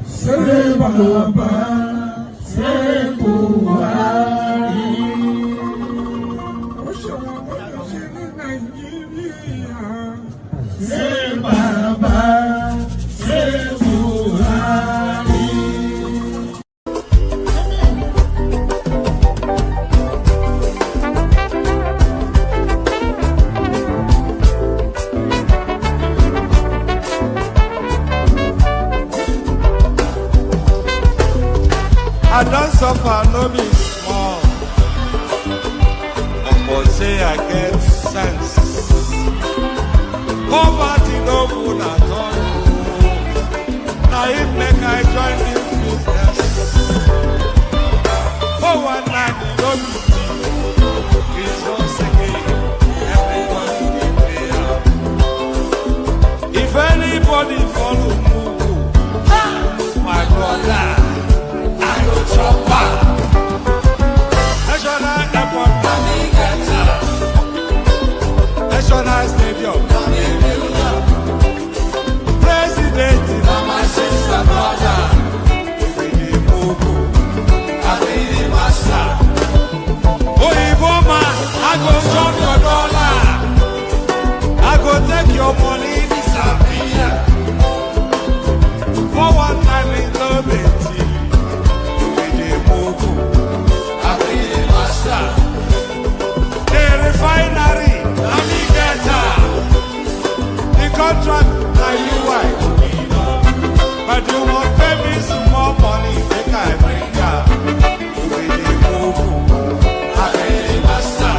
Say Baba, say Buhari. Say Baba, say Buhari. I don't suffer, no be small. But say I get sense. Poverty no good at all. Now it make I join this business. For one night, no be it's once again. Everyone in prayer. If anybody follow Mugu, my brother. National airport, National stadium, president, my sister, brother, I be the master. Oh, Iboma, I go chop your dollar, I go take your money, disappear. For one time in the bed. The refinery, navigator, the contract, now you white. But you won't pay me some more money, they can't bring up. I pay the master.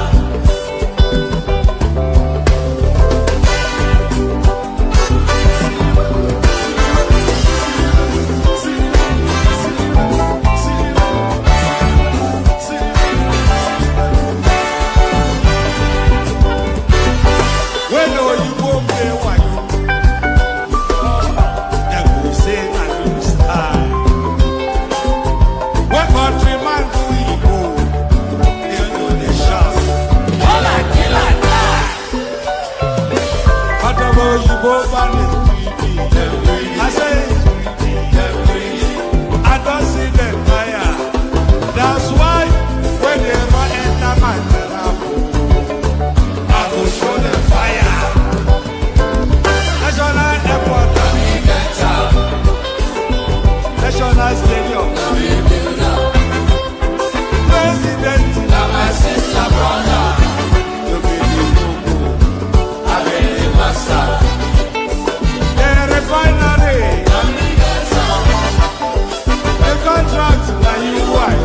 I don't see them fire. That's why when they ever enter my therapy, I will show them fire. National airport, National stadium, president, my sister, brother, you be the Mugu, I be the master. Refinery, the contract, now you white.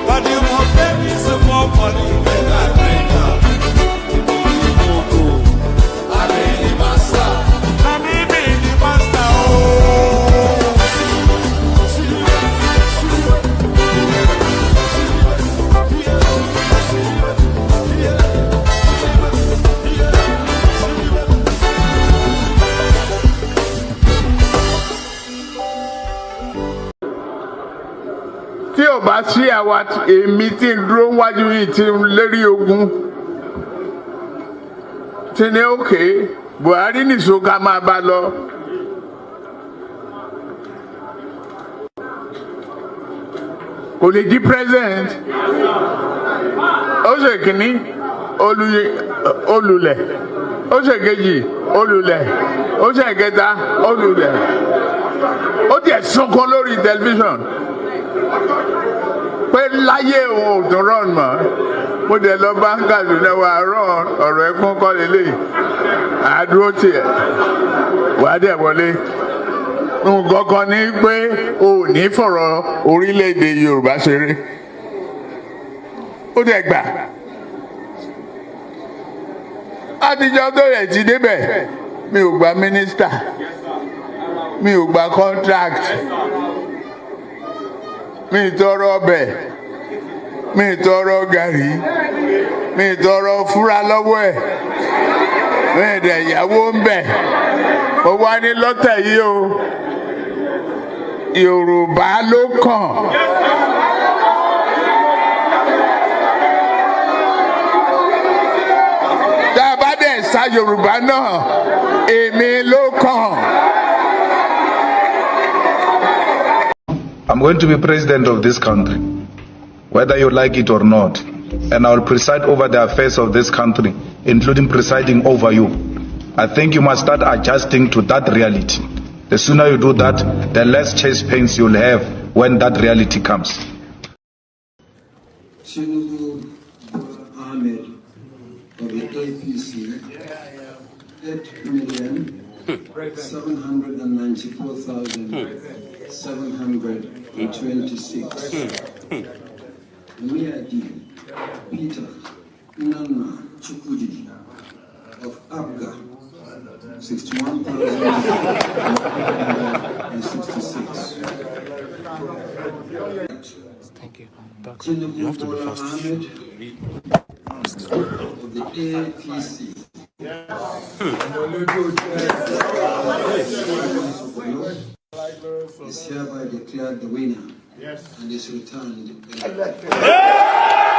But you won't pay me some more money when I bring up. I be the master. Let me be the master. Tí ò bá sí àwa èmi tí ń dúró wájú yìí tí ń lérí ogun tí ní òkè Buhari nìṣó ká máa bá lọ. Kò lè di president. Ó ṣe kìíní olùlẹ̀, ó ṣe kejì olùlẹ̀, ó ṣe kẹta olùlẹ̀. Ó tiẹ̀ sunkún lórí tẹlifíṣàn. Pé láyé òun ò tún rán mọ́, mo dẹ̀ lọ bá ń Kaduna wa rán ọ̀rọ̀ ẹkún kọ́ lélẹ̀ àdúró tiẹ̀ wàá dẹ̀ wọlé. Nǹkan kan ní pé o ò ní fọ̀rọ̀ orílẹ̀-èdè Yorùbá ṣeré. Ó dẹ̀ gbà. Àtijọ́ tó rẹ̀ ti débẹ̀, mi ò gba mínísítà, mi ò gba contract. Mi tọrọ ọbẹ̀, mi tọrọ gàrí, mi tọrọ fúra lọ́wọ́ ẹ̀, mi dẹ̀ ìyàwó ń bẹ̀. Mo wá ní lọ́tẹ̀ yìí o, Yorùbá ló kàn. àṣà Yorùbá náà èmi ló kàn. I'm going to be president of this country, whether you like it or not, and I will preside over the affairs of this country, including presiding over you. I think you must start adjusting to that reality. The sooner you do that, the less chest pains you'll have when that reality comes. Tinubu Ahmed of the APC, 8,794,726. Miadi Peter Nana Chukwudi of Abga, 61,166. Thank you. You have to be fast. Of the APC. Is hereby declared the winner and is returned elected.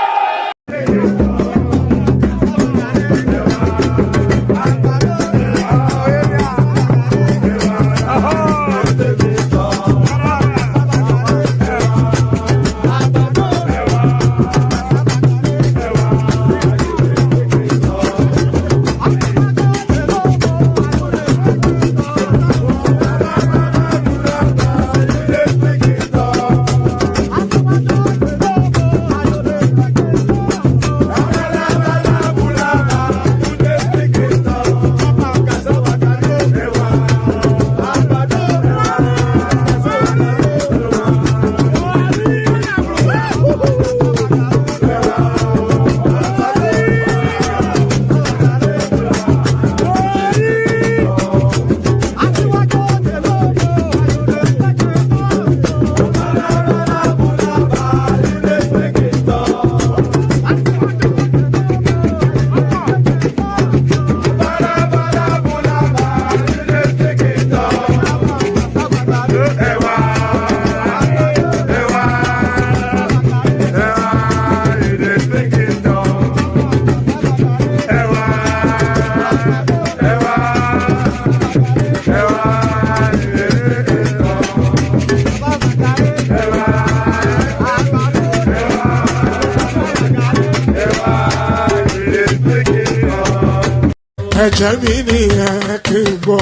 Ẹ̀jẹ̀ mi ni ẹ kí n gbọ́,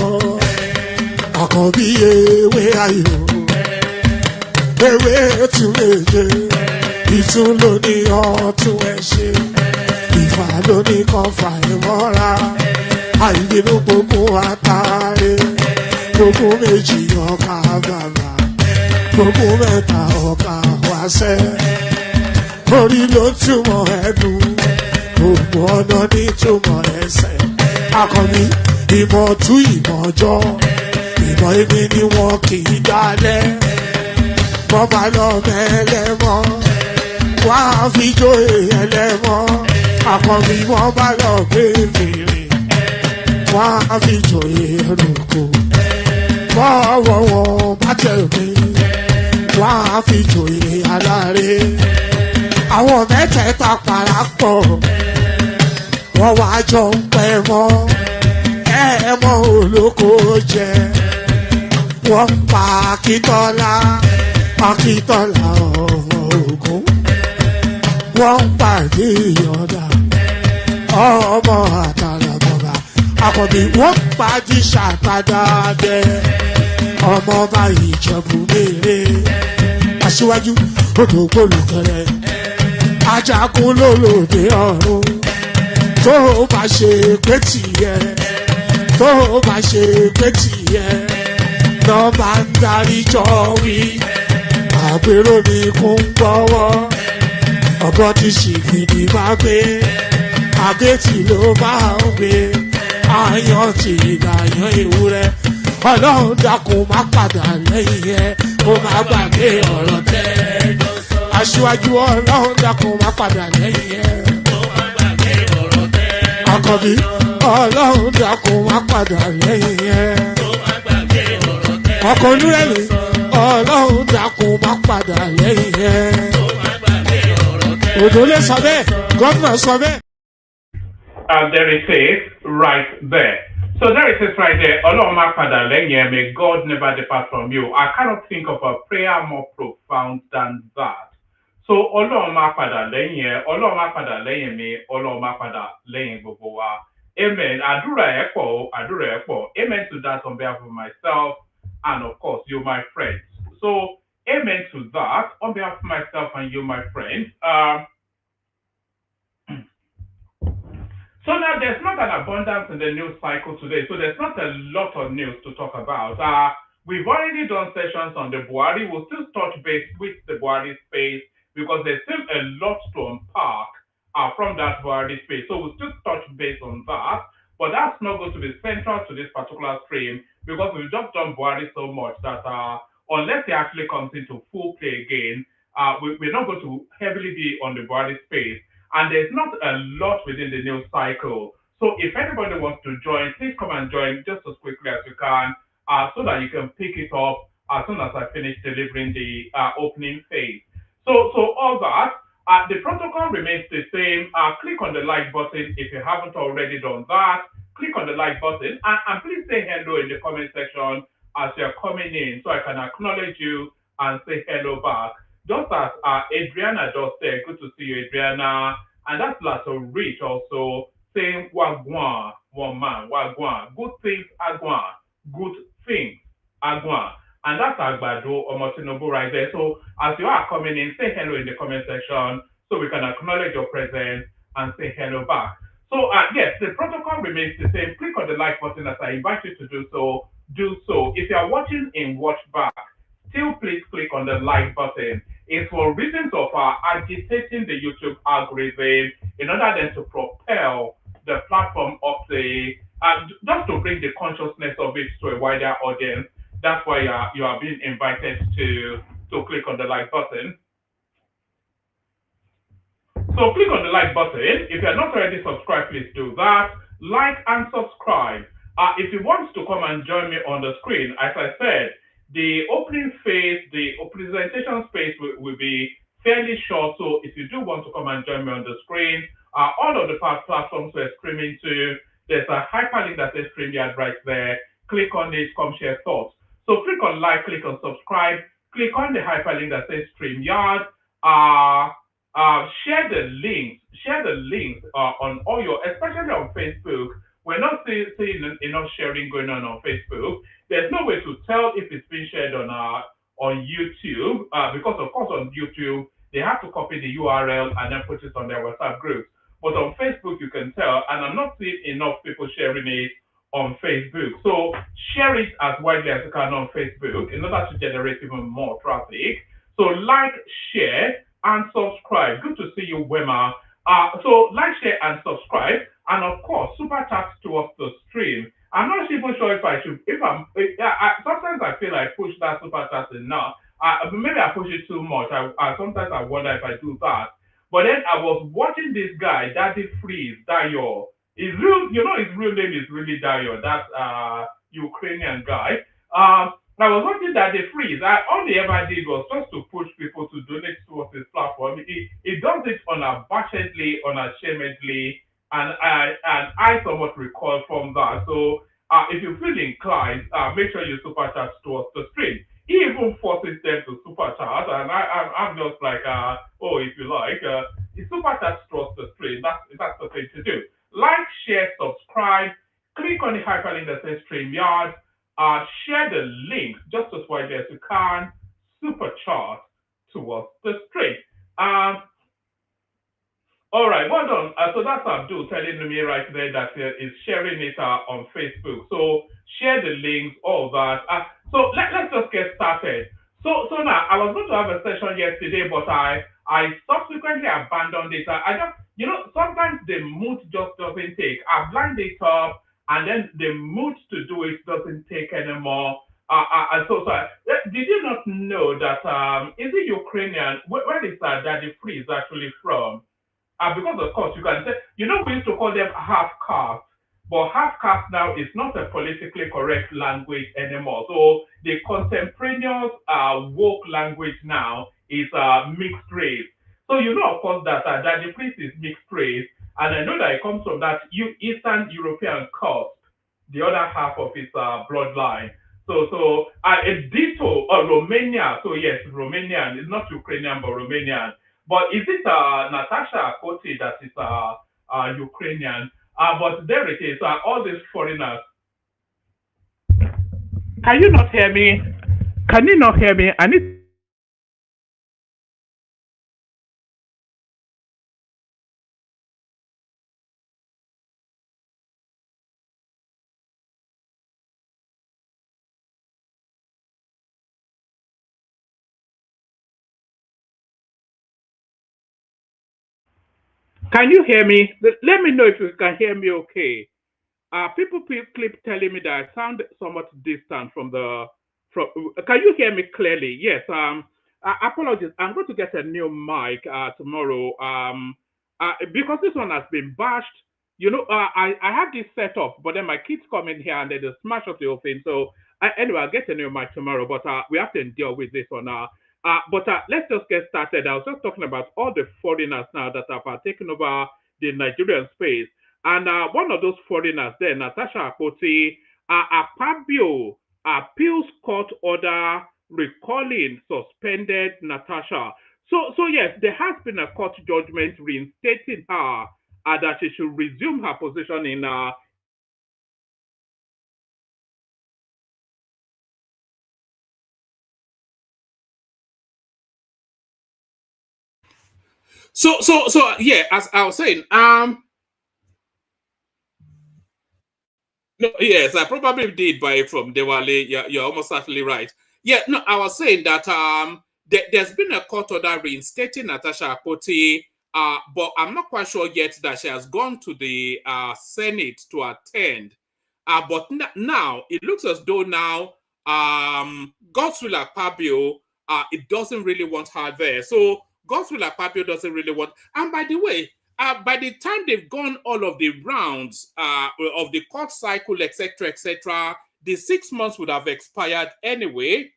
àkọ́bí ewé ayò, ewé tún méje, ìtún ló ní ọ̀tún ẹ̀ ṣe, ìfà ló ní kan fà ẹ̀ mọ́ra, àìbínú gbogbo àtàrẹ, gbogbo méjì ọkà bàbà, gbogbo mẹ́ta ọkà wáṣẹ́, orí ló túmọ̀ ẹ̀dùn, gbogbo ọ̀nà ní túmọ̀ ẹsẹ̀. Akọni ìmọ̀ tú ìmọ̀ ọjọ́, ìmọ̀ èmi ni wọn kì í dálẹ̀. Wọ́n bá lọ mẹ́lẹ́mọ́, wọ́n á fi jó ẹlẹ́mọ́. Akọni wọ́n bá lọ gbé fèrè, wọ́n á fi jó ẹrùkù. Bọ́wọ́ wọn bá tẹ̀ mí, wọ́n á fi jó aláré. Àwọn mẹ́tẹ̀ẹ̀ta parapọ̀, wọ́n wá jọ ń pẹ́ mọ́, ẹ̀ẹ́mọ́ olóko jẹ. Wọ́n pa Akíntọ́lá, Akíntọ́lá ọmọ Ògún. Wọ́n pàdé Ìyọ̀dà, ọmọ Àtàlàbọ̀bà. Àkọ́bí wọ́n pàdé Ṣàtàdàdẹ, ọmọ ọba Ìjẹ̀bú Mèrè. Aṣíwájú odò gbólùkẹrẹ, ajagun lólòdì ọ̀run. Tó o bá ṣe pé tìyẹ, tó o bá ṣe pé tìyẹ, náà bá ń darí jọ wí. Àgbèrò ni kò ń gbọ́wọ́, ọ̀gọ́ ti ṣìgìdì máa gbé, àbẹ́tì ló máa ń gbé, àyàn ti ìlàyàn ewúrẹ́. Ọlọ́run dákun má padà lẹ́yìn ẹ̀, ó má gbàgbé ọ̀rọ̀ tẹ́. Aṣíwájú Ọlọ́run dákun má padà lẹ́yìn ẹ̀. Àkọ́bí Ọlọ́run dákun má padà lẹ́yìn ẹ̀. Ọkọ̀ olúrẹ̀mí Ọlọ́run dákun má padà lẹ́yìn ẹ̀. Òdòlé sọ bẹ́ẹ̀, gómìnà sọ bẹ́ẹ̀. There it is right there. So there it is right there. Olorun padà lẹ́yìn ẹ, may God never depart from you. I cannot think of a prayer more profound than that. So Ọlọ́run padà lẹ́yìn ẹ, Ọlọ́run padà lẹ́yìn mi, Ọlọ́run padà lẹ́yìn gbogbo wa. Amen. Àdúrà ẹ̀ pọ̀ o, àdúrà ẹ̀ pọ̀. Amen to that on behalf of myself and of course you, my friends. So amen to that on behalf of myself and you, my friends. So now there's not an abundance in the news cycle today. So there's not a lot of news to talk about. We've already done sessions on the Buhari. We'll still touch base with the Buhari space because there's still a lot to unpack from that Buhari space. So we'll still touch base on that. But that's not going to be central to this particular stream because we've just done Buhari so much that unless he actually comes into full play again, we're not going to heavily be on the Buhari space. And there's not a lot within the news cycle. So if anybody wants to join, please come and join just as quickly as you can so that you can pick it up as soon as I finish delivering the opening phase. So all that, the protocol remains the same. Click on the like button if you haven't already done that. Click on the like button and please say hello in the comment section as you're coming in so I can acknowledge you and say hello back. Just as Adriana does say, good to see you, Adriana. And that's Lato Rich also saying Wagwan, one man, Wagwan. Good things, Agwan. Good things, Agwan. And that's Agbado Omotinobu right there. So as you are coming in, say hello in the comment section so we can acknowledge your presence and say hello back. So yes, the protocol remains the same. Click on the like button as I invite you to do so. Do so. If you are watching in watch back, still please click on the like button. It's for reasons of agitating the YouTube algorithm in order then to propel the platform up the, just to bring the consciousness of it to a wider audience. That's why you are being invited to click on the like button. So click on the like button. If you're not already subscribed, please do that. Like and subscribe. If you want to come and join me on the screen, as I said, the opening phase, the presentation space will be fairly short. So if you do want to come and join me on the screen, all of the platforms we're streaming to, there's a hyperlink that says StreamYard right there. Click on it, come share thoughts. So click on like, click on subscribe, click on the hyperlink that says StreamYard. Share the links on all your, especially on Facebook. We're not seeing enough sharing going on Facebook. There's no way to tell if it's been shared on YouTube because of course on YouTube they have to copy the URL and then put it on their WhatsApp groups. But on Facebook you can tell, and I'm not seeing enough people sharing it on Facebook. So share it as widely as you can on Facebook in order to generate even more traffic. So like, share, and subscribe. Good to see you, Wema. So like, share, and subscribe, and of course, super chat towards the stream. I'm not even sure if I should. Sometimes I feel I push that super chat enough. Maybe I push it too much. Sometimes I wonder if I do that. But then I was watching this guy, Daddy Freeze, Dayo. His real name is really Dayo. That's Ukrainian guy. I was watching that they freeze. All they ever did was just to push people to donate towards his platform. He does it unabashedly, unashamedly, and I somewhat recoil from that. So if you feel inclined, make sure you super chat towards the stream. He even forces them to super chat, and I'm just like, oh, if you like, he super chat towards the stream. That's the thing to do. Like, share, subscribe, click on the hyperlink that says StreamYard. Share the link just as widely as you can. Super chat towards the stream. All right, well done. So that's Abdul telling me right there that is sharing it on Facebook. So share the links, all that. So let's just get started. So now I was going to have a session yesterday, but I subsequently abandoned it. I just, sometimes the mood just doesn't take. I've lined it up, and then the mood to do it doesn't take anymore. Did you not know that is it Ukrainian? Where is that Daddy Freeze actually from? Because of course you can say, we used to call them half caste, but half caste now is not a politically correct language anymore. So the contemporaneous woke language now is mixed race. So of course that Daddy Freeze is mixed race. And I know that it comes from that Eastern European coast, the other half of his bloodline. So a ditto, Romania. So yes, Romanian. It's not Ukrainian, but Romanian. But is it Natasha Akoti that is Ukrainian? But there it is. All these foreigners. Can you not hear me? Can you not hear me? I need. Can you hear me? Let me know if you can hear me okay. People keep telling me that I sound somewhat distant from the from. Can you hear me clearly? Yes. Apologies. I'm going to get a new mic tomorrow. Because this one has been bashed. You know, I have this set up, but then my kids come in here and they just smash up the whole thing. So anyway, I'll get a new mic tomorrow. But we have to endure with this one. But let's just get started. I was just talking about all the foreigners now that have taken over the Nigerian space. And one of those foreigners there, Natasha Akoti, Akpabio appeals court order recalling suspended Natasha. So yes, there has been a court judgment reinstating her that she should resume her position in so yeah, as I was saying, no, yes, I probably did buy it from Dewale. You're almost certainly right. Yeah, no, I was saying that there's been a court order reinstating Natasha Akpoti, but I'm not quite sure yet that she has gone to the Senate to attend. But now it looks as though now Godswill Akpabio, it doesn't really want her there. So Godswill Akpabio doesn't really want. And by the way, by the time they've gone all of the rounds of the court cycle, etc., the 6 months would have expired anyway.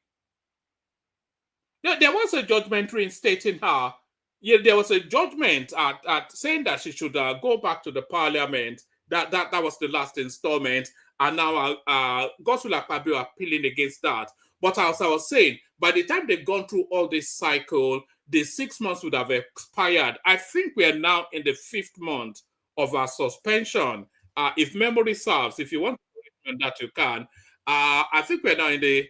There was a judgment reinstating her. Yeah, there was a judgment at saying that she should go back to the parliament. That was the last installment, and now Godswill Akpabio appealing against that. But as I was saying, by the time they've gone through all this cycle, the 6 months would have expired. I think we are now in the 5th month of our suspension. If memory serves, if you want to mention that, you can. I think we're now in the.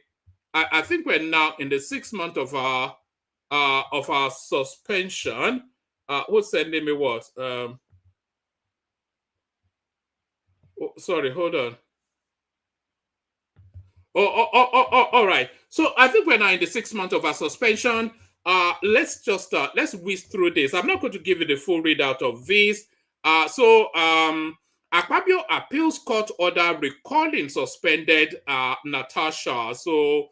I think we're now in the 6th month of our suspension. Who's sending me what? Sorry, hold on. All right. So I think we're now in the 6th month of our suspension. Let's whiz through this. I'm not going to give you the full readout of this. Akpabio appeals court order recalling suspended Natasha. So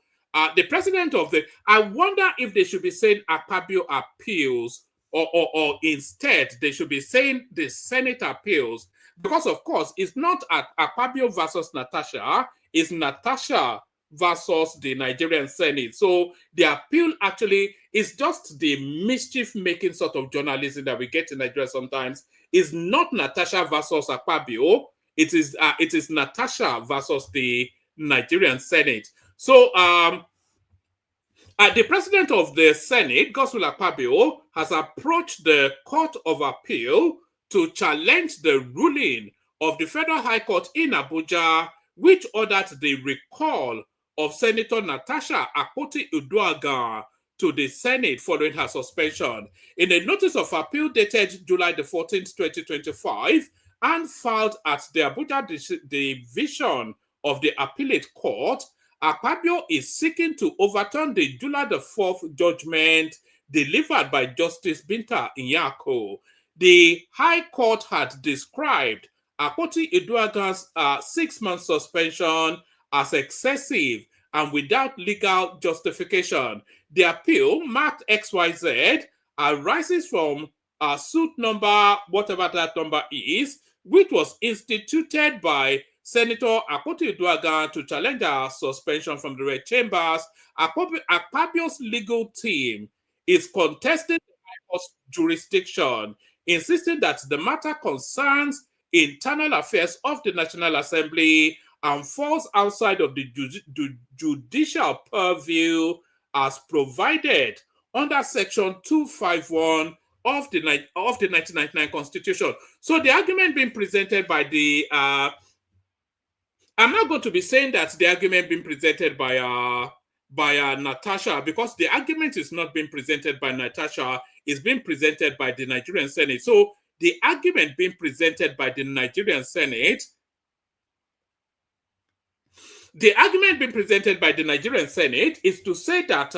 the president of the, I wonder if they should be saying Akpabio appeals, or instead they should be saying the Senate appeals, because of course it's not Akpabio versus Natasha. Is Natasha versus the Nigerian Senate. So the appeal actually is just the mischief-making sort of journalism that we get in Nigeria sometimes. Is not Natasha versus Akpabio. It is Natasha versus the Nigerian Senate. So the president of the Senate, Godswill Akpabio, has approached the Court of Appeal to challenge the ruling of the Federal High Court in Abuja, which ordered the recall of Senator Natasha Akpoti-Uduaghan to the Senate following her suspension. In a notice of appeal dated July the 14th, 2025, and filed at the Abuja Division of the Appellate Court, Akpabio is seeking to overturn the July the 4th judgment delivered by Justice Binta Nyako. The High Court had described Akpoti-Uduaghan's 6-month suspension as excessive and without legal justification. The appeal, marked XYZ, arises from suit number, whatever that number is, which was instituted by Senator Akpoti-Uduaghan to challenge her suspension from the Red Chambers. Akpabio's legal team is contesting the High Court's jurisdiction. insisting that the matter concerns internal affairs of the National Assembly and falls outside of the judicial purview as provided under Section 251 of the 1999 Constitution. So the argument being presented by the I'm not going to be saying that the argument being presented by Natasha, because the argument is not being presented by Natasha, it's being presented by the Nigerian Senate. So the argument being presented by the Nigerian Senate, is to say that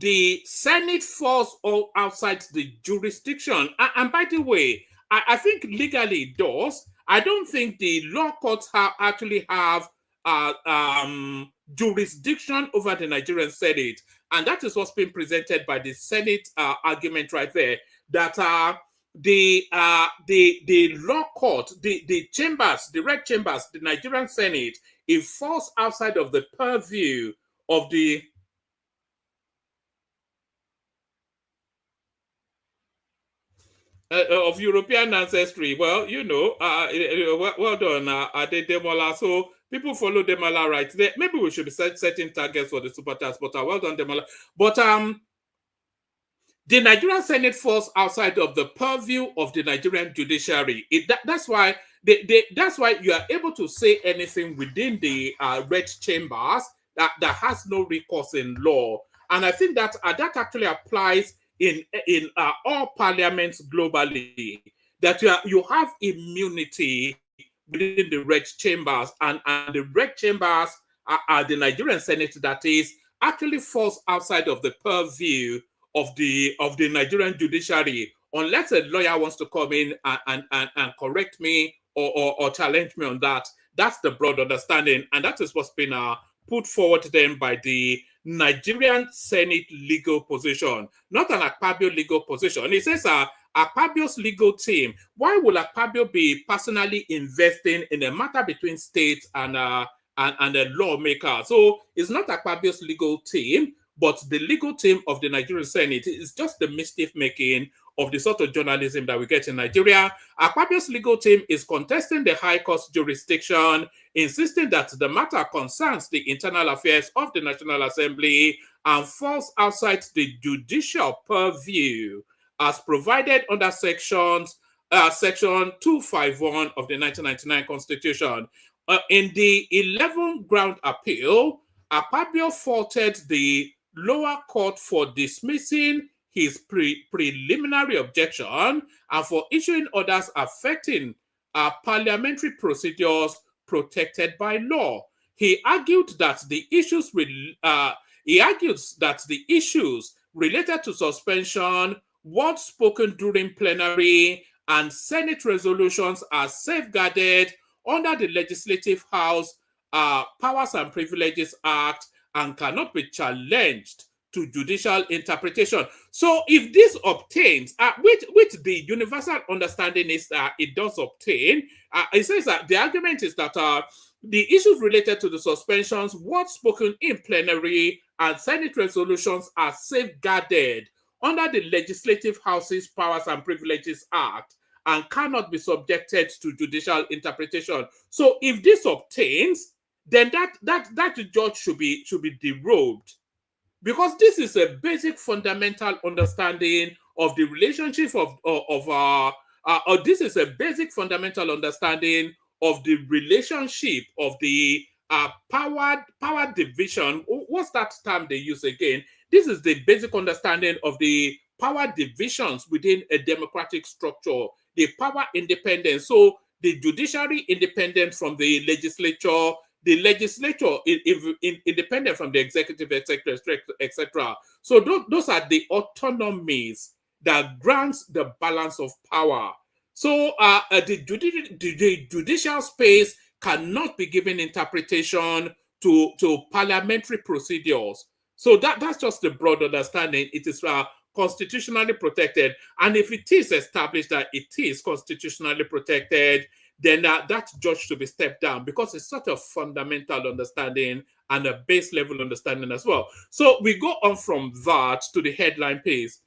the Senate falls all outside the jurisdiction. And by the way, I think legally it does. I don't think the law courts actually have jurisdiction over the Nigerian Senate. And that is what's been presented by the Senate argument right there, that the law court, the chambers, the red chambers, the Nigerian Senate, it falls outside of the purview of the of European ancestry. Well, you know, well done, Demola. So people follow Demola right there. Maybe we should be setting targets for the super tax, but well done, Demola. But the Nigerian Senate falls outside of the purview of the Nigerian judiciary. That's why that's why you are able to say anything within the red chambers that has no recourse in law. And I think that that actually applies in all parliaments globally, that you have immunity within the red chambers, and the red chambers are the Nigerian Senate, that is, actually falls outside of the purview of the Nigerian judiciary, unless a lawyer wants to come in and correct me or challenge me on that. That's the broad understanding, and that is what's been put forward then by the Nigerian Senate legal position, not an Akpabio legal position. It says Akpabio's legal team. Why will Akpabio be personally investing in a matter between states and a lawmaker? So it's not Akpabio's legal team, but the legal team of the Nigerian Senate. Is just the mischief making of the sort of journalism that we get in Nigeria. Akpabio's legal team is contesting the High Court's jurisdiction, insisting that the matter concerns the internal affairs of the National Assembly and falls outside the judicial purview as provided under Section 251 of the 1999 Constitution. In the 11th ground appeal, Akpabio faulted the lower court for dismissing his preliminary objection and for issuing orders affecting parliamentary procedures protected by law. He argued that the issues related to suspension, words spoken during plenary, and Senate resolutions are safeguarded under the Legislative House Powers and Privileges Act and cannot be challenged to judicial interpretation. So if this obtains, which the universal understanding is that it does obtain, it says that the argument is that the issues related to the suspensions, words spoken in plenary, and Senate resolutions are safeguarded under the Legislative House's Powers and Privileges Act and cannot be subjected to judicial interpretation. So if this obtains, then that judge should be derobed, because this is a basic fundamental understanding of the relationship this is a basic fundamental understanding of the relationship of the power division. What's that term they use again? This is the basic understanding of the power divisions within a democratic structure, the power independence. So the judiciary independent from the legislature, the legislature independent from the executive, etc. So those are the autonomies that grants the balance of power. So the judicial space cannot be given interpretation to parliamentary procedures. So that's just the broad understanding. It is constitutionally protected. And if it is established that it is constitutionally protected, then that judge should be stepped down, because it's such a fundamental understanding and a base level understanding as well. So we go on from that to the headline piece.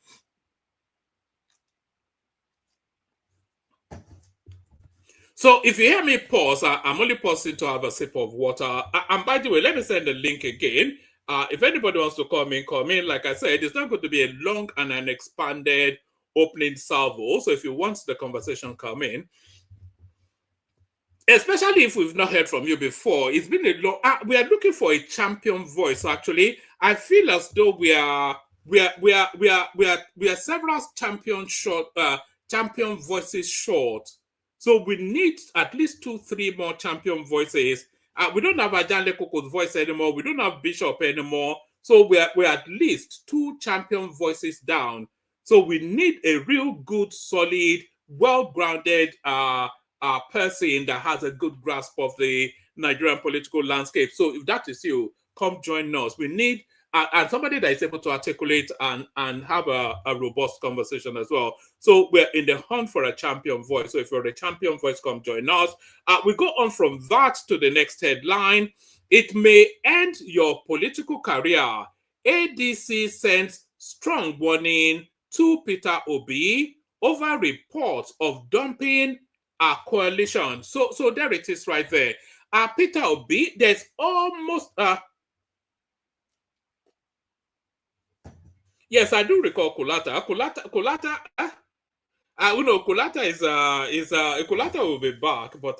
So if you hear me pause, I'm only pausing to have a sip of water. And by the way, let me send the link again. If anybody wants to come in. Like I said, it's not going to be a long and an expanded opening salvo. So if you want the conversation, come in. Especially if we've not heard from you before. It's been a long. We are looking for a champion voice. Actually, I feel as though we are several champion voices short. So we need at least 2-3 more champion voices. We don't have Ajanle Koko's voice anymore. We don't have Bishop anymore. So we're at least 2 champion voices down. So we need a real good, solid, well-grounded person that has a good grasp of the Nigerian political landscape. So if that is you, come join us. We need and somebody that is able to articulate and have a robust conversation as well. So we're in the hunt for a champion voice. So if you're a champion voice, come join us. We go on from that to the next headline. It may end your political career. ADC sends strong warning to Peter Obi over reports of dumping a coalition. So there it is right there. Peter Obi, there's almost yes, I do recall Kulata. Kulata is Kulata will be back, but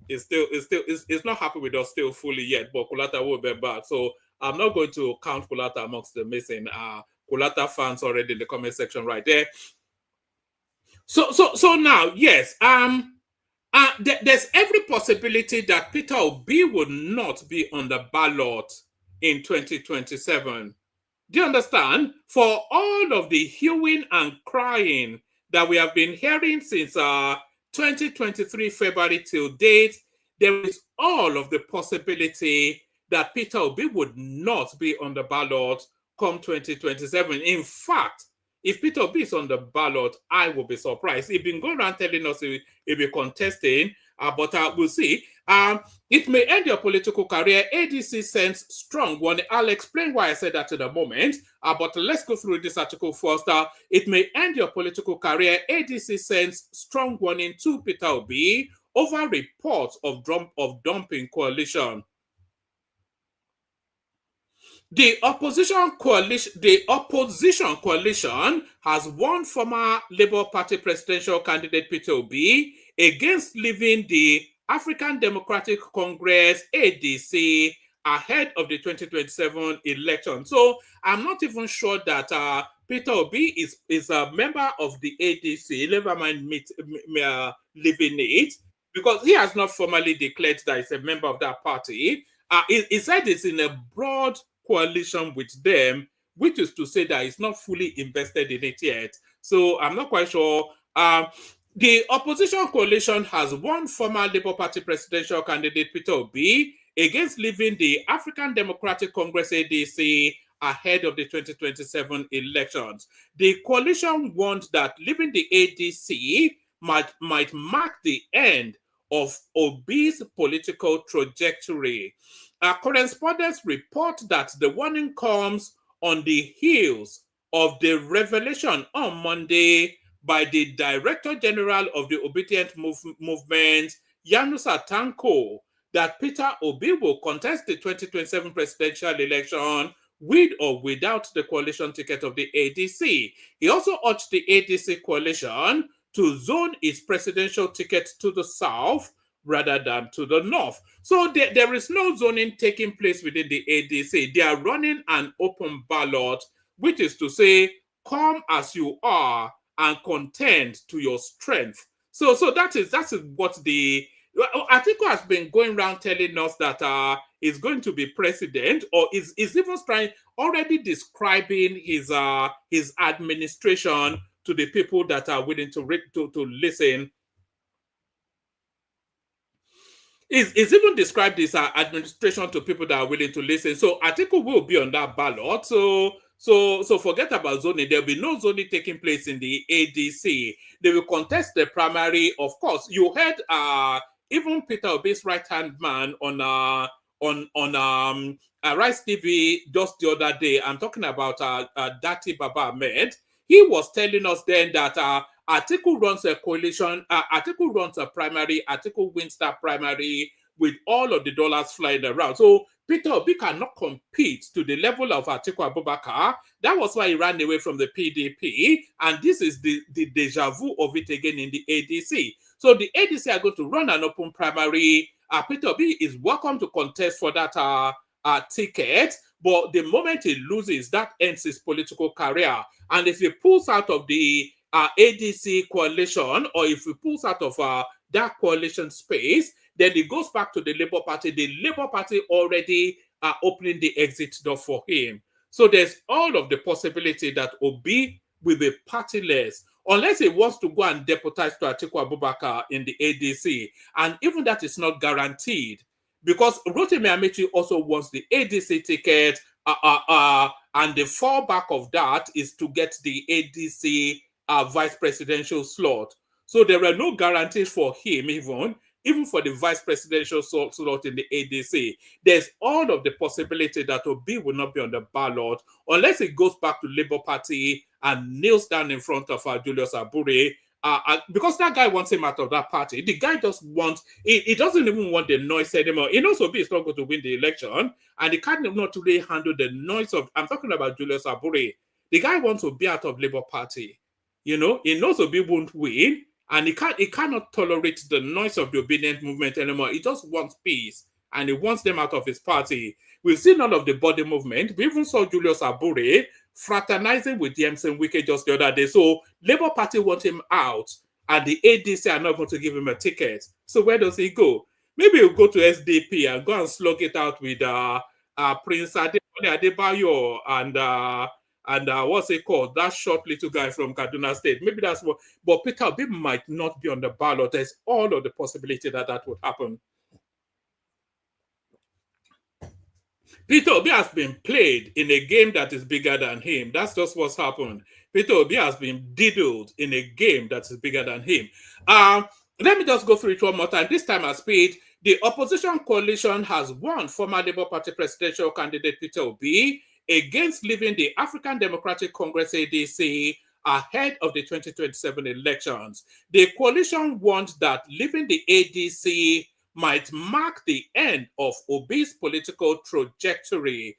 it's not happy with us still fully yet. But Kulata will be back, so I'm not going to count Kulata amongst the missing. Kulata fans already in the comment section right there. So now, yes, there's every possibility that Peter Obi will not be on the ballot in 2027. Do you understand? For all of the hewing and crying that we have been hearing since 2023 February till date, there is all of the possibility that Peter Obi would not be on the ballot come 2027. In fact, if Peter Obi is on the ballot, I will be surprised. He's been going around telling us he'll be contesting, but we'll see. It may end your political career. ADC sends strong warning. I'll explain why I said that in a moment, but let's go through this article first. It may end your political career. ADC sends strong warning to Peter Obi over reports of dumping coalition. The opposition coalition has warned former Labour Party presidential candidate Peter Obi against leaving the African Democratic Congress (ADC) ahead of the 2027 election. So I'm not even sure that Peter Obi is a member of the ADC. Never mind leaving it, because he has not formally declared that he's a member of that party. He said it's in a broad coalition with them, which is to say that he's not fully invested in it yet. So I'm not quite sure. The opposition coalition has warned former Labour Party presidential candidate Peter Obi against leaving the African Democratic Congress (ADC) ahead of the 2027 elections. The coalition warned that leaving the ADC might mark the end of Obi's political trajectory. Correspondents report that the warning comes on the heels of the revelation on Monday by the Director General of the Obedient Movement, Yanusa Tanko, that Peter Obi will contest the 2027 presidential election with or without the coalition ticket of the ADC. He also urged the ADC coalition to zone its presidential ticket to the south rather than to the north. So there is no zoning taking place within the ADC. They are running an open ballot, which is to say, come as you are and contend to your strength. So that is what the Atiku has been going around telling us that he's going to be president, or is even already describing his administration to the people that are willing to listen. Is even described his administration to people that are willing to listen. So Atiku will be on that ballot. So forget about zoning. There'll be no zoning taking place in the ADC. They will contest the primary. Of course, you heard even Peter Obi's right-hand man on Rice TV just the other day. I'm talking about Dati Baba Ahmed. He was telling us then that Atiku runs a coalition, Atiku runs a primary, Atiku wins that primary with all of the dollars flying around. So Peter Obi cannot compete to the level of Atiku Abubakar. That was why he ran away from the PDP. And this is the deja vu of it again in the ADC. So the ADC are going to run an open primary. Peter Obi is welcome to contest for that ticket. But the moment he loses, that ends his political career. And if he pulls out of the ADC coalition, or if he pulls out of that coalition space, then he goes back to the Labour Party. The Labour Party already are opening the exit door for him. So there's all of the possibility that Obi will be partyless, unless he wants to go and deputize to Atiku Abubakar in the ADC. And even that is not guaranteed, because Rotimi Amechi also wants the ADC ticket, and the fallback of that is to get the ADC vice presidential slot. So there are no guarantees for him, even for the vice presidential slot in the ADC. There's all of the possibility that Obi will not be on the ballot unless he goes back to Labour Party and kneels down in front of Julius Abure, because that guy wants him out of that party. The guy just wants, he doesn't even want the noise anymore. He knows Obi is not going to win the election, and he can't not really handle the noise of, I'm talking about Julius Abure. The guy wants to be out of Labour Party. He knows Obi won't win, and he cannot tolerate the noise of the obedient movement anymore. He just wants peace, and he wants them out of his party. We've seen none of the body movement. We even saw Julius Abure fraternizing with Yemsen Wike just the other day. So Labour Party want him out, and the ADC are not going to give him a ticket. So where does he go? Maybe he'll go to SDP and go and slug it out with Prince Adebayo and what's it called? That short little guy from Kaduna State. Maybe that's what. But Peter Obi might not be on the ballot. There's all of the possibility that would happen. Peter Obi has been played in a game that is bigger than him. That's just what's happened. Peter Obi has been diddled in a game that is bigger than him. Let me just go through it one more time. This time at speed. The opposition coalition has won former Labour Party presidential candidate Peter Obi against leaving the African Democratic Congress ADC ahead of the 2027 elections. The coalition warned that leaving the ADC might mark the end of Obi's political trajectory.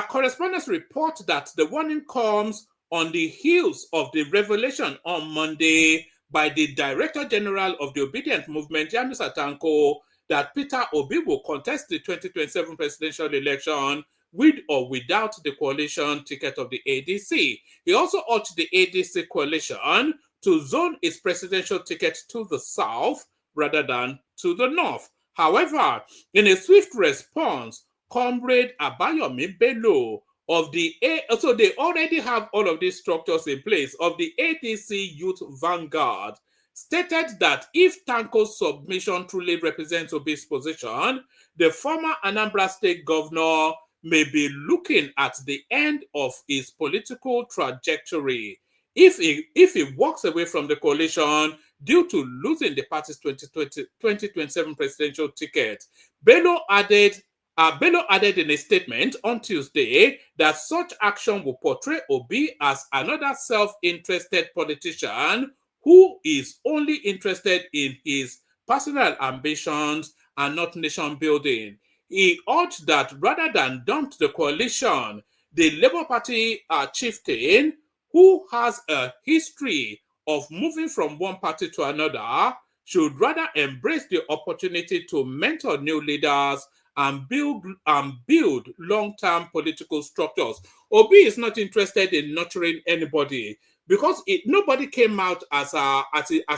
Correspondents report that the warning comes on the heels of the revelation on Monday by the Director General of the Obedient Movement, Yamis Atanko, that Peter Obi will contest the 2027 presidential election with or without the coalition ticket of the ADC. He also urged the ADC coalition to zone its presidential ticket to the south rather than to the north. However, in a swift response, Comrade Abayomi Bello of the so they already have all of these structures in place, of the ADC Youth Vanguard, stated that if Tanko's submission truly represents Obi's position, the former Anambra State governor may be looking at the end of his political trajectory if he walks away from the coalition due to losing the party's 2027 presidential ticket. Bello added in a statement on Tuesday that such action will portray Obi as another self-interested politician who is only interested in his personal ambitions and not nation building. He urged that rather than dump the coalition, the Labour Party chieftain, who has a history of moving from one party to another, should rather embrace the opportunity to mentor new leaders and build long-term political structures. Obi is not interested in nurturing anybody because nobody came out as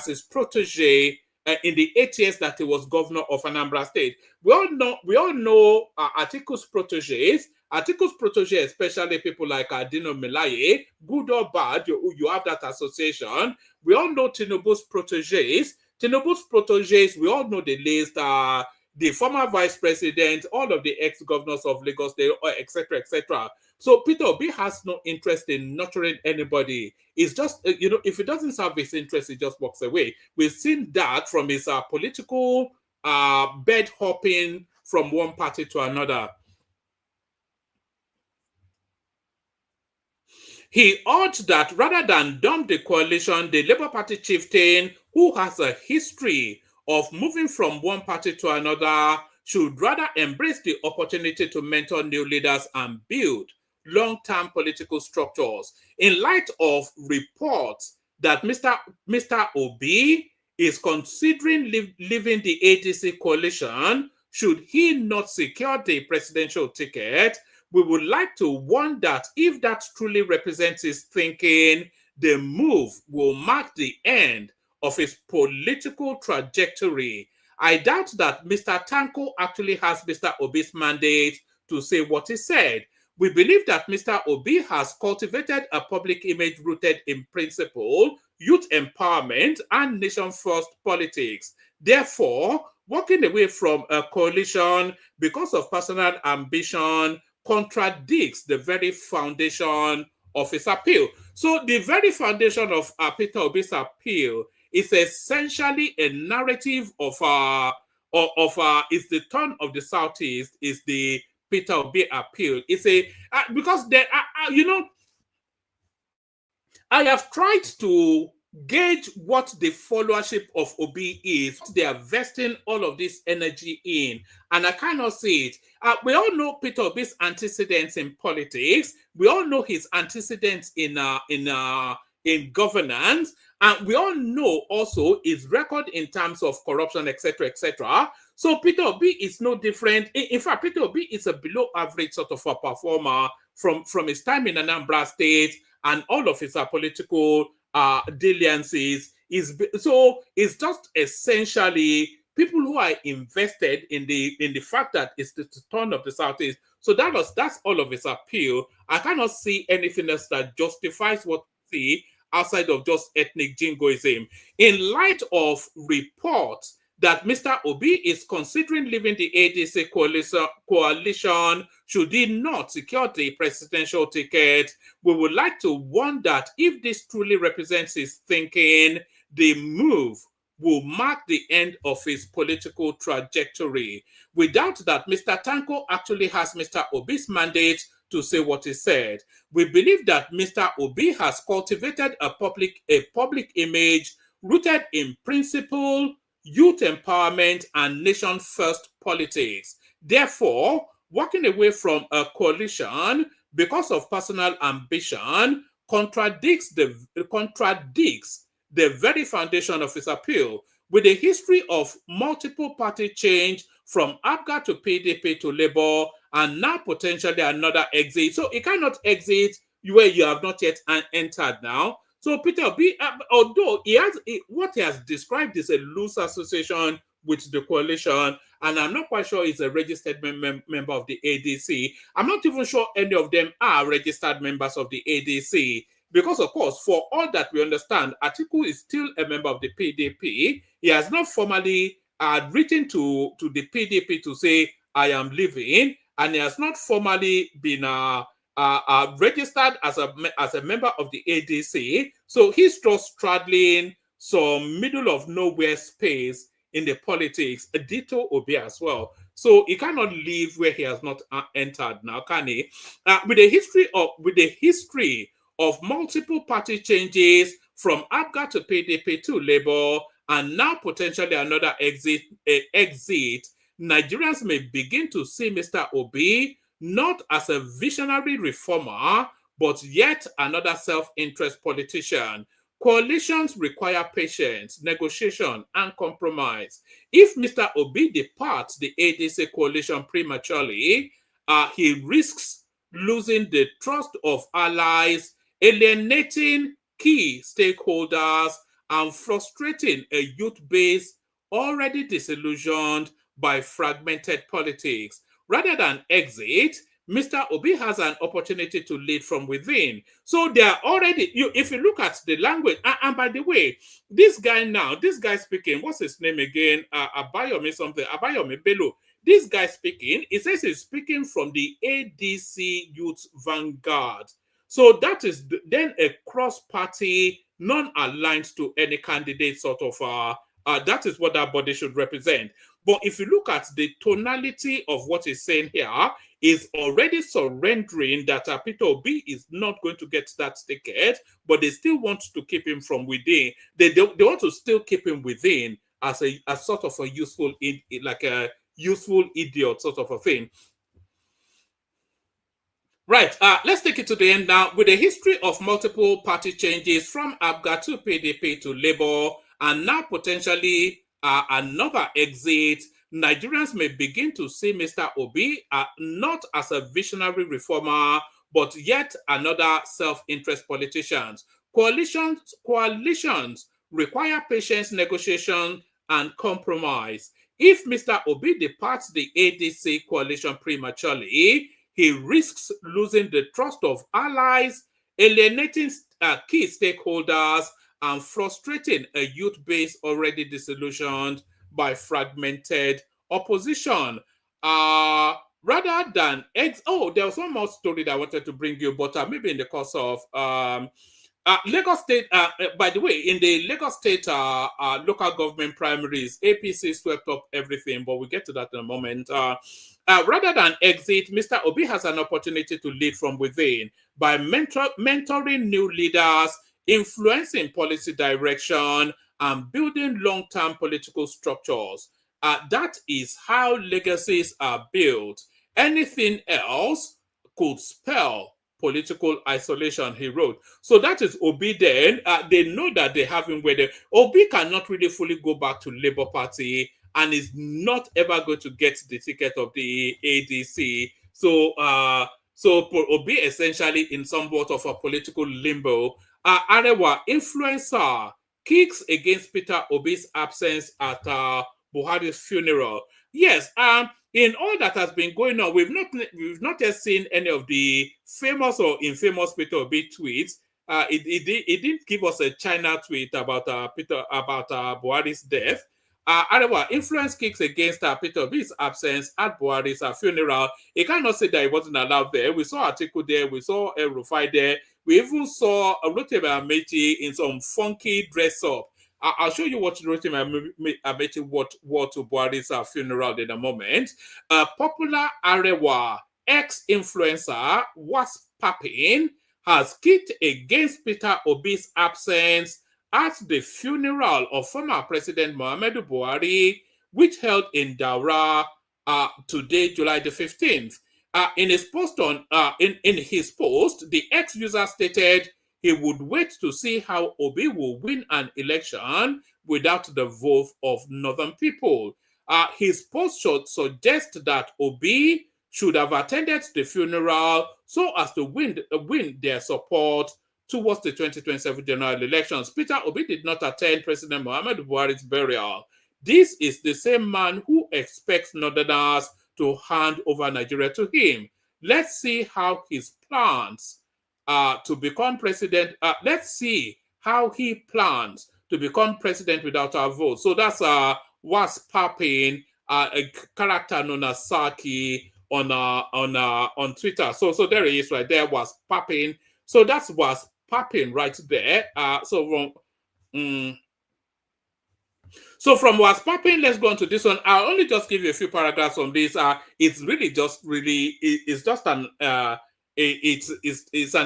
his protege in the 8 years that he was governor of Anambra State. We all know Atiku's proteges. Atiku's proteges, especially people like Dino Melaye, good or bad, you have that association. We all know Tinubu's proteges. Tinubu's proteges, we all know the list, the former vice president, all of the ex-governors of Lagos State, etc., etc. So Peter Obi has no interest in nurturing anybody. It's just, if it doesn't serve his interest, he just walks away. We've seen that from his political bed hopping from one party to another. He urged that rather than dump the coalition, the Labour Party chieftain, who has a history of moving from one party to another, should rather embrace the opportunity to mentor new leaders and build long-term political structures. In light of reports that Mr. Obi is considering leaving the ADC coalition, should he not secure the presidential ticket, we would like to warn that if that truly represents his thinking, the move will mark the end of his political trajectory. I doubt that Mr. Tanko actually has Mr. Obi's mandate to say what he said. We believe that Mr. Obi has cultivated a public image rooted in principle, youth empowerment, and nation-first politics. Therefore, walking away from a coalition because of personal ambition contradicts the very foundation of his appeal. So the very foundation of Peter Obi's appeal is essentially a narrative of is the turn of the Southeast, is the Peter Obi appeal. It's a because there are, I have tried to gauge what the followership of Obi is. They are vesting all of this energy in, and I cannot see it. We all know Peter Obi's antecedents in politics. We all know his antecedents in governance, and we all know also his record in terms of corruption, etc., etc. So Peter Obi is no different. In fact, Peter Obi is a below average sort of a performer from his time in Anambra State and all of his political dalliances. So it's just essentially people who are invested in the fact that it's the turn of the Southeast. So that's all of his appeal. I cannot see anything else that justifies what we see outside of just ethnic jingoism. In light of reports that Mr. Obi is considering leaving the ADC coalition should he not secure the presidential ticket, we would like to warn that if this truly represents his thinking, the move will mark the end of his political trajectory. We doubt that Mr. Tanko actually has Mr. Obi's mandate to say what he said. We believe that Mr. Obi has cultivated a public image rooted in principle, youth empowerment, and nation-first politics. Therefore, walking away from a coalition because of personal ambition contradicts the very foundation of his appeal. With a history of multiple party change from APGA to PDP to Labour, and now potentially another exit. So it cannot exit where you have not yet entered now. So Peter Obi, although what he has described is a loose association with the coalition, and I'm not quite sure he's a registered member of the ADC. I'm not even sure any of them are registered members of the ADC, because of course, for all that we understand, Atiku is still a member of the PDP. He has not formally written to the PDP to say, I am leaving, and he has not formally been registered as a member of the ADC. So he's just straddling some middle of nowhere space in the politics. Ditto Obi as well. So he cannot leave where he has not entered now, can he? With the history of multiple party changes from APGA to PDP to Labour, and now potentially another exit, Nigerians may begin to see Mr. Obi not as a visionary reformer, but yet another self-interest politician. Coalitions require patience, negotiation, and compromise. If Mr. Obi departs the ADC coalition prematurely, he risks losing the trust of allies, alienating key stakeholders, and frustrating a youth base already disillusioned by fragmented politics. Rather than exit, Mr. Obi has an opportunity to lead from within. So they are already, if you look at the language, and by the way, this guy speaking, what's his name again? Abayomi Bello. This guy speaking, it says he's speaking from the ADC Youth Vanguard. So that is then a cross-party, non-aligned to any candidate sort of, that is what that body should represent. But if you look at the tonality of what he's saying here, is already surrendering that Peter Obi is not going to get that ticket, but they still want to keep him from within. They want to still keep him within as a sort of a useful, like a useful idiot sort of a thing. Right, let's take it to the end now. With a history of multiple party changes from ABGA to PDP to Labour, and now potentially another exit, Nigerians may begin to see Mr. Obi not as a visionary reformer, but yet another self-interest politician. Coalitions require patience, negotiation, and compromise. If Mr. Obi departs the ADC coalition prematurely, he risks losing the trust of allies, alienating key stakeholders, and frustrating a youth base already disillusioned by fragmented opposition. Rather than there was one more story that I wanted to bring you, but maybe in the course of Lagos State, by the way, in the Lagos State local government primaries, APC swept up everything, but we'll get to that in a moment. Rather than exit, Mr. Obi has an opportunity to lead from within by mentoring new leaders, influencing policy direction, and building long-term political structures. That is how legacies are built. Anything else could spell political isolation, he wrote. So that is Obi then. They know that they have him where Obi cannot really fully go back to Labour Party and is not ever going to get the ticket of the ADC. So Obi essentially in somewhat of a political limbo. Arewa influencer kicks against Peter Obi's absence at Buhari's funeral. Yes, in all that has been going on, we've not yet seen any of the famous or infamous Peter Obi tweets. It didn't give us a China tweet about Buhari's death. Arewa influence kicks against Peter Obi's absence at Buhari's funeral. He cannot say that he wasn't allowed there. We saw Atiku there. We saw El Rufai there. We even saw Rotimi Amechi in some funky dress up. I'll show you what Rotimi Amechi wore to Buhari's funeral in a moment. Popular Arewa ex-influencer Was Papin has kicked against Peter Obi's absence at the funeral of former President Muhammadu Buhari, which held in Daura today, July the 15th. In his post, the ex-user stated he would wait to see how Obi will win an election without the vote of Northern people. His post should suggest that Obi should have attended the funeral so as to win their support towards the 2027 general elections. Peter Obi did not attend President Muhammadu Buhari's burial. This is the same man who expects Northerners to hand over Nigeria to him. Let's see how his plans to become president. Let's see how he plans to become president without our vote. So that's Was Papin, a character known as Saki on Twitter. So there he is right there, Was Papin. So that's Was Papin right there. So from Was Papin, let's go on to this one. I'll only just give you a few paragraphs on this. It's just an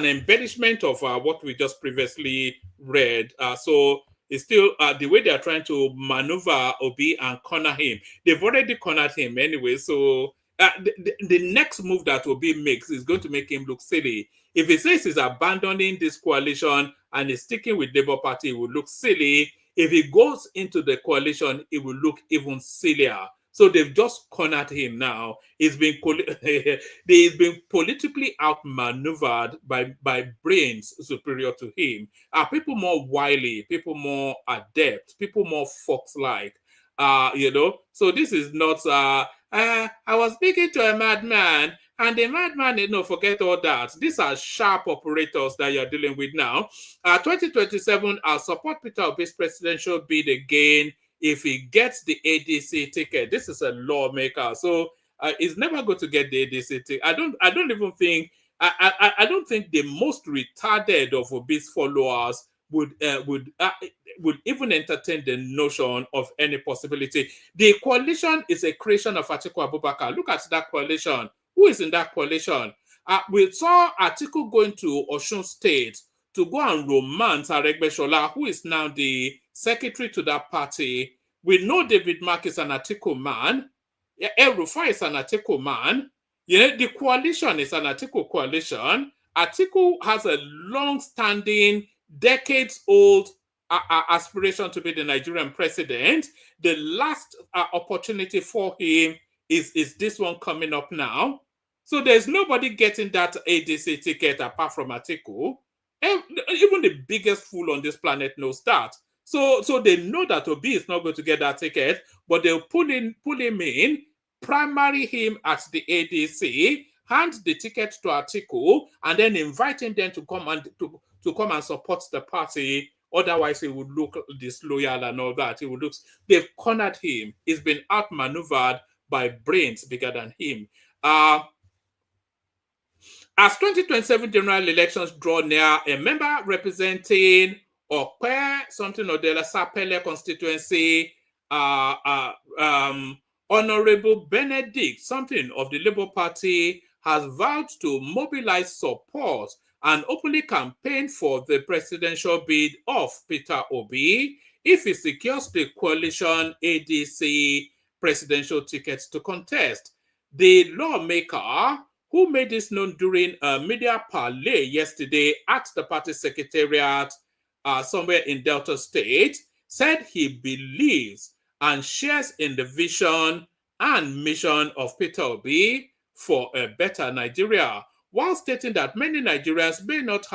embellishment of what we just previously read. So it's still the way they are trying to maneuver Obi and corner him. They've already cornered him anyway. So the next move that Obi makes is going to make him look silly. If he says he's abandoning this coalition and is sticking with Labour Party, it will look silly. If he goes into the coalition, it will look even sillier. So they've just cornered him now. He's been politically outmaneuvered by brains superior to him. People more wily, people more adept, people more fox-like. So this is not. I was speaking to a madman, and the madman, forget all that. These are sharp operators that you're dealing with now. 2027, I'll support Peter Obi's presidential bid again if he gets the ADC ticket. This is a lawmaker, so he's never going to get the ADC ticket. I don't even think. I don't think the most retarded of Obi's followers would even entertain the notion of any possibility. The coalition is a creation of Atiku Abubakar. Look at that coalition. Who is in that coalition? We saw Atiku going to Osun State to go and romance Aregbesola, who is now the secretary to that party. We know David Mark is an Atiku man. El Rufai is an Atiku man. The coalition is an Atiku coalition. Atiku has a long-standing, decades-old aspiration to be the Nigerian president. The last opportunity for him is this one coming up now. So there's nobody getting that ADC ticket apart from Atiku. Even the biggest fool on this planet knows that. So they know that Obi is not going to get that ticket, but they'll pull him in, primary him at the ADC, hand the ticket to Atiku, and then invite him then to come and support the party. Otherwise, he would look disloyal and all that. They've cornered him. He's been outmaneuvered by brains bigger than him. As 2027 general elections draw near, a member representing Okwe, something of the Sapele constituency, Honorable Benedict, something of the Labour Party, has vowed to mobilize support and openly campaign for the presidential bid of Peter Obi if he secures the coalition ADC presidential tickets to contest. The lawmaker, who made this known during a media parley yesterday at the party secretariat somewhere in Delta State, said he believes and shares in the vision and mission of Peter Obi for a better Nigeria, while stating that many Nigerians may not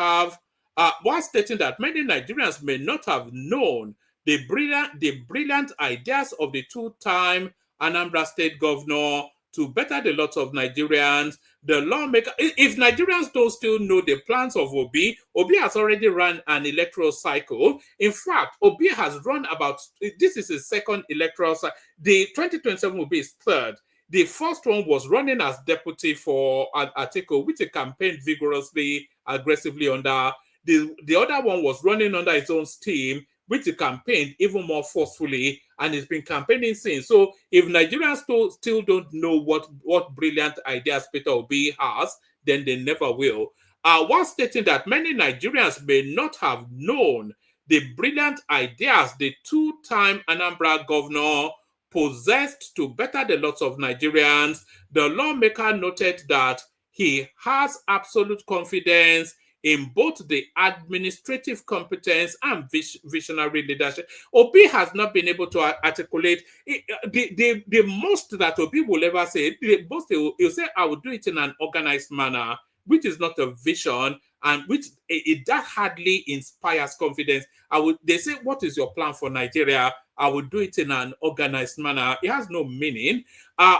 have known the brilliant ideas of the two-time Anambra State governor to better the lot of Nigerians. The lawmaker, if Nigerians don't still know the plans of Obi has already run an electoral cycle. In fact, Obi has run this is his second electoral cycle. The 2027 will be his third. The first one was running as deputy for Atiku, which he campaigned vigorously, aggressively under. The other one was running under his own steam, which he campaigned even more forcefully, and he's been campaigning since. So if Nigerians still don't know what brilliant ideas Peter Obi has, then they never will. While stating that many Nigerians may not have known the brilliant ideas the two-time Anambra governor possessed to better the lots of Nigerians, the lawmaker noted that he has absolute confidence in both the administrative competence and visionary leadership. Obi has not been able to articulate the most that Obi will ever say. He'll say, I will do it in an organized manner, which is not a vision, and which that hardly inspires confidence. They say, what is your plan for Nigeria? I will do it in an organized manner. It has no meaning.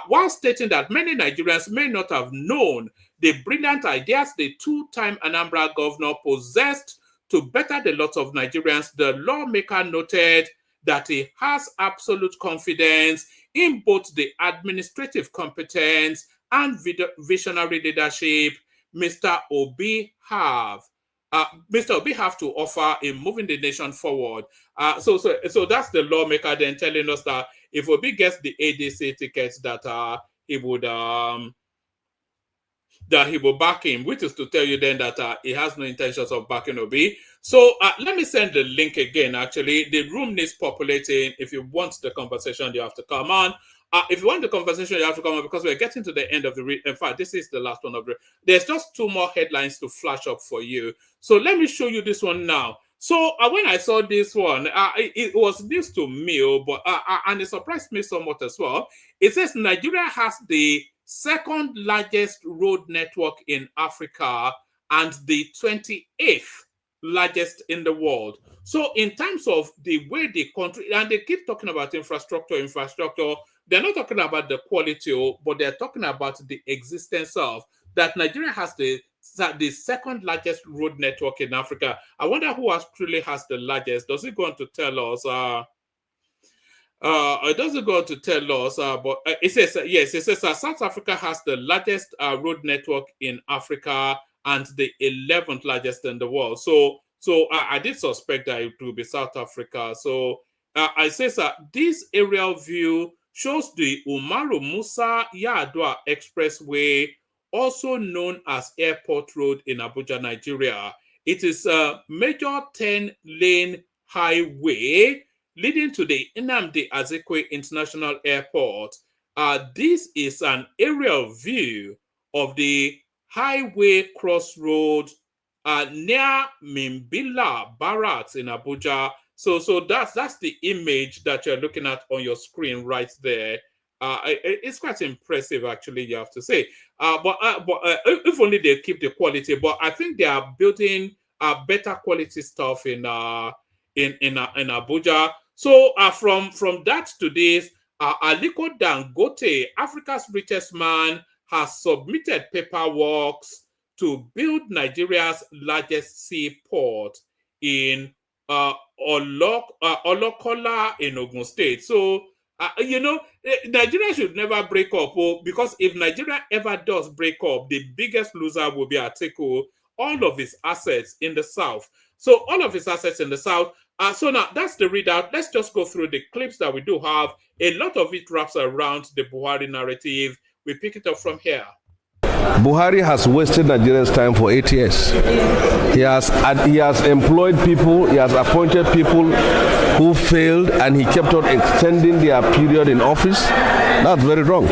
While stating that many Nigerians may not have known the brilliant ideas the two-time Anambra governor possessed to better the lot of Nigerians, the lawmaker noted that he has absolute confidence in both the administrative competence and visionary leadership Mr. Obi have to offer in moving the nation forward. So that's the lawmaker then telling us that if Obi gets the ADC tickets, that he will back him, which is to tell you then that he has no intentions of backing Obi. So let me send the link again. Actually, the room needs populating. If you want the conversation, you have to come on. If you want the conversation, you have to come on, because we're getting to the end of the read. In fact, this is the last one of the. There's just two more headlines to flash up for you. So let me show you this one now. So when I saw this one, it was news to me, but and it surprised me somewhat as well. It says Nigeria has the second largest road network in Africa and the 28th largest in the world. So in terms of the way the country, and they keep talking about infrastructure, they're not talking about the quality, but they're talking about the existence of that. Nigeria has the second largest road network in Africa. I wonder who truly has the largest. Does it go on to tell us? It doesn't go on to tell us, but it says, yes, it says South Africa has the largest road network in Africa and the 11th largest in the world. So So I did suspect that it will be South Africa. So I say that this aerial view shows the Umaru Musa Yar'Adua Expressway, also known as Airport Road in Abuja, Nigeria. It is a major 10-lane highway leading to the Nnamdi Azikiwe International Airport. This is an aerial view of the highway crossroad near Mimbila Barracks in Abuja. So that's the image that you're looking at on your screen right there. It's quite impressive, actually, you have to say. But if only they keep the quality. But I think they are building better quality stuff in Abuja. So from that to this, Aliko Dangote, Africa's richest man, has submitted paperwork to build Nigeria's largest seaport in Olokola in Ogun State. So, Nigeria should never break up, because if Nigeria ever does break up, the biggest loser will be Atiku, all of his assets in the south. So all of his assets in the south. So now that's the readout. Let's just go through the clips that we do have. A lot of it wraps around the Buhari narrative. We pick it up from here. Buhari has wasted Nigerians' time for 8 years. He has employed people, he has appointed people who failed, and he kept on extending their period in office. That's very wrong.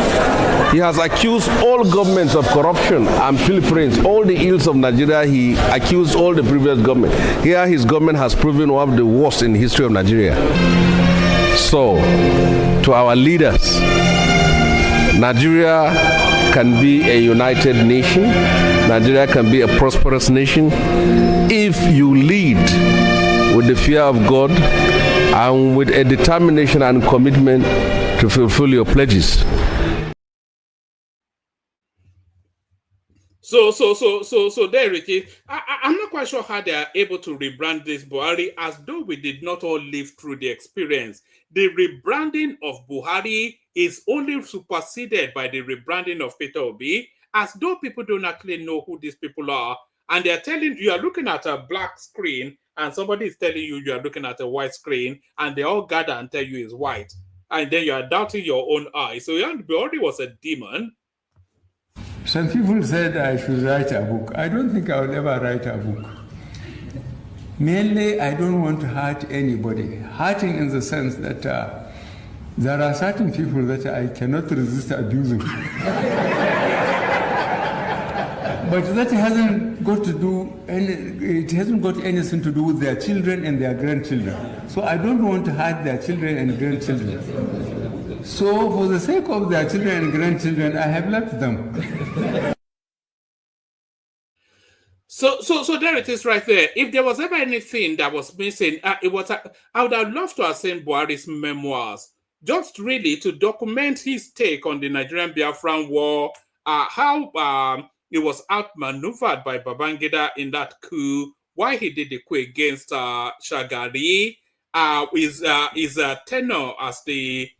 He has accused all governments of corruption and pilferings. All the ills of Nigeria, he accused all the previous government. Here, his government has proven one of the worst in the history of Nigeria. So, to our leaders, Nigeria can be a united nation. Nigeria can be a prosperous nation if you lead with the fear of God and with a determination and commitment to fulfill your pledges. So there it is. I'm not quite sure how they are able to rebrand this Buhari, as though we did not all live through the experience. The rebranding of Buhari is only superseded by the rebranding of Peter Obi, as though people don't actually know who these people are. And they're telling you, are looking at a black screen, and somebody is telling you are looking at a white screen, and they all gather and tell you it's white. And then you are doubting your own eyes. So Buhari was a demon. Some people said I should write a book. I don't think I will ever write a book. Mainly, I don't want to hurt anybody. Hurting in the sense that there are certain people that I cannot resist abusing. But that hasn't got anything to do with their children and their grandchildren. So I don't want to hurt their children and grandchildren. So for the sake of their children and grandchildren, I have left them. So there it is right there. If there was ever anything that was missing, I would have loved to have seen Buhari's memoirs, just really to document his take on the Nigerian Biafran war, how he was outmaneuvered by Babangida in that coup, why he did the coup against Shagari, his tenure as the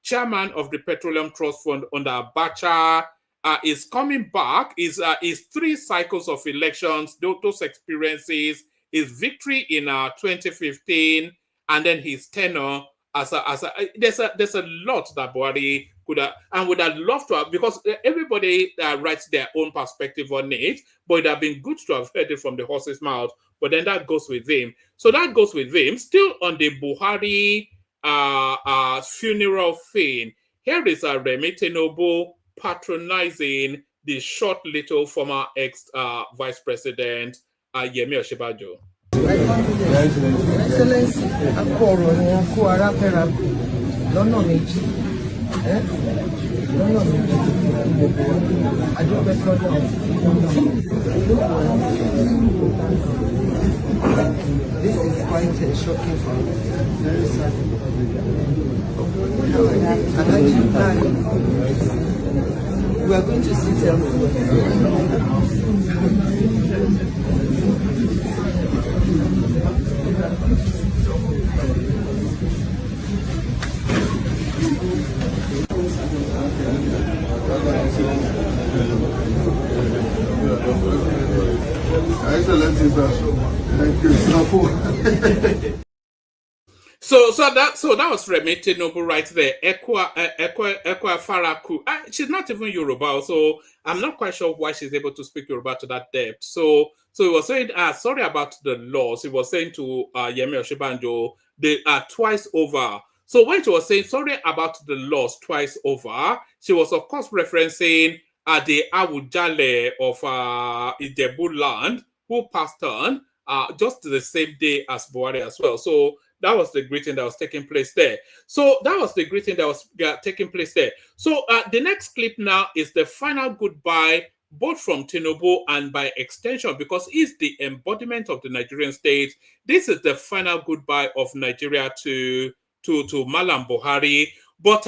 chairman of the Petroleum Trust Fund under Abacha, is coming back, is 3 cycles of elections, those experiences, his victory in 2015, and then his tenure there's a lot that Buhari could have and would have loved to have, because everybody writes their own perspective on it, but it would have been good to have heard it from the horse's mouth. But then that goes with him. So that goes with him. Still on the Buhari funeral thing, here is a Remi Tinubu patronizing the short little former ex-vice president Yemi Osinbajo. Excellency, akọ̀rọ̀ ni a kó ara fẹ́ra lọ́nà méjì. Lọ́nà méjì gbogbo àdúgbò sọ́dọ̀. This is quite shocking for me. Very sad. We are going to sit here. Excellency, sir. Thank you. So that was Remi Tinubu right there. Ekwa Faraku. She's not even Yoruba, so I'm not quite sure why she's able to speak Yoruba to that depth. So he was saying, sorry about the laws. He was saying to Yemi Oshibanjo, they are twice over. So when she was saying sorry about the loss twice over, she was of course referencing the Awujale of Ijebu land who passed on just the same day as Buhari as well. So that was the greeting that was taking place there. So the next clip now is the final goodbye, both from Tinubu and by extension, because he's the embodiment of the Nigerian state. This is the final goodbye of Nigeria to Malam Buhari. But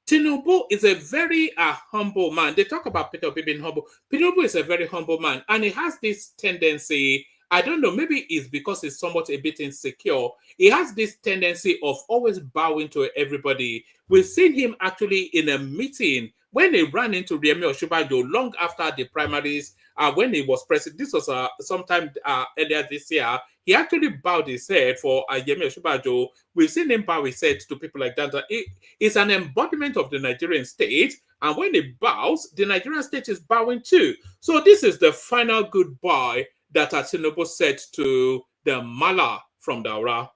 Tinubu is a very humble man. They talk about Peter Obi being humble. Tinubu is a very humble man, and he has this tendency. I don't know, maybe it's because he's somewhat a bit insecure. He has this tendency of always bowing to everybody. We've seen him actually in a meeting when he ran into Remi Oshibanjo long after the primaries, when he was president. This was sometime earlier this year. He actually bowed his head for Yemi Oshibanjo. We've seen him bow his head to people like that. It's an embodiment of the Nigerian state. And when he bows, the Nigerian state is bowing too. So this is the final goodbye that Tinubu said to the Mala from Daura.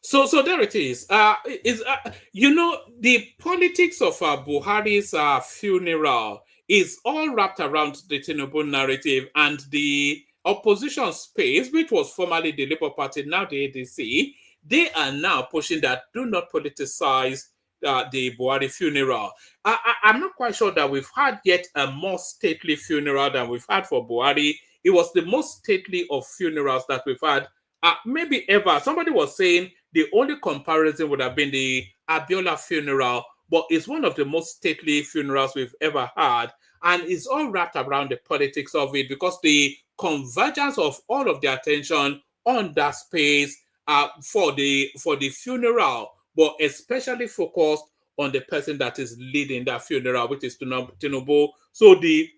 So there it is. You know, the politics of Buhari's funeral is all wrapped around the Tinubu narrative, and the opposition space, which was formerly the Labour Party, now the ADC, they are now pushing that do not politicize the Buhari funeral. I'm not quite sure that we've had yet a more stately funeral than we've had for Buhari. It was the most stately of funerals that we've had, maybe ever. Somebody was saying the only comparison would have been the Abiola funeral, but it's one of the most stately funerals we've ever had. And it's all wrapped around the politics of it, because the convergence of all of the attention on that space for the funeral, but especially focused on the person that is leading that funeral, which is Tinubu. So the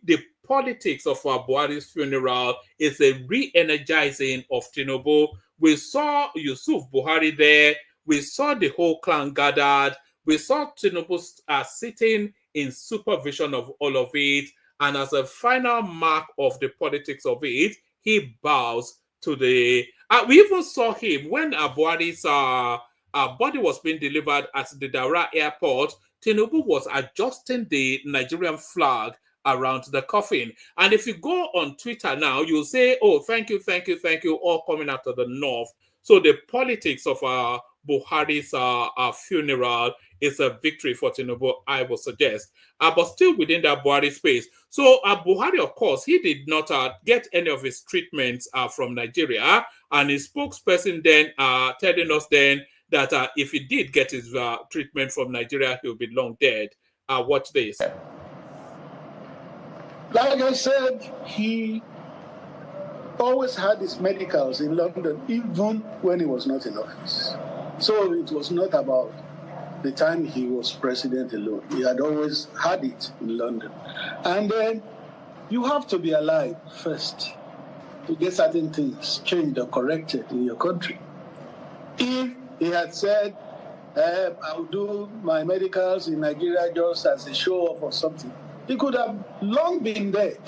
politics of Buhari's funeral is a re-energizing of Tinubu. We saw Yusuf Buhari there. We saw the whole clan gathered. We saw Tinubu sitting in supervision of all of it. And as a final mark of the politics of it, he bows to the... we even saw him when Buhari's body was being delivered at the Daura airport. Tinubu was adjusting the Nigerian flag around the coffin. And if you go on Twitter now, you'll say, oh, thank you, all coming out of the north. So the politics of Buhari's funeral is a victory for Tinubu, I would suggest. But still within that Buhari space. So Buhari, of course, he did not get any of his treatments from Nigeria. And his spokesperson then telling us then that if he did get his treatment from Nigeria, he'll be long dead. Watch this. Like I said, he always had his medicals in London, even when he was not in office. So it was not about the time he was president alone. He had always had it in London. And then you have to be alive first to get certain things changed or corrected in your country. If he had said, I'll do my medicals in Nigeria just as a show-off or something, he could have long been dead,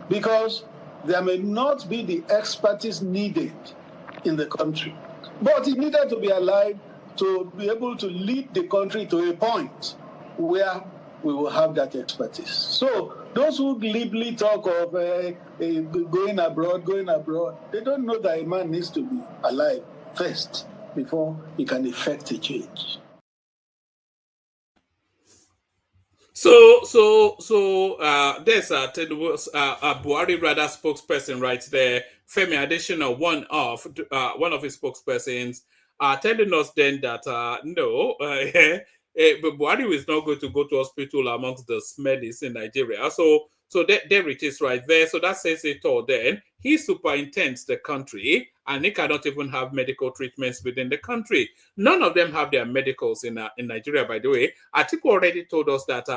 because there may not be the expertise needed in the country. But he needed to be alive to be able to lead the country to a point where we will have that expertise. So those who glibly talk of going abroad, they don't know that a man needs to be alive first before he can effect a change. So there's Buhari rather spokesperson right there, Femi Adesina, one of his spokespersons, telling us then that no, but Buhari is not going to go to hospital amongst the smellies in Nigeria. So So there it is right there. So that says it all then. He superintends the country and he cannot even have medical treatments within the country. None of them have their medicals in Nigeria, by the way. Atiku already told us that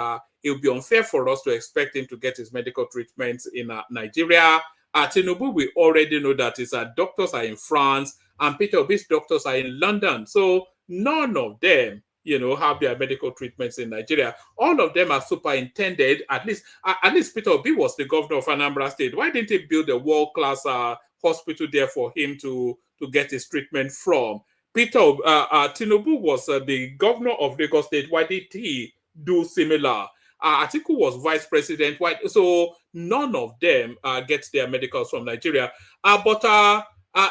it would be unfair for us to expect him to get his medical treatments in Nigeria. At Tinubu, we already know that his doctors are in France and Peter Obi's doctors are in London. So none of them, have their medical treatments in Nigeria. All of them are superintended. At least Peter Obi was the governor of Anambra State. Why didn't he build a world-class hospital there for him to get his treatment from? Tinubu was the governor of Lagos State. Why did he do similar? Atiku was vice president. Why? So none of them get their medicals from Nigeria. But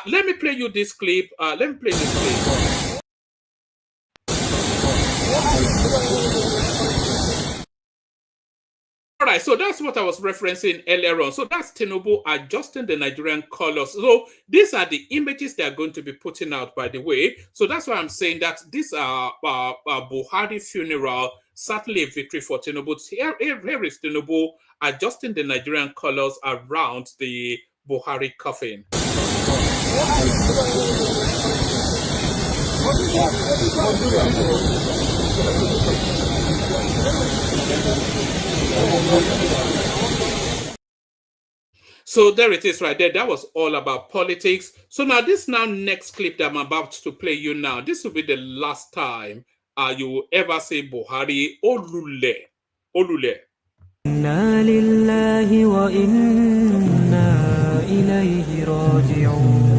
let me play you this clip. All right, so that's what I was referencing earlier on. So that's Tinubu adjusting the Nigerian colors. So these are the images they are going to be putting out, by the way. So that's why I'm saying that this Buhari funeral, certainly a victory for Tinubu. Here is Tinubu adjusting the Nigerian colors around the Buhari coffin. So there it is right there. That was all about politics. So now this next clip that I'm about to play you now, this will be the last time you will ever say Buhari Olule. Olule. Inna lillahi wa inna ilayhi raji'un.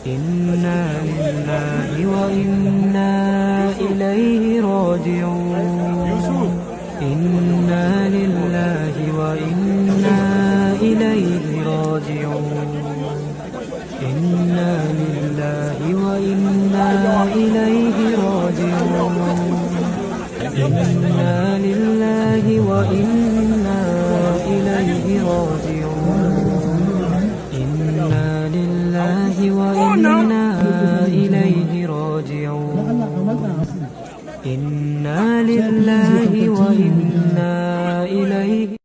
Inna lillahi wa inna ilayhi raji'un. Inna lillahi wa inna ilayhi raji'un. Inna lillahi wa inna ilayhi raji'un. Inna lillahi wa inna ilayhi raji'un. Inna lillahi wa inna ilayhi raji'un. Inna lillahi wa inna ilayhi.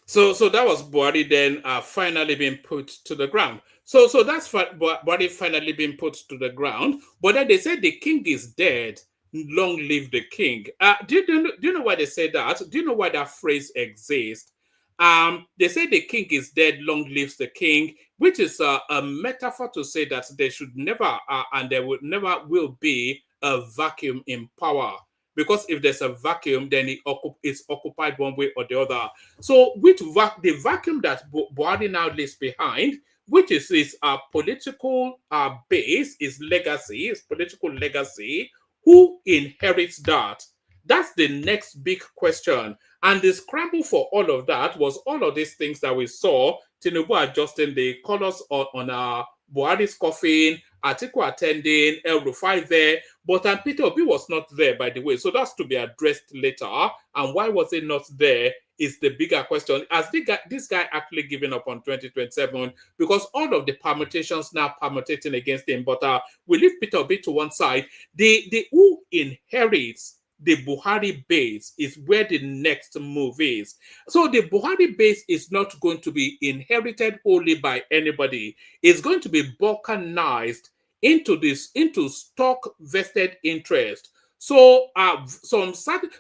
So that was Buhari then finally being put to the ground. So that's Buhari finally being put to the ground. But then they said the king is dead. Long live the king. Do you know why they say that? Do you know why that phrase exists? They say the king is dead, long lives the king, which is a metaphor to say that there should never and there would never will be a vacuum in power. Because if there's a vacuum, then it's occupied one way or the other. So the vacuum that Buhari now leaves behind, which is his political base, his legacy, his political legacy, who inherits that? That's the next big question. And the scramble for all of that was all of these things that we saw. Tinubu adjusting the colors on Buhari's coffin, Atiku attending, El Rufai there, but Peter Obi was not there, by the way. So that's to be addressed later. And why was it not there is the bigger question. Has this guy actually given up on 2027? Because all of the permutations now permutating against him. But we leave Peter Obi to one side. The who inherits the Buhari base is where the next move is. So the Buhari base is not going to be inherited wholly by anybody. It's going to be balkanized into stock vested interest. So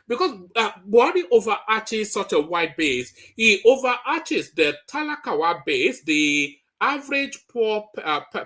because Buhari overarches such a wide base, he overarches the Talakawa base, the average poor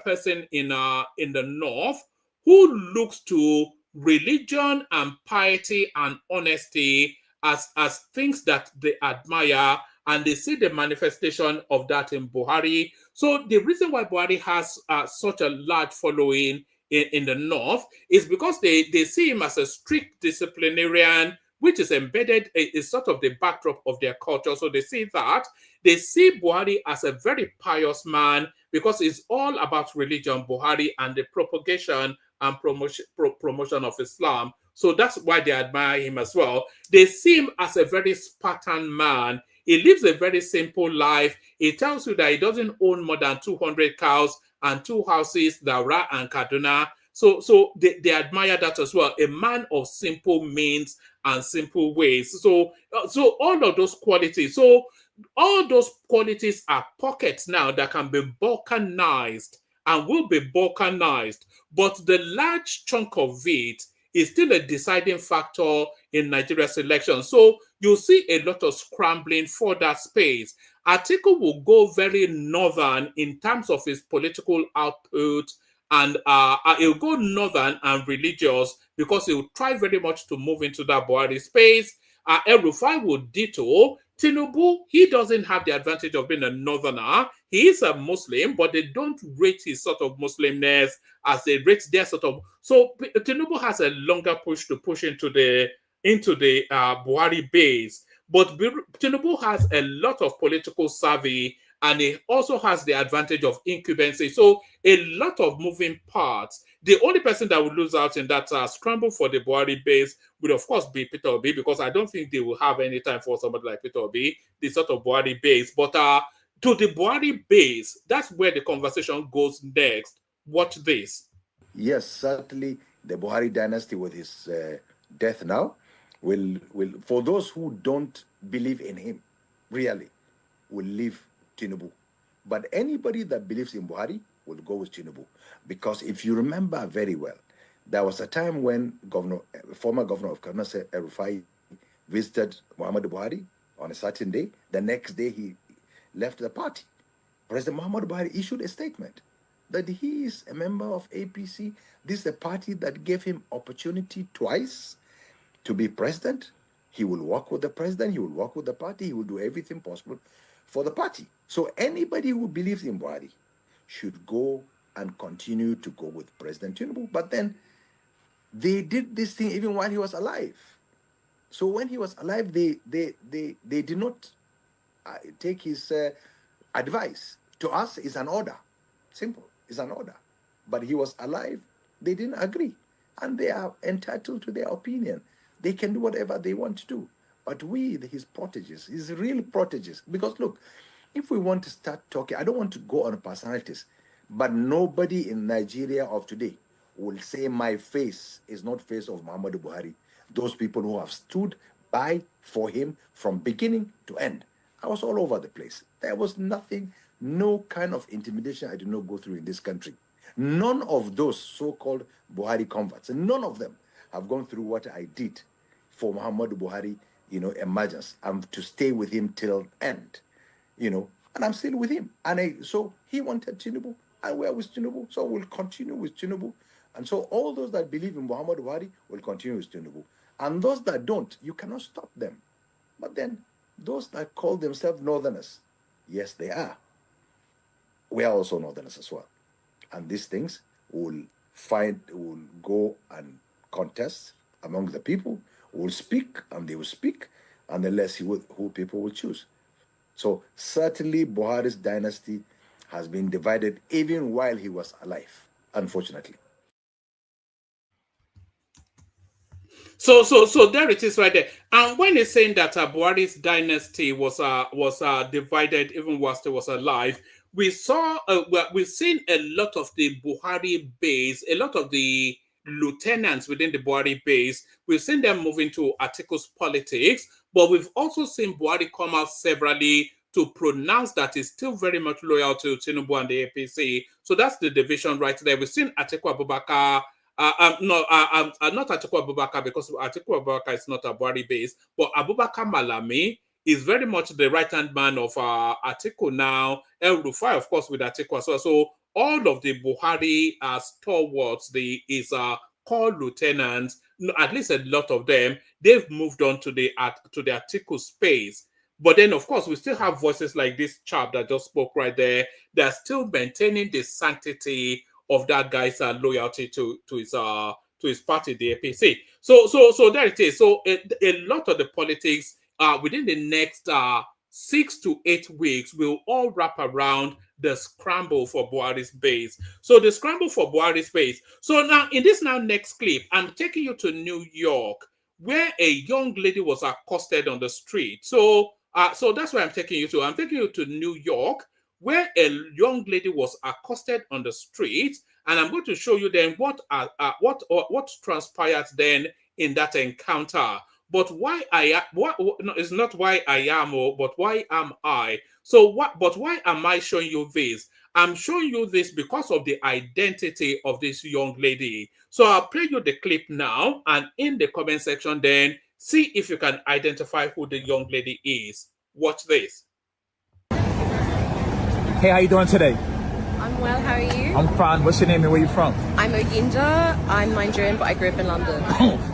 person in the north who looks to religion and piety and honesty as things that they admire, and they see the manifestation of that in Buhari. So the reason why Buhari has such a large following in the north is because they see him as a strict disciplinarian, which is embedded, is sort of the backdrop of their culture. So they see that. They see Buhari as a very pious man because it's all about religion, Buhari, and the propagation and promotion of Islam. So that's why they admire him as well. They see him as a very Spartan man. He lives a very simple life. He tells you that he doesn't own more than 200 cows and 2 houses, Daura and Kaduna. So they admire that as well. A man of simple means and simple ways. So, so all of those qualities. So all those qualities are pockets now that can be balkanized and will be balkanized. But the large chunk of it is still a deciding factor in Nigeria's election. So you'll see a lot of scrambling for that space. Atiku will go very northern in terms of his political output, and he'll go northern and religious because he'll try very much to move into that Buhari space. El-Rufai will ditto. Tinubu, he doesn't have the advantage of being a northerner. He is a Muslim, but they don't rate his sort of Muslimness as they rate their sort of. So Tinubu has a longer push to push into the Buhari base. But Tinubu has a lot of political savvy, and he also has the advantage of incumbency. So a lot of moving parts. The only person that will lose out in that scramble for the Buhari base would, of course, be Peter Obi, because I don't think they will have any time for somebody like Peter Obi, the sort of Buhari base. But to the Buhari base, that's where the conversation goes next. Watch this. Yes, certainly the Buhari dynasty with his death now will, for those who don't believe in him, really, will leave Tinubu. But anybody that believes in Buhari will go with Tinubu. Because if you remember very well, there was a time when former governor of Kaduna, El-Rufai, visited Muhammadu Buhari on a certain day. The next day, he left the party. President Muhammadu Buhari issued a statement that he is a member of APC. This is a party that gave him opportunity twice to be president. He will work with the president. He will work with the party. He will do everything possible for the party. So anybody who believes in Buhari should go and continue to go with President Tinubu. But then they did this thing even while he was alive. So when he was alive, they did not take his advice. To us, it's an order. Simple. It's an order. But he was alive. They didn't agree. And they are entitled to their opinion. They can do whatever they want to do. But we, his proteges, his real proteges, because look, if we want to start talking, I don't want to go on personalities, but nobody in Nigeria of today will say my face is not face of Muhammadu Buhari. Those people who have stood by for him from beginning to end. I was all over the place. There was nothing, no kind of intimidation I did not go through in this country. None of those so-called Buhari converts, and none of them have gone through what I did for Muhammadu Buhari, emergence, and to stay with him till end, and I'm still with him. And so he wanted Tinubu, and we're with Tinubu, so we'll continue with Tinubu. And so all those that believe in Muhammadu Buhari will continue with Tinubu. And those that don't, you cannot stop them. But then those that call themselves Northerners, yes, they are. We are also Northerners as well. And these things will go and contest among the people, will speak, and they will speak, and let's see who people will choose. So certainly Buhari's dynasty has been divided even while he was alive, unfortunately. So there it is right there. And when he's saying that Buhari's dynasty was divided even whilst he was alive, we've seen a lot of the Buhari base, a lot of the lieutenants within the Buhari base. We've seen them move into Atiku's politics, but we've also seen Buhari come out severally to pronounce that he's still very much loyal to Tinubu and the APC. So that's the division right there. We've seen Atiku Abubakar. Not Atiku Abubakar, because Atiku Abubakar is not a Buhari base, but Abubakar Malami is very much the right-hand man of Atiku now. El-Rufai, of course, with Atiku as well. So all of the Buhari stalwarts, his core lieutenants, at least a lot of them, they've moved on to the Atiku space. But then, of course, we still have voices like this chap that just spoke right there. They're still maintaining the sanctity of that guy's loyalty to his party, the APC. So there it is. So a lot of the politics within the next 6 to 8 weeks will all wrap around the scramble for Buhari's base. So the scramble for Buhari's base. So now in this next clip, I'm taking you to New York, where a young lady was accosted on the street. So that's where I'm taking you to. I'm taking you to New York, where a young lady was accosted on the street, and I'm going to show you then what transpired then in that encounter. but why I am, no, it's not why I am, but why am I? So but why am I showing you this? I'm showing you this because of the identity of this young lady. So I'll play you the clip now, and in the comment section then, see if you can identify who the young lady is. Watch this. Hey, how you doing today? I'm well, how are you? I'm fine. What's your name and where you from? I'm Oyinda. I'm Nigerian, but I grew up in London.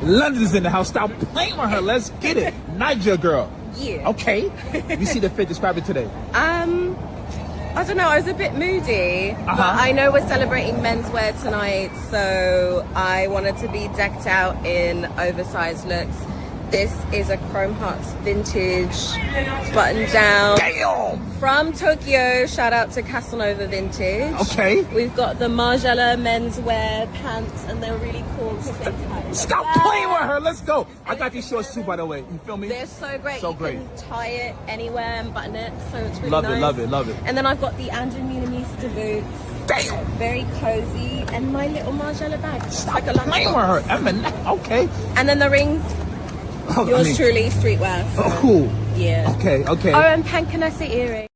London's in the house. Stop playing with her. Let's get it. Niger girl. Yeah. Okay. You see the fit. Describe it today. I don't know, I was a bit moody, but I know we're celebrating menswear tonight, so I wanted to be decked out in oversized looks. This is a Chrome Hearts vintage button down from Tokyo. Shout out to Casanova Vintage. Okay. We've got the Margiela menswear pants, and they're really cool. Stop playing with her. Let's go. I got these shorts too, by the way. You feel me? They're so great. So you great. can tie it anywhere and button it, so it's really love nice. Love it. Love it. And then I've got the Andrew Munamista boots. Damn. Very cozy, and my little Margiela bag. Stop like a playing with her. Okay. And then the rings. Yours truly, streetwear. So, oh, cool. Yeah. Okay. Oh, and Pancanessa earring.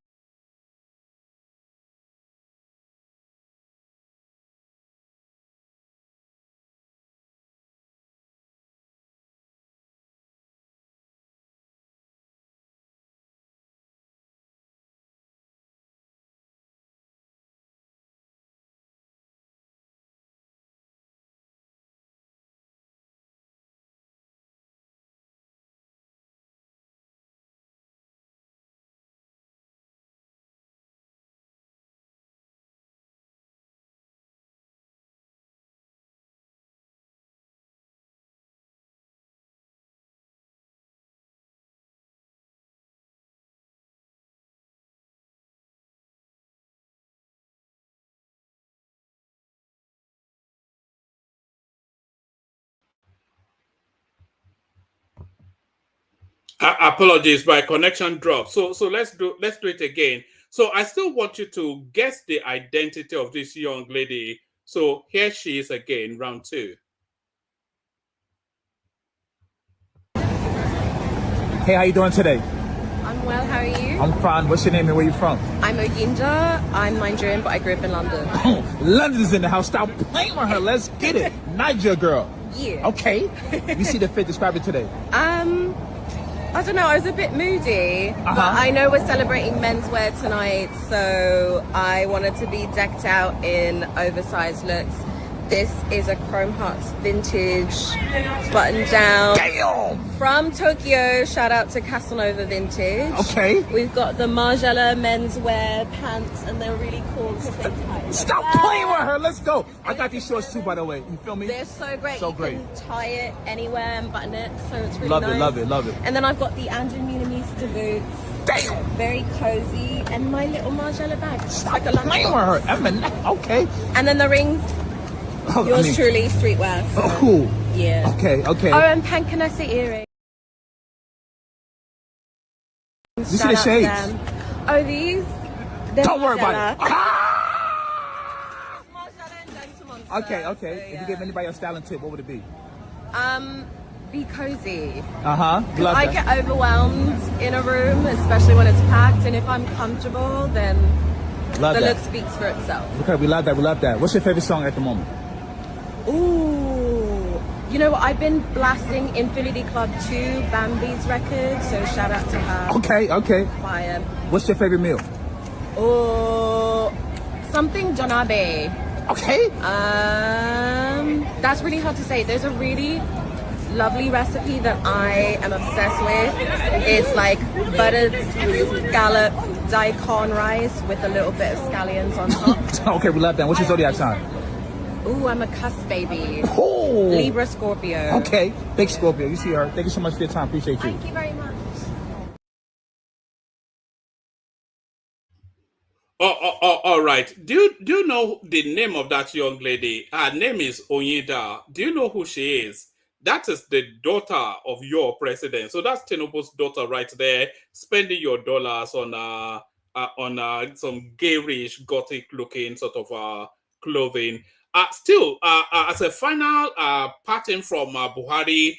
Apologies, my connection dropped. So let's do it again. So I still want you to guess the identity of this young lady. So here she is again, round 2. Hey, how you doing today? I'm well, how are you? I'm fine. What's your name and where you from? I'm Oyinda. I'm Nigerian, but I grew up in London. London's in the house. Stop playing with her. Let's get it. Niger girl. Yeah. Okay. You see the fit. Describe it today. I don't know, I was a bit moody, but I know we're celebrating menswear tonight, so I wanted to be decked out in oversized looks. This is a Chrome Hearts vintage button down from Tokyo. Shout out to Casanova Vintage. Okay. We've got the Margiela menswear pants, and they're really cool because they tie. Stop playing with her. Let's go. I got these shorts too, by the way. You feel me? They're so great. So you great. can tie it anywhere and button it, so it's really love nice. Love it. And then I've got the Andrew Munamista boots. Damn. Very cozy, and my little Margiela bag. Stop playing with her. Okay. And then the rings. Yours truly, streetwear. So, cool. Yeah. Okay. Oh, and Pancanessa earring. You see the shades? Oh, these? Don't worry about it. Okay. So, yeah. If you gave anybody a styling tip, what would it be? Be cozy. I get overwhelmed in a room, especially when it's packed, and if I'm comfortable, then the look speaks for itself. Okay, we love that. What's your favorite song at the moment? Ooh, you know what? I've been blasting Infinity Club 2, Bambi's record, so shout out to her. Okay. Fire. What's your favorite meal? Oh, something donabe. Okay. That's really hard to say. There's a really lovely recipe that I am obsessed with. It's like buttered scallop daikon rice with a little bit of scallions on top. Okay, we love that. What's your zodiac sign? Ooh, I'm a cusp baby. Oh. Libra Scorpio. Okay, big Scorpio. You see her. Thank you so much for your time. Appreciate you. Thank you very much. All right. Do you know the name of that young lady? Her name is Oyinda. Do you know who she is? That is the daughter of your president. So that's Tinubu's daughter right there, spending your dollars on some garish, gothic-looking sort of clothing. Still, as a final pattern from Buhari,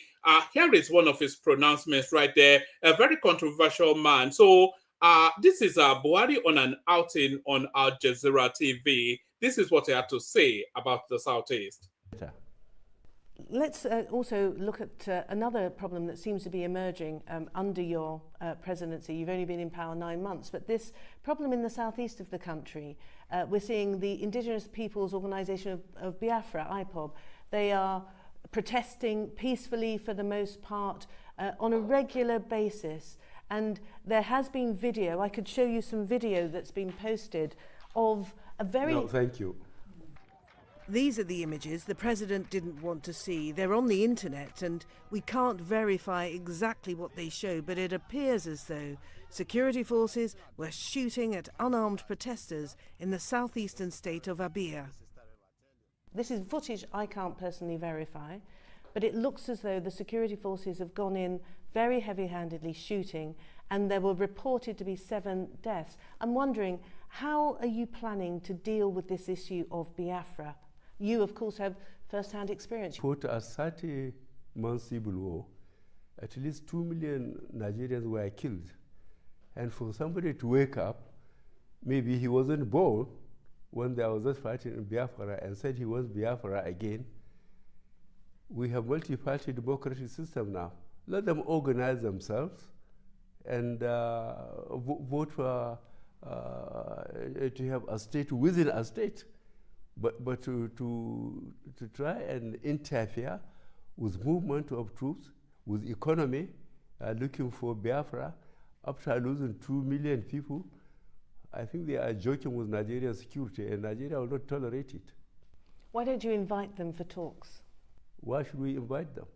Here is one of his pronouncements right there, a very controversial man. So this is Buhari on an outing on Al Jazeera TV. This is what he had to say about the Southeast. Let's also look at another problem that seems to be emerging under your presidency. You've only been in power 9 months, but this problem in the southeast of the country, we're seeing the Indigenous Peoples Organisation of Biafra, IPOB. They are protesting peacefully for the most part on a regular basis. And there has been video, I could show you some video that's been posted of a very... No, thank you. These are the images the president didn't want to see. They're on the internet and we can't verify exactly what they show, but it appears as though security forces were shooting at unarmed protesters in the southeastern state of Abia. This is footage I can't personally verify, but it looks as though the security forces have gone in very heavy-handedly shooting, and there were reported to be 7 deaths. I'm wondering, how are you planning to deal with this issue of Biafra? You, of course, have first-hand experience. After a 30-month civil war, at least 2 million Nigerians were killed. And for somebody to wake up, maybe he wasn't born when there was just fighting in Biafra and said he wants Biafra again. We have multi-party democratic system now. Let them organize themselves and vote for to have a state within a state. But to try and interfere with movement of troops, with economy, looking for Biafra, after losing 2 million people, I think they are joking with Nigerian security, and Nigeria will not tolerate it. Why don't you invite them for talks? Why should we invite them?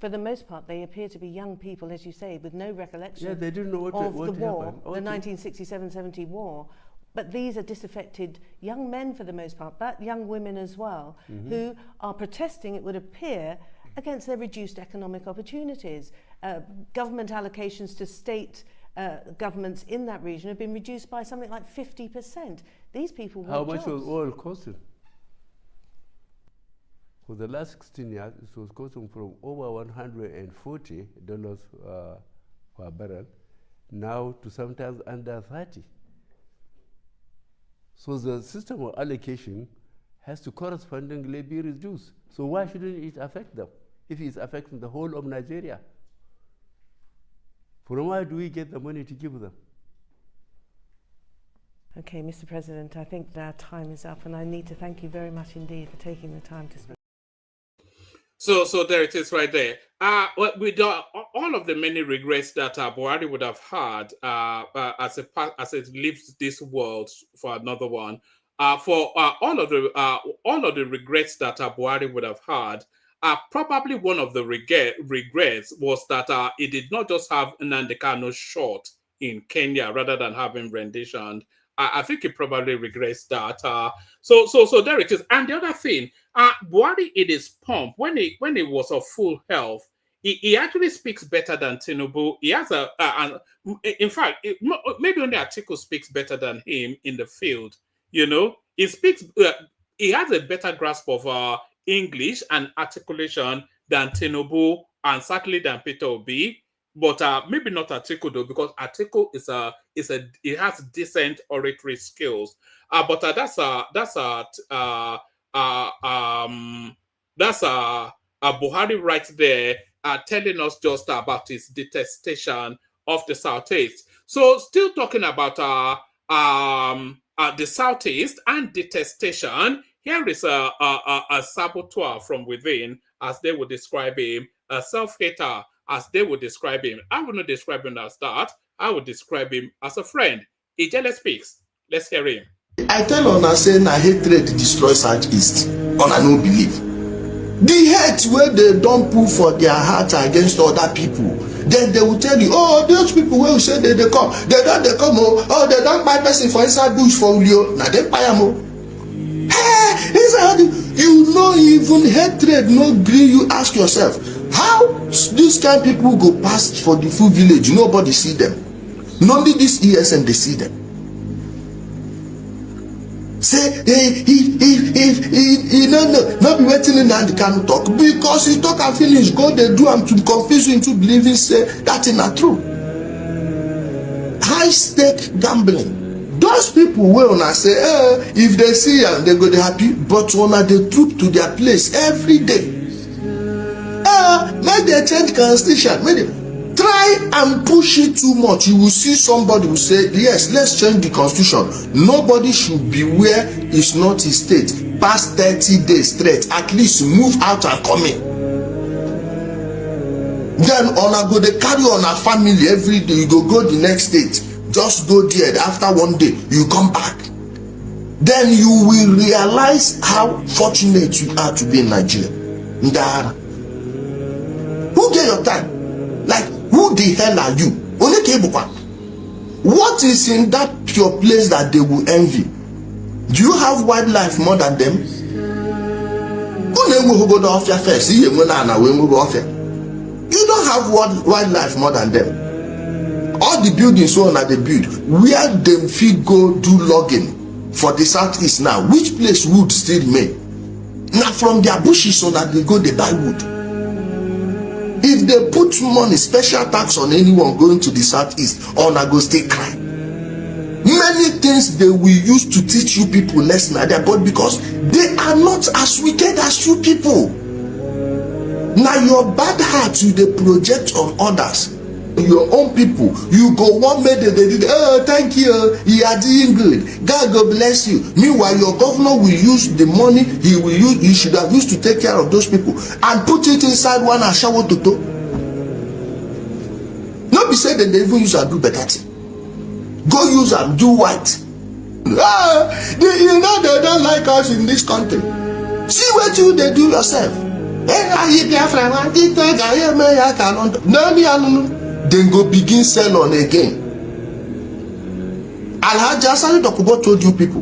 For the most part, they appear to be young people, as you say, with no recollection they didn't know what of what the war, happened. the 1967-70 war. But these are disaffected young men for the most part, but young women as well, who are protesting, it would appear, against their reduced economic opportunities. Government allocations to state governments in that region have been reduced by something like 50%. These people want How much jobs. was oil costing? For the last 16 years, it was costing from over $140 per barrel, now to sometimes under 30. So the system of allocation has to correspondingly be reduced. So why shouldn't it affect them if it's affecting the whole of Nigeria? From where do we get the money to give them? Okay, Mr. President, I think that our time is up, and I need to thank you very much indeed for taking the time to speak. So there it is right there. With all of the many regrets that Buhari would have had as it leaves this world for another one, for all of the regrets that Buhari would have had, probably one of the regrets was that he did not just have Nnamdi Kanu shot in Kenya rather than having renditioned. I think he probably regrets that. So there it is. And the other thing, Buhari in his pomp, when he was of full health, he actually speaks better than Tinubu. He has in fact, maybe only Atiku speaks better than him in the field. You know, he speaks. He has a better grasp of English and articulation than Tinubu, and certainly than Peter Obi. But maybe not Atiku though, because Atiku it has decent oratory skills. But that's Buhari right there, telling us just about his detestation of the Southeast. So still talking about the Southeast and detestation. Here is a saboteur from within, as they would describe him, a self-hater, as they would describe him. I would not describe him as that. I would describe him as a friend. Ijele speaks. Let's hear him. I tell Ona say na hatred destroy Southeast. Ona no believe. The hate where they don't put for their heart against other people, then they will tell you, oh, those people will say they come. They come, oh, they don't buy person for inside bush for Ulio. Now they buy them. Hey, you know, even hatred no gree. You ask yourself, how these kind of people go past for the full village? Nobody see them. Only this ESN they see them. Say he no be waiting in and can talk because he talk and finish go they do am to confuse you into believing say that is not true. High stake gambling. Those people will not say if they see am they go they happy, but when they troop to their place every day. Make they change constitution. Make they try and push it too much. You will see somebody will say yes, let's change the constitution. Nobody should be where it's not his state past 30 days straight. At least move out and come in. Then on go they carry on a family every day. You go the next state. Just go there. After one day, you come back. Then you will realize how fortunate you are to be in Nigeria. Ndara. Who get your time? Like, who the hell are you? Only Kebukwa. What is in that pure place that they will envy? Do you have wildlife more than them? You don't have wildlife more than them. All the buildings so that they build, where them fit go do logging for the southeast now, which place wood still remain? Now from their bushes so that they go they buy wood. If they put money, special tax on anyone going to the southeast, or na go stay cry. Many things they will use to teach you people lesson are there, but because they are not as wicked as you people. Now your bad heart you they project on others. Your own people, you go one minute they did, oh thank you, you are doing good, God bless you. Meanwhile your governor will use the money he should have used to take care of those people and put it inside one ashawo toto. Not be said that they even use and do better thing. Go use and do white. You know they don't like us in this country. See what you they do yourself. Then go begin sell on again. Alhaji Asari Dokubo told you people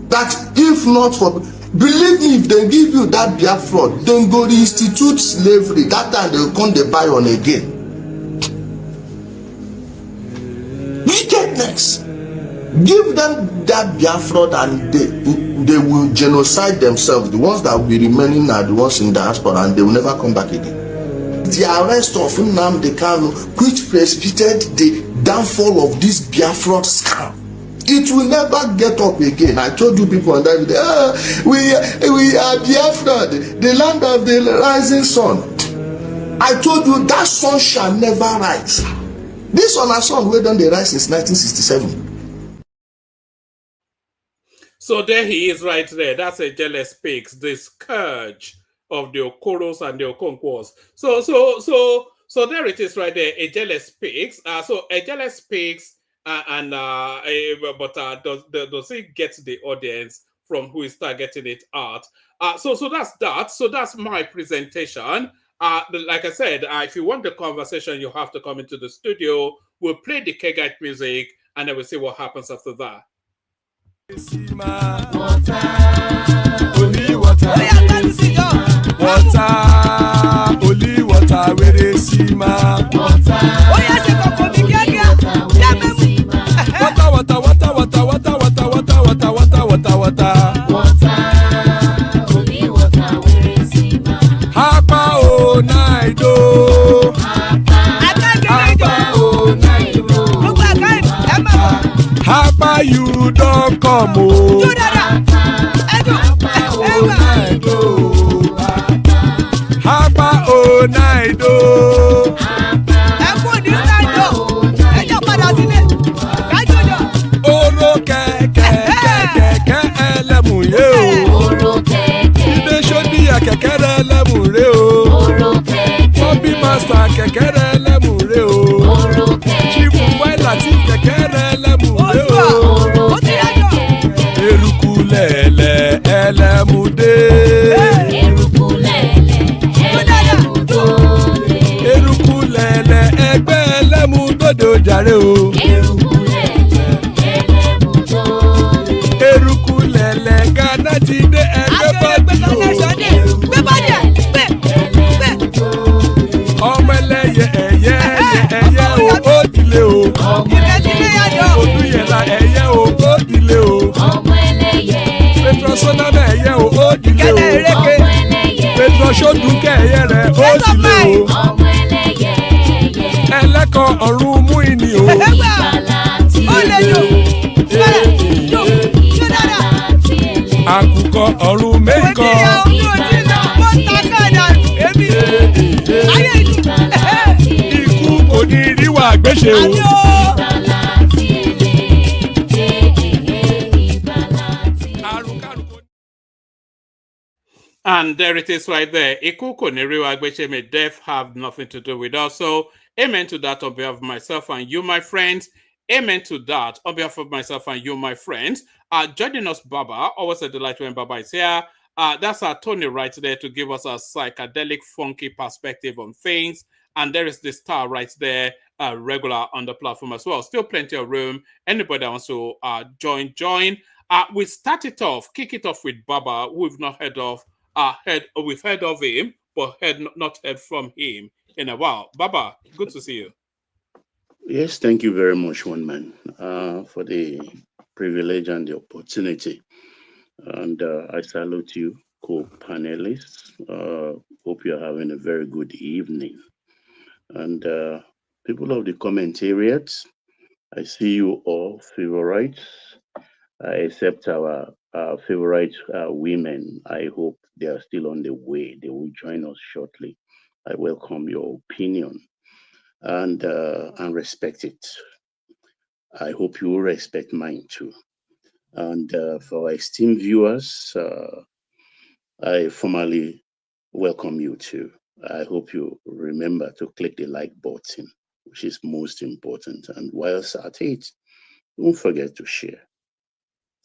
that if not for, believe me, if they give you that Biafra, then go institute slavery. That time they will come they buy on again. Wickedness. Give them that Biafra and they will genocide themselves. The ones that will be remaining are the ones in diaspora and they will never come back again. The arrest of Nnamdi Kanu, which precipitated the downfall of this Biafra scam, it will never get up again. I told you people on that day, we are Biafra, the land of the rising sun. I told you that sun shall never rise. This one a sun where done the rise since 1967. So there he is right there. That's a jealous pigs, the scourge of the Okoros and the Okonkwas. So there it is right there. A jealous pigs. So a jealous pigs, does he get the audience from who is targeting it at? So that's that. So that's my presentation. Like I said, if you want the conversation, you have to come into the studio. We'll play the Kegite music, and then we'll see what happens after that. Water, only water, where they see my water. Oh yes, water, only water, where they see my Hapa oh night oh, Hapa oh night oh, Hapa you don't come oh, Hapa oh night oh. Hapa oh night oh. Oro keke elemu ye o. Oro keke. Ibe shodi ya keke elemu re o. Oro keke. Bobby master keke elemu re o. Oro keke. Chifu Waila ti keke elemu re o. Oro keke. Eruku lele elemu de. Eruku lele. Erukulele ẹgbẹ́ ẹlẹ́mu dòdò jàre o. Erukulele Ghana ti dé ẹgbẹ́ bọ́dì o. Ọmọ ẹlẹ́yẹ ẹyẹ o ó dilé o. Odúyẹ̀lá ẹyẹ o ó dilé o. Ọmọ ẹlẹ́yẹ. ọ̀run mẹ́kọ̀. Ikú kò ní rí wà gbéṣe o. And there it is right there. Iku koniriwa agbeche, may death have nothing to do with us. So, amen to that on behalf of myself and you, my friends. Amen to that on behalf of myself and you, my friends. Joining us, Baba. Always a delight when Baba is here. That's our Tony right there to give us a psychedelic, funky perspective on things. And there is the star right there, regular on the platform as well. Still plenty of room. Anybody that wants to join. We start it off, kick it off with Baba, who we've not heard of. We've heard of him, but not heard from him in a while. Baba, good to see you. Yes, thank you very much, one man, for the privilege and the opportunity. And I salute you, co-panelists. Hope you're having a very good evening. And people of the commentariat, I see you all favorites, except our favorite women. I hope they are still on the way. They will join us shortly. I welcome your opinion and respect it. I hope you will respect mine too. And for our esteemed viewers, I formally welcome you too. I hope you remember to click the like button, which is most important. And whilst at it, don't forget to share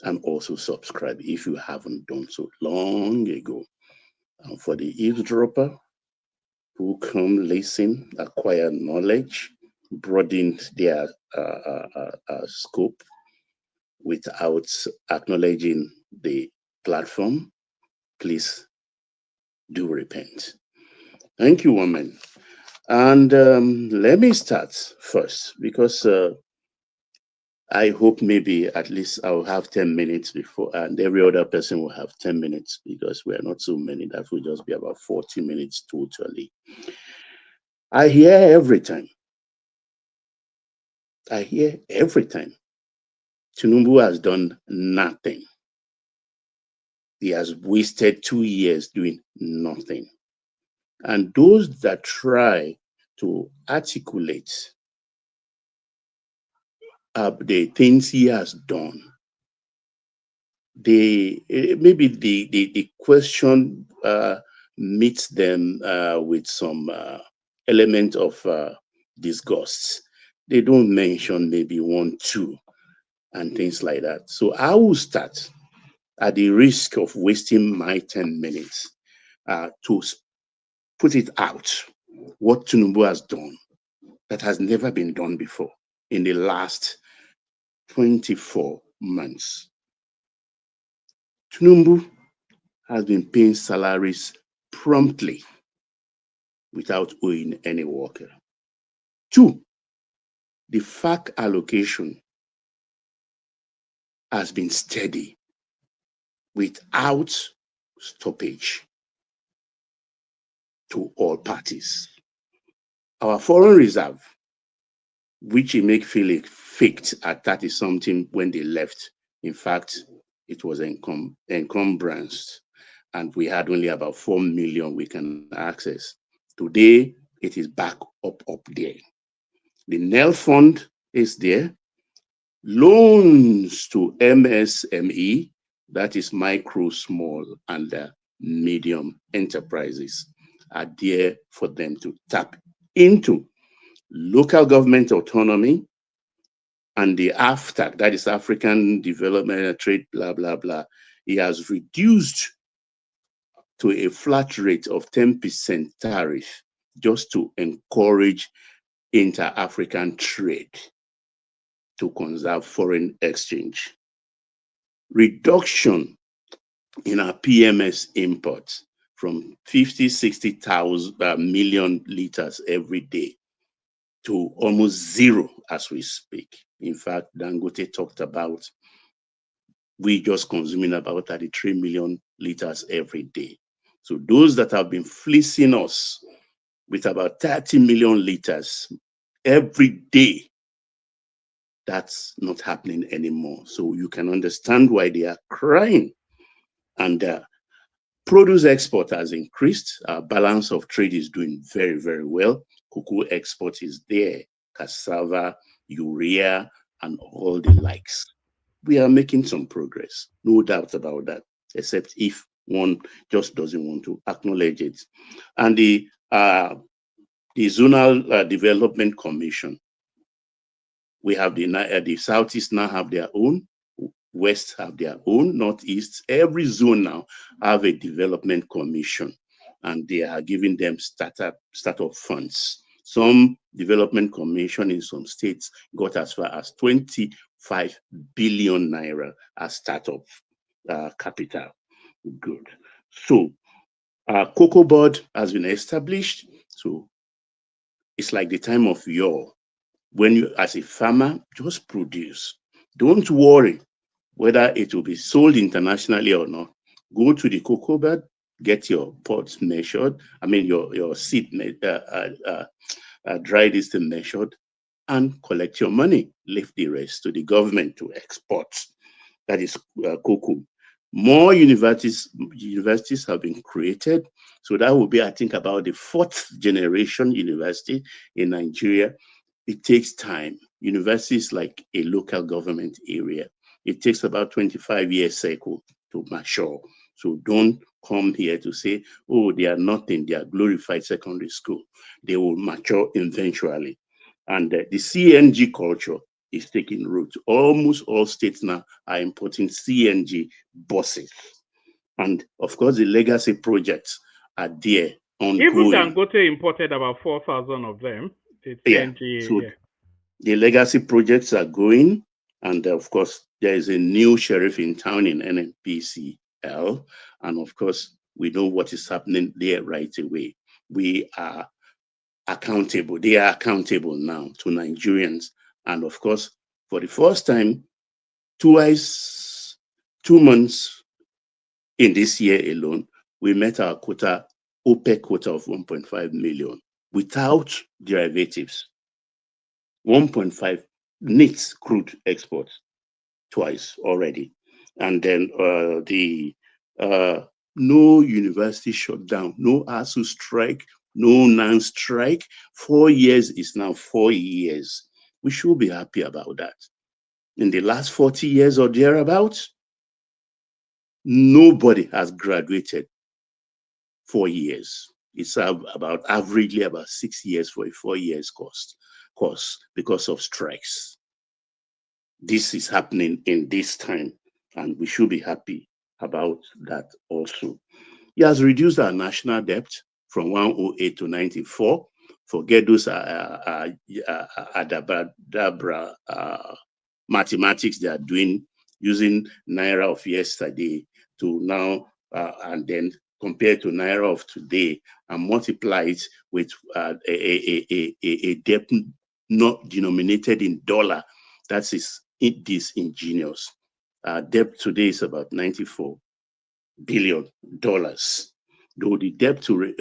and also subscribe if you haven't done so long ago. And for the eavesdropper who come listen, acquire knowledge, broaden their scope without acknowledging the platform, please do repent. Thank you, woman. And let me start first because I hope maybe at least I'll have 10 minutes before, and every other person will have 10 minutes because we are not so many. That will just be about 40 minutes totally. I hear every time. Tinubu has done nothing. He has wasted 2 years doing nothing. And those that try to articulate the things he has done, maybe the question meets them with some element of disgust. They don't mention maybe 1, 2, and things like that. So I will start at the risk of wasting my 10 minutes to put it out what Tinubu has done that has never been done before in the last 24 months. Tinubu has been paying salaries promptly without owing any worker. 2, the FAC allocation has been steady without stoppage to all parties. Our foreign reserve, which he make feel faked at 30-something when they left, in fact, it was encumbrance, and we had only about 4 million we can access. Today, it is back up there. The NEL fund is there. Loans to MSME, that is micro, small, and medium enterprises, are there for them to tap into. Local government autonomy and the AFTAC, that is African Development Trade, blah, blah, blah, he has reduced to a flat rate of 10% tariff just to encourage inter-African trade to conserve foreign exchange. Reduction in our PMS imports from 60,000 million liters every day to almost 0 as we speak. In fact, Dangote talked about we just consuming about 33 million liters every day. So those that have been fleecing us with about 30 million liters every day, that's not happening anymore. So you can understand why they are crying And produce export has increased. Our balance of trade is doing very, very well. Cocoa export is there, cassava, urea, and all the likes. We are making some progress, no doubt about that, except if one just doesn't want to acknowledge it. And the Zonal Development Commission, we have the Southeast now have their own, West have their own, Northeast. Every zone now have a development commission, and they are giving them startup funds. Some development commission in some states got as far as 25 billion naira as startup capital. Good. So Cocoa Board has been established. So it's like the time of yore. When you, as a farmer, just produce. Don't worry whether it will be sold internationally or not. Go to the cocoa bed, get your pods measured. I mean, your seed dry this thing measured, and collect your money. Leave the rest to the government to export. That is cocoa. More universities have been created. So that will be, I think, about the 4th generation university in Nigeria. It takes time. Universities like a local government area, it takes about 25-year cycle to mature. So don't come here to say, oh, they are nothing, they are glorified secondary school. They will mature eventually. And the CNG culture is taking root. Almost all states now are importing CNG buses. And of course, the legacy projects are there, ongoing. Even Dangote imported about 4,000 of them. CNG, so the legacy projects are going. And of course, there is a new sheriff in town in NNPCL. And of course, we know what is happening there right away. We are accountable. They are accountable now to Nigerians. And of course, for the first time, 2 months in this year alone, we met our quota, OPEC quota of 1.5 million without derivatives. 1.5 needs crude exports twice already. And then no university shut down, no ASU strike, no non-strike. 4 years is now 4 years. We should be happy about that. In the last 40 years or thereabouts, nobody has graduated 4 years. It's about averagely about 6 years for a 4 years course because of strikes. This is happening in this time, and we should be happy about that also. He has reduced our national debt from 108 to 94. Forget those adabra mathematics they are doing using Naira of yesterday to now, and then compared to Naira of today, and multiply it with a debt not denominated in dollar. That is disingenuous. Debt today is about $94 billion. Though the debt to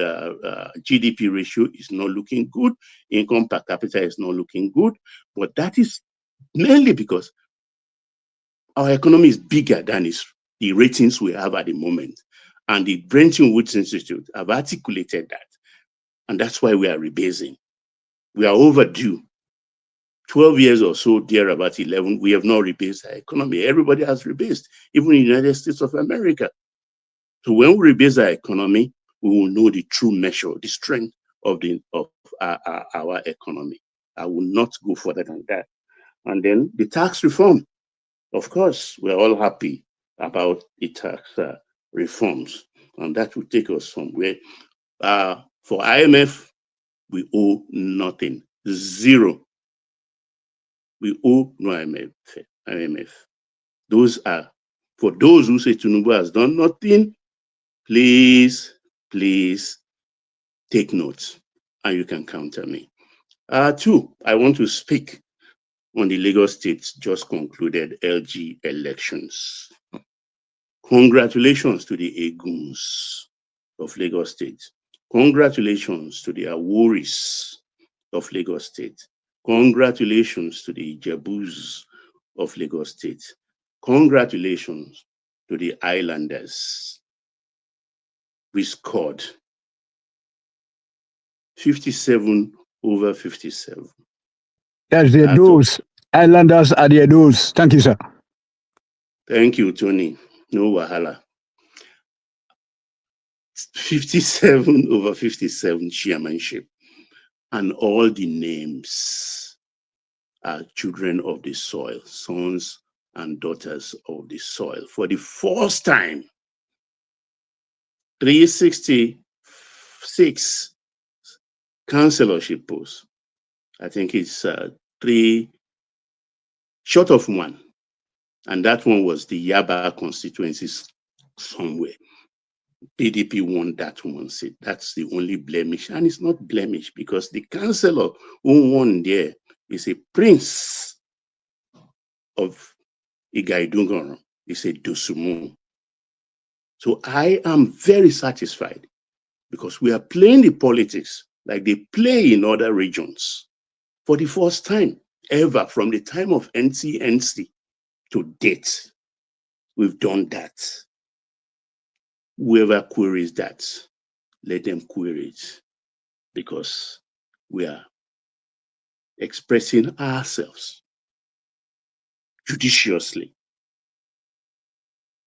GDP ratio is not looking good, income per capita is not looking good, but that is mainly because our economy is bigger than the ratings we have at the moment. And the Bretton Woods Institute have articulated that. And that's why we are rebasing. We are overdue. 12 years or so, there about 11, we have not rebased our economy. Everybody has rebased, even in the United States of America. So when we rebase our economy, we will know the true measure, the strength of our economy. I will not go further than that. And then the tax reform. Of course, we're all happy about the tax reforms, and that will take us somewhere. For IMF, we owe nothing, zero. We owe no IMF. Those are, for those who say Tinubu has done nothing, please take notes, and you can counter me. Two, I want to speak on the Lagos State just concluded LG elections. Congratulations to the Eguns of Lagos State. Congratulations to the Aworis of Lagos State. Congratulations to the Ijebus of Lagos State. Congratulations to the islanders. We scored 57/57. That's the dose. Islanders are the dose. Thank you, sir. Thank you, Tony. No wahala. 57/57 chairmanship. And all the names are children of the soil, sons and daughters of the soil. For the first time, 366 councillorship posts. I think it's 3 short of 1. And that one was the Yaba constituencies somewhere. PDP won that one seat. That's the only blemish. And it's not blemish because the councillor who won there is a prince of Igaidungoron. It's a Dosumu. So I am very satisfied because we are playing the politics like they play in other regions for the first time ever from the time of NCNC to date. We've done that. Whoever queries that, let them query it because we are expressing ourselves judiciously.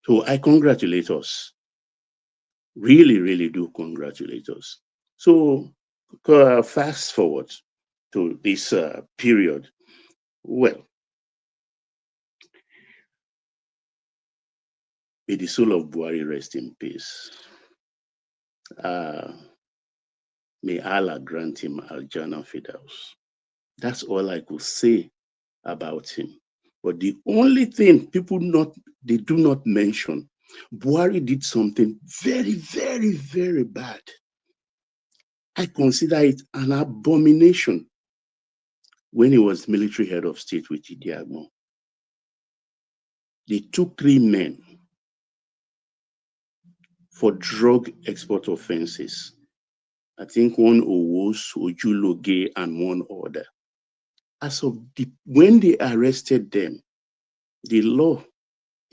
So I congratulate us. Really, really do congratulate us. So fast forward to this period. Well, may the soul of Buhari rest in peace. May Allah grant him Al-Jannah Firdaus. That's all I could say about him. But the only thing they do not mention, Buhari did something very, very, very bad. I consider it an abomination when he was military head of state with Idiagbon. They took 3 men for drug export offenses. I think one Owos, Ojuloge, and one other. As of when they arrested them, the law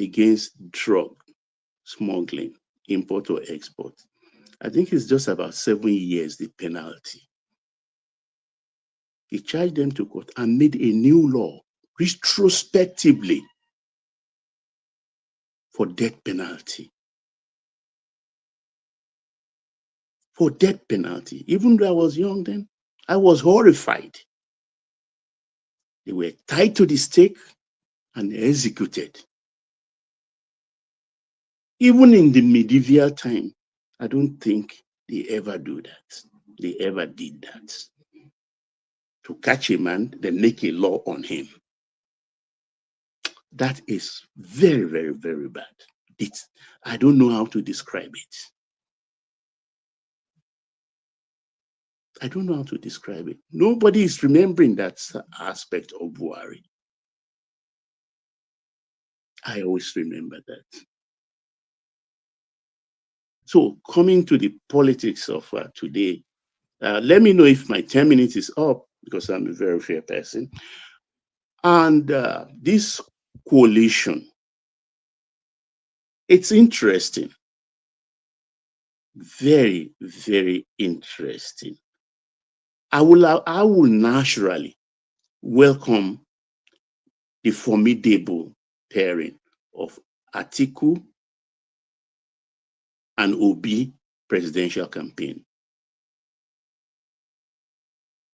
against drug smuggling, import or export, I think it's just about 7 years, the penalty. He charged them to court and made a new law retrospectively for death penalty. For death penalty. Even though I was young then, I was horrified. They were tied to the stake and executed. Even in the medieval time, I don't think they ever do that. They ever did that. To catch a man, then make a law on him. That is very, very, very bad. I don't know how to describe it. I don't know how to describe it. Nobody is remembering that aspect of Buhari. I always remember that. So coming to the politics of today, let me know if my 10 minutes is up because I'm a very fair person. And this coalition, it's interesting. Very, very interesting. I will naturally welcome the formidable pairing of Atiku and Obi presidential campaign.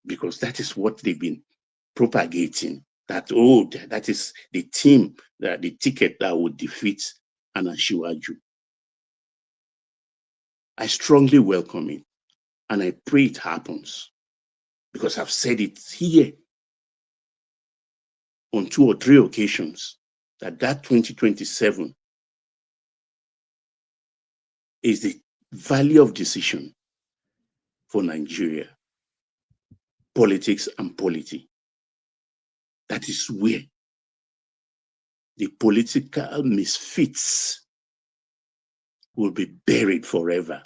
Because that is what they've been propagating. That is the team, the ticket that would defeat Anashiwaju. I strongly welcome it. And I pray it happens. Because I've said it here on 2 or 3 occasions that 2027 is the valley of decision for Nigeria, politics and polity. That is where the political misfits will be buried forever,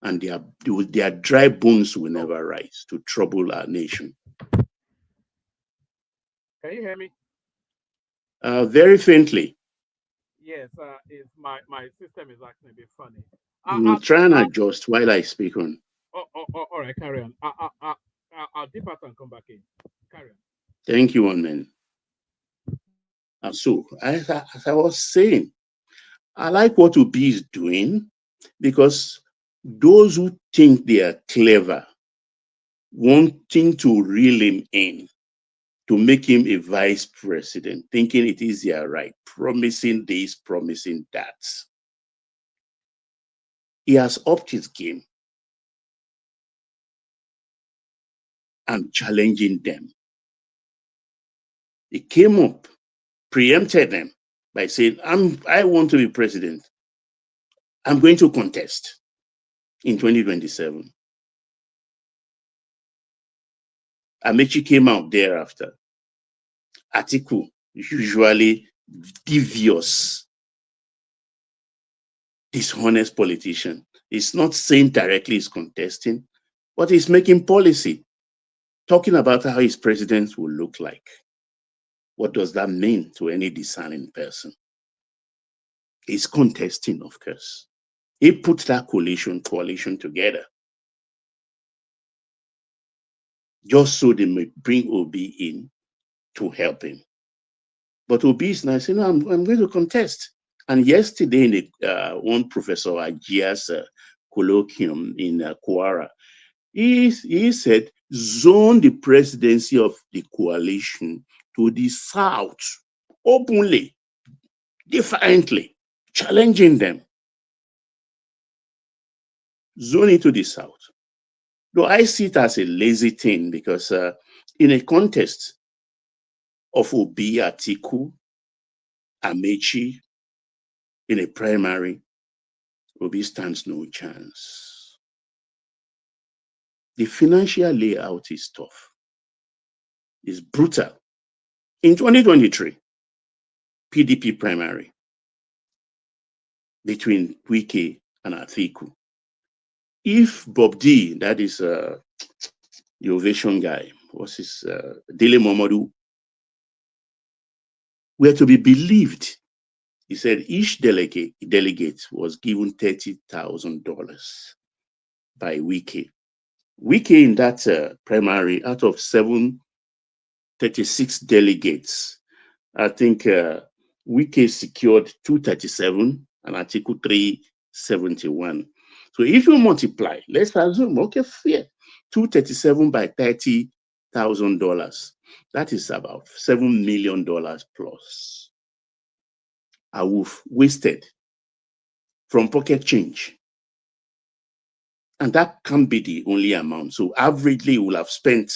and their dry bones will never rise to trouble our nation. Can you hear me? Very faintly. Yeah, Yes, is my system is acting a bit funny. Try and adjust while I speak on. All right, carry on. I'll dip out and come back in. Carry on. Thank you, one man. And so, as I was saying, I like what Obi is doing because those who think they are clever, wanting to reel him in, to make him a vice president, thinking it is their right, promising this, promising that. He has upped his game and challenging them. He came up, preempted them by saying, I want to be president. I'm going to contest in 2027. Amechi came out thereafter. Atiku, usually devious, dishonest politician. He's not saying directly he's contesting, but he's making policy, talking about how his president will look like. What does that mean to any discerning person? He's contesting, of course. He put that coalition together just so they may bring Obi in to help him. But Obi is now saying, no, I'm going to contest. And yesterday in the, one Professor Ajia's colloquium in Kwara, he said, zone the presidency of the coalition to the South openly, defiantly, challenging them. Zone it to the South. Though I see it as a lazy thing because in a contest of Obi, Atiku, Amechi, in a primary, Obi stands no chance. The financial layout is tough. It's brutal. In 2023, PDP primary between Wike and Atiku. If Bob D, that is the ovation guy, what's his, Dele Momodu, were to be believed, he said each delegate was given $30,000 by Wike. Wike in that primary, out of 736 delegates, I think Wike secured 237 and Atiku 371. So if you multiply, let's assume, okay, fair, 237 by $30,000, that is about $7 million plus. Awoof, wasted from pocket change. And that can't be the only amount. So averagely, we'll have spent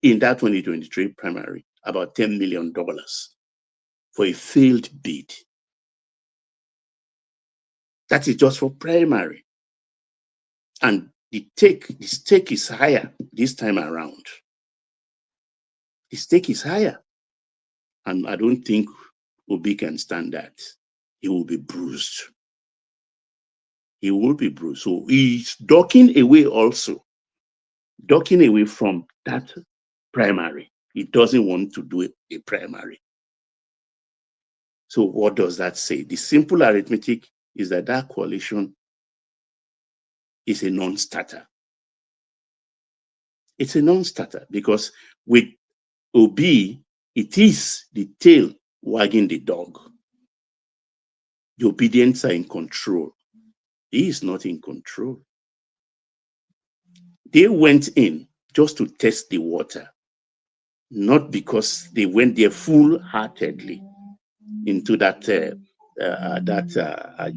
in that 2023 primary about $10 million for a failed bid. That is just for primary. And the stake is higher this time around. The stake is higher. And I don't think Obi can stand that. He will be bruised. He will be bruised. So he's ducking away also. Ducking away from that primary. He doesn't want to do a primary. So what does that say? The simple arithmetic is that that coalition is a non-starter. It's a non-starter because with Obi, it is the tail wagging the dog. The obedience are in control. He is not in control. They went in just to test the water, not because they went there full-heartedly into that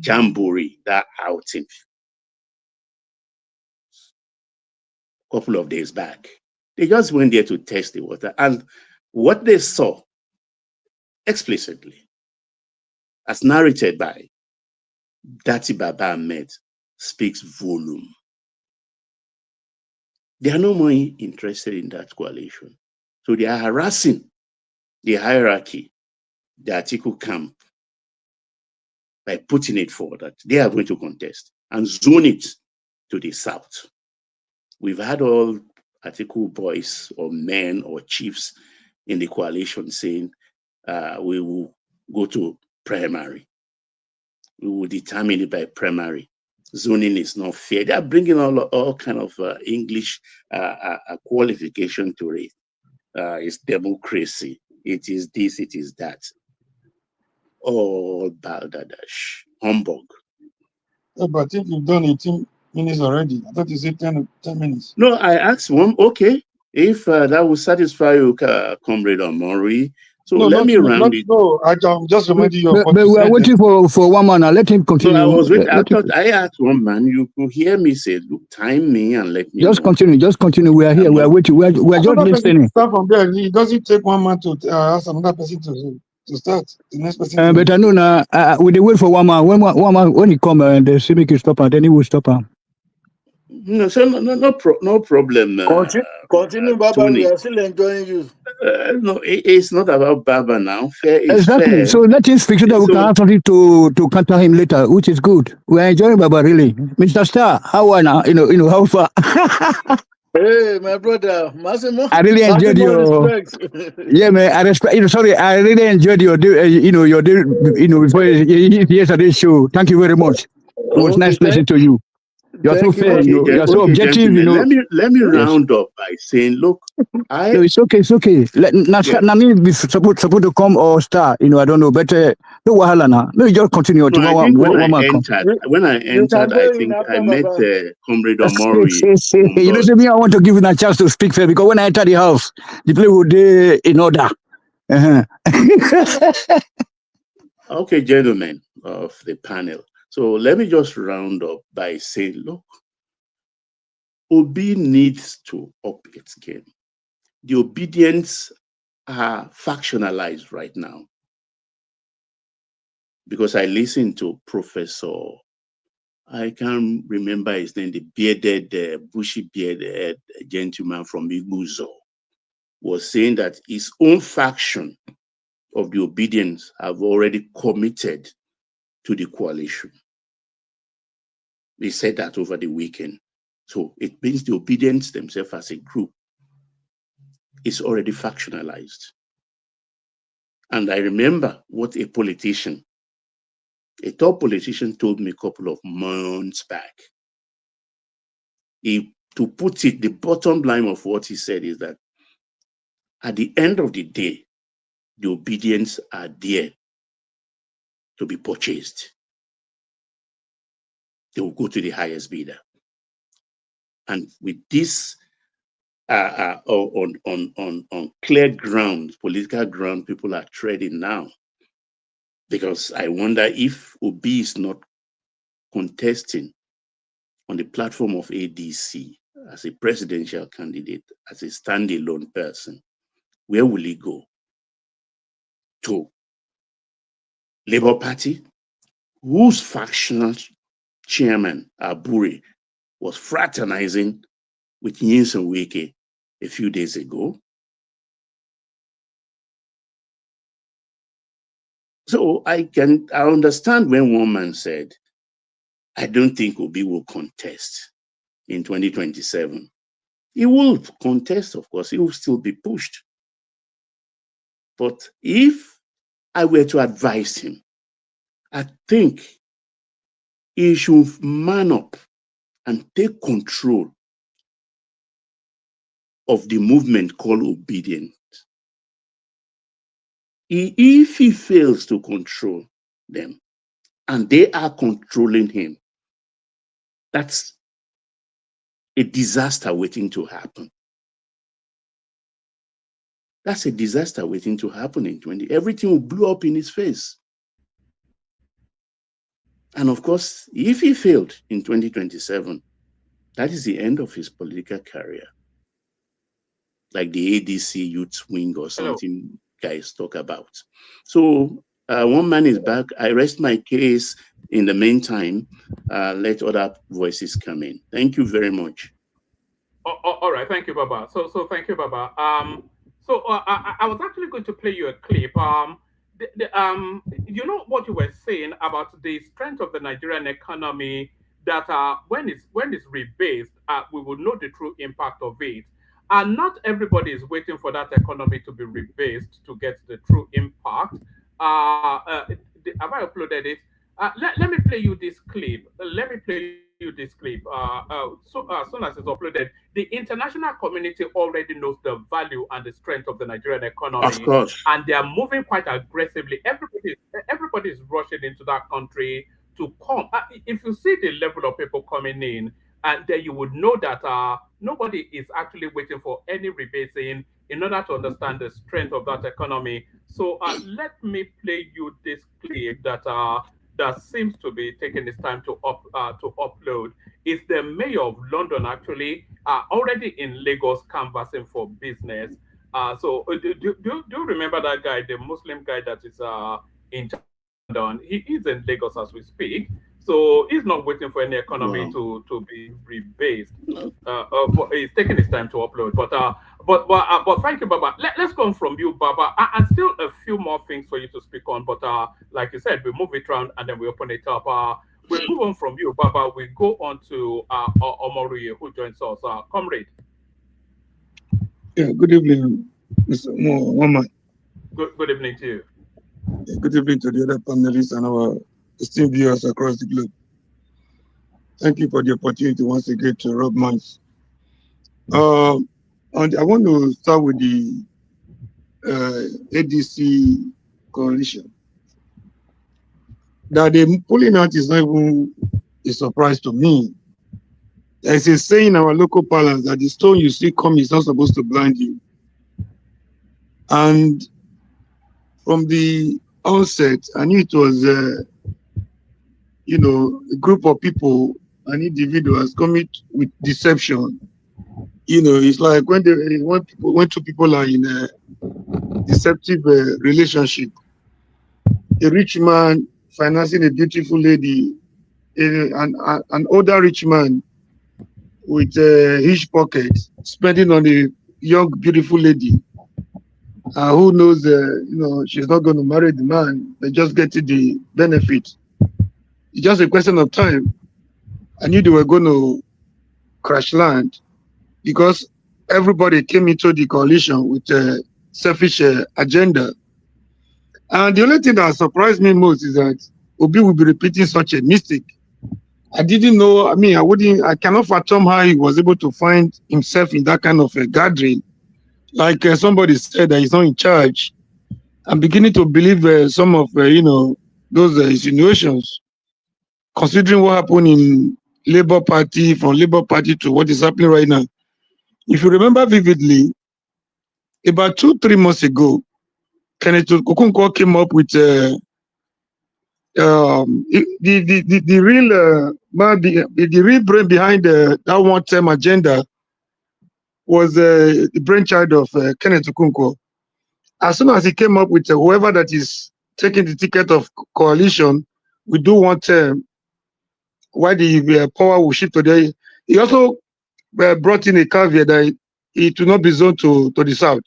jamboree, that outing. A couple of days back, they just went there to test the water, and what they saw explicitly, as narrated by Dati Baba Ahmed, speaks volume. They are no more interested in that coalition. So they are harassing the hierarchy, the Atiku camp, by putting it forward that they are going to contest and zone it to the South. We've had all Atiku boys or men or chiefs in the coalition saying we will go to primary. we will determine it by primary. Zoning is not fair. They are bringing all kind of English qualification to it. It's democracy. It is this, it is that. All balderdash, humbug. Yeah, but if you've done 18 minutes already, I thought you said 10 minutes. No, I asked one, okay, if that will satisfy you, Comrade Omori. So No, let me round it. No, I'm just reminding you of what But you we are said. waiting for 1 man. Let him continue. No, I was waiting. I thought I asked one man, you could hear me say, look, time me and let me Just know. continue. We are here. We are waiting. We are just listening. Start from there. It doesn't take 1 man to ask another person to start. The next person. But I know now. We wait for 1 man. When he come and the Civic will stop, and then he will stop him. No, so no problem. Continue, Baba. Tony. We are still enjoying you. No, it's not about Baba now. Fair is exactly. fair. So let him speak so that we can have something to counter him later, which is good. We are enjoying Baba really. Mr. Star, how are now? You know how far? Hey, my brother, Massimo. I really enjoyed your. Yeah, man. I respect. Sorry, I really enjoyed your. Before yesterday's show. Thank you very much. It was nice listening to you. You're so fair. You're so objective. Let me round up by saying, look, No, it's okay. Nami be supposed to come or start. I don't know. But no wahala now. No, you just continue. No, I think when I entered, I think I met Comrade Omori. You know, so me, I want to give him a chance to speak fair because when I enter the house, the place would be in order. Okay, gentlemen of the panel. So let me just round up by saying, look, Obi needs to up its game. The obedience are factionalized right now. Because I listened to Professor, I can't remember his name, the bearded, bushy bearded gentleman from Igbuzo, was saying that his own faction of the obedience have already committed to the coalition. They said that over the weekend. So it means the obedience themselves as a group is already factionalized. And I remember what a top politician told me a couple of months back. To put it, the bottom line of what he said is that at the end of the day, the obedience are there to be purchased. They will go to the highest bidder. And with this on clear ground, political ground, people are treading now. Because I wonder if Obi is not contesting on the platform of ADC as a presidential candidate, as a standalone person, where will he go? To Labour Party, whose factional chairman, Aburi, was fraternizing with Nyesom Wike a few days ago. So I understand when one man said, I don't think Obi will contest in 2027. He will contest, of course, he will still be pushed. But if I were to advise him, I think he should man up and take control of the movement called obedience. If he fails to control them and they are controlling him, that's a disaster waiting to happen. That's a disaster waiting to happen in 2020. Everything will blow up in his face. And of course, if he failed in 2027, that is the end of his political career. Like the ADC youth wing or something guys talk about. So one man is back. I rest my case. In the meantime, let other voices come in. Thank you very much. All right, thank you, Baba. So thank you, Baba. I was actually going to play you a clip. You know what you were saying about the strength of the Nigerian economy. That when it's rebased, we will know the true impact of it. And not everybody is waiting for that economy to be rebased to get the true impact. Have I uploaded it? let me play you this clip. So as soon as it's uploaded, the international community already knows the value and the strength of the Nigerian economy. Of course. And they are moving quite aggressively. Everybody is rushing into that country to come. If you see the level of people coming in, and then you would know that nobody is actually waiting for any rebates in order to understand the strength of that economy. So let me play you this clip that seems to be taking its time to upload. It's the mayor of London actually already in Lagos canvassing for business. So do you remember that guy, the Muslim guy that is in London? He is in Lagos as we speak. So he's not waiting for any economy to be rebased. But he's taking his time to upload. But thank you, Baba. Let's go on from you, Baba. And still a few more things for you to speak on. But like you said, we move it around and then we open it up. We'll move on from you, Baba. We go on to Omoruye, who joins us. Comrade. Yeah, good evening, Mr. Woman. Good evening to you. Yeah, good evening to the other panelists and our esteemed viewers across the globe. Thank you for the opportunity once again to rub minds. And I want to start with the ADC coalition. That they're pulling out is not even a surprise to me. There's a saying in our local parlance that the stone you see come is not supposed to blind you. And from the onset, I knew it was a group of people and individuals coming with deception. It's like when two people are in a deceptive relationship. A rich man financing a beautiful lady, an older rich man with a huge pocket spending on a young beautiful lady who knows she's not going to marry the man, they just getting the benefit. It's just a question of time. I knew they were going to crash land because everybody came into the coalition with a selfish agenda. And the only thing that surprised me most is that Obi will be repeating such a mistake. I didn't know, I cannot fathom how he was able to find himself in that kind of a gathering. Like somebody said that he's not in charge. I'm beginning to believe some of, those insinuations, considering what happened in Labour Party, from Labour Party to what is happening right now. If you remember vividly, about 2-3 months ago, Kenneth Okonkwo came up with the real brain behind that one-term agenda was the brainchild of Kenneth Okonkwo. As soon as he came up with whoever that is taking the ticket of coalition, we do one term, why the power will shift today. He also brought in a caveat that it will not be zoned to the south,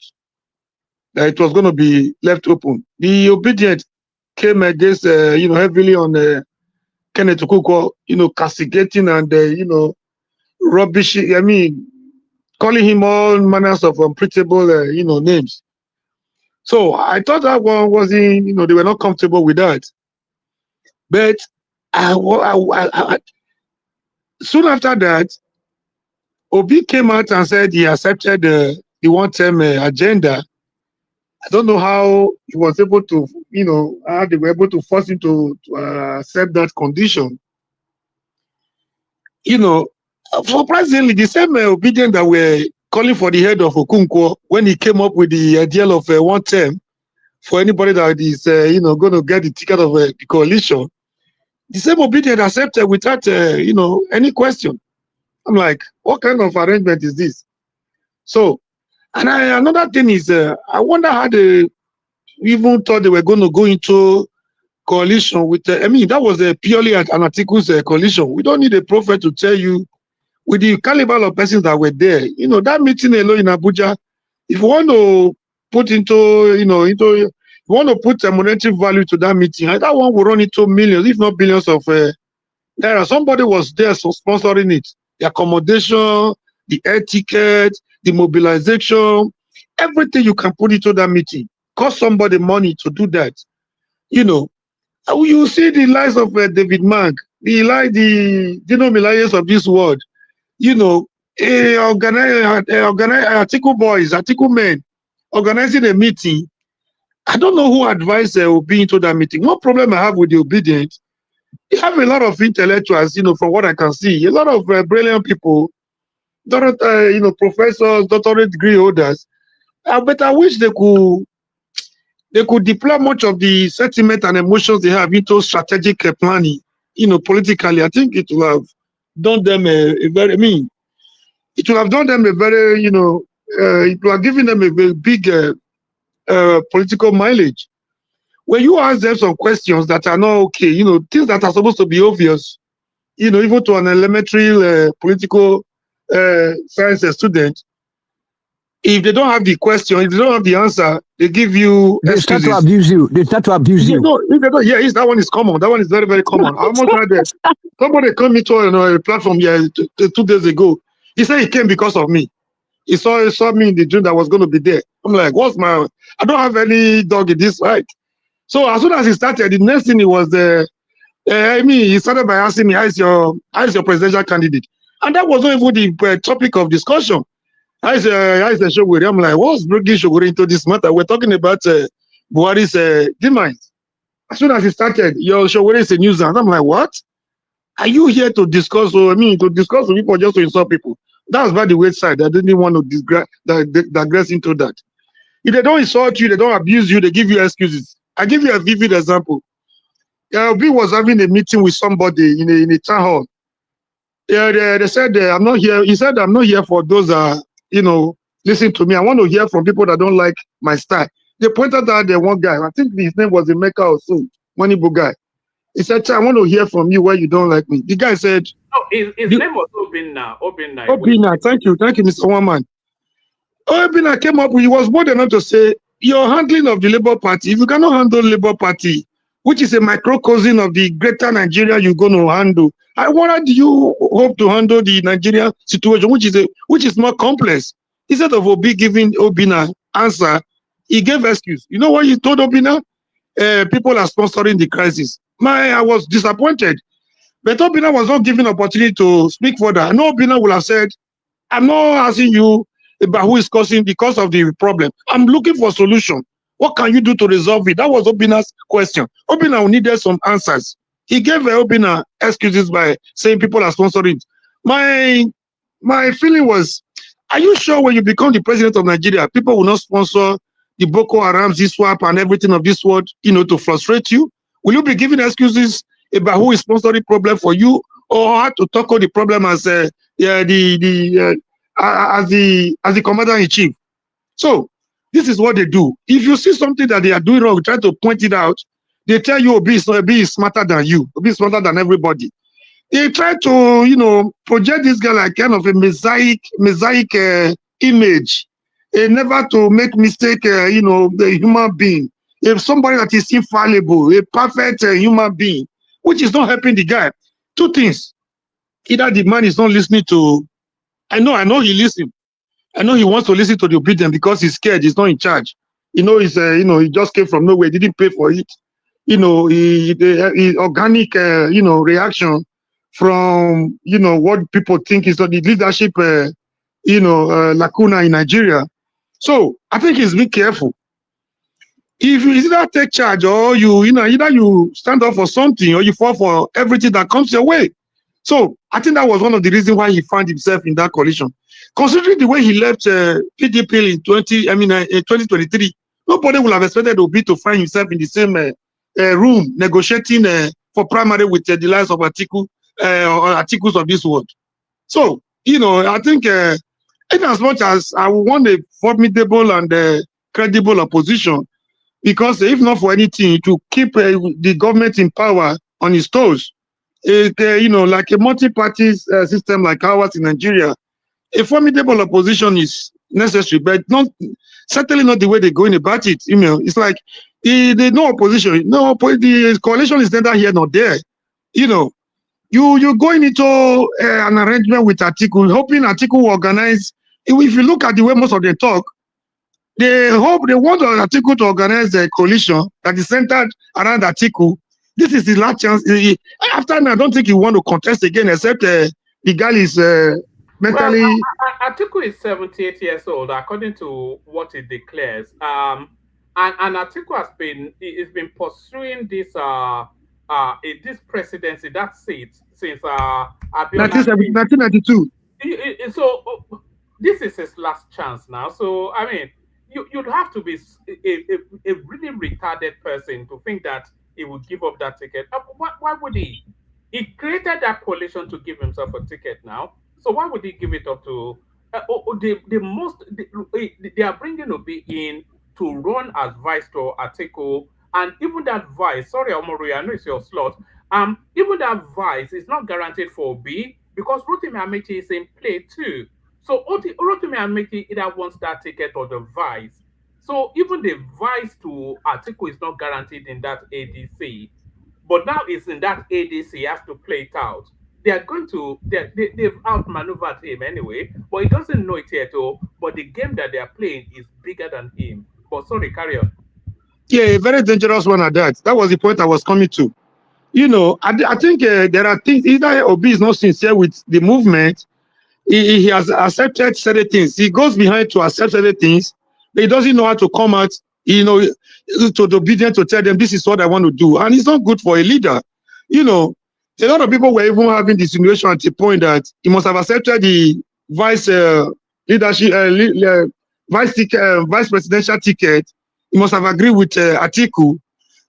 that it was going to be left open. The obedient came against, heavily on Kenneth Okonkwo, castigating and, rubbish. Calling him all manners of unprintable, names. So I thought that one wasn't, they were not comfortable with that. But soon after that, Obi came out and said he accepted the one-term agenda. I don't know how he was able to, how they were able to force him to accept that condition. Surprisingly, the same obedient that were calling for the head of Okonkwo when he came up with the idea of one term for anybody that is, going to get the ticket of the coalition, the same obedient accepted without, any question. I'm like, what kind of arrangement is this? So, and another thing is, I wonder how they even thought they were going to go into coalition with, that was purely an articles coalition. We don't need a prophet to tell you, with the caliber of persons that were there, that meeting alone in Abuja, if you want to put you want to put a monetary value to that meeting, that one will run into millions, if not billions of naira. Somebody was there so sponsoring it. The accommodation, the air ticket, the mobilization, everything you can put into that meeting. Cost somebody money to do that. You see the lies of David Mark, the Dino Milayes of this world. You know, article boys, article men, organizing a meeting. I don't know who advised Obi into that meeting. What problem I have with the obedient? You have a lot of intellectuals, you know, from what I can see, a lot of brilliant people, you know, professors, doctorate degree holders. But I wish they could deploy much of the sentiment and emotions they have into strategic planning, you know, politically. I think it will have done them it will have done them a very, you know, it will have given them a very big political mileage. When you ask them some questions that are not okay, you know, things that are supposed to be obvious, you know, even to an elementary political science student, if they don't have the question, if they don't have the answer, they give you They excuses. start to abuse you. They start to abuse you. No, if they don't, yeah, that one is common. That one is very, very common. I almost had somebody come into a platform here 2 days ago. He said he came because of me. He saw me in the dream that was going to be there. I'm like, I don't have any dog in this fight. So as soon as he started, the next thing he was he started by asking me, how is your presidential candidate? And that was not even the topic of discussion. How is the Shoguri? I'm like, what's bringing Shoguri into this matter? We're talking about Buhari's demise. As soon as he started, your Shoguri is a nuisance. I'm like, what? Are you here to discuss? To discuss with people just to insult people? That's by the wayside. I didn't want to digress into that. If they don't insult you, they don't abuse you, they give you excuses. I give you a vivid example. Obi was having a meeting with somebody in a town hall. They said, I'm not here. He said, I'm not here for those, listen to me. I want to hear from people that don't like my style. They pointed out there one guy. I think his name was Emeka or so, one Igbo guy. He said, I want to hear from you why you don't like me. The guy said... his name was Obinna. Obinna, thank you, Mr. Woman. Obinna came up, he was bold enough to say, your handling of the Labour Party, if you cannot handle Labour Party, which is a microcosm of the greater Nigeria you're going to handle, what do you hope to handle the Nigeria situation, which is more complex? Instead of Obi giving Obinna answer, he gave excuse. You know what he told Obinna? People are sponsoring the crisis. I was disappointed. But Obinna was not given opportunity to speak further. I know Obinna would have said, I'm not asking you about who is causing the cause of the problem. I'm looking for a solution. What can you do to resolve it? That was Obinna's question. Obinna needed some answers. He gave Obinna excuses by saying people are sponsoring. My feeling was, are you sure when you become the president of Nigeria, people will not sponsor the Boko Haram, ZSWAP, and everything of this world, to frustrate you? Will you be giving excuses about who is sponsoring problem for you, or how to tackle the problem as the commander-in-chief? So this is what they do. If you see something that they are doing wrong, try to point it out. They tell you Obi is smarter than you. Obi is smarter than everybody. They try to, project this guy like kind of a mosaic image. Never to make mistake, the human being. If somebody that is infallible, a perfect human being, which is not helping the guy. Two things. Either the man is not listening to, I know he listens. I know he wants to listen to the obedient because he's scared, he's not in charge. He just came from nowhere, he didn't pay for it. He organic, reaction from, what people think is the leadership, lacuna in Nigeria. So I think he's being careful. If you either take charge or either you stand up for something or you fall for everything that comes your way. So I think that was one of the reasons why he found himself in that coalition. Considering the way he left PDP in 2023, nobody would have expected Obi to find himself in the same room negotiating for primary with the likes of articles of this world. So, I think in as much as I want a formidable and credible opposition, because if not for anything, to keep the government in power on its toes, like a multi-party system like ours in Nigeria, a formidable opposition is necessary, but certainly not the way they're going about it. It's like there's no opposition. No, the coalition is neither here nor there. You're going into an arrangement with Atiku, hoping Atiku will organize. If you look at the way most of them talk, they want Atiku to organize a coalition that is centered around Atiku, This is the last chance. After now, I don't think he want to contest again, except the guy is mentally. Well, Atiku is 78 years old, according to what he declares. And Atiku has been pursuing this this presidency, that seat, since 1992. So this is his last chance now. So I mean, you'd have to be a really retarded person to think that he would give up that ticket. Why would he? He created that coalition to give himself a ticket now. So why would he give it up to? They are bringing Obi in to run as vice to Atiku, and even that vice. Sorry, Omori, I know it's your slot. Even that vice is not guaranteed for Obi because Rotimi Amechi is in play too. So Rotimi Amechi either wants that ticket or the vice. So even the vice to Atiku is not guaranteed in that ADC. But now it's in that ADC, he has to play it out. They are going to, they've outmaneuvered him anyway, but he doesn't know it yet. But the game that they are playing is bigger than him. But sorry, carry on. Yeah, a very dangerous one at that. That was the point I was coming to. You know, I think there are things, either Obi is not sincere with the movement, he has accepted certain things. He goes behind to accept certain things, but he doesn't know how to come out, you know, to the obedient to tell them this is what I want to do. And it's not good for a leader. You know, a lot of people were even having the insinuation at the point that he must have accepted the vice leadership, vice presidential ticket. He must have agreed with Atiku,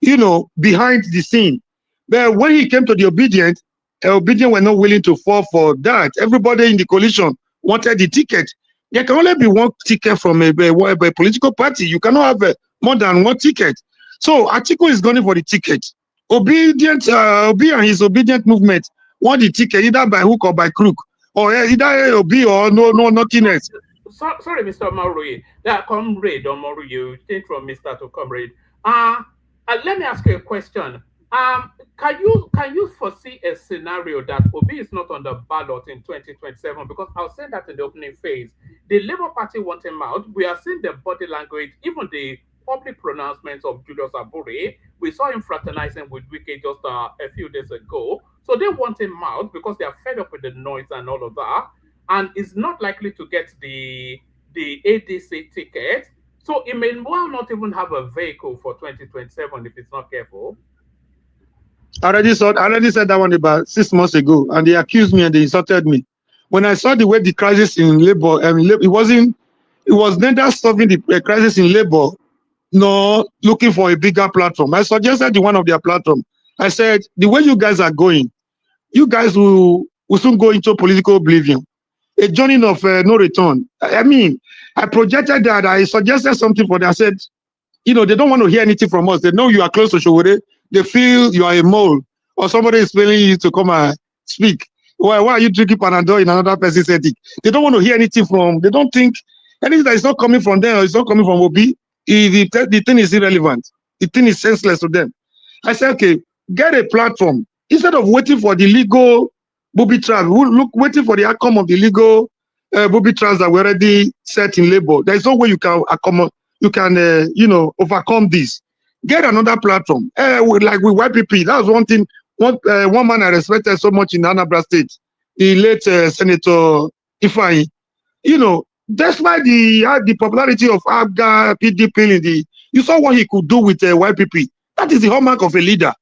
you know, behind the scene. But when he came to the obedient were not willing to fall for that. Everybody in the coalition wanted the ticket. There can only be one ticket from a political party. You cannot have more than one ticket. So Atiku is going for the ticket. Obi and his obedient movement want the ticket either by hook or by crook, or either Obi or nothing else. Sorry, Mr. Omori. That comrade Omori, you change from Mr. to comrade. Let me ask you a question. Can you foresee a scenario that Obi is not on the ballot in 2027? Because I was saying that in the opening phase, the Labour Party want him out. We are seeing the body language, even the public pronouncements of Julius Abure. We saw him fraternizing with Wike just a few days ago. So they want him out because they are fed up with the noise and all of that, and is not likely to get the ADC ticket. So he may well not even have a vehicle for 2027 if it's not careful. I already said that one about 6 months ago, and they accused me and they insulted me. When I saw the way the crisis in labor, it was neither solving the crisis in labor nor looking for a bigger platform. I suggested the one of their platform. I said, the way you guys are going, you guys will soon go into political oblivion, a journey of no return. I mean, I projected that. I suggested something for them. I said, you know, they don't want to hear anything from us. They know you are close to Showore. They feel you are a mole, or somebody is telling you to come and speak. Why are you drinking Panadol in another person's ethic? They don't want to hear anything from. They don't think anything that is not coming from them or it's not coming from Obi. The thing is irrelevant. The thing is senseless to them. I said, okay, get a platform instead of waiting for the legal booby traps. Waiting for the outcome of the legal booby traps that were already set in labor. There is no way you can overcome this. Get another platform. Like with YPP, that was one thing. One man I respected so much in Anambra State, the late Senator Ifeanyi. You know, despite the popularity of ABGA, PDP, you saw what he could do with YPP. That is the hallmark of a leader.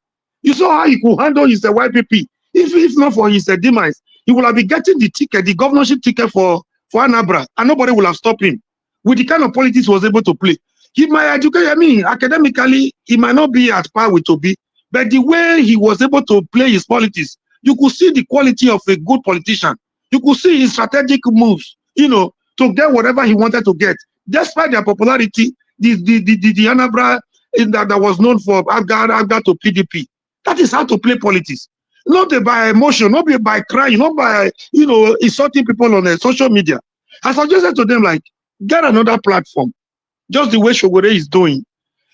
You saw how he could handle his YPP. If not for his demise, he would have been getting the ticket, the governorship ticket for Anambra, and nobody would have stopped him. With the kind of politics he was able to play. He might educate, academically, he might not be at par with Obi, but the way he was able to play his politics, you could see the quality of a good politician. You could see his strategic moves, you know, to get whatever he wanted to get. Despite their popularity, the Anambra that was known for Abga to PDP. That is how to play politics. Not by emotion, not by crying, not by, you know, insulting people on social media. I suggested to them, like, get another platform. Just the way Shogore is doing.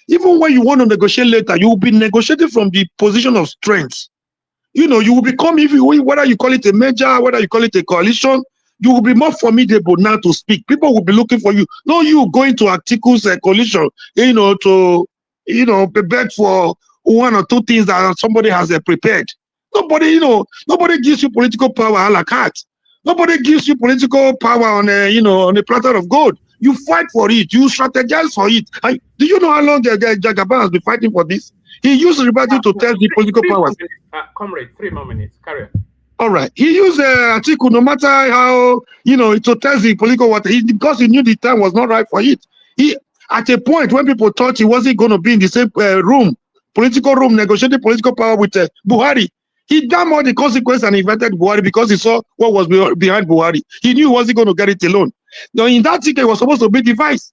Even when you want to negotiate later, you will be negotiating from the position of strength. You know, you will become, whether you call it a merger, whether you call it a coalition, you will be more formidable now to speak. People will be looking for you. No, you going to Atiku's coalition, you know, to, you know, beg for one or two things that somebody has prepared. Nobody, nobody gives you political power a la carte. Nobody gives you political power on on a platter of gold. You fight for it. You strategize for it. Do you know how long Jagaban has been fighting for this? He used liberty to test the political powers. Comrade, 3 more minutes. Carry on. All right. He used article no matter how, to test the political water. Because he knew the time was not right for it. He, at a point when people thought he wasn't going to be in the same political room, negotiating political power with Buhari, he damned all the consequences and invited Buhari because he saw what was behind Buhari. He knew he wasn't going to get it alone. Now, in that ticket, he was supposed to be the vice.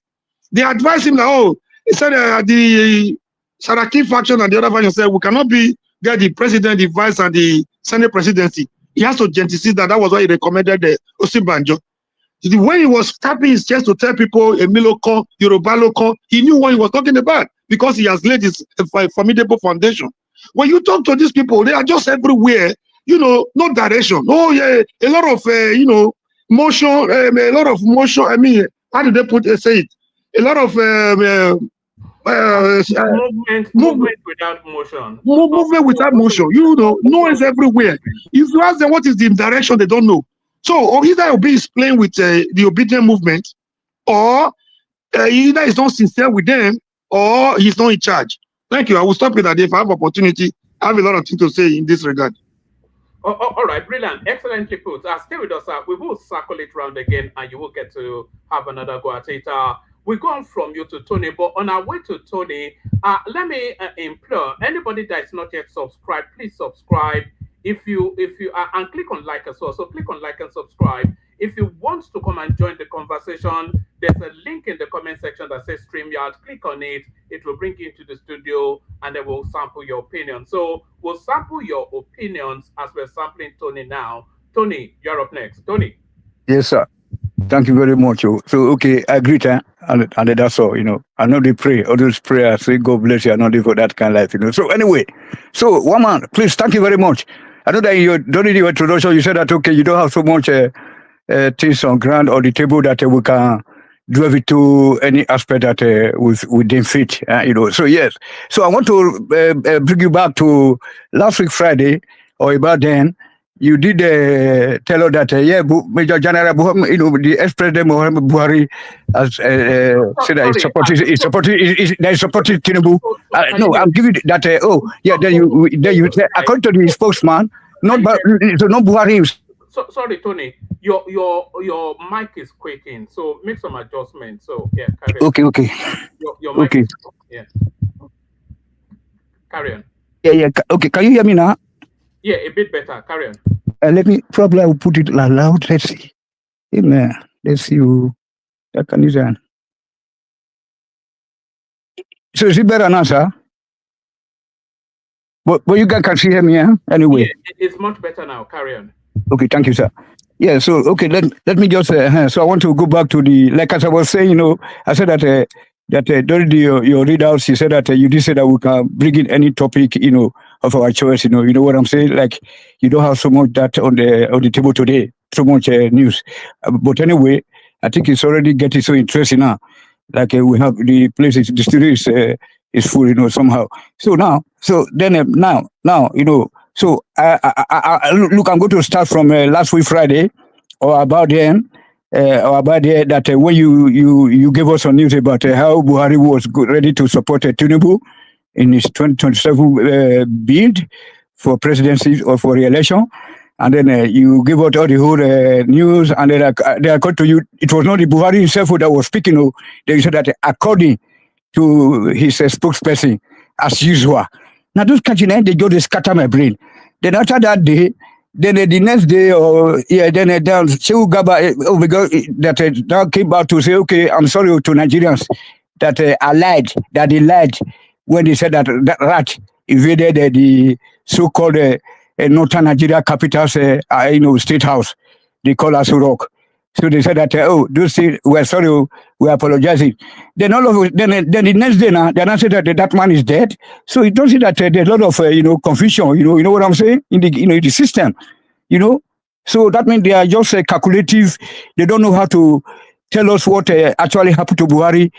They advised him that, he said the Saraki faction and the other faction said, we cannot get the president, the vice, and the Senate presidency. He has to gentility that. That was why he recommended Osinbajo. When he was tapping his chest to tell people, Emiloko, Yoruba Loko, he knew what he was talking about because he has laid his formidable foundation. When you talk to these people, they are just everywhere, no direction. Oh, yeah, a lot of, motion, a lot of motion. I mean, how do they say it? A lot of movement without motion. Movement without motion. Noise everywhere. If you ask them what is the direction, they don't know. So either Obi is playing with the obedient movement, or either he's not sincere with them, or he's not in charge. Thank you. I will stop with that. If I have opportunity, I have a lot of things to say in this regard. All right, brilliant, excellently put. Stay with us. We will circle it round again, and you will get to have another go at it. We go on from you to Tony, but on our way to Tony, let me implore anybody that is not yet subscribed, please subscribe. If you and click on like as well. So click on like and subscribe. If you want to come and join the conversation, there's a link in the comment section that says StreamYard. Click on it. It will bring you into the studio, and then we'll sample your opinion. So we'll sample your opinions as we're sampling Tony now. Tony, you're up next. Tony. Yes, sir. Thank you very much. So, okay, I agree, and that's all, I know they pray, all those prayers, say, God bless you, I know they for that kind of life, So anyway, so one man, please, thank you very much. I know that you don't need your introduction, you said that, okay, you don't have so much things on ground or the table that we can drive it to any aspect that we didn't fit, So yes, so I want to bring you back to last week Friday, or about then. You did tell us that, Major General Buhari, the ex-president Buhari has said that he's supporting Tinubu. No, I'll give you that. Then you say, according to the spokesman, not Buhari. Sorry, Tony, your mic is quaking, so make some adjustments. So yeah, carry on. Okay. Your mic is, yeah. Carry on. Yeah. Okay, can you hear me now? Yeah, a bit better. Carry on. Let me probably I will put it loud. Let's see. Amen. Let's see who that can use it. So is it better now, sir? But you guys can hear me, anyway. Yeah, it's much better now. Carry on. Okay, thank you, sir. Yeah, so okay, let me just so I want to go back to the, like as I was saying, I said that during your readouts, you said that you did say that we can bring in any topic, of our choice, you know what I'm saying? Like, you don't have so much that on the table today, so much news. But anyway, I think it's already getting so interesting now. Like we have the places, the studio is full, somehow. So now, so I look, I'm going to start from last week Friday, or about then. That when you gave us some news about how Buhari was ready to support Tinubu in his 2027 bid for presidency or for re-election, and then you gave out all the whole news, and then they according to you, it was not the Buhari himself that was speaking. They said that according to his spokesperson, as usual. Now those candidates, they go to scatter my brain. Then after that day, then the next day, then Shehu Gaba, that now came back to say, okay, I'm sorry to Nigerians that they lied when they said that rat invaded the so-called northern Nigeria capital's, state house. They call us Rock. So they said that, those things, we're sorry, we're apologizing. Then then the next day now, they announced that that man is dead. So it does see that there's a lot of, confusion, you know what I'm saying? In the system, So that means they are just calculative. They don't know how to tell us what actually happened to Buhari,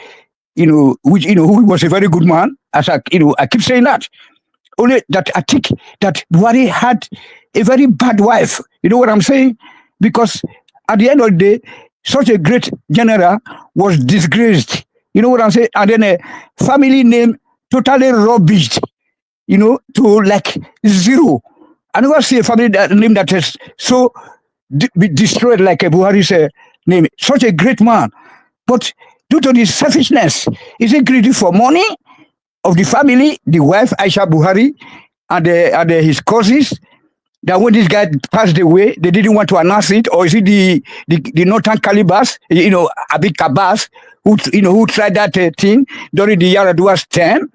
who was a very good man. As I keep saying that. only that I think that Buhari had a very bad wife. You know what I'm saying? Because at the end of the day, such a great general was disgraced. You know what I'm saying? And then a family name totally rubbished, you know, to like zero. I never see a family name that is so be destroyed like a Buhari's name. Such a great man. But due to this selfishness, is he greedy for money of the family, the wife, Aisha Buhari, and his cousins? That when this guy passed away, they didn't want to announce it, or is it the Northern Calibers, you know, Abid Kabas, who tried that thing during the Yaradua's term?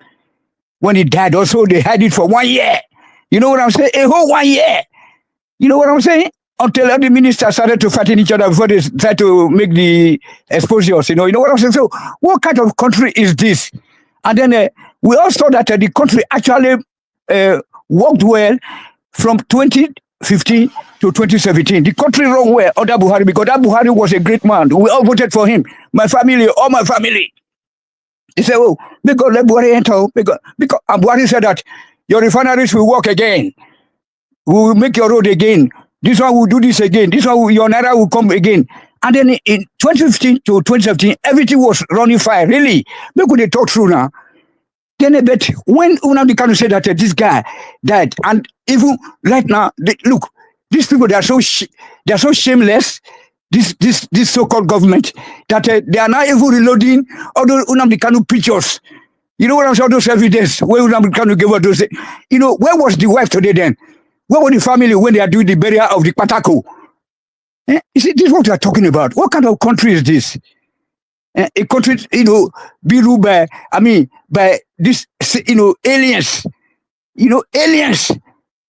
When he died, also they had it for 1 year. You know what I'm saying? A whole 1 year. You know what I'm saying? Until every minister started to fight in each other before they tried to make the exposures. You know what I'm saying? So, what kind of country is this? And then we also saw that the country actually worked well from 2015 to 2017. The country ran well under Buhari because that Buhari was a great man. We all voted for him. My family, all my family. He said, oh, because let Buhari enter. Because Buhari said that your refineries will work again. We will make your road again. This one will do this again. This one, your Naira will come again. And then in 2015 to 2017, everything was running fine. Really. Look what they talk through now. Then, but when Unamdi Kanu said that this guy died, and even right now, look, these people, they are so shameless, this so-called government, that they are now even reloading all those Unamdi Kanu pictures. You know what I'm saying? Those evidence where Unamdi Kanu gave us those. You know, where was the wife today then? Where was the family when they are doing the burial of the Patako? You see, this is what we are talking about. What kind of country is this? A country, you know, be ruled by, by this, you know, aliens. You know, aliens.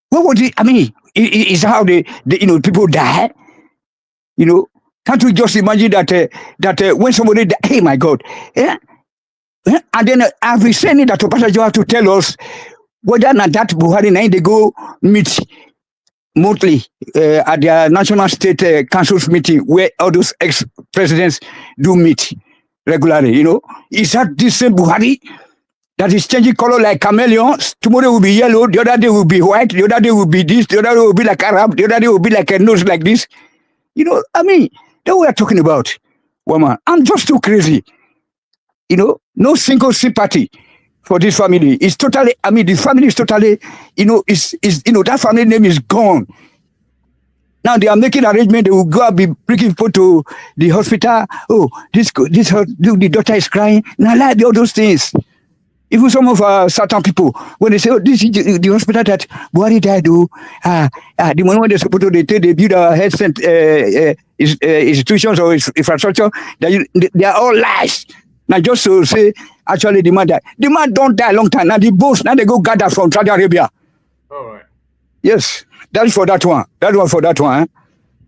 What would it, is how the you know, people die? You know, can't we just imagine that when somebody die, hey, my God. Yeah? And then I've been saying that Natasha have to tell us whether or not that Buhari now they go meet monthly at their national state councils meeting where all those ex-presidents do meet regularly, you know. Is that this same Buhari that is changing color like chameleons? Tomorrow will be yellow, the other day will be white, the other day will be this, the other day will be like Arab, the other day will be like a nose like this. You know, that we are talking about. Woman, I'm just too crazy. You know, no single sympathy for this family. It's totally, the family is totally, you know, that family name is gone. Now they are making arrangements. They will go and be bringing people to the hospital. Oh, the daughter is crying. Now, like all those things. Even some of certain people, when they say, oh, this is the hospital that Buhari died, the one when they're supposed to, they build our health institutions or infrastructure, they are all lies. Now, just to say, actually, the man died. The man don't die a long time. Now, the boss, now they go gather from Saudi Arabia. All right. Yes, that's for that one. That one for that one.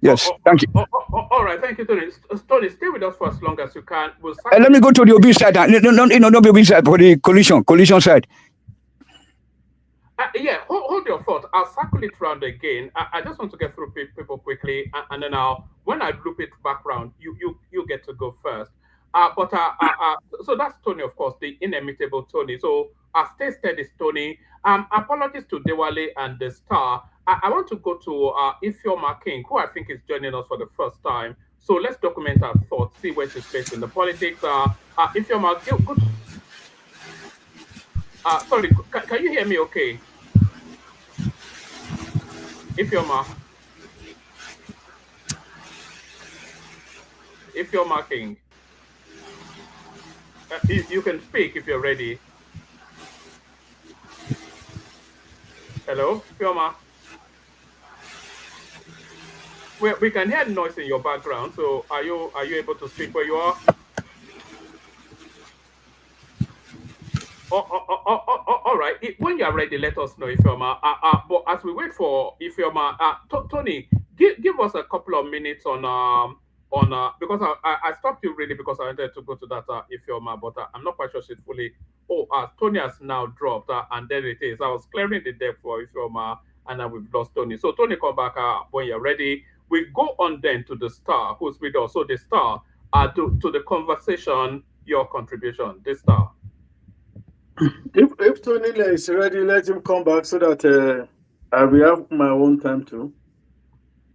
Yes, thank you. All right, thank you, Tony. Tony, stay with us for as long as you can. Let me go to the OB side. No, OB side, for the coalition side. Yeah, hold your thought. I'll circle it round again. I just want to get through people quickly, and then when I loop it back round, you get to go first. So that's Tony, of course, the inimitable Tony. So stay steady, Tony. Apologies to Dewale and the Star. I want to go to Ifeoma King, who I think is joining us for the first time. So let's document our thoughts, see where she's placed in the politics. Ifeoma, good. Sorry, can you hear me okay? Ifeoma King. You can speak if you're ready. Hello, Ifeoma. We can hear noise in your background. So are you able to speak where you are? All right. When you are ready, let us know, Ifeoma. But as we wait for Ifeoma, Tony, give us a couple of minutes on because I stopped you really because I wanted to go to that Ifeoma, but I'm not quite sure she's fully. Tony has now dropped, and there it is. I was clearing the deck for Ifeoma, and now we've lost Tony. So Tony, come back when you're ready. We go on then to the Star, who's with us. So the Star, to the conversation, your contribution, the Star. If Tony is ready, let him come back so that I will have my own time too.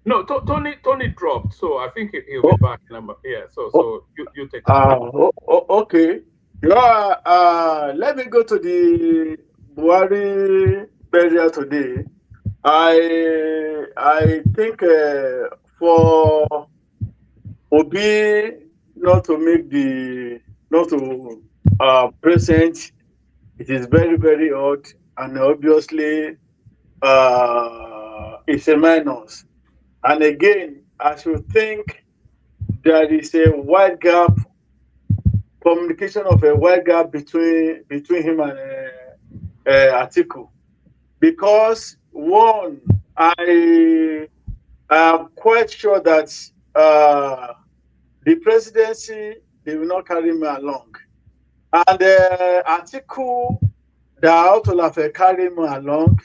No, Tony dropped, so I think he'll be back. Yeah, so you take it. Okay. Yeah. Let me go to the Buhari burial today. I think for Obi not to make the not to present, it is very very odd, and obviously it's a minus. And again, I should think there is a wide gap, communication of a wide gap between him and Atiku, because one, I am quite sure that the presidency, they will not carry me along, and Atiku, they are out of carry me along.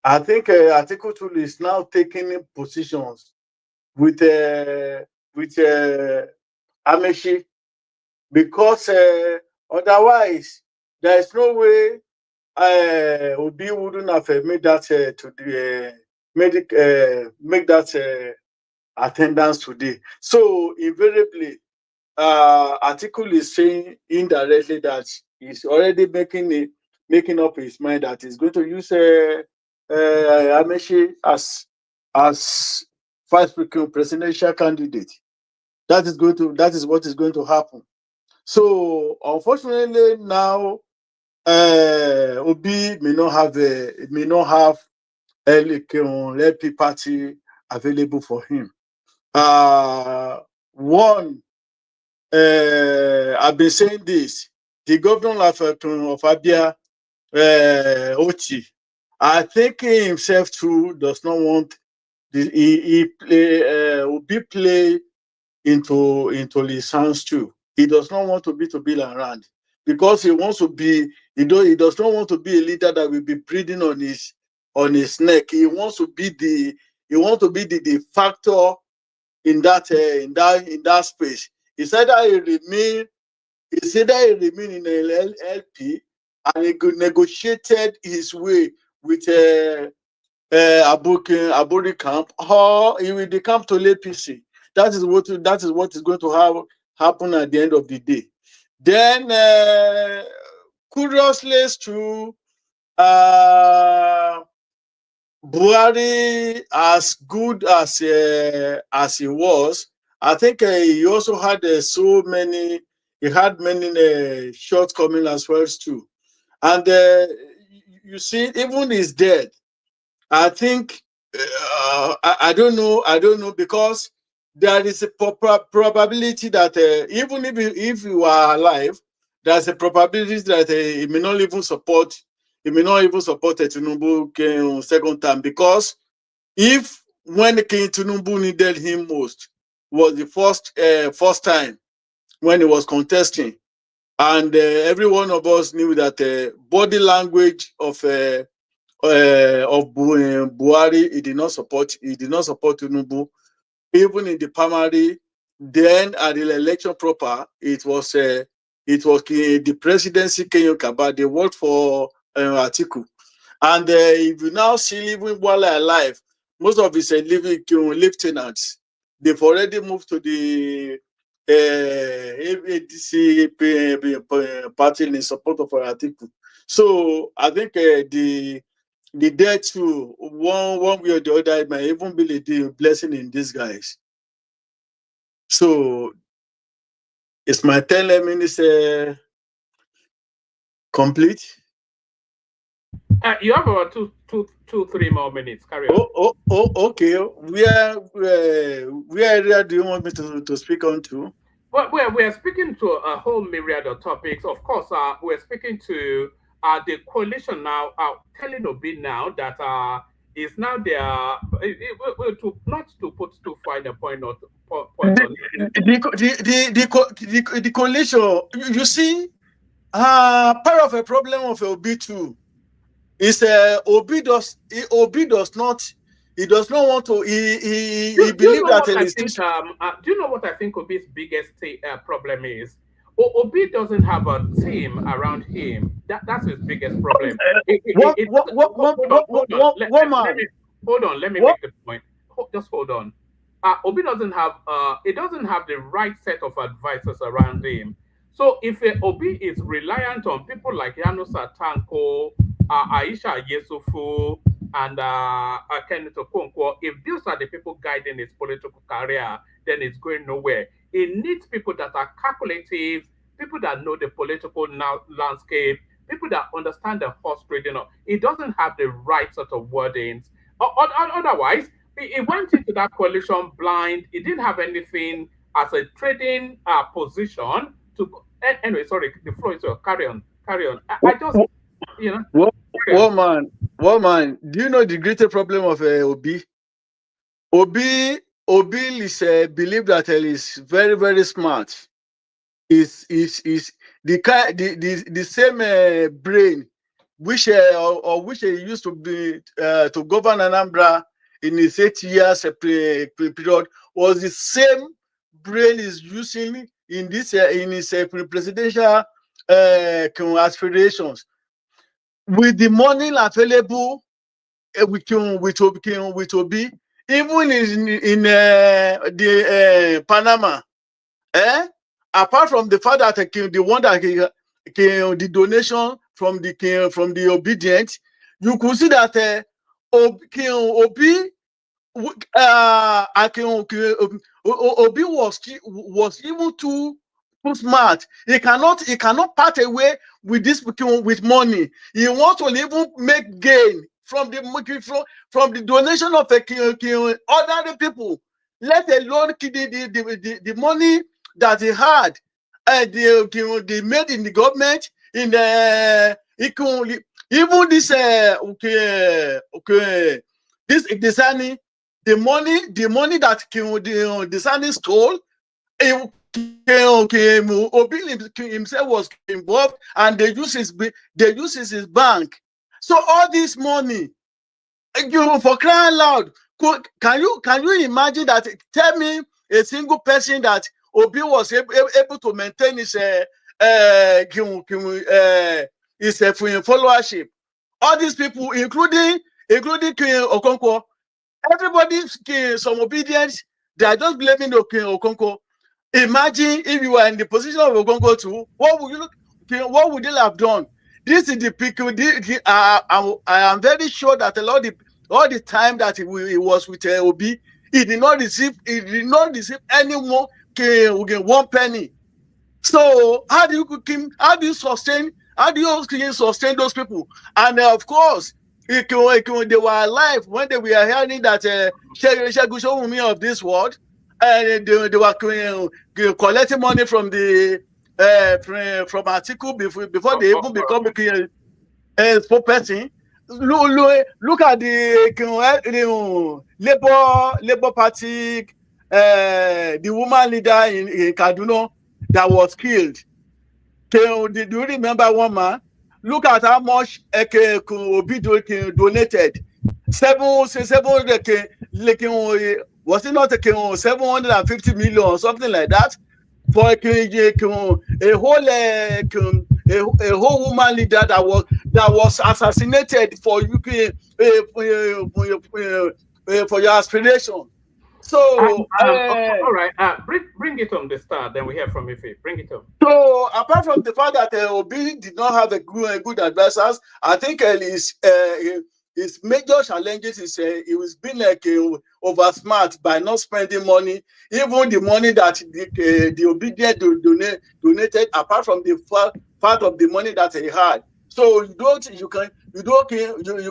I think Atiku too is now taking positions with Amechi, because otherwise there is no way Obi wouldn't have made that make that attendance today. So invariably, Atiku is saying indirectly that he's already making up his mind that he's going to use Amechi as vice presidential candidate. That is what is going to happen. So unfortunately now, Obi may not have LP party available for him. One, I've been saying this. The governor of Abia, Oti, I think he himself too does not want Obi play into his hands too. He does not want to be around, because he wants to be. He does not want to be a leader that will be breathing on his neck. He wants to be the factor in that space. It's either he remain in the LP, and he negotiated his way with Aburi camp, or he will decamp to APC. That is what is going to happen at the end of the day. Then curiously to Buhari, as good as he was, I think he also had many shortcomings as well too. And you see, even his death, I think I don't know, because there is a probability that even if you are alive, there's a probability that he may not even support Tinubu second time, because if when King Tinubu needed him most was the first time when he was contesting, and every one of us knew that body language of Buhari, he did not support Tinubu, even in the primary. Then at the election proper, it was the presidency Kenyo Kaba. They worked for Atiku, and if you now see, even while alive, most of his lieutenants, they've already moved to the ADC party in support of Atiku. So I think the death too, one way or the other, it might even be a blessing in disguise. So it's my 10 minutes complete. You have about 3 more minutes. Carry on. Okay. Where area do you want me to speak on to? Well, we're speaking to a whole myriad of topics. Of course, we're speaking to the coalition now, telling Obi now that is now there not to put too fine a point on the coalition. You see, part of a problem of Obi too is Obi does not. He does not want to. He believes that do you know what I think Obi's biggest problem is? Obi doesn't have a team around him. That's his biggest problem. What Hold on. Let me make the point. Just hold on. Obi doesn't have it doesn't have the right set of advisors around him. So if Obi is reliant on people like Yano Satanko, Aisha Yesufu, and Kenneth Okonkwo, if these are the people guiding his political career, then it's going nowhere. It needs people that are calculative, people that know the political landscape, people that understand the horse trading. It doesn't have the right sort of wordings. Otherwise, it went into that coalition blind. It didn't have anything as a trading position to. Anyway, sorry, the floor is yours. Carry on. I just, you know. Woman, do you know the greater problem of Obi? Obi is believe that he is very, very smart. Is the same brain which which he used to be to govern Anambra in his 8 years period was the same brain is using in this in his presidential aspirations. With the money available with Obi, even in the Panama, apart from the fact that the one that the donation from the obedient, you could see that Obi Obi was even too smart. He cannot part away with this with money. He wants to even make gain from the donation of other people, let alone the money that he had and they made in the government in the even this this Desani, the money that Desani stole, Obi himself was involved, and they use his bank. So all this money, for crying loud, can you imagine that? Tell me a single person that Obi was able to maintain his followership. All these people, including Okonkwo, everybody, some obedience, they are just blaming Okonkwo. Imagine if you were in the position of Okonkwo too, what would you have done? This is the peak. I am very sure that all the time that he was with Obi, he did not receive any more 1 penny. So how do you sustain those people? And of course, they were alive when they were hearing that Segun Showunmi of this world, and they were collecting money from Atiku before they even become a spokesperson. Look at the Labour Party, the woman leader in Kaduna that was killed. Do you remember one man? Look at how much Obi donated. Was it not 750 million or something like that for a whole woman leader that was assassinated for your aspiration? So all right, bring it on the start, then we hear from Ife. Bring it on. So apart from the fact that Obi did not have a good advisors, I think his major challenges is he was being like over smart by not spending money, even the money that the obedient donated, apart from the part of the money that he had. So you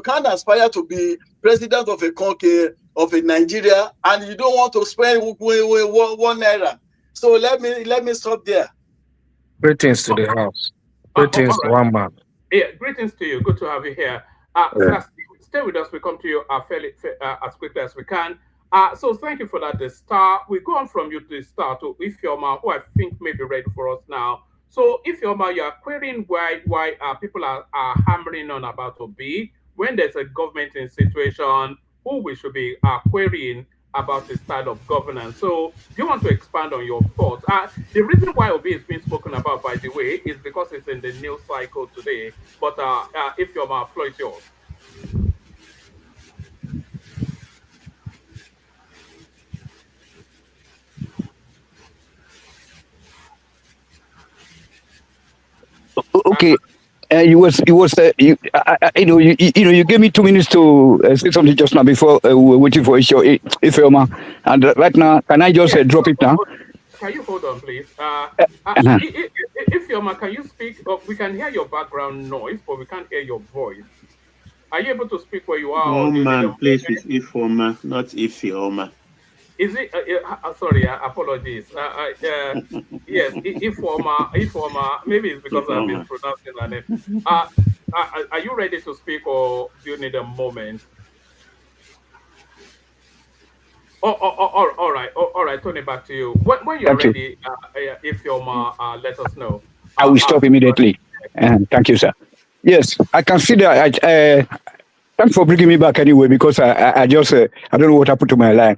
can't aspire to be president of a country of a Nigeria, and you don't want to spend 1 naira. So let me stop there. Greetings to the house. Greetings, right. one man. Yeah, greetings to you. Good to have you here. Stay with us. We come to you as quickly as we can. So thank you for that. The star. We go on from you to the star to Ifeoma, who I think may be ready for us now. So Ifeoma, you are querying why people are hammering on about Obi when there's a government in situation who we should be querying about his style of governance. So, do you want to expand on your thoughts? The reason why Obi is being spoken about, by the way, is because it's in the news cycle today. But if your floor is yours. Okay. You gave me 2 minutes to say something just now before we were waiting for Ifeoma. And right now, can I just drop it now? Can you hold on, please? Ifeoma, can you speak? We can hear your background noise, but we can't hear your voice. Are you able to speak where you are? One man, please, is Ifeoma, not Ifeoma. Is it? Sorry, apologies. Yes, Ifeoma. Maybe it's because I've been pronouncing her name. Are you ready to speak, or do you need a moment? All right. Tony, back to you. When you're ready, Ifeoma, let us know. I will stop immediately. Thank you, sir. Yes, I consider. Thanks for bringing me back anyway, because I just I don't know what happened to my line.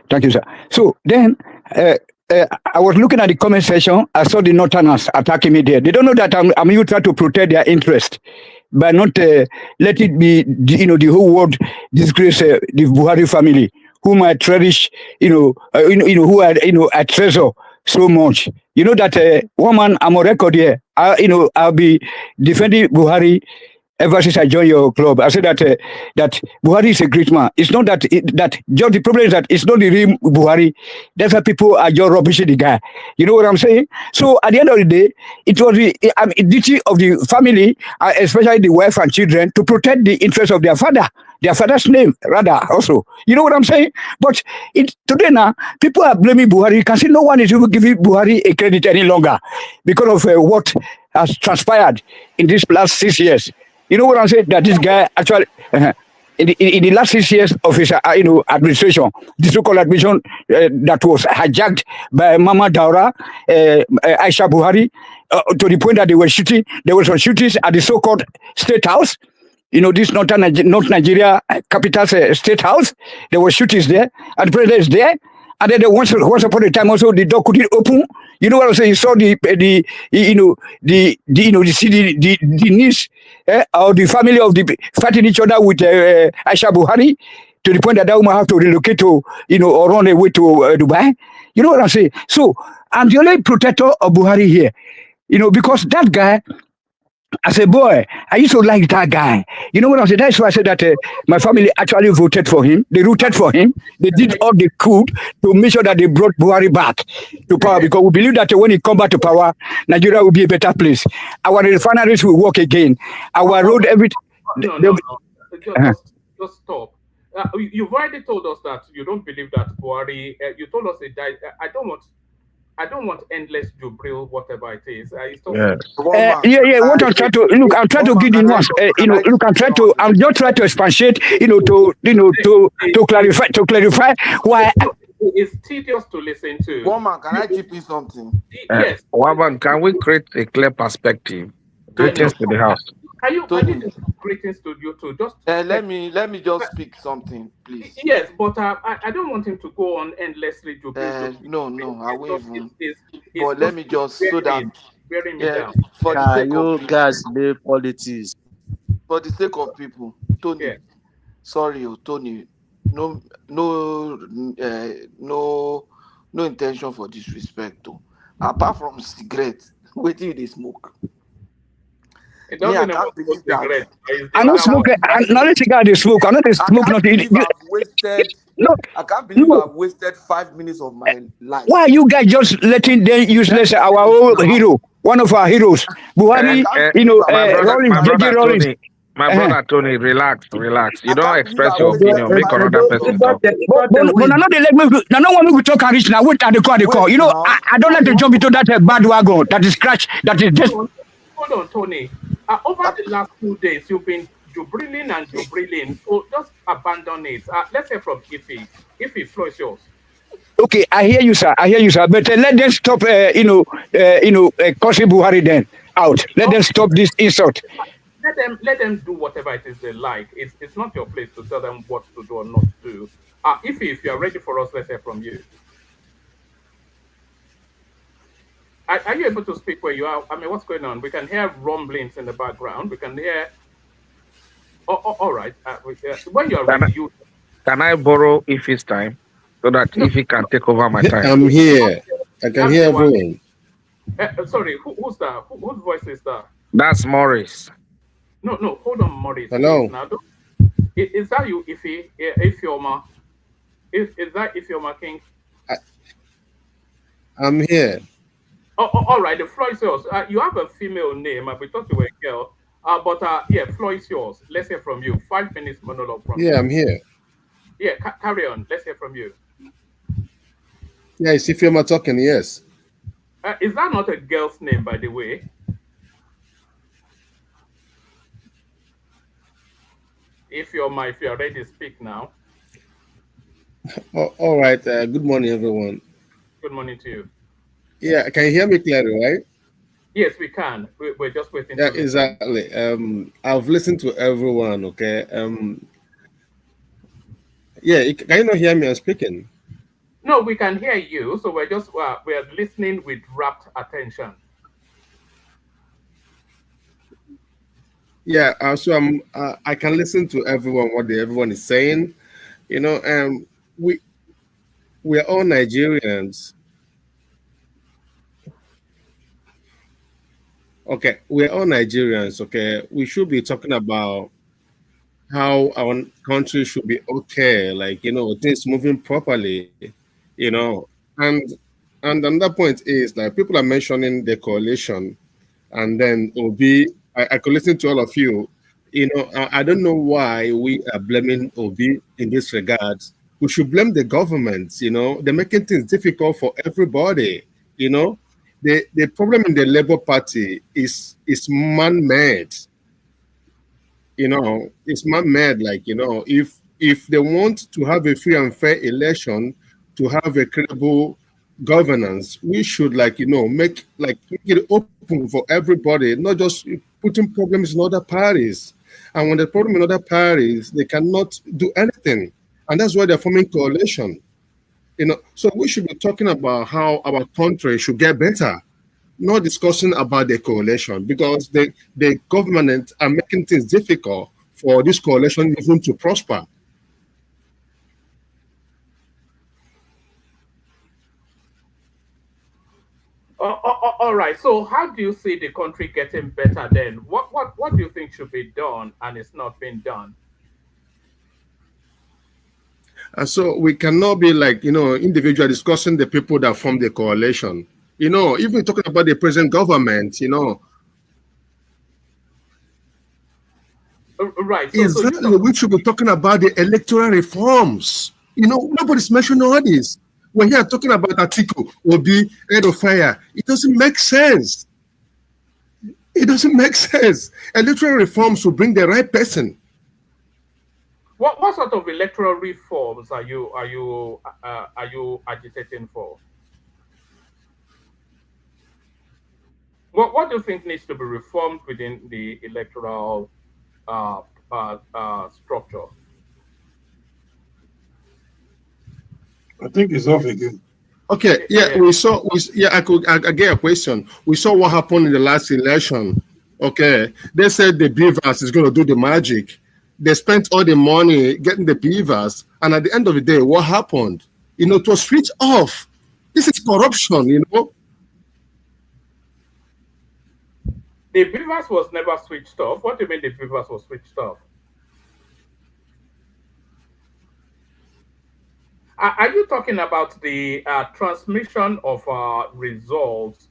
Thank you, sir. So then I was looking at the comment section. I saw the Northerners attacking me there. They don't know that I'm here trying to protect their interest by not let it be the whole world disgrace the Buhari family, whom I cherish. Who I treasure so much. You know that woman, I'm on record here. I'll be defending Buhari. Ever since I joined your club, I said that that Buhari is a great man. It's not that just the problem is that it's not the real Buhari. That's why people are just rubbishing the guy. You know what I'm saying? So at the end of the day, it was the duty of the family, especially the wife and children, to protect the interests of their father's name, rather, also. You know what I'm saying? But today now, people are blaming Buhari. You can see no one is even giving Buhari a credit any longer because of what has transpired in these last 6 years. You know what I'm saying? That this guy actually, in the last 6 years of his, administration, the so-called administration that was hijacked by Mama Daura, Aisha Buhari, to the point that they were shooting. There were some shootings at the so-called State House. This North Nigeria capital State House. There were shootings there, and the president is there. And then once upon a time also the door couldn't open. You know what I'm saying? You saw the niece or the family of the fighting each other with Aisha Buhari, to the point that woman have to relocate to or run away to Dubai. You know what I'm saying? So I'm the only protector of Buhari here. Because that guy, as a boy, I used to like that guy. You know what I'm saying? That's why I said that my family actually voted for him. They rooted for him. They did all they could to make sure that they brought Buhari back to power, because we believe that when he come back to power, Nigeria will be a better place. Our refineries will work again. Our road, everything. No. Just stop. You've already told us that you don't believe that Buhari. You told us he died. I don't want endless jubril, whatever it is. What I'm trying to look, I'm trying to give the nuance. I'm just trying to expatiate, to clarify why. It's tedious to listen to. Woman, can I chip in something? Yes. Woman, can we create a clear perspective? Greetings to the house. Can you greetings to you too? Just let me just speak something, please. Yes, but I don't want him to go on endlessly. No, I won't even. But let me just so that for the sake of guys, play politics. For the sake of people, Tony. Sorry, Tony. No intention for disrespect, though. Apart from cigarette, waiting they smoke. I'm not smoking. I'm not a cigar. They smoke. I'm not a smoke. I can't believe I've wasted 5 minutes of my life. Why are you guys just letting them useless our old hero, one of our heroes, Buhari? My brother Tony, relax. You don't express your opinion. Make another person talk. But no one will talk and reach now. Wait at the call. I don't like to jump into that bad wagon. That is scratch. That is just. Hold on, Tony. Over the last 2 days, you've been jubiling. So just abandon it. Let's hear from Ife. Ife, floor is yours. Okay, I hear you, sir. But let them stop. Causing Buhari then out. Let them stop this insult. let them do whatever it is they like. It's not your place to tell them what to do or not to do. If you are ready for us, let's hear from you. Are you able to speak where you are? I mean, what's going on? We can hear rumblings in the background. We can hear. All right. When you are ready, you. Can I borrow Ife's time so that Ife can take over my time? I'm here. I can hear everyone. Sorry, who's that? Whose voice is that? That's Morris. No, hold on, Morris. Hello. Please, now, is that you, Ife? Ifeoma? Is that Ifeoma King? I'm here. All right, the floor is yours. You have a female name. We thought you were a girl. But yeah, floor is yours. Let's hear from you. 5 minutes monologue from you. Yeah, I'm here. Yeah, carry on. Let's hear from you. Yeah, it's Ifeoma talking, yes. Is that not a girl's name, by the way? If you are ready to speak now. All right. Good morning, everyone. Good morning to you. Yeah, can you hear me clearly, right? Yes, we can. We're just waiting. Yeah, exactly. I've listened to everyone. Okay. Yeah, can you not hear me? I'm speaking. No, we can hear you. So we're listening with rapt attention. Yeah. So I can listen to everyone what everyone is saying. You know, we are all Nigerians. Okay, we're all Nigerians. Okay, we should be talking about how our country should be okay, like things moving properly, you know. And another point is like people are mentioning the coalition, and then Obi. I could listen to all of you. I don't know why we are blaming Obi in this regard. We should blame the government. They're making things difficult for everybody. The problem in the Labour Party is man-made. It's man-made. Like if they want to have a free and fair election, to have a credible governance, we should make it open for everybody, not just putting problems in other parties. And when the problem in other parties, they cannot do anything, and that's why they're forming coalition. So we should be talking about how our country should get better, not discussing about the coalition, because the government are making things difficult for this coalition even to prosper. All right. So how do you see the country getting better then? What do you think should be done and it's not being done? And so we cannot be individual discussing the people that form the coalition. Even talking about the present government, Right. Exactly. We should be talking about the electoral reforms. Nobody's mentioning all this. We're here talking about Atiku, Obi, head of fire. It doesn't make sense. It doesn't make sense. Electoral reforms will bring the right person. What sort of electoral reforms are you agitating for? What do you think needs to be reformed within the electoral structure? I think it's off again. Okay, yeah, I get a question. We saw what happened in the last election. Okay, they said the beavers is going to do the magic. They spent all the money getting the beavers, and at the end of the day, what happened? It was switched off. This is corruption, The beavers was never switched off. What do you mean the beavers was switched off? Are you talking about the transmission of results?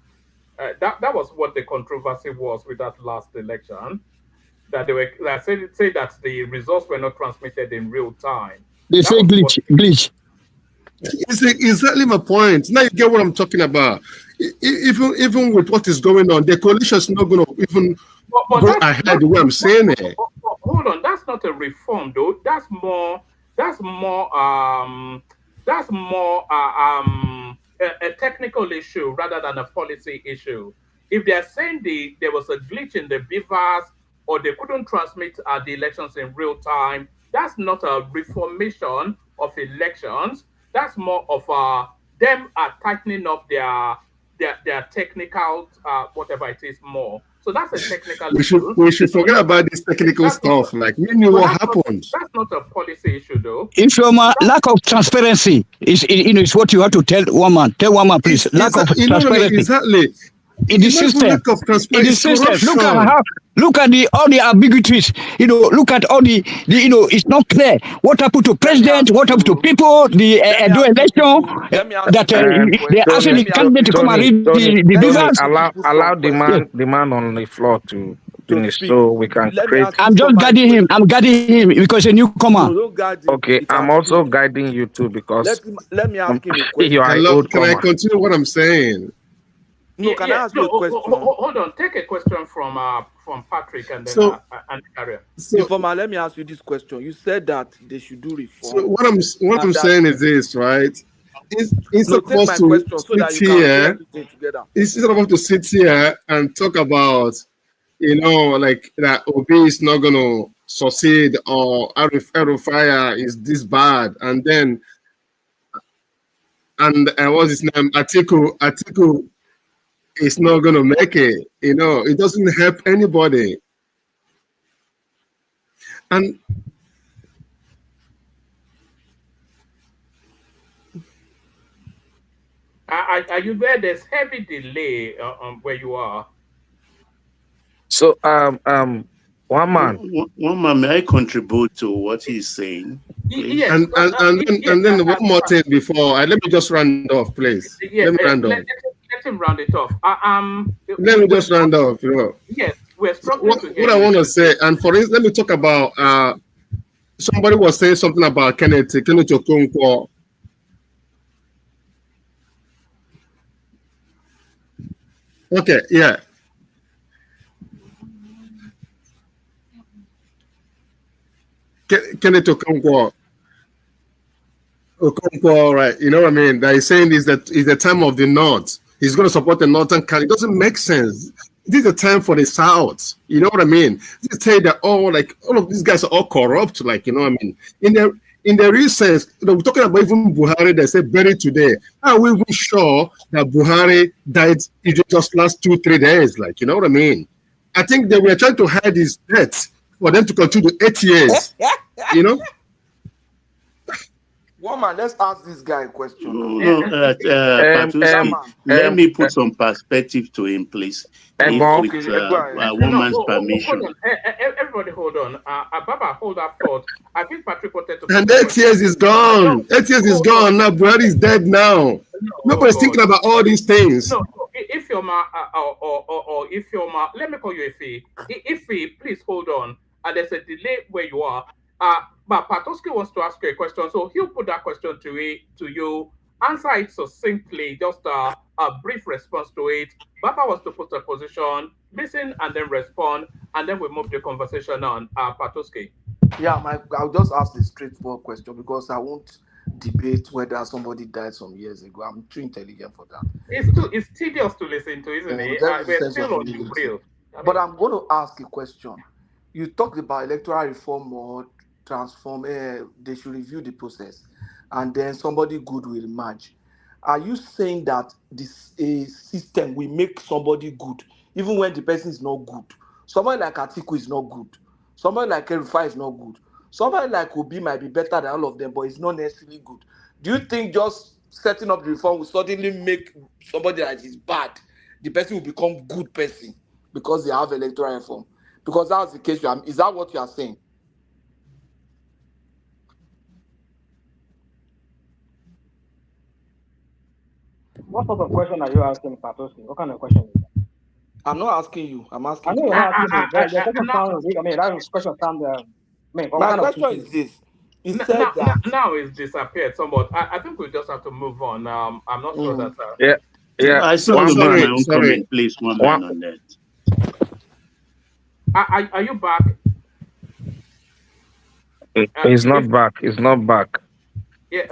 That was what the controversy was with that last election. That they say that the results were not transmitted in real time. They say glitch. It's exactly my point. Now you get what I'm talking about. Even with what is going on, the coalition is not going to even go ahead the way I'm saying it. Hold on, that's not a reform though. That's more a technical issue rather than a policy issue. If they're saying there was a glitch in the beavers or they couldn't transmit the elections in real time. That's not a reformation of elections. That's more of them tightening up their technical whatever it is more. So that's a technical issue. We should forget about this technical stuff. Like we knew what happened. That's not a policy issue, though. If your lack of transparency is is what you have to tell one man. Tell one man, please. Lack of transparency. Exactly. In the system. Lack of transparency. In the system. Look at all the ambiguities. Look at all the it's not clear. What happened to president? What happened to people? The do election that they're asking the candidate to come and read the visuals. Allow the man on the floor to finish so we can create. I'm just guiding him. I'm guiding him because a newcomer. Okay, I'm also guiding you too because let me ask him a question. You are Can I continue what I'm saying? No, can I ask you a question? Hold on. Take a question from Patrick and then and carry. Informer, let me ask you this question. You said that they should do reform. So what I'm saying is this, right? It's supposed to sit here. It's supposed to sit here and talk about, like that Obi is not going to succeed or Fire is this bad, and then what's his name? Atiku is not going to make it. It doesn't help anybody. And are you there? There's heavy delay where you are. So one man, may I contribute to what he's saying? Yes. And then one more thing before. Let me just round off, please. Let me round off. Let him round it off. Let me just round off. Yes, we're struggling to hear what I want to say, and for instance, let me talk about. Somebody was saying something about Kenneth Okonkwo. Okay, yeah. Kenneth Okonkwo, right? You know what I mean? That he's saying is that it's the time of the North. He's going to support the Northern country. It doesn't make sense. This is the time for the South. You know what I mean? They say that all of these guys are all corrupt. Like, you know what I mean? In the real sense, we're talking about even Buhari. They say buried today. Are we even sure that Buhari died just last 2-3 days? Like, you know what I mean? I think they were trying to hide his death for them to continue 8 years. Woman, let's ask this guy a question. Let me put some perspective to him, please. With woman's permission. Hold on. Everybody, hold on. Baba, hold that thought. I think Patrick wanted to. And 8 years is gone. 8 years is gone. Now Buhari is dead now. Nobody's thinking about all these things. No, if you're or if you're let me call you Ife. Ife, please hold on. There's a delay where you are. But Patoski wants to ask you a question, so he'll put that question to you. Answer it succinctly, just a brief response to it. Baba was to put a position, listen, and then respond, and then we move the conversation on. Patoski. Yeah, I'll just ask the straightforward question because I won't debate whether somebody died some years ago. I'm too intelligent for that. It's tedious to listen to, isn't it? We're still on the real. But I'm going to ask a question. You talked about electoral reform or transform. They should review the process, and then somebody good will emerge. Are you saying that this system will make somebody good, even when the person is not good? Somebody like Atiku is not good. Somebody like Erufai is not good. Somebody like Obi might be better than all of them, but it's not necessarily good. Do you think just setting up the reform will suddenly make somebody that is bad, the person will become good person because they have electoral reform? Because that's the case. Is that what you are saying? What sort of question are you asking, Patoski? What kind of question is that? I'm not asking you. I'm asking. I know you're not asking me. That question sounds. My question is this. Now it's disappeared somewhat. I think we just have to move on. I'm not sure that. Yeah. I saw my own comment, please. One man on that. Are you back? He's not back. He's not back. Yeah,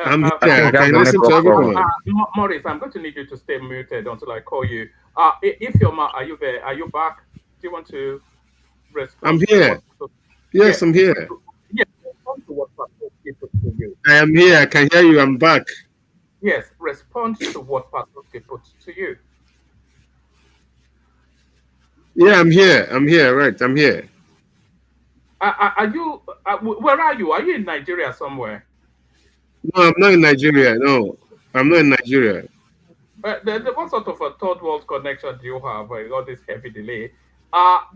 Maurice, I'm going to need you to stay muted until I call you. If you're are you there? Are you back? Do you want to I'm respond to here. what. So, Yes, I'm here. yes, respond to what Patoski put to you. I am here. I can hear you. I'm back. Yes, respond to what Patoski put to you. Yeah, I'm here. I'm here. Right. I'm here. Are you? Where are you? Are you in Nigeria somewhere? No, I'm not in Nigeria. No, I'm not in Nigeria. What sort of a third world connection do you have? All this heavy delay.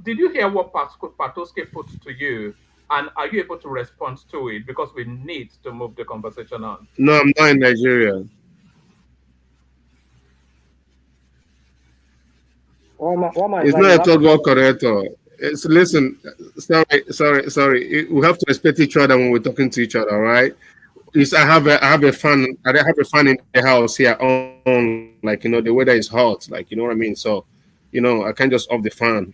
Did you hear what Patoski put to you? And are you able to respond to it? Because we need to move the conversation on. No, I'm not in Nigeria. It's not a third world corrector. It's listen. Sorry. We have to respect each other when we're talking to each other. All right. I have a fan. I have a fan in the house here on. Like the weather is hot. Like what I mean. So, I can't just off the fan.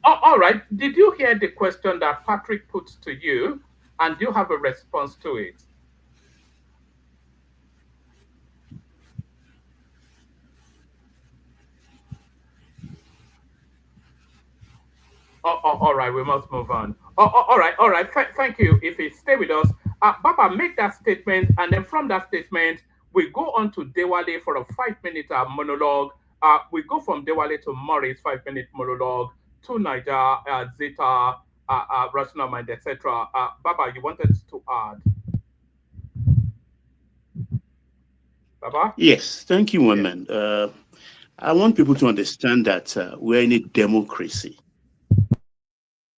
All right. Did you hear the question that Patrick put to you? And do you have a response to it? All right, we must move on. All right. Thank you. If you stay with us, Baba, make that statement, and then from that statement, we go on to Dewale for a 5 minute monologue. We go from Dewale to Morris, 5 minute monologue, to Niger, Zeta, Rational Mind, etc. Baba, you wanted to add? Baba? Yes, thank you, Woman. I want people to understand that we're in a democracy.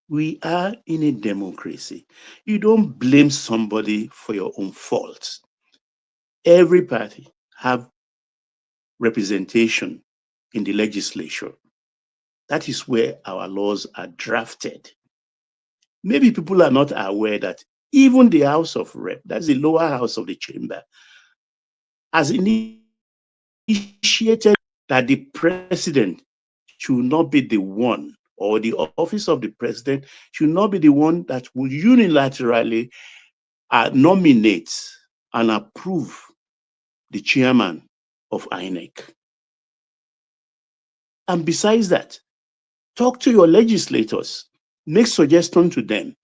We are in a democracy. You don't blame somebody for your own faults. Every party have representation in the legislature. That is where our laws are drafted. Maybe people are not aware that even the House of Rep, that's the lower house of the chamber, has initiated that the president should not be the one, or the office of the president should not be the one that will unilaterally nominate and approve the chairman of INEC. And besides that, talk to your legislators, make suggestions to them.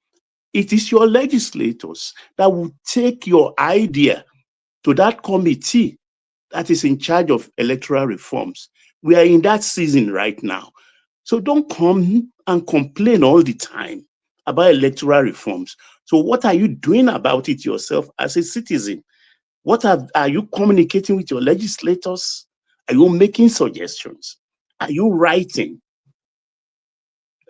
It is your legislators that will take your idea to that committee that is in charge of electoral reforms. We are in that season right now. So don't come and complain all the time about electoral reforms. So what are you doing about it yourself as a citizen? What are you communicating with your legislators? Are you making suggestions? Are you writing?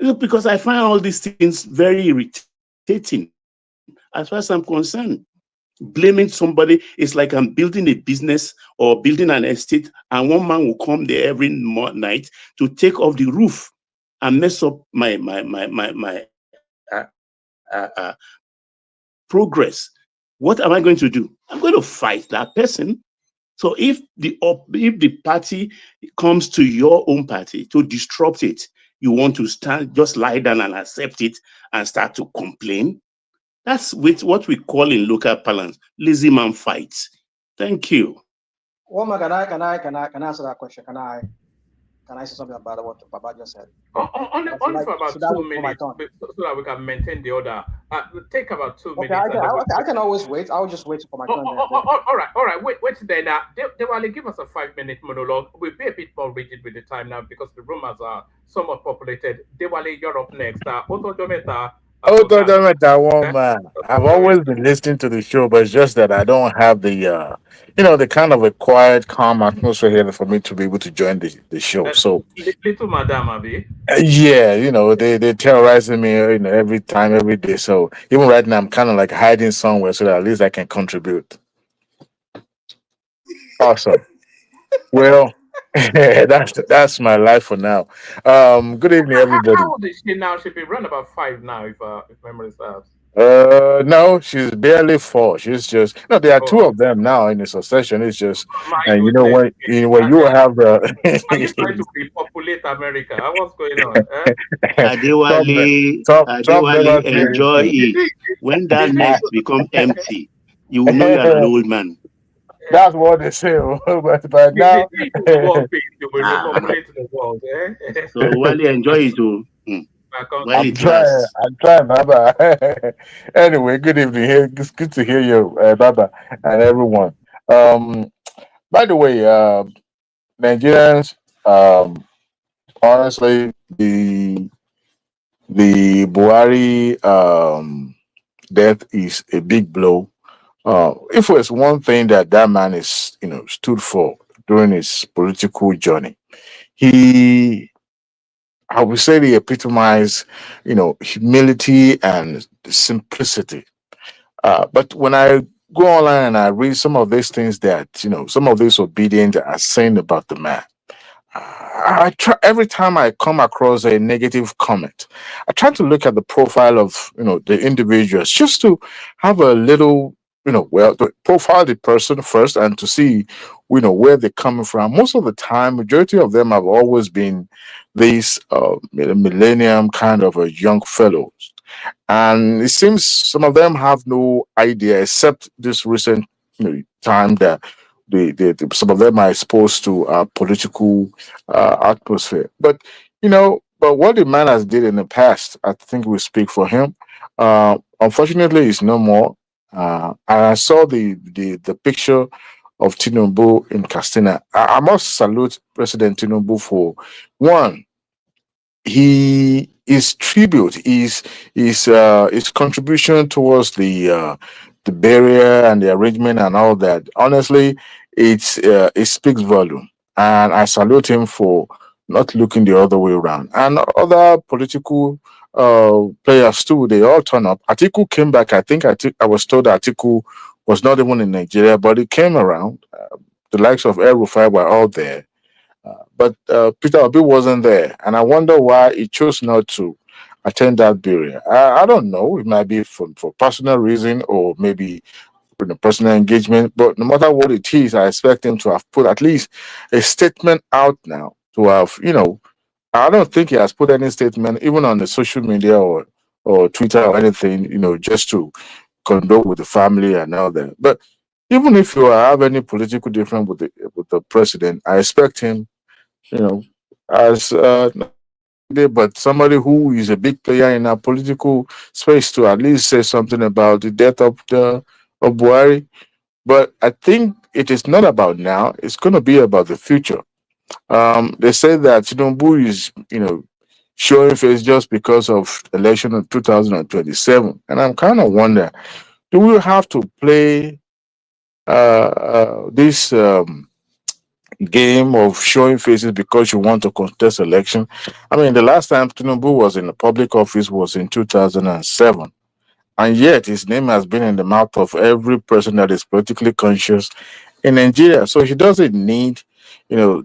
Because I find all these things very irritating as far as I'm concerned. Blaming somebody is like I'm building a business or building an estate, and one man will come there every night to take off the roof and mess up my progress. What am I going to do? I'm going to fight that person. So if the party comes to your own party to disrupt it, you want to just lie down and accept it and start to complain. That's with what we call in local parlance, lazy man fights. Thank you. Woman, can I answer that question? Can I say something about what Papa just said? Only for about 2 minutes, so that we can maintain the order. Take about 2 minutes. I can always wait. I'll just wait for my turn. All right. Wait then. They will give us a 5 minute monologue. We'll be a bit more rigid with the time now because the room has somewhat populated. Dewale, you're up next. Woman. I've always been listening to the show, but it's just that I don't have the, the kind of a quiet, calm atmosphere here for me to be able to join the show. So, little Madame Abi. yeah, they're terrorizing me, every time, every day. So even right now, I'm kind of like hiding somewhere so that at least I can contribute. Awesome. Well, that's my life for now. Good evening, everybody. How old is she now? She'll be around about 5 now, if memory serves. No, she's barely 4. She's just no. There are 2 of them now in the succession. It's just, and when you have the. Are you trying to repopulate America? What's going on? Adewale, enjoy it. When that nest become empty, you will know you're an old man. That's what they say. but now, you will repopulate the world. So Wale, enjoy it too. While I'm it trying. lasts. I'm trying, Baba. Anyway, good evening. It's good to hear you, Baba, and everyone. Um, by the way, Nigerians, honestly, the Buhari death is a big blow. If there's one thing that that man is, stood for during his political journey, he, I would say, he epitomized, humility and simplicity. But when I go online and I read some of these things that, some of these obedience are saying about the man, I try every time I come across a negative comment, I try to look at the profile of the individuals just to have a little to profile the person first and to see where they're coming from. Most of the time, majority of them have always been these millennium kind of a young fellows, and it seems some of them have no idea except this recent time that some of them are exposed to political atmosphere. But what the man has did in the past, I think will speak for him. Unfortunately, he's no more. And I saw the picture of Tinubu in Castina. I must salute President Tinubu for one, he his tribute, his contribution towards the burial and the arrangement and all that. Honestly, it speaks volume, and I salute him for not looking the other way around. And other political players too, they all turn up. Atiku came back. I was told that Atiku was not even in Nigeria, but he came around. The likes of El Rufai were all there, but Peter Obi wasn't there, and I wonder why he chose not to attend that burial. I don't know. It might be for personal reason or maybe for the personal engagement. But no matter what it is, I expect him to have put at least a statement out now. To have, I don't think he has put any statement even on the social media or Twitter or anything. Just to condole with the family and all that. But even if you have any political difference with the president, I expect him as not leader, but somebody who is a big player in our political space to at least say something about the death of Buhari. But I think it is not about now. It's going to be about the future. They say that Tinubu is, showing face just because of election of 2027, and I'm kind of wonder, do we have to play this? Game of showing faces because you want to contest election. I mean, the last time Tinubu was in the public office was in 2007. And yet his name has been in the mouth of every person that is politically conscious in Nigeria. So he doesn't need,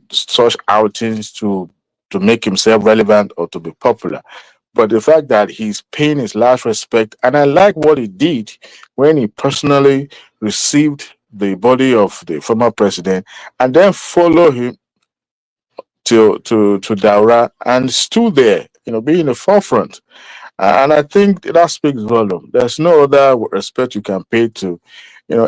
such outings to make himself relevant or to be popular. But the fact that he's paying his last respect, and I like what he did when he personally received the body of the former president and then follow him to Daura and stood there, be in the forefront. And I think that speaks volume. There's no other respect you can pay to,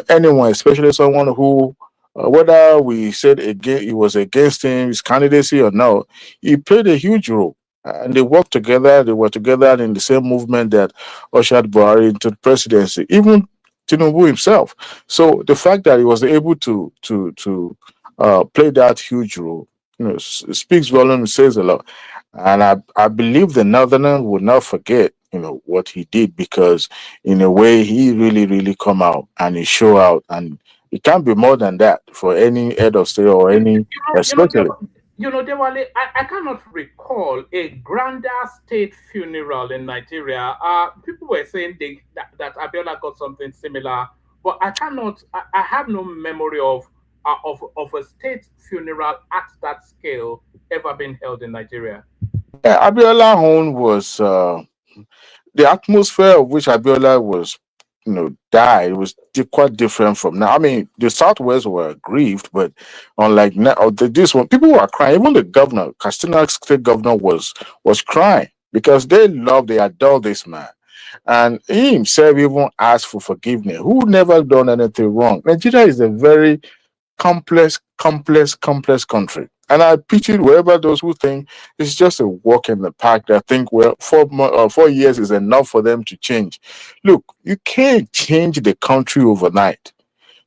anyone, especially someone who, whether we said again he was against him, his candidacy or no, he played a huge role. And they worked together. They were together in the same movement that ushered Buhari into the presidency. Even Tinubu himself. So the fact that he was able to play that huge role, speaks volume. It says a lot. And I believe the Northerners will not forget, what he did because in a way he really, really come out and he show out. And it can't be more than that for any head of state or any, especially. Dewale, I cannot recall a grander state funeral in Nigeria. People were saying that Abiola got something similar, but I have no memory of a state funeral at that scale ever been held in Nigeria. Yeah, Abiola Hone was the atmosphere of which Abiola was, died was quite different from now. I mean, the Southwest were grieved, but unlike now, this one, people were crying. Even the governor, Castina State governor, was crying because they adore this man, and he himself even asked for forgiveness. Who never done anything wrong? Nigeria is a very complex country. And I pity whoever those who think it's just a walk in the park that think, well, 4 years is enough for them to change. Look, you can't change the country overnight.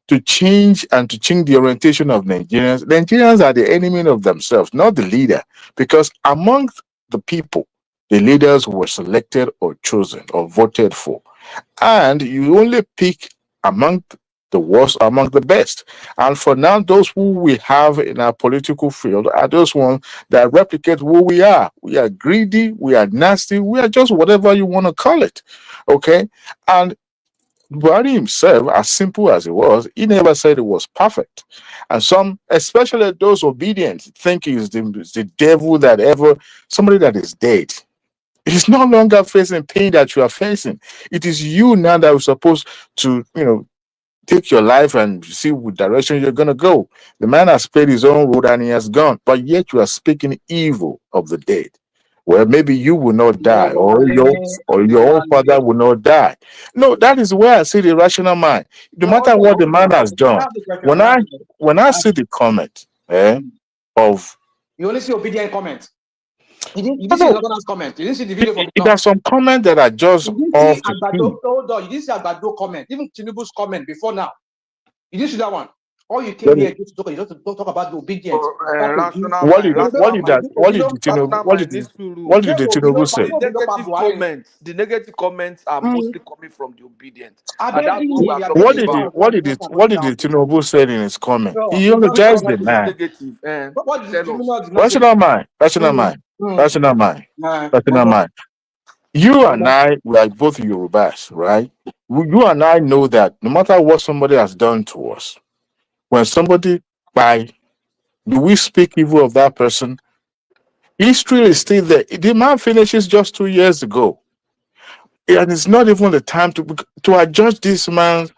To change the orientation of Nigerians are the enemy of themselves, not the leader. Because among the people, the leaders were selected or chosen or voted for. And you only pick among the worst, among the best. And for now, those who we have in our political field are those ones that replicate who we are. We are greedy, we are nasty, we are just whatever you want to call it. Okay? And Buhari himself, as simple as it was, he never said it was perfect. And some, especially those obedient, think he's the devil that ever, somebody that is dead. It's no longer facing pain that you are facing. It is you now that are supposed to, take your life and see what direction you're gonna go. The man has paid his own road and he has gone, but yet you are speaking evil of the dead. Well, maybe you will not die, or your own father will not die. No, that is where I see the rational mind. No matter what the man has done, when I see the comment of You only see obedient comment. You didn't see no, Northerners comment. You didn't see the video from there are some comments that are just You didn't off see the Agbado. key. Hold on. You didn't see Agbado comment. Even Tinubu's comment before now. You didn't see that one. All you came Let me- here to talk, you just to talk about the obedience. Rational What mind, did rational mind. what did the Rational Tinubu what mind did the needs to rule. what did the Tinubu say? The negative comments are mostly coming from the obedient, I and beg that's what we you, are you are talking What getting did the about. into what did the Tinubu say in his comment? Sure. He Which eulogized the comment is man. negative? What did the Tell us. criminal did not say? Rational mind, rational Mm, mind, mm. rational mind, rational Hold on. mind. You and I, we are both Yorubas, right? You and I know that no matter what somebody has done to us, when somebody by do we speak evil of that person? History is still there. The man finishes just 2 years ago. And it's not even the time to adjust this man's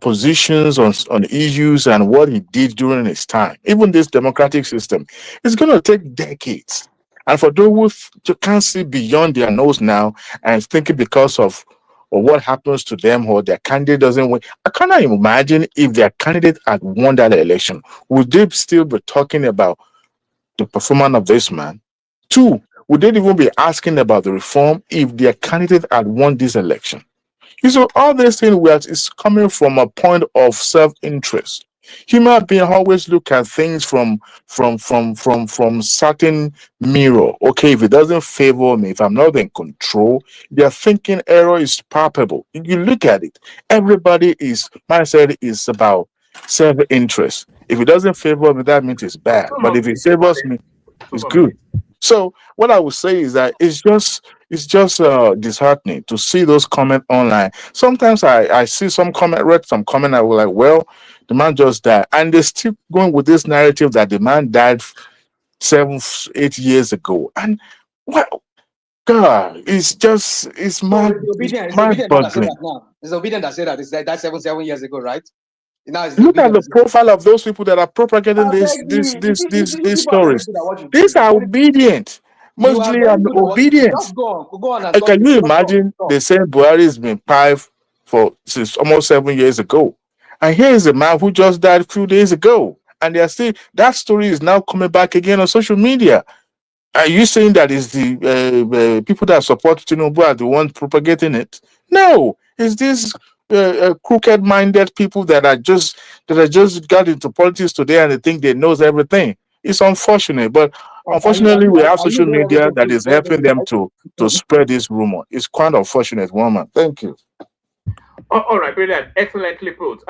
positions on issues and what he did during his time. Even this democratic system, it's going to take decades. And for those who can't see beyond their nose now and thinking because of or what happens to them or their candidate doesn't win, I cannot imagine if their candidate had won that election, would they still be talking about the performance of this man? Two, would they even be asking about the reform if their candidate had won this election? So all these things is coming from a point of self-interest. Human beings always look at things from certain mirror. Okay, if it doesn't favor me, if I'm not in control, their thinking error is palpable. If you look at it, everybody is mindset is about self-interest. If it doesn't favor me, that means it's bad. But if it favors me, it's good. So what I would say is that it's just disheartening to see those comments online. Sometimes I see some comment, read some comment, I was like, well, the man just died, and they're still going with this narrative that the man died 7, 8 years ago, and well, God, it's So mind it's the obedient. It's the mind obedient that said boggling. that now. It's the obedient that said that. It's like that 7 years ago, right? Now it's the Look at obedient the that said that. profile of those people that are propagating I these beg these you. these these, You these people are very stories. good at what you do. These are obedient. You are Mostly very I'm good at what you do. obedient. Just go on and talk. Can you Just talk. imagine Talk. the same Buhari has been pie for since almost 7 years ago? And here is a man who just died a few days ago. And they are still that story is now coming back again on social media. Are you saying that is the people that support Tinubu are the ones propagating it? No, it's these crooked-minded people that are just got into politics today and they think they knows everything. It's unfortunate, but unfortunately, we have Are you social doing media everything that to is spread this helping them lie? to spread this rumor. It's quite unfortunate, woman. Thank you. All right, brilliant. Excellently put.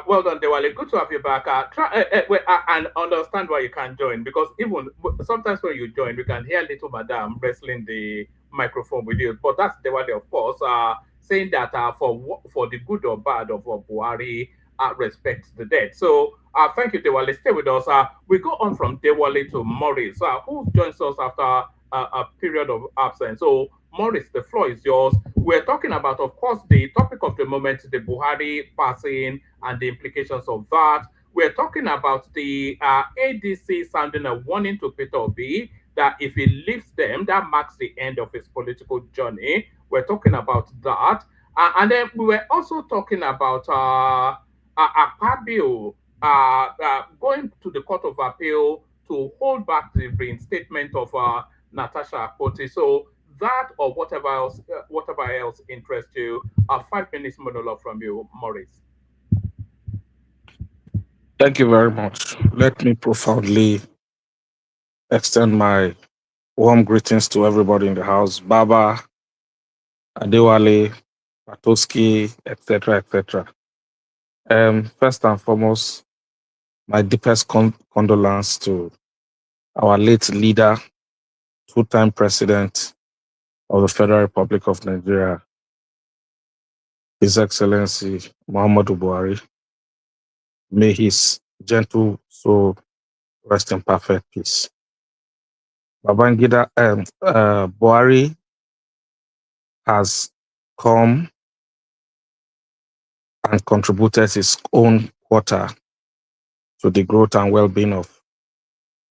Well done, Dewale. Good to have you back. And understand why you can't join because even sometimes when you join, we can hear little madam wrestling the microphone with you. But that's Dewale, of course, saying that for the good or bad of Buhari, respect the dead. So thank you, Dewale. Stay with us. We go on from Dewale to Morris, who joins us after a period of absence. So Morris, the floor is yours. We're talking about, of course, the topic of the moment, the Buhari passing and the implications of that. We're talking about the ADC sounding a warning to Peter Obi that if he leaves them, that marks the end of his political journey. We're talking about that. And then we were also talking about Akpabio going to the Court of Appeal to hold back the reinstatement of Natasha Akpoti. So that or whatever else interests you, a 5 minutes monologue from you, Maurice. Thank you very much. Let me profoundly extend my warm greetings to everybody in the house. Baba, Adewale, Patoski, etc., etc. First and foremost, my deepest condolence to our late leader, two-time president of the Federal Republic of Nigeria, His Excellency Muhammadu Buhari. May his gentle soul rest in perfect peace. Babangida Buhari has come and contributed his own quota to the growth and well-being of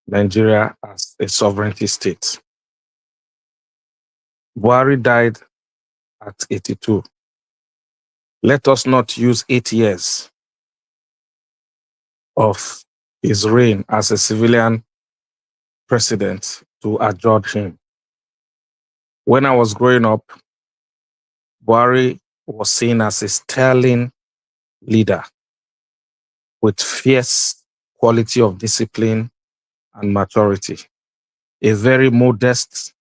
Nigeria as a sovereignty state. Buhari died at 82. Let us not use 8 years of his reign as a civilian president to adjudge him. When I was growing up, Buhari was seen as a sterling leader with fierce quality of discipline and maturity. A very modest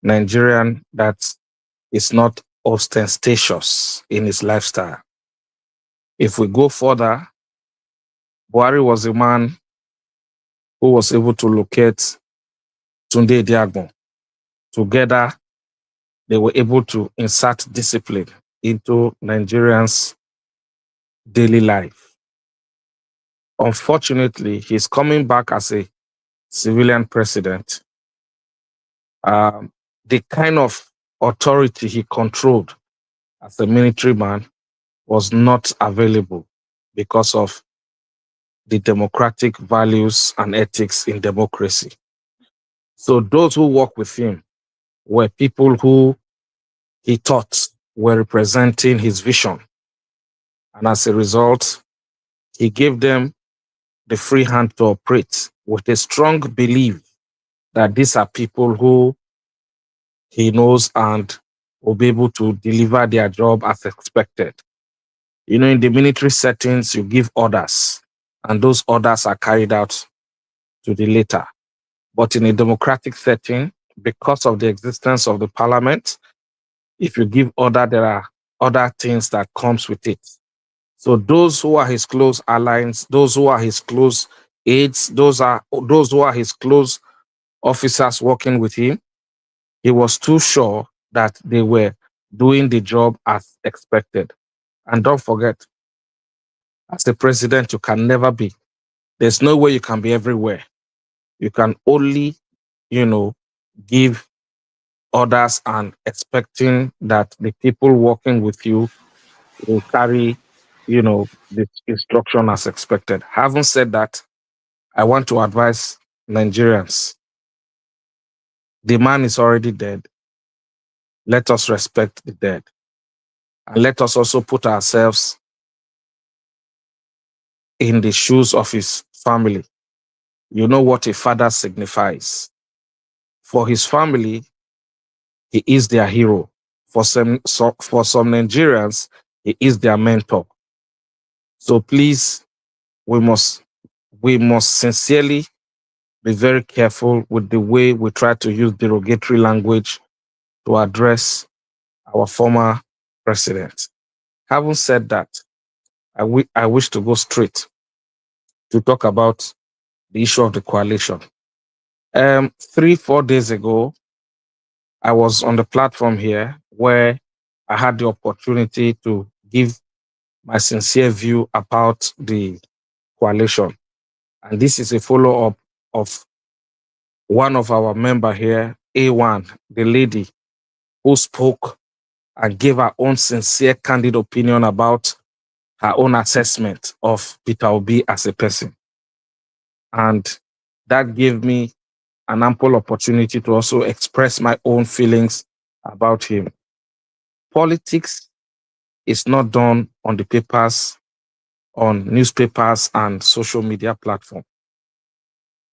Nigerian that is not ostentatious in his lifestyle. If we go further, Buhari was a man who was able to locate Tunde Diagbon. Together, they were able to insert discipline into Nigerians' daily life. Unfortunately, he's coming back as a civilian president. The kind of authority he controlled as a military man was not available because of the democratic values and ethics in democracy. So those who work with him were people who he thought were representing his vision. And as a result, he gave them the free hand to operate with a strong belief that these are people who he knows and will be able to deliver their job as expected. You know, in the military settings, you give orders, and those orders are carried out to the letter. But in a democratic setting, because of the existence of the parliament, if you give order, there are other things that comes with it. So those who are his close allies, those who are his close aides, those who are his close officers working with him, he was too sure that they were doing the job as expected. And don't forget, as a president, you can never be. There's no way you can be everywhere. You can only, give orders and expecting that the people working with you will carry, the instruction as expected. Having said that, I want to advise Nigerians. The man is already dead. Let us respect the dead. And let us also put ourselves in the shoes of his family. You know what a father signifies. For his family, he is their hero. For some Nigerians, he is their mentor. So please, we must sincerely be very careful with the way we try to use derogatory language to address our former president. Having said that, I wish to go straight to talk about the issue of the coalition. 3-4 days ago, I was on the platform here where I had the opportunity to give my sincere view about the coalition. And this is a follow-up of one of our member here, A1, the lady who spoke and gave her own sincere, candid opinion about her own assessment of Peter Obi as a person. And that gave me an ample opportunity to also express my own feelings about him. Politics is not done on the papers, on newspapers and social media platforms.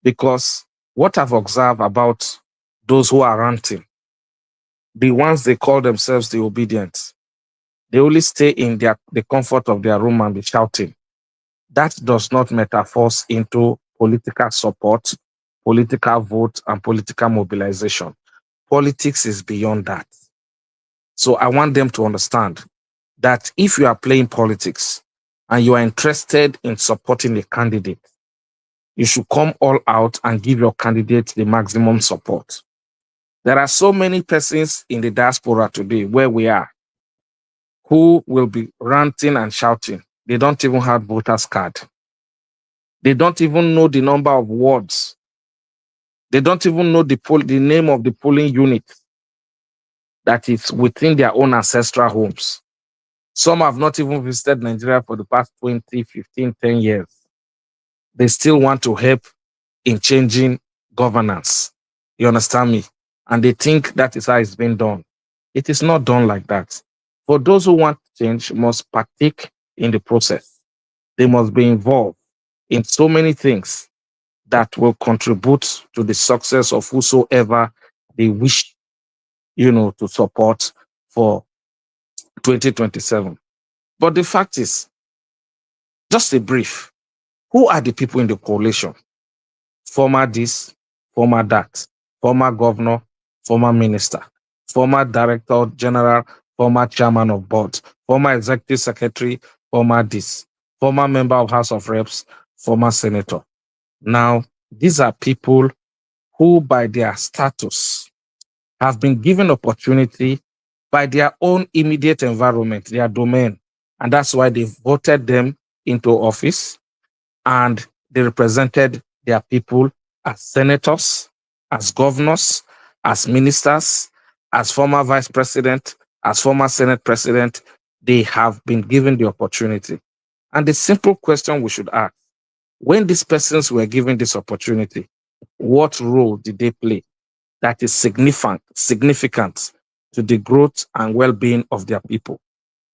Because what I've observed about those who are ranting, the ones they call themselves the obedient, they only stay in the comfort of their room and be shouting. That does not metaphors into political support, political vote, and political mobilization. Politics is beyond that. So I want them to understand that if you are playing politics and you are interested in supporting a candidate, you should come all out and give your candidate the maximum support. There are so many persons in the diaspora today where we are who will be ranting and shouting. They don't even have voters card. They don't even know the number of wards. They don't even know the name of the polling unit that is within their own ancestral homes. Some have not even visited Nigeria for the past 20, 15, 10 years. They still want to help in changing governance. You understand me? And they think that is how it's been done. It is not done like that. For those who want change, must partake in the process. They must be involved in so many things that will contribute to the success of whosoever they wish, to support for 2027. But the fact is, just a brief, who are the people in the coalition? Former this, former that, former governor, former minister, former director general, former chairman of board, former executive secretary, former this, former member of House of Reps, former senator. Now, these are people who, by their status, have been given opportunity by their own immediate environment, their domain. And that's why they voted them into office and they represented their people as senators, as governors, as ministers, as former vice president, as former Senate president. They have been given the opportunity. And the simple question we should ask, when these persons were given this opportunity, what role did they play that is significant to the growth and well-being of their people,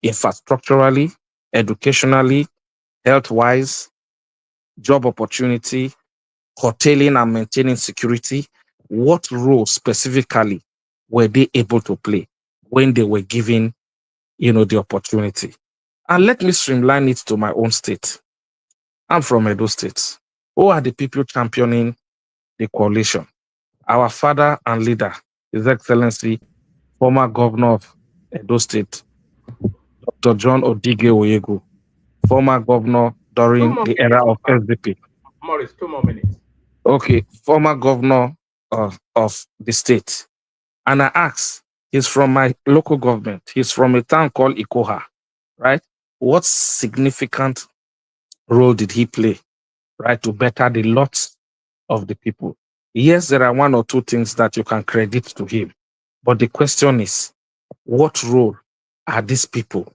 infrastructurally, educationally, health-wise, job opportunity, curtailing and maintaining security? What role specifically were they able to play when they were given, the opportunity? And let me streamline it to my own state. I'm from Edo State. Who are the people championing the coalition? Our father and leader, His Excellency, former governor of Edo State, Dr. John Odige Oyego, former governor Two during more the minutes, era of Papa. SDP. Morris, 2 more minutes. Okay, former governor of the state. And I asked, he's from my local government. He's from a town called Ikoha, right? What significant role did he play, right, to better the lots of the people? Yes, there are one or two things that you can credit to him. But the question is, what role are these people,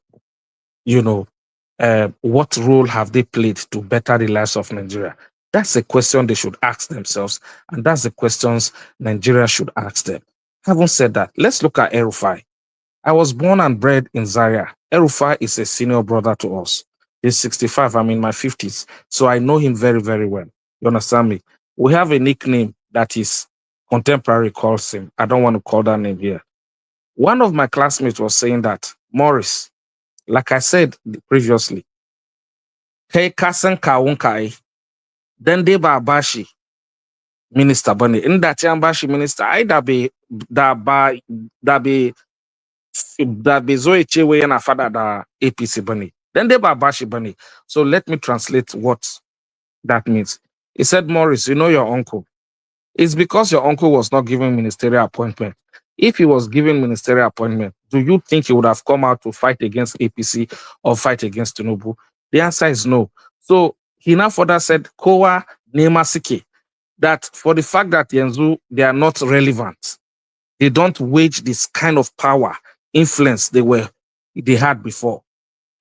what role have they played to better the lives of Nigeria? That's a question they should ask themselves, and that's the questions Nigeria should ask them. Having said that, let's look at Erufai. I was born and bred in Zaria. Erufai is a senior brother to us. He's 65, I'm in my 50s, so I know him very, very well. You understand me? We have a nickname that is contemporary calls him. I don't want to call that name here. One of my classmates was saying that, Morris, like I said previously, kai kasan kawun kai, dan dai ba bashi minister bane. Inda ce an bashi minister, ai da bai zo ya ce wai yana fada da APC bane. Dan dai ba bashi bane. So let me translate what that means. He said, Morris, you know your uncle. It's because your uncle was not given ministerial appointment. If he was given ministerial appointment, do you think he would have come out to fight against APC or fight against Tinubu? The answer is no. So he now further said, Kowa Nemasike, that for the fact that Yenzu, they are not relevant, they don't wage this kind of power, influence they had before,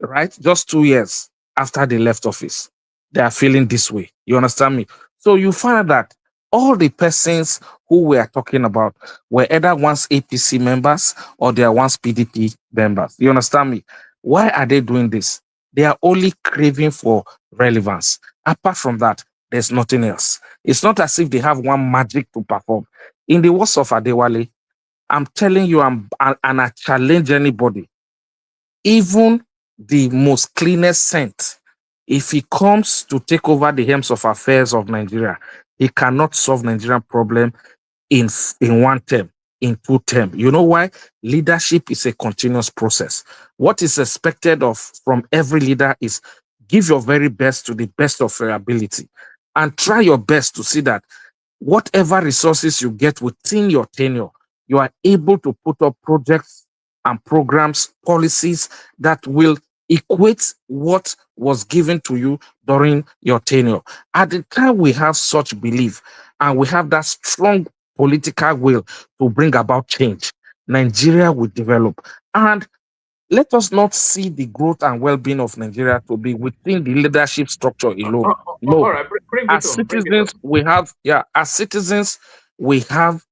right? Just 2 years after they left office, they are feeling this way. You understand me? So you find that all the persons who we are talking about were either once APC members or they are once PDP members. You understand me? Why are they doing this? They are only craving for relevance. Apart from that, There's nothing else. It's not as if they have one magic to perform. In the words of Adewale, I'm telling you, and I challenge anybody, even the most cleanest saint, if he comes to take over the helms of affairs of Nigeria, he cannot solve Nigerian problem in one term, in two term. You know why? Leadership is a continuous process. What is expected of from every leader is give your very best to the best of your ability and try your best to see that whatever resources you get within your tenure, you are able to put up projects and programs, policies that will equate what was given to you during your tenure. At the time we have such belief and we have that strong political will to bring about change, Nigeria will develop. And let us not see the growth and well-being of Nigeria to be within the leadership structure alone. All No. right, bring it As on. Bring it on. citizens, as citizens, we have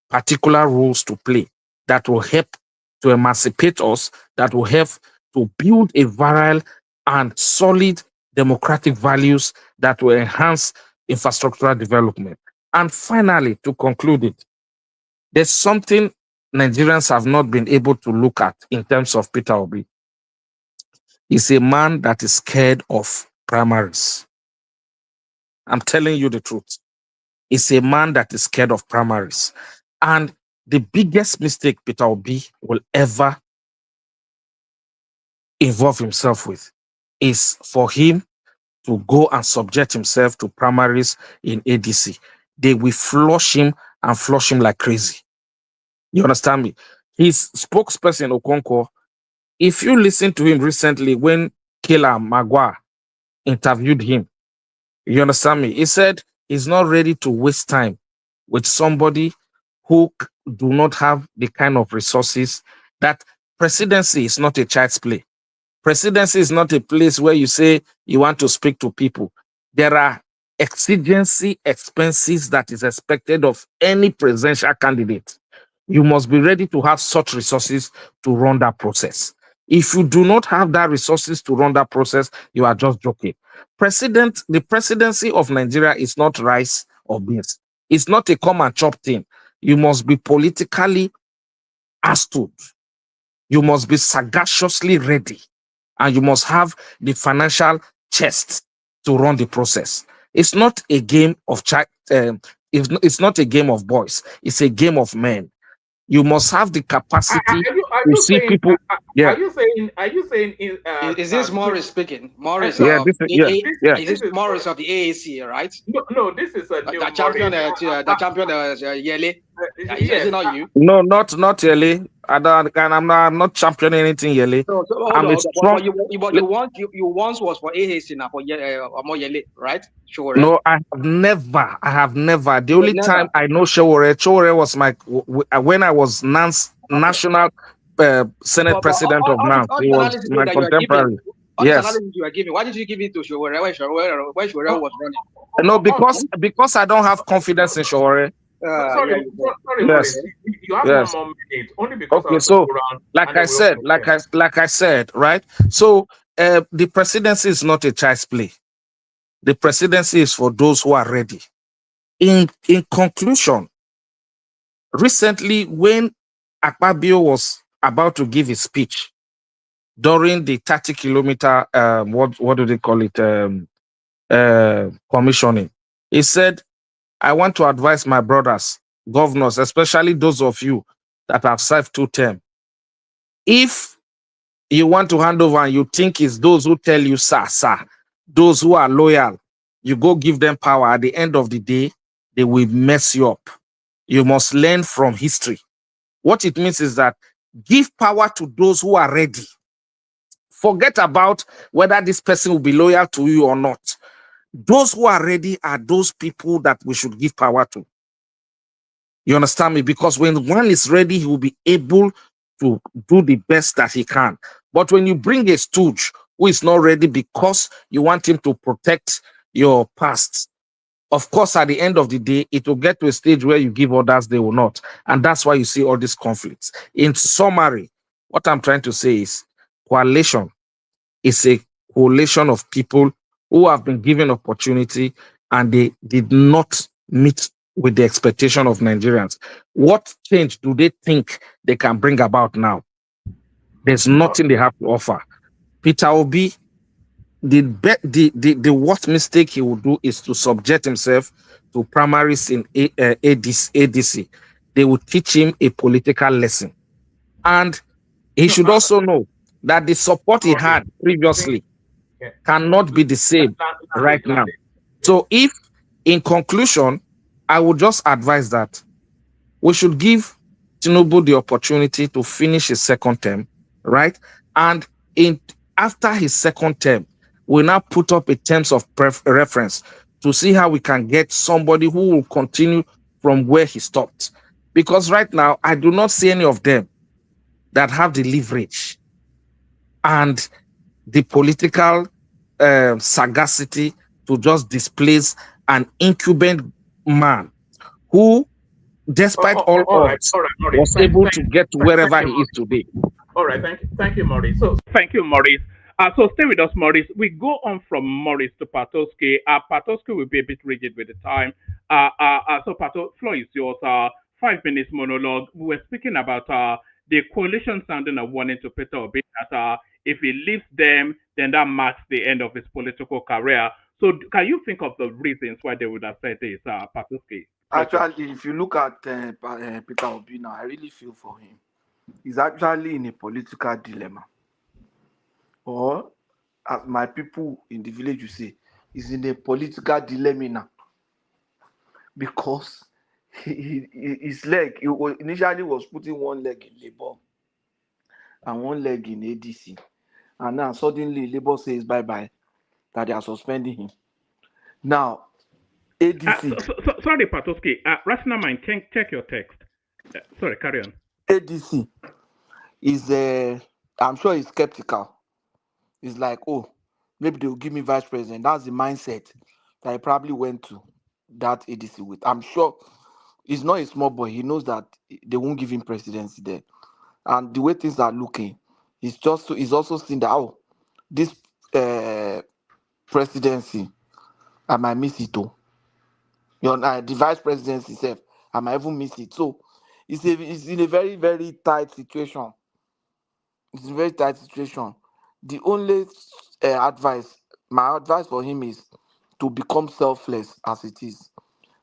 particular roles to play that will help to emancipate us, that will help to build a virile and solid democratic values that will enhance infrastructural development. And finally, to conclude it, there's something Nigerians have not been able to look at in terms of Peter Obi. He's a man that is scared of primaries. I'm telling you the truth. He's a man that is scared of primaries. And the biggest mistake Peter Obi will ever involve himself with is for him to go and subject himself to primaries in ADC. They will flush him and flush him like crazy. You understand me? His spokesperson, Okonkwo, if you listen to him recently when Killer Magua interviewed him, you understand me? He said he's not ready to waste time with somebody who do not have the kind of resources. That presidency is not a child's play. Presidency is not a place where you say you want to speak to people. There are exigency expenses that is expected of any presidential candidate. You must be ready to have such resources to run that process. If you do not have that resources to run that process, you are just joking. The presidency of Nigeria is not rice or beans. It's not a come and chop thing. You must be politically astute. You must be sagaciously ready. And you must have the financial chest to run the process. It's not a game of it's not a game of boys. It's a game of men. You must have the capacity Are to you see saying? people. Yeah. Are you saying? Is this Morris speaking? Morris Yeah, of this is, yeah, yeah. Is this Morris of the AAC, right? No, this is a new the champion. Morris. The champion, Yele. Is Yes. it not you? No, not Yele. I'm not championing anything Yele. So I'm a strong. But you once was for AAC now for Yele, right? Sure. No, I have never. The only time I know Showore was when I was national Senate president of NANS. He was my contemporary. Yes. You are giving. Why did you give it to Showore when Showore was running? No, because I don't have confidence in Showore. Sorry, yes. You have yes. 1 more minute. Only because okay. So, like I said, right? So, the presidency is not a child's play. The presidency is for those who are ready. In conclusion, recently when Akpabio was about to give his speech during the 30-kilometer, what do they call it, commissioning, he said, I want to advise my brothers, governors, especially those of you that have served 2 terms. If you want to hand over and you think it's those who tell you, sir, those who are loyal, you go give them power. At the end of the day, they will mess you up. You must learn from history. What it means is that give power to those who are ready. Forget about whether this person will be loyal to you or not. Those who are ready are those people that we should give power to. You understand me? Because when one is ready, he will be able to do the best that he can. But when you bring a stooge who is not ready because you want him to protect your past, of course, at the end of the day, it will get to a stage where you give others, they will not. And that's why you see all these conflicts. In summary, what I'm trying to say is coalition is a coalition of people who have been given opportunity and they did not meet with the expectation of Nigerians. What change do they think they can bring about now? There's nothing they have to offer. Peter Obi, the worst mistake he will do is to subject himself to primaries in ADC. They will teach him a political lesson. And he should also know that the support he had previously cannot be the same right now. So if, in conclusion, I would just advise that we should give Tinubu the opportunity to finish his second term, right? And after his second term, we now put up a terms of reference to see how we can get somebody who will continue from where he stopped. Because right now, I do not see any of them that have the leverage and the political sagacity to just displace an incumbent man who, despite all odds, Maurice. was able to get to wherever he is today. All right, thank you, Maurice. So thank you, Maurice. So stay with us, Maurice. We go on from Maurice to Patoski. Patoski will be a bit rigid with the time. So Pato, floor is yours. 5 minutes monologue. We were speaking about the coalition sounding a warning to Peter Obi that if he leaves them, then that marks the end of his political career. So can you think of the reasons why they would have said this, Patoski? Actually, if you look at Peter Obi now, I really feel for him. He's actually in a political dilemma. Or, as my people in the village you say, he's in a political dilemma now. Because his leg, initially was putting one leg in Labour and one leg in ADC. And now suddenly Labour says bye-bye, that they are suspending him. Now, ADC. Sorry, Patoski. Rational Mind, check your text. Sorry, carry on. ADC is, I'm sure he's skeptical. It's like, oh, maybe they'll give me vice president. That's the mindset that I probably went to that ADC with. I'm sure he's not a small boy. He knows that they won't give him presidency there. And the way things are looking, he's also seen that, oh, this presidency, I might miss it too. The vice presidency itself, I might even miss it. So it's in a very, very tight situation. It's a very tight situation. The only my advice for him is to become selfless as it is.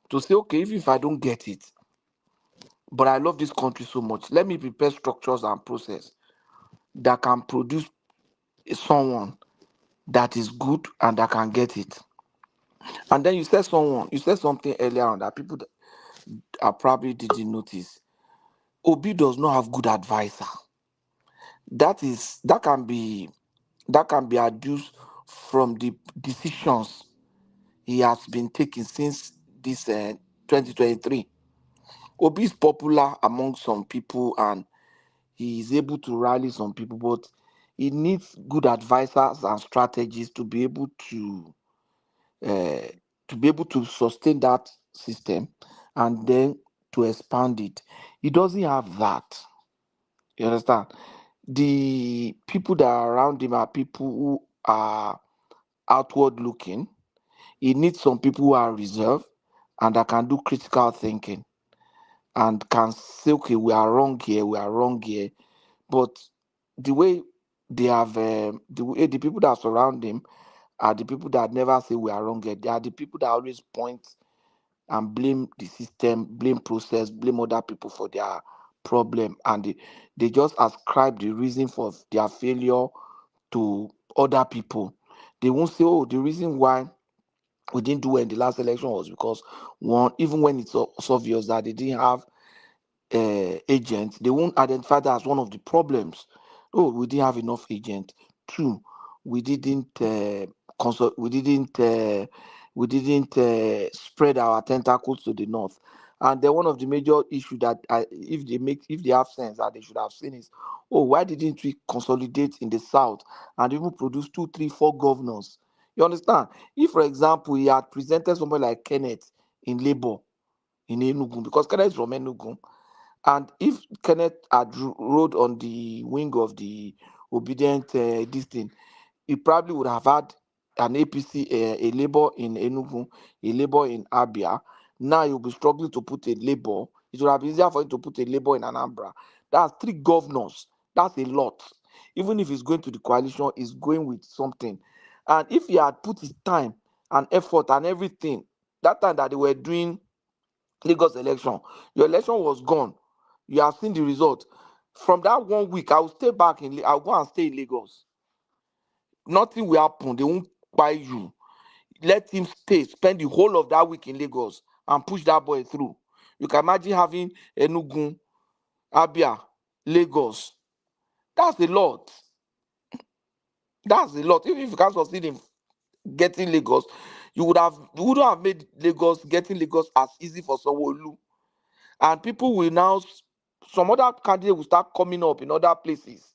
To say, okay, if I don't get it, but I love this country so much, let me prepare structures and process that can produce someone that is good and that can get it. And then you said something earlier on that people that probably didn't notice. Obi does not have good advisor. That can be adduced from the decisions he has been taking since this 2023. Obi is popular among some people and he is able to rally some people, but he needs good advisors and strategies to be able to sustain that system and then to expand it. He doesn't have that. You understand? The people that are around him are people who are outward looking. He needs some people who are reserved and that can do critical thinking and can say, okay, we are wrong here. But the way they have, the people that surround him are the people that never say we are wrong here. They are the people that always point and blame the system, blame process, blame other people for their problem. And they just ascribe the reason for their failure to other people. They won't say, oh, the reason why we didn't do well in the last election was because one, even when it's obvious that they didn't have agents, they won't identify that as one of the problems. Oh, we didn't have enough agents. Two, we didn't spread our tentacles to the north. And then one of the major issues that if they have sense that they should have seen is, oh, why didn't we consolidate in the south and even produce 2, 3, 4 governors? You understand? If, for example, he had presented somebody like Kenneth in Labour in Enugu, because Kenneth is from Enugu, and if Kenneth had rode on the wing of the obedient this thing, he probably would have had an APC, a Labour in Enugu, a Labour in Abia. Now you'll be struggling to put a Labour. It would have been easier for you to put a Labour in Anambra. That's 3 governors. That's a lot. Even if he's going to the coalition, he's going with something. And if he had put his time and effort and everything, that time that they were doing Lagos election, your election was gone. You have seen the result. From that 1 week, I'll stay back I'll go and stay in Lagos. Nothing will happen. They won't buy you. Let him spend the whole of that week in Lagos and push that boy through. You can imagine having Enugu, Abia, Lagos. That's a lot. That's a lot. Even if you can't succeed in getting Lagos, you wouldn't have made getting Lagos as easy for Sanwo-Olu. And people will now, some other candidates will start coming up in other places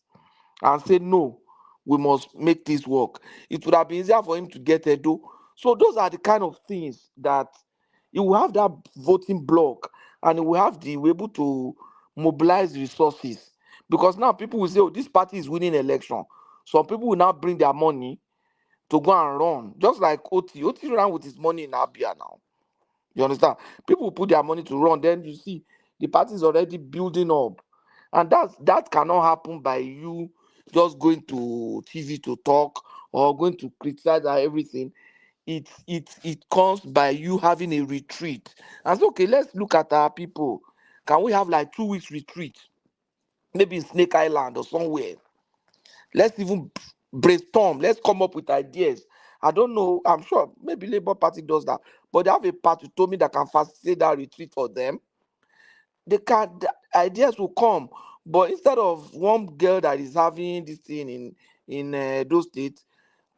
and say, no, we must make this work. It would have been easier for him to get Edo. So those are the kind of things that you will have that voting block, and you will have the able to mobilize resources. Because now people will say, oh, this party is winning election. Some people will now bring their money to go and run. Just like Oti. Oti ran with his money in Abia now. You understand? People put their money to run, then you see the party is already building up. And that cannot happen by you just going to TV to talk or going to criticize everything. It comes by you having a retreat. And so, okay, let's look at our people. Can we have like 2 weeks retreat? Maybe in Snake Island or somewhere. Let's even brainstorm. Let's come up with ideas. I don't know. I'm sure maybe Labour Party does that. But they have a party told me that can facilitate that retreat for them. The ideas will come. But instead of one girl that is having this thing in those states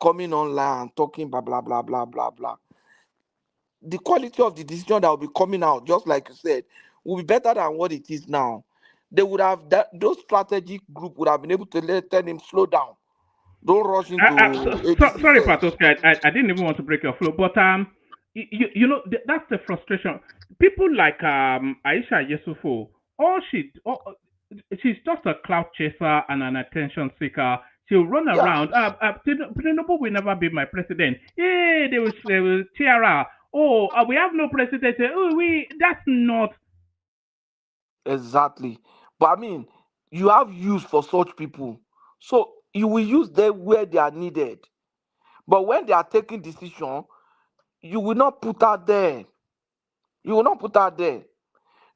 coming online and talking blah blah blah blah blah blah, the quality of the decision that will be coming out, just like you said, will be better than what it is now. They would have those strategic group would have been able to tell him slow down. Don't rush into APC Sorry, first. Patoska, I didn't even want to break your flow, but you know that's the frustration. People like Aisha Yesufu, she's just a cloud chaser and an attention seeker. She'll run Yeah. around. Tinubu will never be my president. Hey, they will cheer her. Oh, we have no president. Oh, that's not. Exactly. But I mean, you have use for such people. So you will use them where they are needed. But when they are taking decision, you will not put her there. You will not put her there.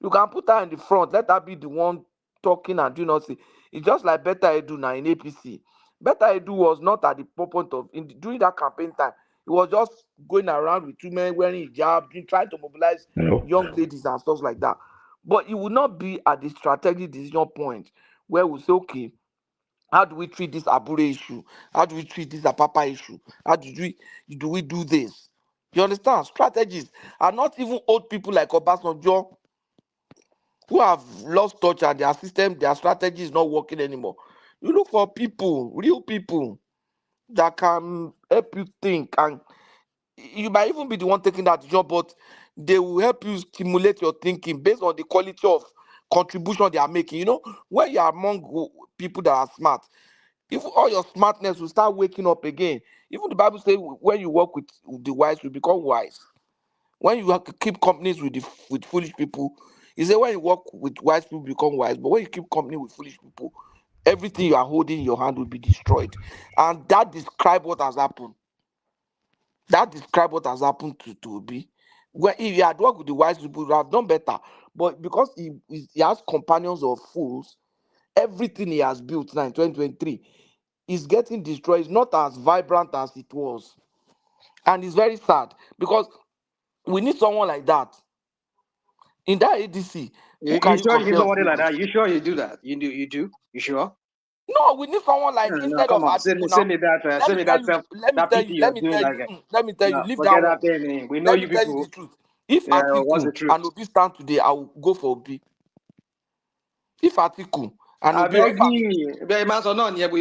You can put her in the front. Let her be the one talking and doing nothing. It's just like Better Edu now in APC. Better Edu was not at the point of during that campaign time. He was just going around with 2 men wearing hijab, trying to mobilize young ladies and stuff like that. But it will not be at the strategic decision point where we say, okay, how do we treat this Abure issue? How do we treat this Apapa issue? How do we do this? You understand? Strategies are not even old people like Obasanjo who have lost touch and their system, their strategy is not working anymore. You look for people, real people that can help you think, and you might even be the one taking that job, but they will help you stimulate your thinking based on the quality of contribution they are making. You know, when you are among people that are smart, if all your smartness will start waking up again. Even the Bible says when you work with the wise, you become wise. When you have to keep companies with foolish people, you say when you work with wise people, become wise. But when you keep company with foolish people, everything you are holding in your hand will be destroyed. And that describes what has happened. That describes what has happened to Obi. When if he had worked with the wise people, he would have done better. But because he has companions of fools, everything he has built now in 2023 is getting destroyed. It's not as vibrant as it was. And it's very sad because we need someone like that in that ADC. Who can you sure you need compare somebody Obi like with? that? You sure you do that? You do? You sure? No, we need someone like No, instead come of on. Atiku Send now. me that. Let Send me me tell that you. stuff. Let me That tell PT you. you're Let me doing tell you. like. Let me tell you. No, Leave that forget that one. thing. We know Let you me tell you the people. truth. If Yeah, what's the Atiku truth? and Obi stand today, I will go for Obi. If Atiku and I Obi, or if beg you. Be man so no we have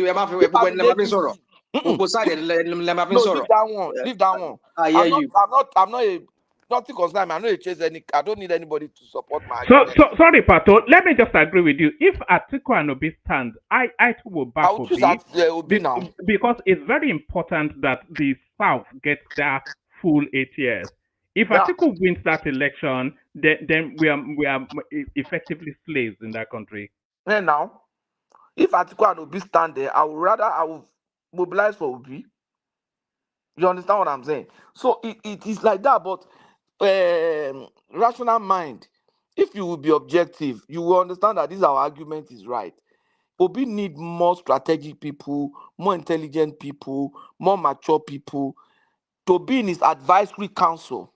if I'm when in let me sorrow. APC, mm-mm. Both side let me No, sorrow. leave that one. Leave that one. I hear I'm not. you. I'm not. I'm not a nothing concerns me. I know you chase any. I don't need anybody to support my So, argument. sorry, Pato. Let me just agree with you. If Atiku and Obi stand, I too will back I will choose Obi, Obi now. because it's very important that the South gets their full 8 years. If Yeah. Atiku wins that election, then we are effectively slaves in that country. And now, if Atiku and Obi stand there, I will mobilize for Obi. You understand what I'm saying? So it is like that, but rational mind, if you will be objective, you will understand that this our argument is right. Obi need more strategic people, more intelligent people, more mature people to be in his advisory council,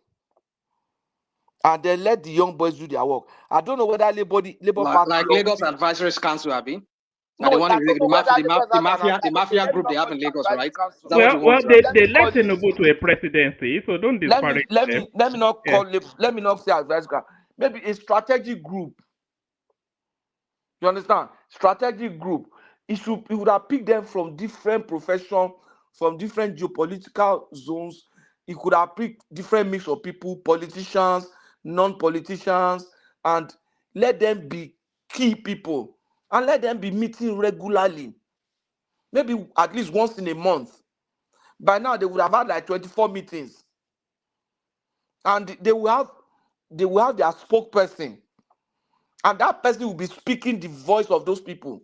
and then let the young boys do their work. I don't know whether Labour Party like Lagos Advisory Council, Abi. No, The one I don't know whether the mafia group they have in Lagos, right? Well, they led Tinubu to a presidency, so don't disparage them. let me not call let me not say advisory council. Maybe a strategic group. You understand? Strategic group. It would have picked them from different professions, from different geopolitical zones. It could have picked different mix of people, politicians, non-politicians, and let them be key people and let them be meeting regularly. Maybe at least once in a month. By now, they would have had like 24 meetings. And they will have their spokesperson. And that person will be speaking the voice of those people.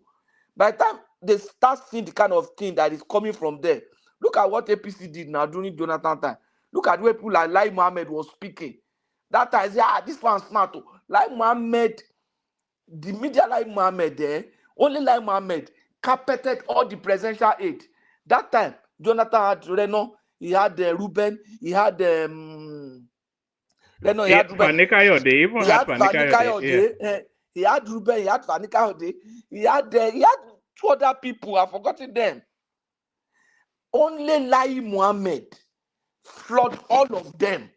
By the time they start seeing the kind of thing that is coming from there, look at what APC did now during Jonathan time. Look at the way people like Lai Mohammed was speaking. That time, this one's smart. Lai Mohammed, the media like Mohammed there, only like Mohammed carpeted all the presidential aid. That time, Jonathan had Reno, he had Ruben, he had Reno, he had Ruben. Fani Kayode, even had Fani Kayode. He had Ruben, he had Fani Kayode, he had 2 other people, I've forgotten them. Only Lai Mohammed flood all of them.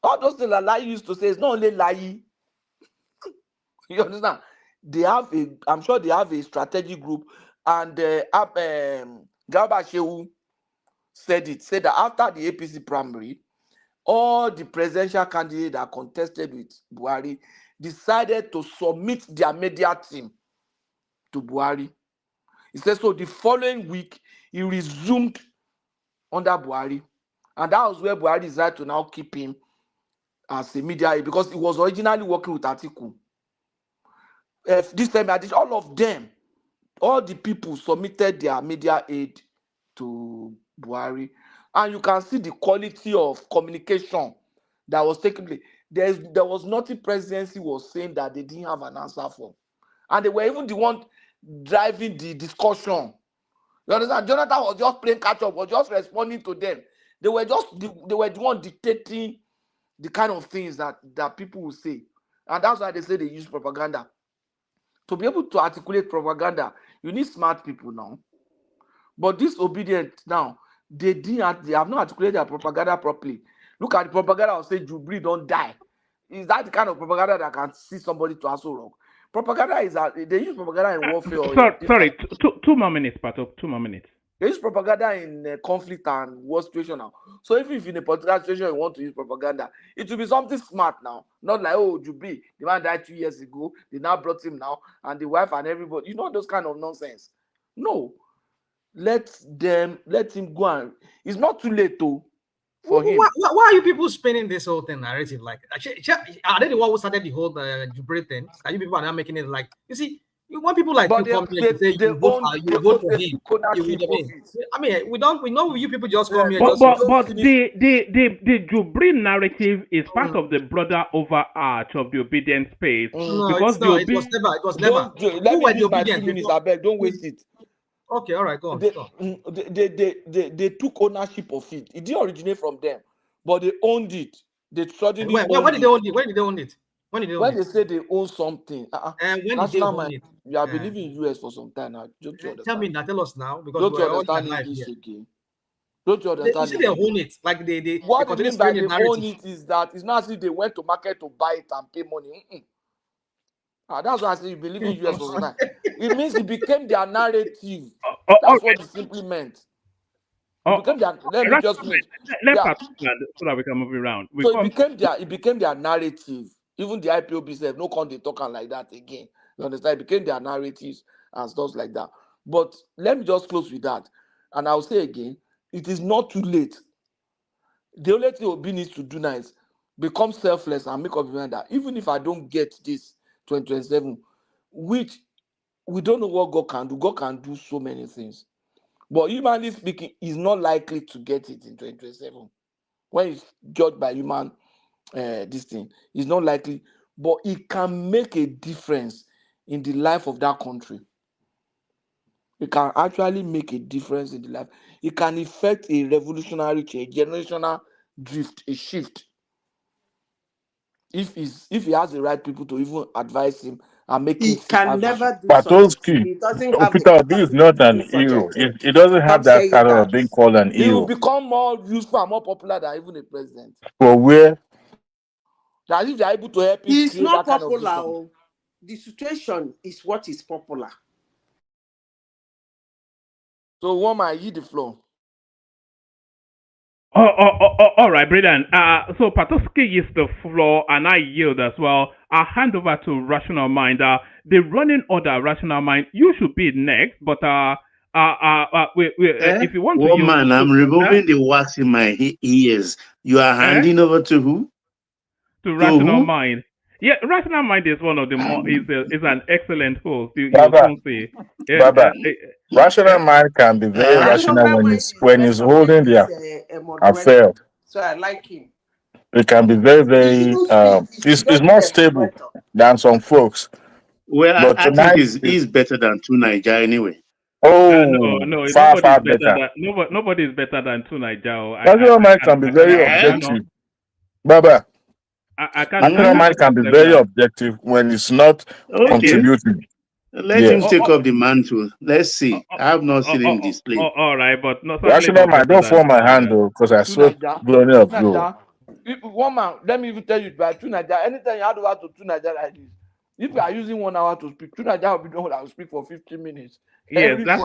All those things that Lai used to say is not only Lai. You understand? I'm sure they have a strategic group, and Garba Shehu said that after the APC primary, all the presidential candidates that contested with Buhari decided to submit their media team to Buhari. He said so the following week he resumed under Buhari, and that was where Buhari decided to now keep him as a media aide, because he was originally working with Atiku. This time, all of them, all the people submitted their media aid to Buhari, and you can see the quality of communication that was taking place. There was nothing presidency was saying that they didn't have an answer for, and they were even the one driving the discussion. You understand? Jonathan was just playing catch up, was just responding to them. They were the one dictating the kind of things that people will say, and that's why they say they use propaganda. To be able to articulate propaganda, you need smart people now. But disobedient now, they have not articulated their propaganda properly. Look at the propaganda of say Jubri don't die. Is that the kind of propaganda that can see somebody to also wrong? Propaganda is they use propaganda in warfare. Sorry, 2 more minutes, Pato. 2 more minutes. They use propaganda in conflict and war situation now. So even if in a particular situation you want to use propaganda, it will be something smart now. Not like, oh, Jubi, the man died 2 years ago. They now brought him now, and the wife and everybody. You know those kind of nonsense. No. Let him go, and it's not too late for him. Why are you people spinning this whole thing narrative? Like, are they the one who started the whole Jubilee thing? Are you people are now making it like, you see, when people like you come here to say you vote for him, I mean, we know you people just come here. But the Jubilee narrative is part of the broader overarch of the obedient space. No, because it was never. Let me use my 2 minutes, I beg. Don't waste it. Okay, all right, go on. They took ownership of it. It didn't originate from them, but they owned it. They suddenly when did they own it? When did they own it? When they say they own something, and when did they own it? You have been living in US for some time now. Don't you understand? Tell me now, tell us now, because don't you understand English again? Don't you understand? You see, they own it. Like they what they mean by they own it is that it's not as if they went to market to buy it and pay money. That's why I say you believe in US for some time. It means it became their narrative. That's what it simply meant. Let me just finish. Let Pat so that we can move around. So it became their narrative. Even the IPOB said no can they talk like that again. You understand? It became their narratives and stuff like that. But let me just close with that. And I'll say again, it is not too late. The only thing Obi needs to do now is become selfless and make up his mind that even if I don't get this 2027, which we don't know what God can do. God can do so many things. But humanly speaking, he's not likely to get it in 2027. When it's judged by human this thing, it's not likely. But it can make a difference in the life of that country. It can actually make a difference in the life. It can effect a revolutionary change, generational drift, a shift. If he has the right people to even advise him and make him can never do something. Patolsky, He doesn't have the Peter Obi is capacity not to an do such a hero. thing. He doesn't have Stop that saying title of that. being called an he will hero. become more useful and more popular than even a president. For where? That if they are able to help him He's create not that kind of popular. vision. Oh. The situation is what is popular. So one might yield the floor. All right, brilliant. So Patoski is the floor, and I yield as well. I'll hand over to Rational Mind. The running order, Rational Mind, you should be next, but if you want to yield Woman, I'm removing the wax in my ears. You are handing over to who? To Rational Mind. Yeah, Rational Mind is one of the is an excellent host. You'll soon see. Rational mind can be very rational when he's holding their affair. So I like him. It can be very it's more stable than some folks. Well, But I think he's better than two Niger anyway. No, far better. Nobody is better than two Niger. Rational mind can be very objective. Baba. Rational mind can be very objective when it's not contributing. Let him take up the mantle. Let's see. I have not seen him displayed. All right, but not Rational mind, don't fall my hand though, because I saw glory of you. One man, let me even tell you, by two Niger, anytime you hand over to two Niger like this, if you are using 1 hour to speak, two Niger will be the one that will speak for 15 minutes. Yes, that's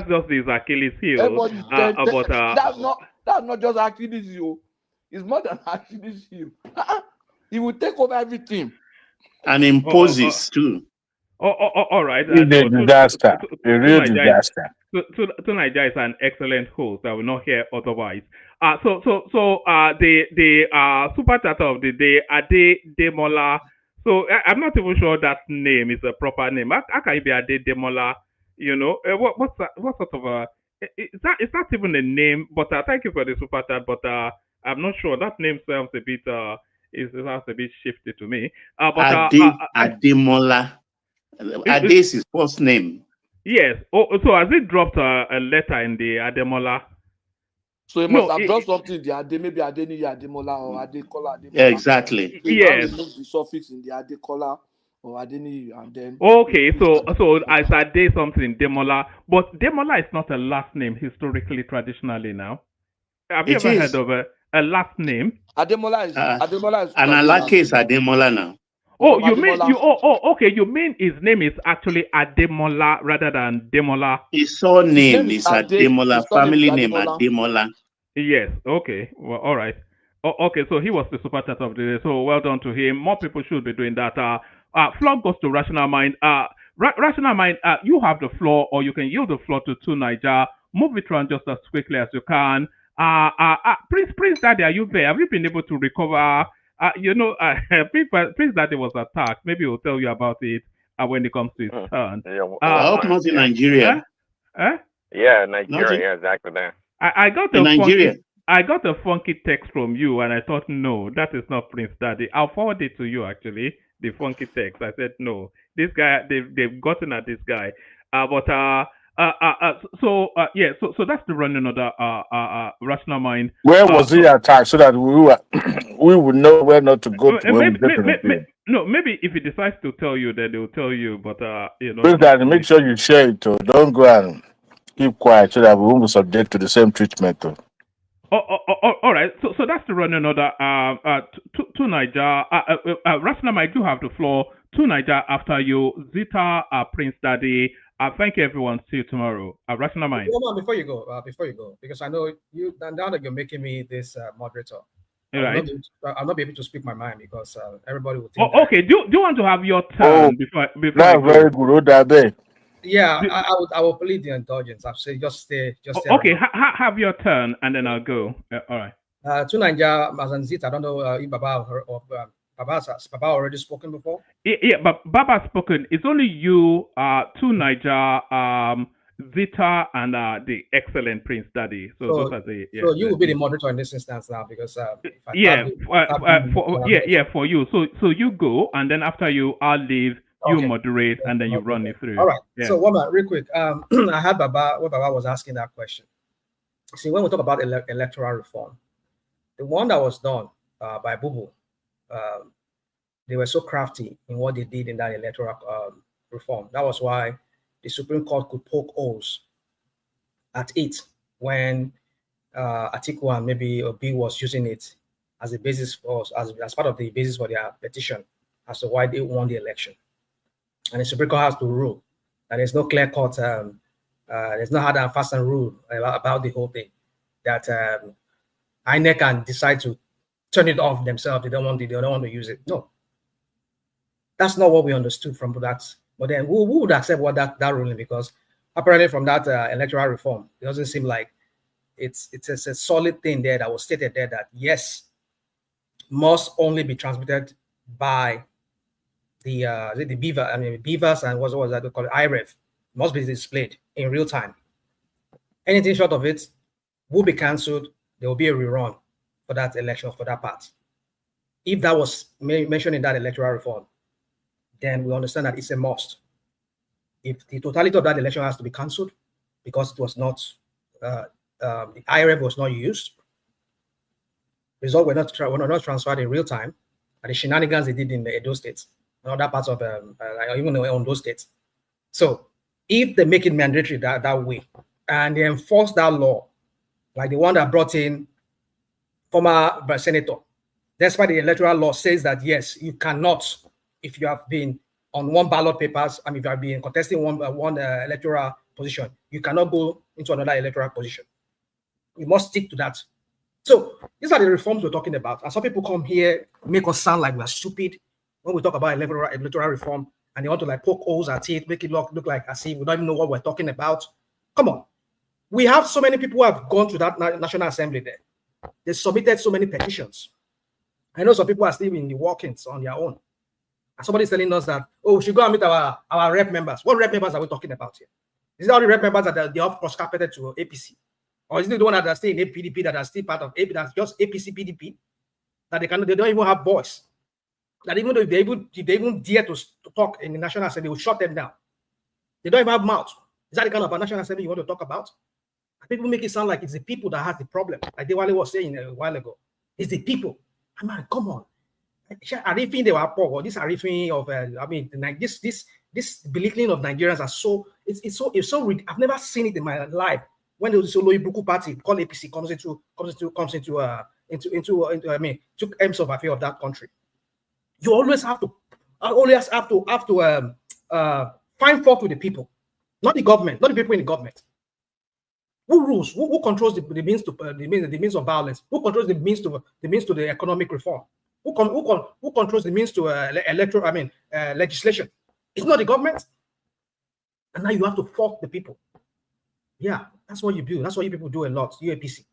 just his Achilles heel. That's not just Achilles heel. It's more than Achilles heel. He will take over everything. And imposes too. All right. It's a disaster. A real disaster. Niger is an excellent host. I will not hear otherwise. So the super chat of the day, Ade Demola. So I'm not even sure that name is a proper name. How can it be Ade Demola? You know, what sort of a? It's not even a name. But thank you for the super chat. But I'm not sure that name sounds a bit it sounds a bit shifty to me. Ademola. Ade is his first name. Yes. So has it dropped a letter in the Ademola? So it must have dropped something in the Ade, maybe Adeni Ademola or Adekola Ademola. Yeah, exactly. So you remove the suffix in the Adekola or Adeni and then. Okay, so it's Ade something Demola, but Demola is not a last name historically, traditionally now. Have you ever heard of a last name? Ademola is and Alake is Ademola now. Oh, you mean okay. You mean his name is actually Ademola rather than Demola? His surname is Ademola, family name Ademola. Yes. Okay. Well, all right. Okay. So he was the super chat of the day. So well done to him. More people should be doing that. Floor goes to Rational Mind. Rational Mind, you have the floor, or you can yield the floor to Two Niger. Move it around just as quickly as you can. Prince Daddy, are you there? Have you been able to recover? Prince Daddy was attacked. Maybe he'll tell you about it when it comes to his turn. I hope not in Nigeria. Yeah, Nigeria. Yeah, exactly there. I got a funky text from you, and I thought, no, that is not Prince Daddy. I'll forward it to you, actually, the funky text. I said, no, this guy, they've gotten at this guy. So that's the running of the Rational Mind. Where was he attacked so that we would know where not to go to? Maybe if he decides to tell you, then they'll tell you. But Please, Daddy, make sure you share it. Don't go and keep quiet so that we won't be subject to the same treatment. All right. So that's the running order. To Niger, Rational Mind, you have the floor. To Niger after you, Zita, Prince Daddy, Thank you, everyone. See you tomorrow. Rational Mind. Hold on, before you go, because I know you now that you're making me this moderator, Right. I'll not be able to speak my mind because everybody will Oh, think. okay. Do you want to have your turn before I go? Very good. Yeah, I will plead the indulgence. I'll say just stay. Okay, have your turn and then I'll go. All right. To Nigeria, Mazanzit, I don't know if Baba or Baba already spoken before. Yeah, but Baba spoken. It's only you, to Niger, Zita, and the excellent Prince Daddy. So those are the. Yeah, so you will be the moderator in this instance now because for you. So you go, and then after you, I'll leave. You moderate, and then you run it through. All right. Yeah. So, Woman, real quick, I had Baba was asking that question. See, when we talk about electoral reform, the one that was done by Bubu, they were so crafty in what they did in that electoral reform. That was why the Supreme Court could poke holes at it when Atiku and maybe Obi was using it as a basis for as part of the basis for their petition as to why they won the election. And the Supreme Court has to rule. And there's no clear cut, there's no hard and fast and rule about the whole thing. That INEC can decide to turn it off themselves. They don't want to use it. No. That's not what we understood from that. But then who would accept what that ruling? Because apparently from that electoral reform, it doesn't seem like it's a solid thing there that was stated there that yes, must only be transmitted by the beavers and what was that they call it, IREF, must be displayed in real time. Anything short of it will be cancelled. There will be a rerun for that election, for that part. If that was mentioned in that electoral reform, then we understand that it's a must. If the totality of that election has to be cancelled because it was not, the IRF was not used, results were not transferred in real time, and the shenanigans they did in the Edo State and other parts of even on those states. So if they make it mandatory that way and they enforce that law, like the one that brought in former senator, that's why the electoral law says that yes, you cannot, if you have been on one ballot papers, and if you have been contesting one electoral position, you cannot go into another electoral position. You must stick to that. So these are the reforms we're talking about. And some people come here, make us sound like we're stupid when we talk about electoral reform, and they want to like poke holes at it, make it look like as if we don't even know what we're talking about. Come on. We have so many people who have gone to that National Assembly there. They submitted so many petitions. I know some people are still in the walk-ins on their own. And somebody's telling us that, oh, we should go and meet our rep members. What rep members are we talking about here? Is it all the rep members that they have cross-carpeted to APC? Or is it the one that are still in PDP, that are still part of AP, that's just APC PDP, that they don't even have voice? That even though if they even dare to talk in the National Assembly, they will shut them down. They don't even have mouth. Is that the kind of a National Assembly you want to talk about? People make it sound like it's the people that has the problem, like Dewale was saying a while ago. It's the people. Man, come on. Are they thinking they were poor? Or this are thinking of this belittling of Nigerians are so it's so I've never seen it in my life. When the Solo Ibuku party called APC comes into aims of affair of that country, you always have to find fault with the people, not the government, not the people in the government. Who rules? Who controls the means to the means of violence? Who controls the means to the economic reform? Who controls the means to legislation? It's not the government. And now you have to fault the people. Yeah, that's what you do. That's what you people do a lot. UAPC.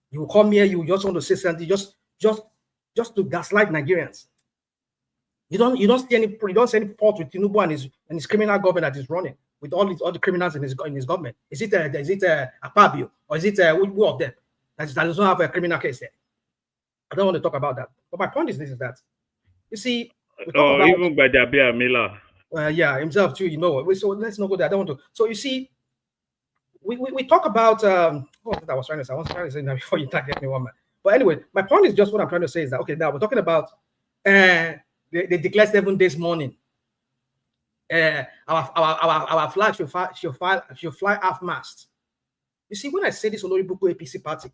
You will come here. You just want to say something, just to gaslight Nigerians. You don't see any fault with Tinubu and his criminal government that is running with all the criminals in his government. Is it Akpabio, or is it who of them that does not have a criminal case there? I don't want to talk about that. But my point is this: is that you see, even by Jabir Miller. Yeah, himself too. So let's not go there. I don't want to. So you see, we talk about what I was trying to say. I was trying to say that before you get me one man. But anyway, my point is just what I'm trying to say is that okay, now we're talking about they declare 7 days mourning. Our flag should fly half-mast. You see, when I say this Oloribuku APC party,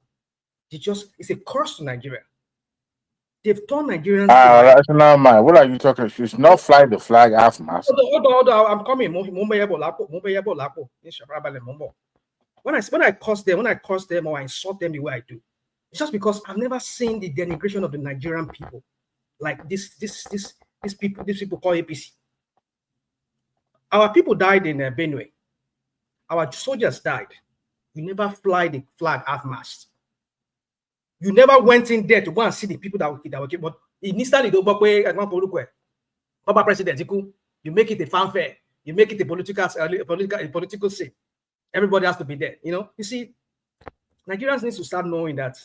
it's a curse to Nigeria. They've turned Nigerians to That's not mine. What are you talking? She should not fly the flag half mast. Hold on, I'm coming. When I curse them, or I insult them the way I do, it's just because I've never seen the denigration of the Nigerian people like these people call APC. Our people died in Benue. Our soldiers died. You never fly the flag half mast. You never went in there to go and see the people that were killed. But initially, Papa President, you make it a fanfare. You make it a political scene. Everybody has to be there. You know, you see, Nigerians need to start knowing that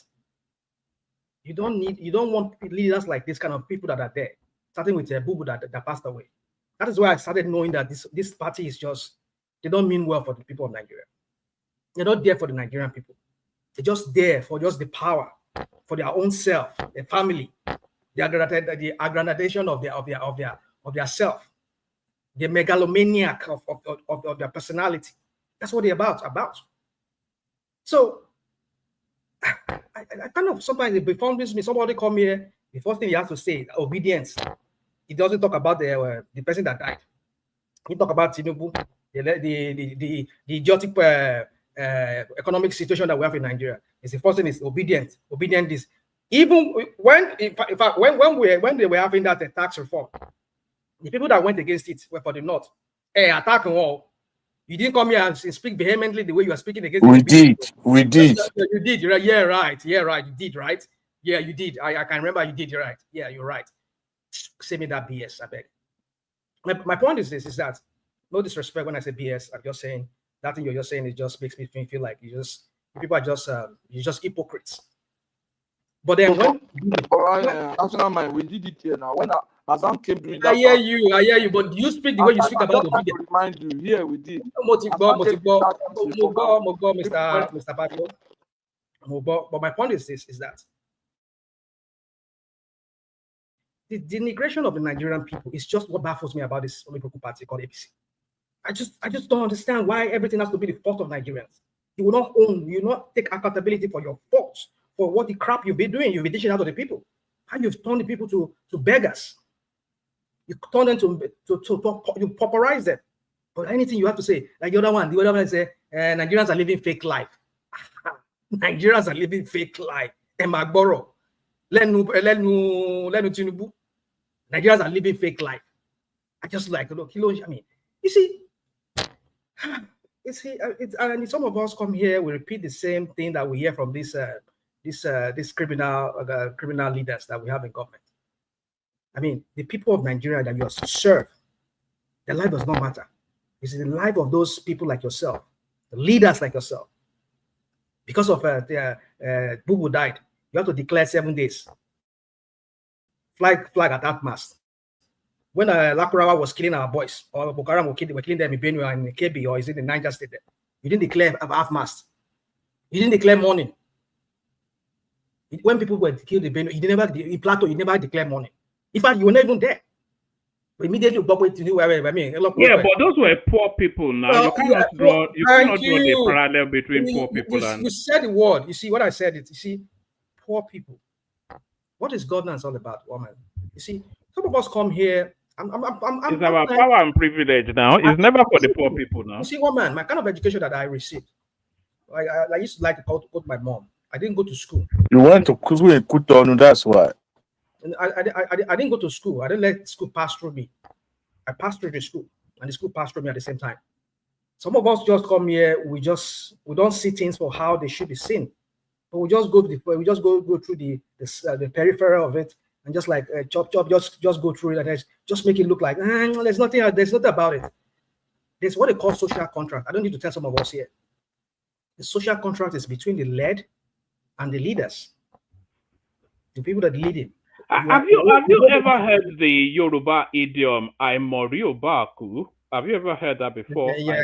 you don't want leaders like this kind of people that are there. Starting with Bubu that passed away. That is why I started knowing that this party is just, they don't mean well for the people of Nigeria. They're not there for the Nigerian people. They're just there for just the power, for their own self, their family, the aggrandization of their self, the megalomaniac of their personality. That's what they're about. So I kind of sometimes it becomes me. Somebody come here, the first thing you have to say, obedience. He doesn't talk about the person that died. He talk about Tinubu, the idiotic economic situation that we have in Nigeria. It's the first thing is obedience. Obedient is even when in fact when they were having that tax reform, the people that went against it were for the North. Hey, attack all. You didn't come here and speak vehemently the way you are speaking against. We did. You did. Yeah, right. You did, right? Yeah, you did. I can remember you did. You're right. Yeah, you're right. Say me that BS, I beg. My point is this: is that no disrespect when I say BS. I'm just saying that thing you're just saying. It just makes me feel like people are just hypocrites. But then when national mind, we did it here now. When Azam came doing that, I hear you, but you speak the way you speak about obedience. Remind you, here we did. Mr. Patio. But my point is this: is that the denigration of the Nigerian people is just what baffles me about this political party called APC. I just don't understand why everything has to be the fault of Nigerians. You will not own, you will not take accountability for your faults, for what the crap you've been doing. You've been dishing out to the people. How you've turned the people to beggars. You turn them you pauperize them. But anything you have to say, like the other one say, Nigerians are living fake life. Nigerians are living fake life. Emagboro. Tinubu. Nigerians are living fake life. I just like, look, I mean, you see, and some of us come here, we repeat the same thing that we hear from these criminal leaders that we have in government. I mean, the people of Nigeria that you are to serve, their life does not matter. It's the life of those people like yourself, the leaders like yourself. Because of Bubu died, you have to declare 7 days. Flag at that mast. When Lakurawa was killing our boys, or Boko Haram were killing them in Benue and in Kebbi, or is it in Niger State there? You didn't declare half mast. You didn't declare mourning. When people were killed in Benue, in Plateau, you never declare mourning. In fact, you were not even there. But immediately, yeah, but those were poor people now. You cannot draw the parallel between poor people and... You said the word. You see what I said? You see, poor people. What is governance all about, woman? You see, some of us come here. It's about power and privilege now. It's never for the poor people now. You see, woman, my kind of education that I received, I used to like to quote my mom. I didn't go to school. You went to school in Kutonu, that's why. I didn't go to school. I didn't let school pass through me. I passed through the school, and the school passed through me at the same time. Some of us just come here. We don't see things for how they should be seen, but we just go through the peripheral of it, and just like chop, just go through it, and just make it look like there's nothing about it. There's what they call social contract. I don't need to tell some of us here. The social contract is between the led and the leaders, the people that lead it. Have you ever heard the Yoruba idiom "Aimori Obaku"? Have you ever heard that before? Yeah.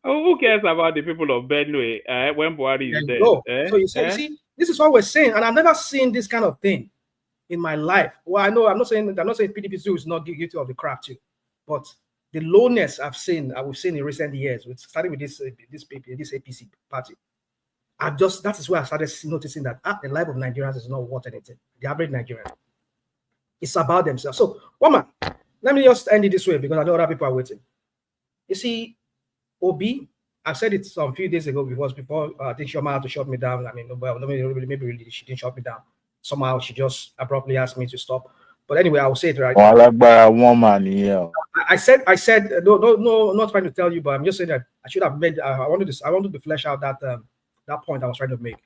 Who cares about the people of Benue when Buhari is dead? So you see, this is what we're saying, and I've never seen this kind of thing in my life. Well, I know I'm not saying PDP is not guilty of the crap too, but the lowness we've seen in recent years, starting with this APC party. that is where I started noticing that the life of Nigerians is not worth anything. The average Nigerian. It's about themselves. So, woman, let me just end it this way because I know other people are waiting. You see, Obi, I said it some few days ago before I think Shoma had to shut me down. I mean, well, maybe really she didn't shut me down. Somehow she just abruptly asked me to stop. But anyway, I will say it right now. I said, no, not trying to tell you, but I'm just saying that I should have made. I wanted to flesh out that point I was trying to make.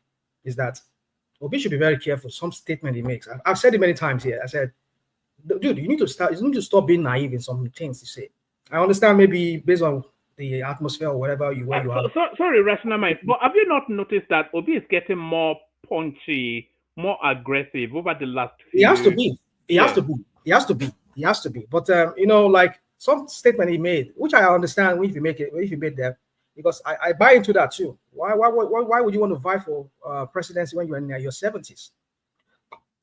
Is that Obi should be very careful. Some statement he makes. I've said it many times here. I said, dude, you need to stop being naive in some things you say. I understand maybe based on the atmosphere or whatever you are. Sorry, rational mind, but have you not noticed that Obi is getting more punchy, more aggressive over the last few? He has to be. He has to be. But like some statement he made, which I understand if you made them, because I buy into that too. Why would you want to vie for presidency when you're in your 70s?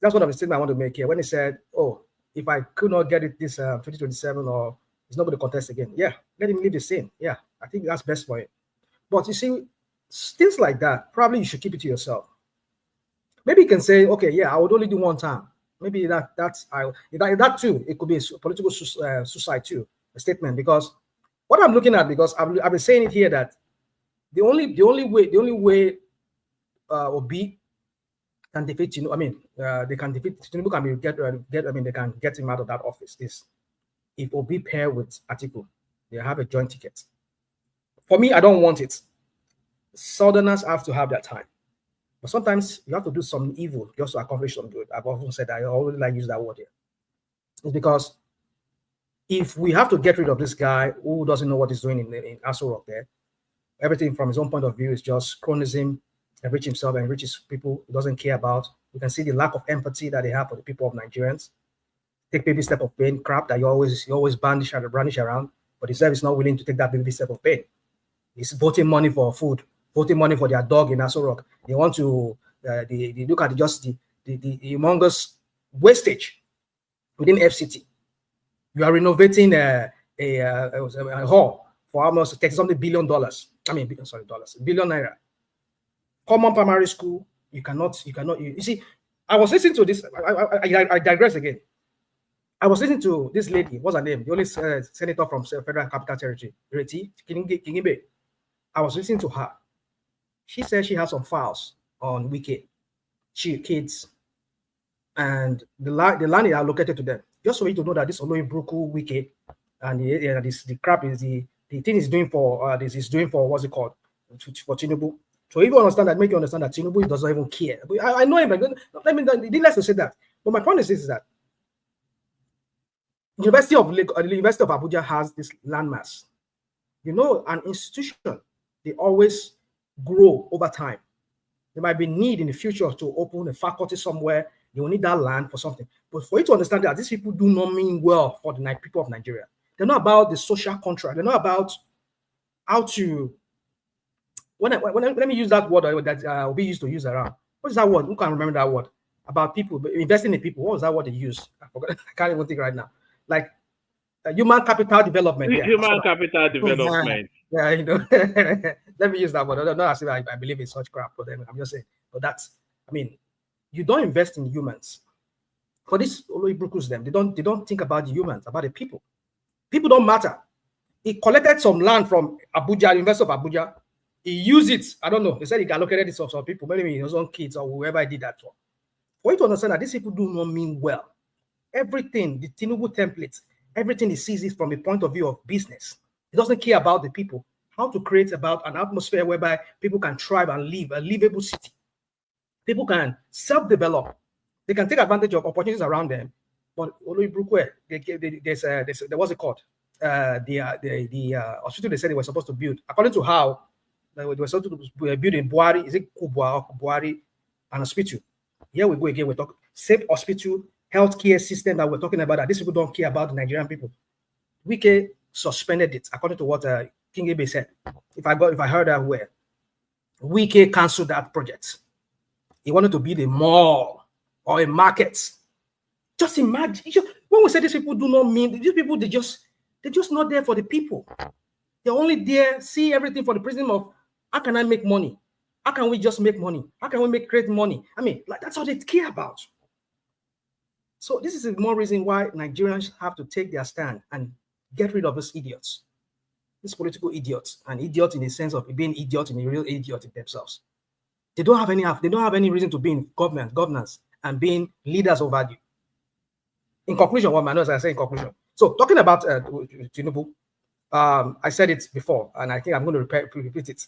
That's one of the statements I want to make here. When he said, "Oh, if I could not get it this 2027 or he's not going to contest again," yeah, let him leave the same. Yeah, I think that's best for him. But you see, things like that, probably you should keep it to yourself. Maybe you can say, okay, yeah, I would only do one time. Maybe that too, it could be a political suicide too, a statement. Because what I'm looking at, because I've been saying it here that the only way Obi can defeat Tinubu, they can defeat Tinubu, they can get him out of that office is if Obi pair with Atiku, they have a joint ticket. For me, I don't want it. Southerners have to have that time. But sometimes you have to do some evil just to accomplish some good. I've often said that. I always like use that word here. It's because if we have to get rid of this guy who doesn't know what he's doing in Aso Rock there, everything from his own point of view is just cronyism, enrich himself, enrich his people he doesn't care about. You can see the lack of empathy that they have for the people of Nigerians. Take baby step of pain, crap that you always brandish around, but he said he's not willing to take that baby step of pain. He's voting money for food, voting money for their dog in Aso Rock. They want to they look at the humongous wastage within FCT. You are renovating a hall for almost $30-something billion. Billion naira. Common primary school, you cannot. You see, I was listening to this. I digress again. I was listening to this lady. What's her name? The only senator from Federal Capital Territory, Reti Kingibe. I was listening to her. She said she has some files on Wiki, kids, and the land is allocated to them. Just for you to know that this Oloy Bruku Wiki and the crap is the thing is doing for what's it called for Tinubu. So if you understand that, make you understand that Tinubu doesn't even care. I know him. Let's say that. But my point is this: is that the University of Abuja has this landmass. An institution, they always grow over time. There might be need in the future to open a faculty somewhere. They will need that land for something. But for you to understand that these people do not mean well for the people of Nigeria. They're not about the social contract. They're not about how to. Let me use that word that we used to use around. What is that word? Who can remember that word? About people, investing in people. What was that word they used? I forgot. I can't even think right now. Like human capital development. Yeah, human capital development. Yeah, let me use that word. Not as if I believe in such crap, but then I'm just saying. But you don't invest in humans. For this Oloy Brukus, they don't think about the humans, about the people. People don't matter. He collected some land from Abuja, University of Abuja. He used it. I don't know. They said he allocated it to some people, maybe his own kids or whoever he did that for. For you to understand that these people do not mean well. Everything, the Tinubu templates, everything he sees it from a point of view of business. He doesn't care about the people. How to create about an atmosphere whereby people can thrive and live a livable city. People can self-develop. They can take advantage of opportunities around them. But Oloy Brukwe, there's what's it called? The hospital they said they were supposed to build, according to how they were supposed to build in Buhari, is it Buhari, an hospital? Here we go again. We're talking same hospital, healthcare system that we're talking about. That these people don't care about the Nigerian people. Wike suspended it, according to what King Ebe said. If I heard that well, Wike canceled that project. He wanted to build a mall or a market. Just imagine. When we say these people do not mean, these people, they're just not there for the people. They're only there, see everything for the prism of how can I make money? How can we just make money? How can we make great money? I mean, like that's all they care about. So this is more reason why Nigerians have to take their stand and get rid of these idiots, these political idiots, and idiots in the sense of being idiot and a real idiot in themselves. They don't have any reason to be in governance and being leaders of value. In conclusion, what Manuel, as I say in conclusion. So talking about Tinubu, I said it before, and I think I'm going to repeat it.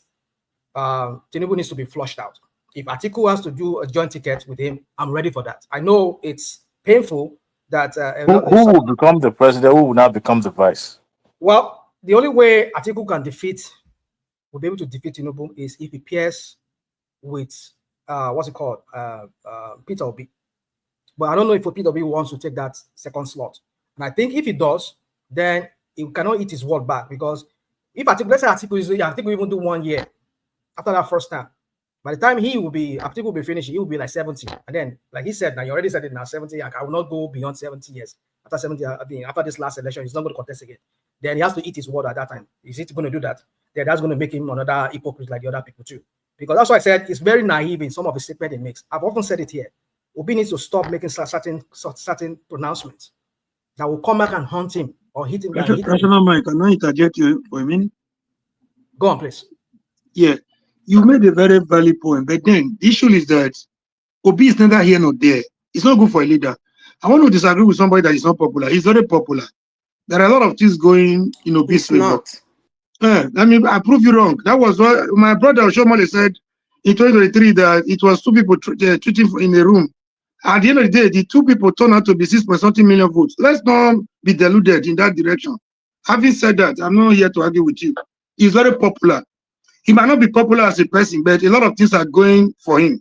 Tinubu needs to be flushed out. If Atiku has to do a joint ticket with him, I'm ready for that. I know it's painful that who will become the president? Who will now become the vice? Well, the only way Atiku will be able to defeat Tinubu is if he pairs with what's it called, Peter Obi. But I don't know if Peter Obi wants to take that second slot. And I think if he does, then he cannot eat his word back, because if Atiku, let's say Atiku even do 1 year after that first time, by the time Atiku will be finished, he will be like 70. And then, like he said, now you already said it now, 70, I will not go beyond 70 years. After 70, after this last election, he's not going to contest again. Then he has to eat his word at that time. Is he going to do that? Then that's going to make him another hypocrite like the other people too. Because that's why I said it's very naive in some of the statements he makes. I've often said it here. Obi needs to stop making certain pronouncements that will come back and haunt him or hit him. Rational Mike, can I interject you for a minute? Go on, please. Yeah, you made a very valid point, but then the issue is that Obi is neither here nor there. It's not good for a leader. I want to disagree with somebody that is not popular. He's very popular. There are a lot of things going in Obi's favor. I prove you wrong. That was what my brother Shomole said in 2023, that it was two people treating in a room. At the end of the day, the two people turned out to be 6.something million votes. Let's not be deluded in that direction. Having said that, I'm not here to argue with you. He's very popular. He might not be popular as a person, but a lot of things are going for him.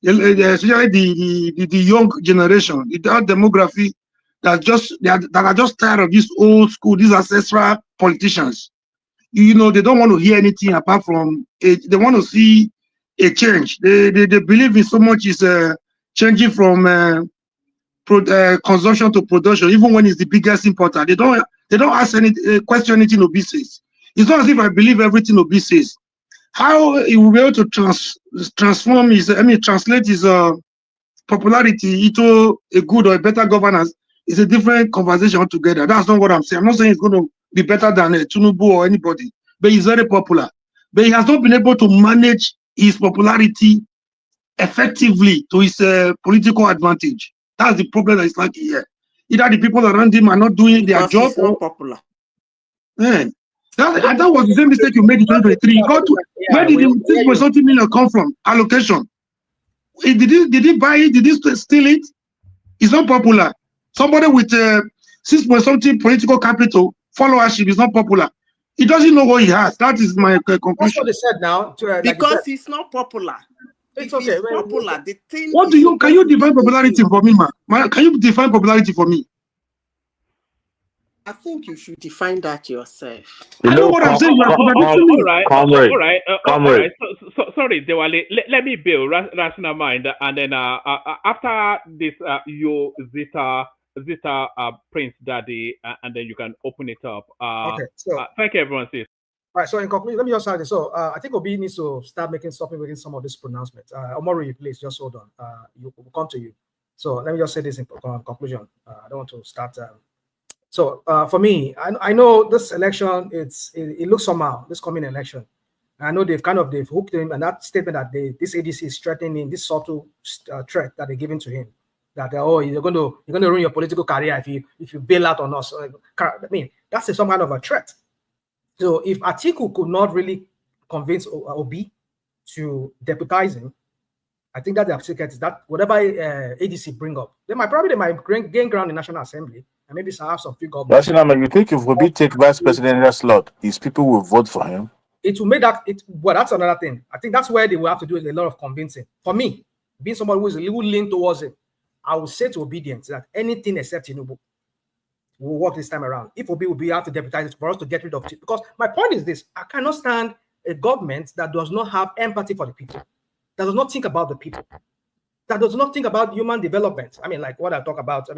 Especially the young generation, that demography that are just tired of this old school, these ancestral politicians. You know, they don't want to hear anything apart from they want to see a change. They believe in so much is changing from consumption to production, even when it's the biggest importer. They don't ask any question anything Obi says. It's not as if I believe everything Obi says. How he will be able to translate his popularity into a good or a better governance is a different conversation altogether. That's not what I'm saying. I'm not saying it's going to be better than Tinubu or anybody, but he's very popular. But he has not been able to manage his popularity effectively to his political advantage. That's the problem that is like here. Either the people around him are not doing their job, he's not popular. Man, that was the same mistake you made in 2023. Where did the 6.something million come from? Allocation. Did he buy it? Did he steal it? It's not popular. Somebody with 6.something political capital, followership is not popular. He doesn't know what he has. That is my conclusion. That's what they said now. Because he's not popular. It's okay. He's popular. The thing can you define popularity for me, man? Can you define popularity for me? I think you should define that yourself. I know what I'm saying. All right. So, sorry, Dewale. Let me build rational mind, and then after this, you Zita Prince Daddy, and then you can open it up. Okay. So thank you, everyone. Sis. All right. So in conclusion, let me just say this. So I think Obi needs to stop making some of this pronouncements. Omori, please just hold on. We'll come to you. So let me just say this in conclusion. I don't want to start. So for me, I know this election, it looks somehow, this coming election. I know they've hooked him, and that statement that this ADC is threatening, this subtle threat that they're giving to him, that you're going to ruin your political career if you bail out on us. I mean, that's some kind of a threat. So if Atiku could not really convince Obi to deputize him, I think that the ticket is that whatever ADC bring up, they might gain ground in National Assembly. And maybe have some few governments. You think if Obi take vice presidential slot, his people will vote for him? It will make that. Well, that's another thing. I think that's where they will have to do a lot of convincing. For me, being somebody who is a little lean towards it, I will say to obedience that anything except Tinubu will work this time around. If Obi will be able to deputize it for us to get rid of it, because my point is this: I cannot stand a government that does not have empathy for the people, that does not think about the people, that does not think about human development. I mean, like what I talk about.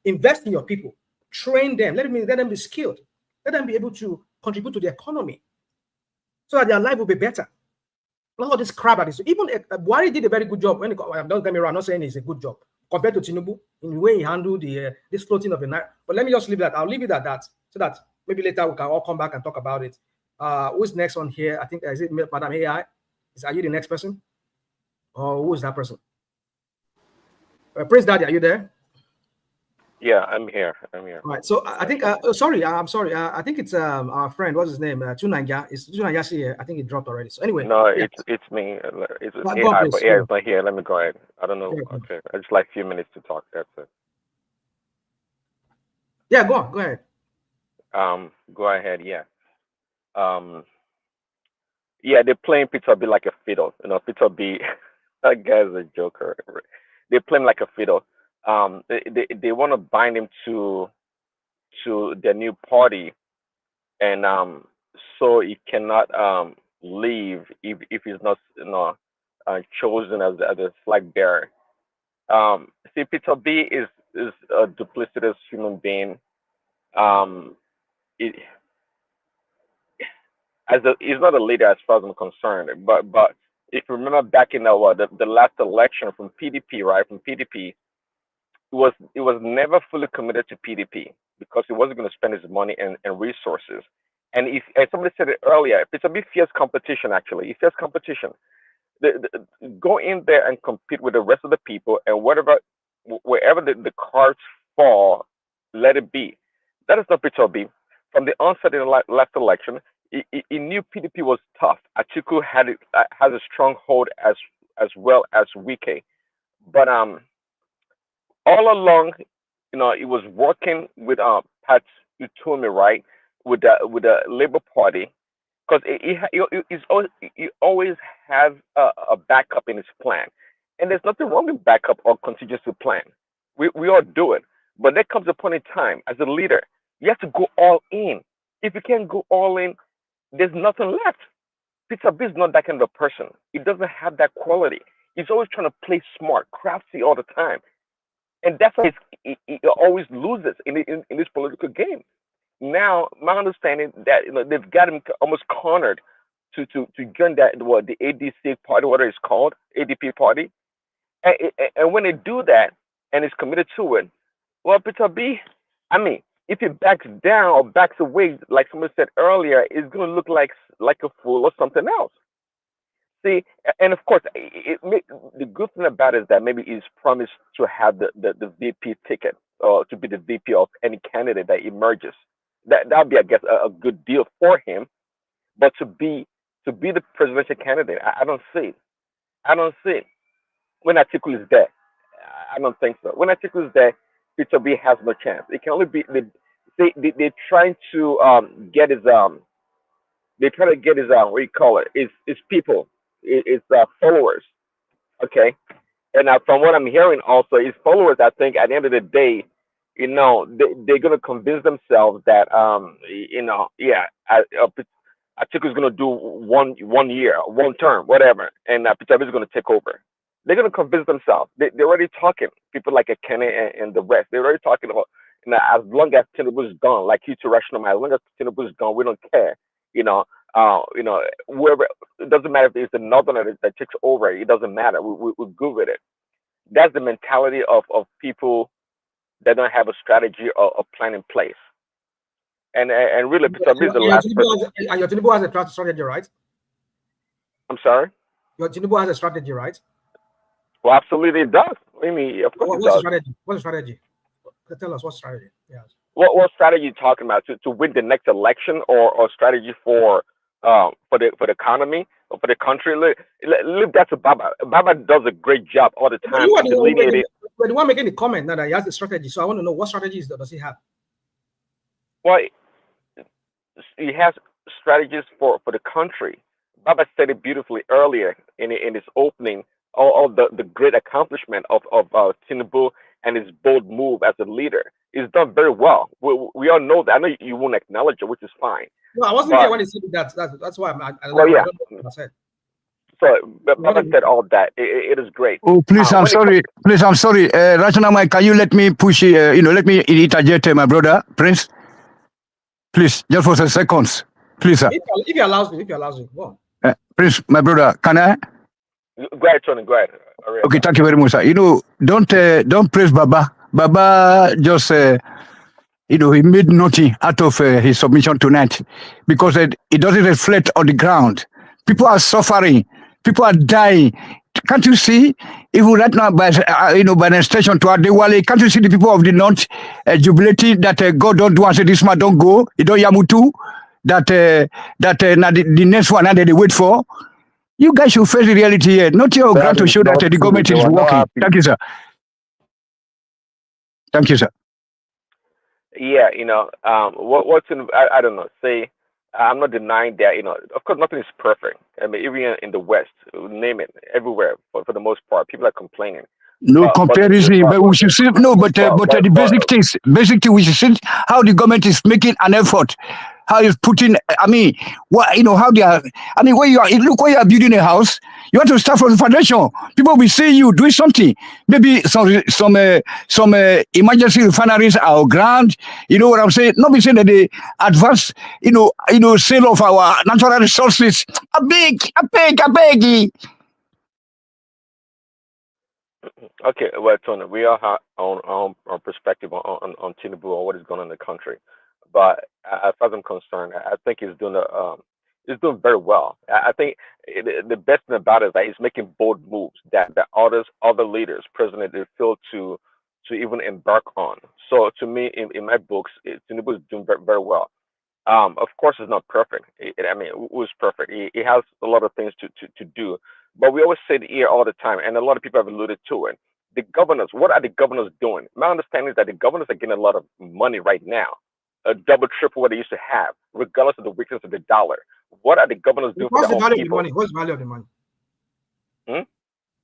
Invest in your people, train them, let them be skilled, let them be able to contribute to the economy so that their life will be better. All this crap that is even Buhari did a very good job. Don't get me wrong, I'm not saying it's a good job compared to Tinubu in the way he handled the this floating of the night. But let me just leave that. I'll leave it at that so that maybe later we can all come back and talk about it. Who's next on here? I think is it Madam AI? Are you the next person? Or who is that person? Prince Daddy, are you there? Yeah, I'm here. I'm here. All right. So I think. Sorry, I'm sorry. I think it's our friend. What's his name? Tunanya. Is Tunanya here? I think it dropped already. So anyway. No, yeah. it's me. It's Go AI, on, but please. AI is not here. Let me go ahead. I don't know. Yeah. Okay, I just like a few minutes to talk. That's it. Yeah, go on. Go ahead. Go ahead. Yeah. Yeah, they're playing Peter B like a fiddle. You know, Peter B. That guy's a joker. They play him like a fiddle. They want to bind him to their new party, and so he cannot leave if he's not chosen as a flag bearer. See, Peter B is a duplicitous human being. It, he's not a leader as far as I'm concerned. But if you remember back in the last election from PDP, right? From PDP, it was never fully committed to PDP because he wasn't going to spend his money and resources. And if, as somebody said it earlier, it's a bit fierce competition. Actually, it's fierce competition. Go in there and compete with the rest of the people, and wherever the cards fall, let it be. That is not Peter B. From the onset in the last election, he knew PDP was tough. Atiku has a strong hold as well as Wike, but all along, he was working with Pat Utomi, right, with the Labour Party, because he always has a backup in his plan, and there's nothing wrong with backup or contingency plan. We all do it, but there comes a point in time as a leader, you have to go all in. If you can't go all in, there's nothing left. Peter B is not that kind of person. He doesn't have that quality. He's always trying to play smart, crafty all the time, and that's why he always loses in this political game. Now, my understanding that they've got him almost cornered to join the ADC party, whatever it's called, ADP party, and when they do that and is committed to it, well, Peter B, I mean, if he backs down or backs away, like someone said earlier, it's going to look like a fool or something else. See, and of course, the good thing about it is that maybe he's promised to have the VP ticket or to be the VP of any candidate that emerges. That'd be, I guess, a good deal for him. But to be the presidential candidate, I don't see it. I don't see it. When Atiku is there, I don't think so. When Atiku is there, Peter B has no chance. It can only be they're trying to get his they try to get his what do you call it? His people, his followers. Okay, and from what I'm hearing, also his followers, I think at the end of the day, they're gonna convince themselves that Atiku's gonna do one year, one term, whatever, and Peter B is gonna take over. They're gonna convince themselves. They're already talking. People like Kenny and the rest. They're already talking about. As long as Tinubu is gone, like you to rational, as long as Tinubu is gone, we don't care. Whoever, it doesn't matter if it's the northerner that takes over. It doesn't matter. We're good with it. That's the mentality of people that don't have a strategy or plan in place. And really, Peter B is the last person. And your Tinubu has a strategy, right? I'm sorry? Your Tinubu has a strategy, right? Well, absolutely it does. I mean, of course What's the strategy? What's the strategy? Tell us what strategy. Yes. What strategy are you talking about to win the next election, or strategy for the economy or for the country? Leave that to Baba. Baba does a great job all the time. You are the one making the comment that he has the strategy. So I want to know what strategies does he have? Well, he has strategies for the country. Baba said it beautifully earlier in his opening. All the great accomplishment of Tinubu and his bold move as a leader. He's done very well. We all know that. I know you won't acknowledge it, which is fine. No, I wasn't here when he said that. That's why I don't know what I said. So Baba said all that. It is great. Oh, please, I'm sorry. Please, I'm sorry. Rational, can you let me push? Let me interject, my brother, Prince. Please, just for some seconds, please, sir. If he allows me, go on. Prince, my brother, can I? Go ahead, Tony. Go ahead. Okay, thank you very much, sir. Don't praise Baba. Baba just he made nothing out of his submission tonight because it doesn't reflect on the ground. People are suffering. People are dying. Can't you see? Even right now, by an extension to Adewale, can't you see the people of the north jubilating that God don't do and say this man don't go, he don't yamutu, that now the next one that they wait for. You guys should face the reality here. Not your grant to show that the government is working. Thank you, sir. Thank you, sir. Yeah, what's in, I don't know, say, I'm not denying that, of course, nothing is perfect. I mean, even in the West, name it, everywhere, for the most part, people are complaining. No comparison, but we should see, the basic thing, we should see how the government is making an effort. How is putting, how they are, when you are building a house, you want to start from the foundation. People will see you doing something. Maybe some emergency refineries are grand. You know what I'm saying? Not be saying that they advance, sale of our natural resources. I beg. Okay, well, Tony, we all have our own perspective on Tinubu or what is going on in the country. But as far as I'm concerned, I think he's doing very well. I think the best thing about it is that he's making bold moves that other leaders, president, they fail to even embark on. So to me, in my books, Tinubu is doing very, very well. Of course, it's not perfect. Who's perfect? He has a lot of things to do. But we always say it here all the time, and a lot of people have alluded to it. The governors, what are the governors doing? My understanding is that the governors are getting a lot of money right now, double, triple what they used to have, regardless of the weakness of the dollar. What are the governors doing for their own people? What's the value of the money?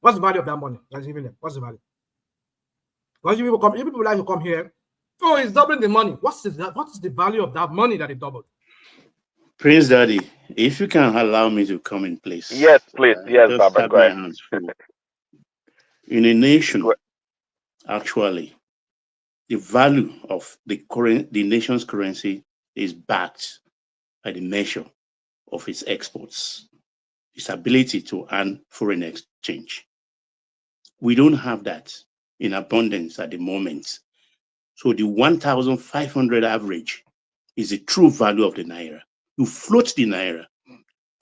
What's the value of that money? What's the value? Because people like to come here. Oh, it's doubling the money. What is the value of that money that it doubled? Prince Daddy, if you can allow me to come in place. Yes, please. Yes, Baba, go ahead. Hands full. In a nation, actually, the value of the nation's currency is backed by the measure of its exports, its ability to earn foreign exchange. We don't have that in abundance at the moment. So the 1,500 average is the true value of the naira. You float the naira,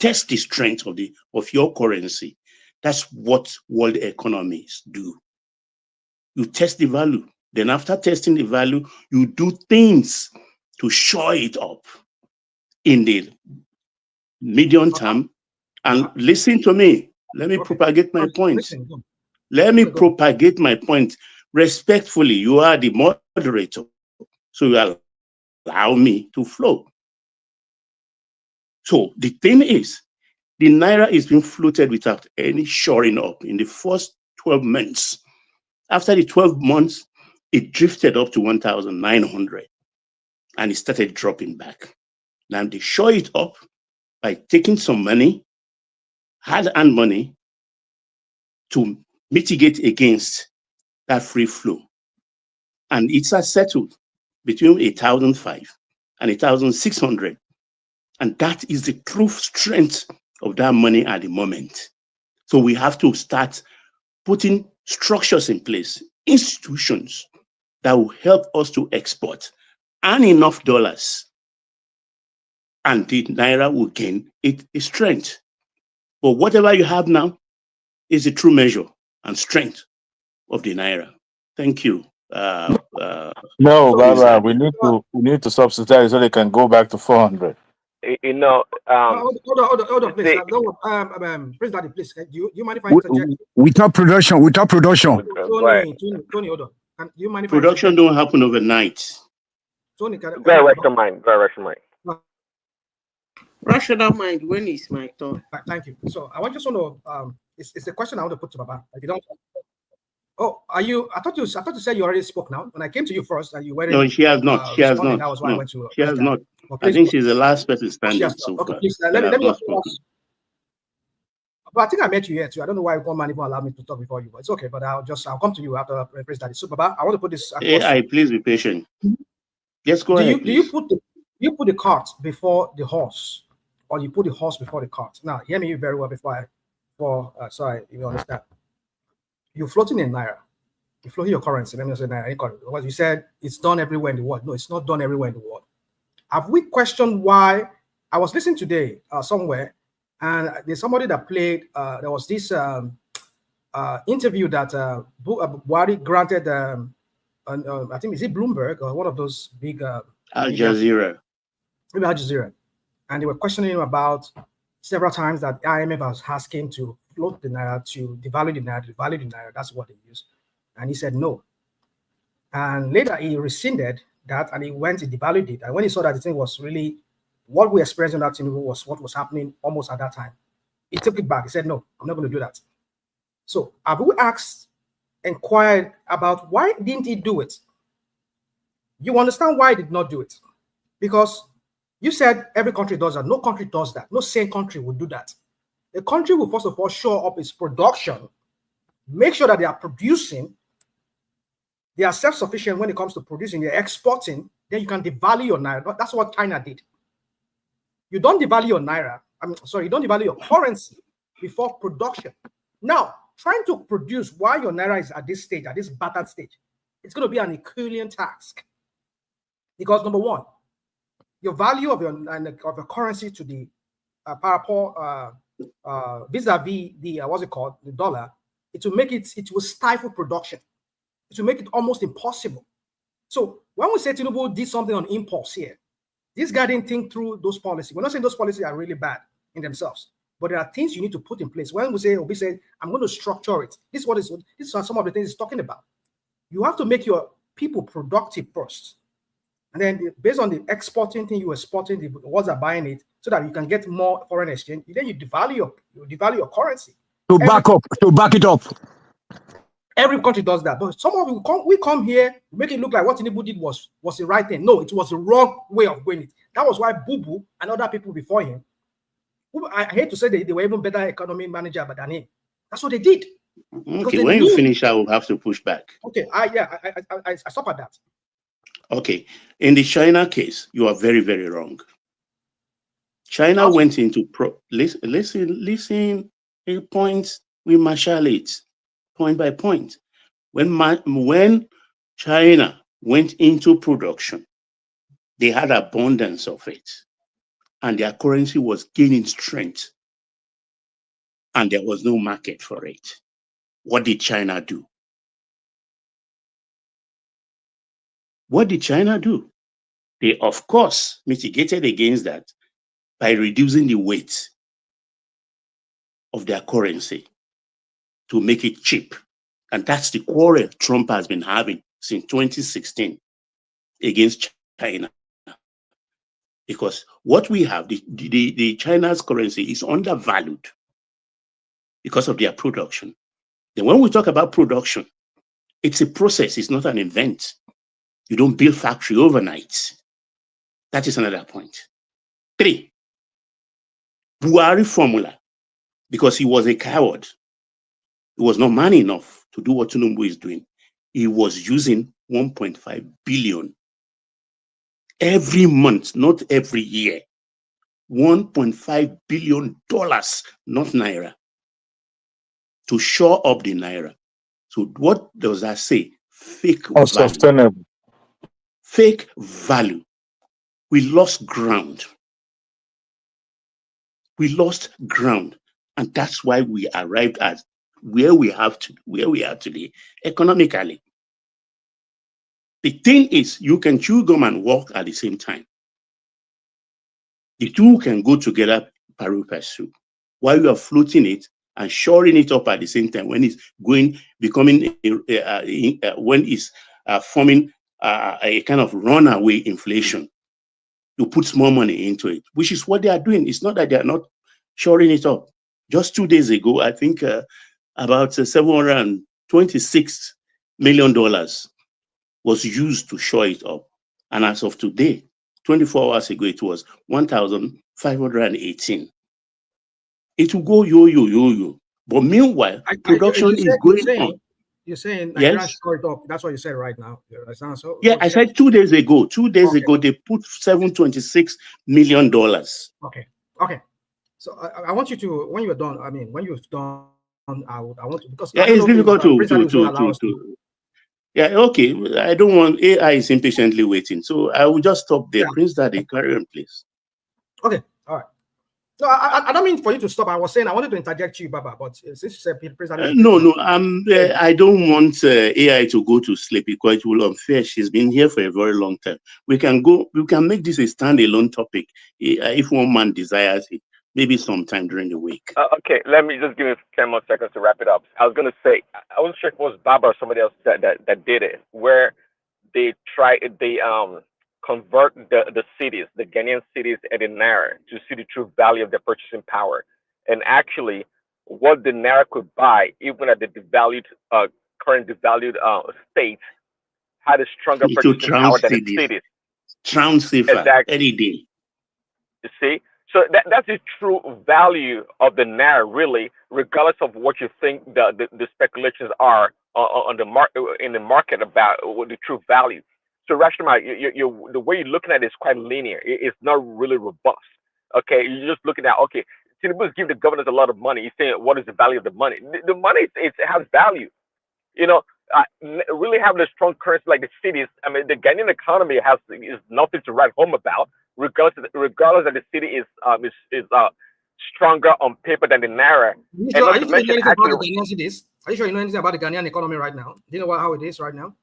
test the strength of your currency. That's what world economies do. You test the value. Then after testing the value, you do things to shore it up in the medium term. And listen to me. Let me propagate my point. Let me propagate my point respectfully. You are the moderator, so you allow me to flow. So the thing is, the naira is being floated without any shoring up in the first 12 months. After the 12 months, it drifted up to 1,900 and it started dropping back. Now they shore it up by taking some money, hard-earned money, to mitigate against that free flow. And it's settled between 1,005 and 1,600. And that is the true strength of that money at the moment. So we have to start putting structures in place, institutions that will help us to export, earn enough dollars, and the naira will gain its strength. But whatever you have now is the true measure and strength of the naira. Thank you. No, Barbara, we need to subsidize so they can go back to 400. Hold on, please. Please, Daddy, please. Do you mind if I interject? Without production. Tony, hold on. Do you mind if production don't happen overnight? Tony, go ahead, Russian mind. Rational mind when it's my turn. Thank you. So I just want to it's a question I want to put to Baba. If you don't. Oh, are you? I thought you said you already spoke now. When I came to you first, you were. No, she has not. She has not. That was why I went to. She has not. I think she's the last person standing so far. Okay, please, let me but I think I met you here too. I don't know why one man even allowed me to talk before you, but it's okay. But I'll come to you after Prince Daddy. So, Baba, I want to put this. AI, please be patient. Yes, go ahead. Do you put the cart before the horse, or you put the horse before the cart. Now, hear me very well sorry, you understand. You're floating in Naira. You're floating your currency. Let me say Naira. Because you said it's done everywhere in the world. No, it's not done everywhere in the world. Have we questioned why? I was listening today somewhere, and there's somebody that played, there was this interview that Buhari granted, I think, is it Bloomberg or one of those big Al Jazeera. Maybe Al Jazeera. And they were questioning him about several times that IMF was asking to float the Naira, to devalue the Naira, that's what they use. And he said no. And later he rescinded that and he went and devalued it. And when he saw that the thing was really, what we experienced in that thing was what was happening almost at that time, he took it back. He said, no, I'm not going to do that. So have we inquired about why didn't he do it? You understand why he did not do it? Because you said every country does that. No country does that. No sane country would do that. A country will first of all show up its production, make sure that they are producing, they are self-sufficient when it comes to producing, they're exporting, then you can devalue your Naira. That's what China did. You don't devalue your Naira, you don't devalue your currency before production. Now, trying to produce while your Naira is at this stage, at this battered stage, it's going to be an Herculean task. Because number one, your value of your currency to the vis-a-vis the what's it called, the dollar, it will stifle production. It will make it almost impossible. So when we say Tinubu did something on impulse here, this guy didn't think through those policies. We're not saying those policies are really bad in themselves, but there are things you need to put in place. When we say Obi said, I'm going to structure it, these are some of the things he's talking about. You have to make your people productive first. And then based on the exporting thing, you exporting, the ones are buying it, so that you can get more foreign exchange. Then you devalue your currency. To back it up. Every country does that. But some of we come here, make it look like what Tinubu did was the right thing. No, it was the wrong way of doing it. That was why Bubu and other people before him, I hate to say they were even better economy manager than him. That's what they did. Okay, when you finish, I will have to push back. Okay, I stop at that. Okay, in the China case, you are very, very wrong. China went into listen. Points, we marshal it point by point. When China went into production, they had abundance of it, and their currency was gaining strength, and there was no market for it. What did China do? What did China do? They, of course, mitigated against that by reducing the weight of their currency to make it cheap. And that's the quarrel Trump has been having since 2016 against China. Because what we have, the China's currency is undervalued because of their production. Then when we talk about production, it's a process, it's not an event. You don't build factory overnight. That is another point. 3, Buhari formula, because he was a coward. He was not man enough to do what Tinubu is doing. He was using 1.5 billion every month, not every year. $1.5 billion, not Naira, to shore up the Naira. So what does that say? Fake value. Fake value. We lost ground. We lost ground. And that's why we arrived at where we are today economically. The thing is, you can chew gum and walk at the same time. The two can go together pari passu. While you are floating it and shoring it up at the same time, when it's forming a kind of runaway inflation, you put more money into it, which is what they are doing. It's not that they are not shoring it up. Just 2 days ago, I think about $726 million was used to shore it up. And as of today, 24 hours ago, it was 1,518. It will go yo. But meanwhile, production is going on. You're saying yes? shore it up. That's what you said right now. Yeah, I said 2 days ago. 2 days ago, they put $726 million. Okay. Okay. So I want you to, when you're done, I mean, when you've done, I want to, because Yeah, it's difficult to. Yeah, okay. I don't want AI is impatiently waiting, so I will just stop there. Prince Daddy, carry on, please. Okay, all right. No, I don't mean for you to stop. I was saying I wanted to interject you, Baba, but since you said Prince Daddy, no, I don't want AI to go to sleep because it will unfair. She's been here for a very long time. We can make this a standalone topic if one man desires it. Maybe sometime during the week. Okay, let me just give you 10 more seconds to wrap it up. I was going to say, I wasn't sure if it was Baba or somebody else that did it, where they convert the cities, the Ghanaian cities at the Naira to see the true value of their purchasing power. And actually, what the Naira could buy, even at the current devalued state, had a stronger purchasing power than the cities. Exactly. Any day. You see? So that's the true value of the Naira, really, regardless of what you think the speculations are on the in the market about what the true value. So Rashomai, the way you're looking at it is quite linear. It's not really robust. Okay, you're just looking at, okay, Tinubu is giving the governors a lot of money. You're saying, what is the value of the money? The money it has value. You know, really having a strong currency like the cities. I mean, the Ghanaian economy is nothing to write home about, regardless that the city is stronger on paper than the Naira. Are you sure you know anything about the Ghanaian cities? Are you sure you know anything about the Ghanaian economy right now? Do you know how it is right now?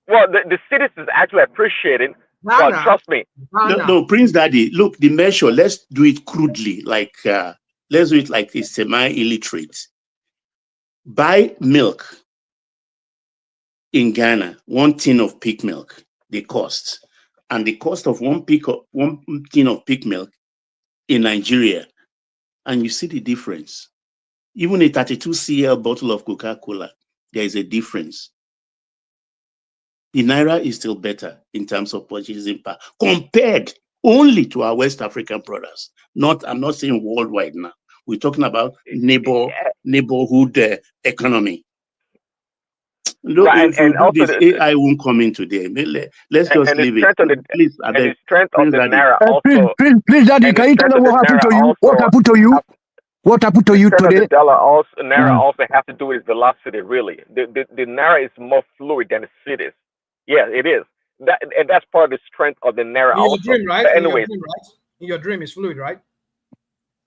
Well, the cities is actually appreciating. But trust me. No, Prince Daddy, look, the measure, let's do it crudely. Like, let's do it like a semi-illiterate. Buy milk in Ghana, 1 tin of pig milk, the cost. And the cost of one tin of pig milk in Nigeria. And you see the difference. Even a 32 cl bottle of Coca-Cola, there is a difference. The Naira is still better in terms of purchasing power compared only to our West African brothers. I'm not saying worldwide now. We're talking about neighborhood economy. No, right, if you do this, AI won't come in today. Let's just leave it. Please, the strength of the Naira Please, Daddy, can you tell us what happened to you? What happened to you? What happened to you today? The dollar Naira also has to do with velocity, really. The Naira is more fluid than the cities. Yeah, it is. And that's part of the strength of the Naira in also. Your dream, right? But anyways, in your dream is fluid, right?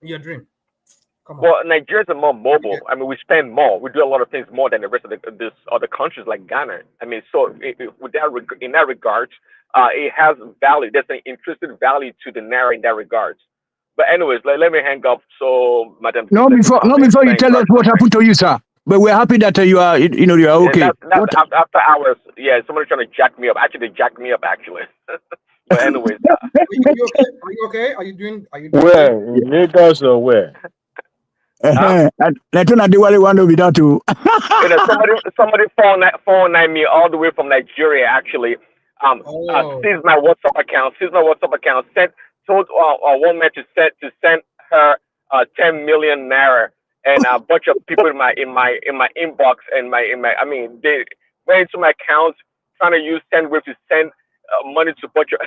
In your dream. Come on. Well, Nigerians are more mobile. I mean, we spend more. We do a lot of things more than the rest of the other countries like Ghana. I mean, so in that regard, it has value. There's an intrinsic value to the Naira in that regard. But anyways, let me hang up. So, Madam. No, before you tell us what happened to you, sir. But we're happy that you are okay. That's after hours. Yeah, somebody trying to jack me up. Actually, they jacked me up, actually. But anyways. Are you okay? Are you doing where? In Lagos or where? Somebody somebody phone me all the way from Nigeria, actually. Seized my WhatsApp account. Sent told one man to send her 10 million naira, and a bunch of people in my inbox and I mean, they went into my account trying to use SendWave to send money to a bunch of.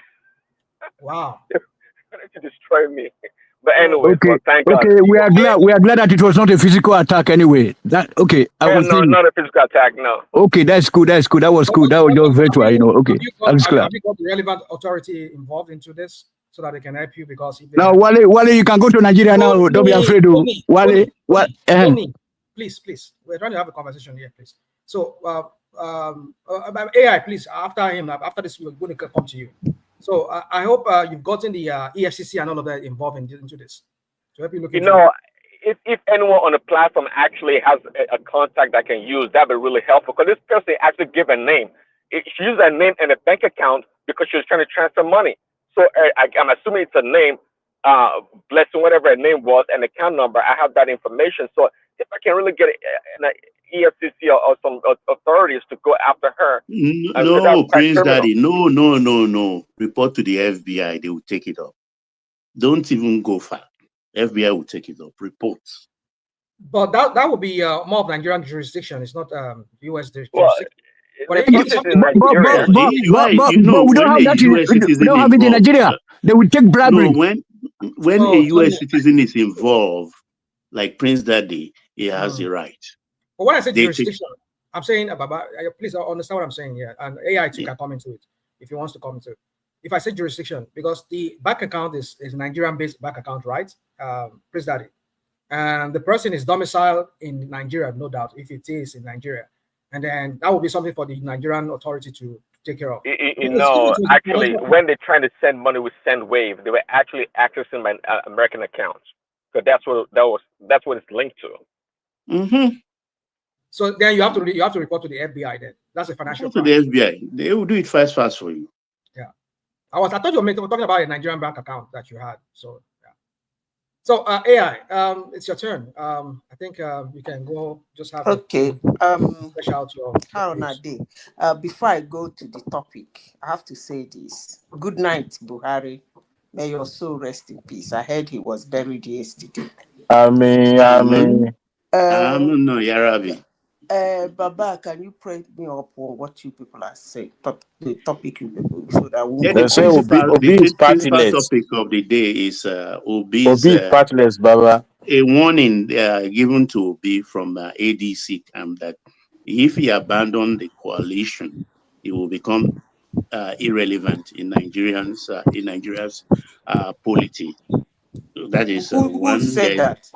Wow. They're trying to destroy me. But anyway, thank God. Okay, we are glad that it was not a physical attack anyway. Not a physical attack, no. Okay, that's good. That was good. That was just virtual, Okay. Have you got the relevant authority involved into this so that they can help you? Because if now, Wale, you can go to Nigeria now. Don't be afraid. Wale, please. We're trying to have a conversation here, please. So, AI, please. After this, we're going to come to you. So I hope you've gotten the EFCC and all of that involved into this to help you look. If anyone on the platform actually has a contact that can use, that'd be really helpful. Because this person actually gave a name. She used a name and a bank account because she was trying to transfer money. So I'm assuming it's a name, Blessing, whatever her name was, and account number. I have that information. So if I can really get an EFCC or some authorities to go after her. No, Prince Daddy, no. Report to the FBI. They will take it up. Don't even go far. FBI will take it up. Report. But that would be more of Nigerian jurisdiction. It's not U.S. jurisdiction. But we don't have that. We don't have it in Nigeria. They will take bribery. when a U.S. citizen is involved, like Prince Daddy, he has the right. But when I say jurisdiction, I'm saying, please understand what I'm saying here, and AI too can come into it if he wants to come into it. If I say jurisdiction, because the bank account is Nigerian-based bank account, right? Prince Daddy, and the person is domiciled in Nigeria, no doubt, if it is in Nigeria, and then that would be something for the Nigerian authority to take care of. No, actually, when they're trying to send money with SendWave, they were actually accessing my American accounts. So that's what it's linked to. Mm-hmm. So then you have to report to the FBI. Then that's a financial crime. To the FBI, they will do it fast for you. Yeah, I thought you were talking about a Nigerian bank account that you had. So yeah. So AI, it's your turn. I think you can go. Just have flesh out your. How on a day? Before I go to the topic, I have to say this. Good night, Buhari. May your soul rest in peace. I heard he was buried yesterday. Amen. No, Yarabi. Baba, can you pray me up on what you people are saying? The topic you people, so that we the principal topic of the day is Obi's partyless, Baba. A warning given to Obi from ADC that if he abandons the coalition, he will become irrelevant in Nigeria's polity. So that is who said that?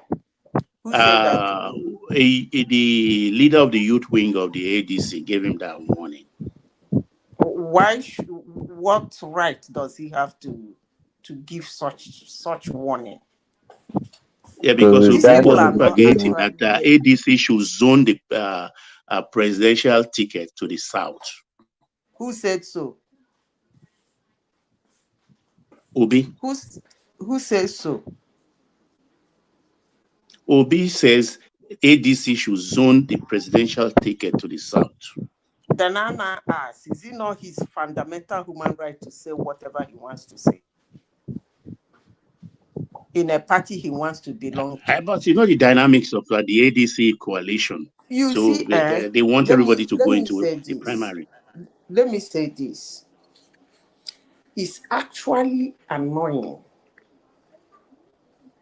Who said that? The leader of the youth wing of the ADC gave him that warning. What right does he have to give such warning? Yeah, because Obi was propagating that ADC should zone the presidential ticket to the south. Who said so? Obi. Who says so? Obi says ADC should zone the presidential ticket to the south. Then Anna asks, is it not his fundamental human right to say whatever he wants to say? In a party he wants to belong to. But you know the dynamics of the ADC coalition. They want everybody to go into the primary. Let me say this. It's actually annoying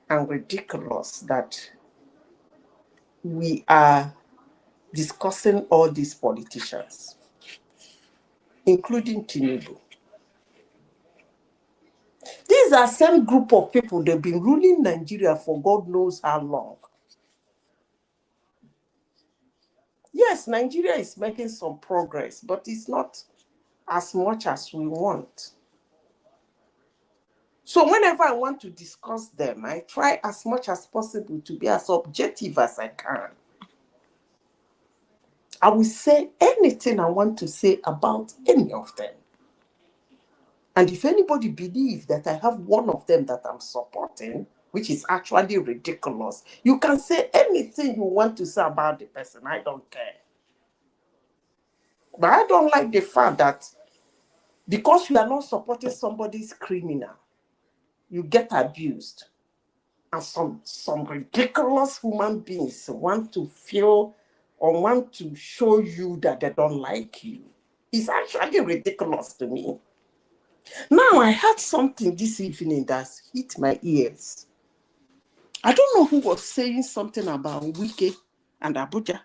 and ridiculous that we are discussing all these politicians, including Tinubu. These are some group of people, they've been ruling Nigeria for God knows how long. Yes, Nigeria is making some progress, but it's not as much as we want. So whenever I want to discuss them, I try as much as possible to be as objective as I can. I will say anything I want to say about any of them. And if anybody believes that I have one of them that I'm supporting, which is actually ridiculous, you can say anything you want to say about the person. I don't care. But I don't like the fact that because you are not supporting somebody's criminal, you get abused. And some ridiculous human beings want to feel or want to show you that they don't like you. It's actually ridiculous to me. Now, I heard something this evening that hit my ears. I don't know who was saying something about Wike and Abuja.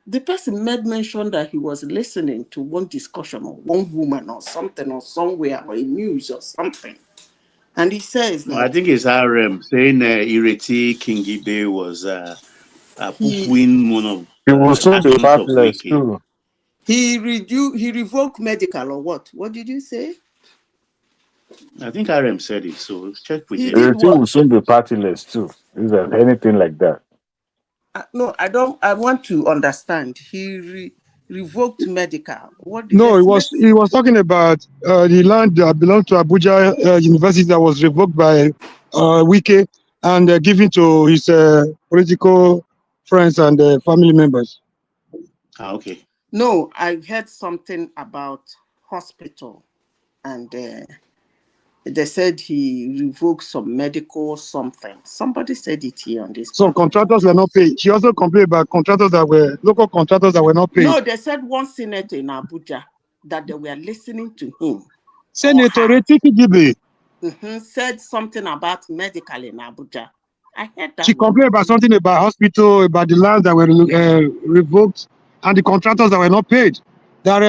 The person made mention that he was listening to one discussion of one woman or something or somewhere or a news or something. And he says that... I think it's RM saying Ireti Kingibe was poo-pooing one of the too. He revoked medical or what? What did you say? I think RM said it, so check with him. Ireti will soon be partyless too. Is there anything like that? No, I don't. I want to understand. He revoked medical. What? He was talking about the land that belonged to Abuja University that was revoked by Wike and given to his political friends and family members. Okay. No, I heard something about hospital, and they said he revoked some medical something. Somebody said it here on this. Some contractors were not paid. She also complained about local contractors that were not paid. No, they said one senator in Abuja that they were listening to him. Senator Retiki Gibe. said something about medical in Abuja. I heard that. She complained about something about hospital, about the lands that were revoked, and the contractors that were not paid. That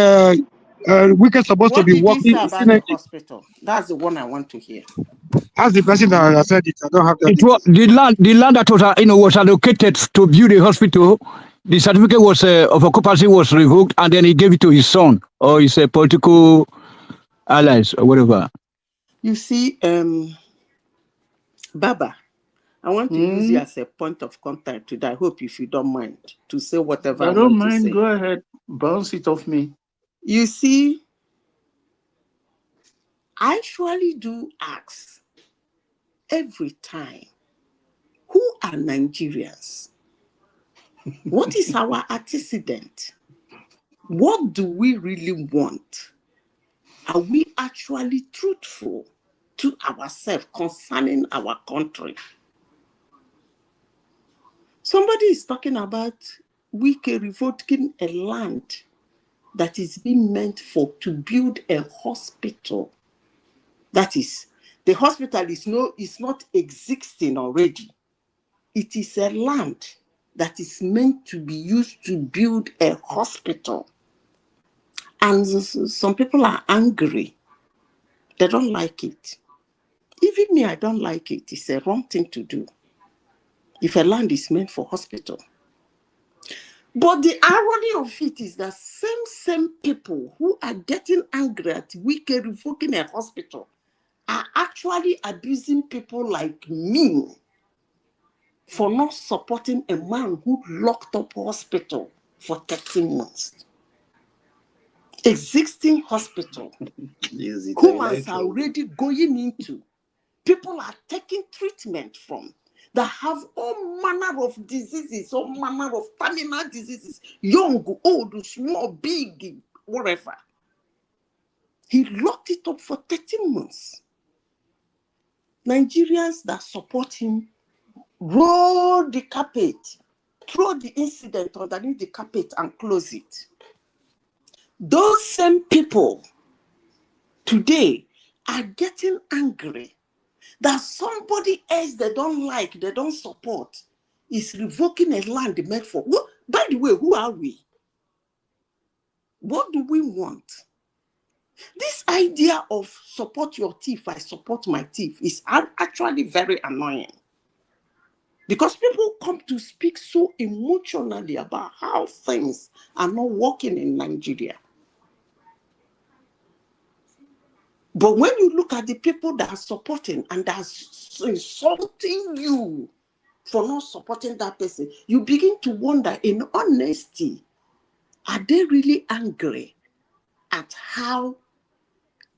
Wike supposed to be working. What did you say about the hospital? That's the one I want to hear. As the person that said it, I don't have that. It was the land that was was allocated to build a hospital. The certificate was of occupancy was revoked, and then he gave it to his son or his political allies or whatever. You see, Baba, I want to use you as a point of contact today. I hope if you don't mind to say whatever I don't want to mind. say. Go ahead, bounce it off me. You see, I actually do ask every time, who are Nigerians? What is our antecedent? What do we really want? Are we actually truthful to ourselves concerning our country? Somebody is talking about Wike revoking a land that is being meant to build a hospital. That is, the hospital is not existing already. It is a land that is meant to be used to build a hospital. And some people are angry. They don't like it. Even me, I don't like it. It's a wrong thing to do if a land is meant for hospital. But the irony of it is that same people who are getting angry at Wike revoking a hospital are actually abusing people like me for not supporting a man who locked up hospital for 13 months. Existing hospital. Humans are already going into. People are taking treatment from that have all manner of diseases, all manner of terminal diseases, young, old, small, big, whatever. He locked it up for 13 months. Nigerians that support him roll the carpet, throw the incident underneath the carpet and close it. Those same people today are getting angry that somebody else they don't like, they don't support, is revoking a land meant for. Well, by the way, who are we? What do we want? This idea of support your thief, I support my thief, is actually very annoying. Because people come to speak so emotionally about how things are not working in Nigeria. But when you look at the people that are supporting and that are insulting you for not supporting that person, you begin to wonder, in honesty, are they really angry at how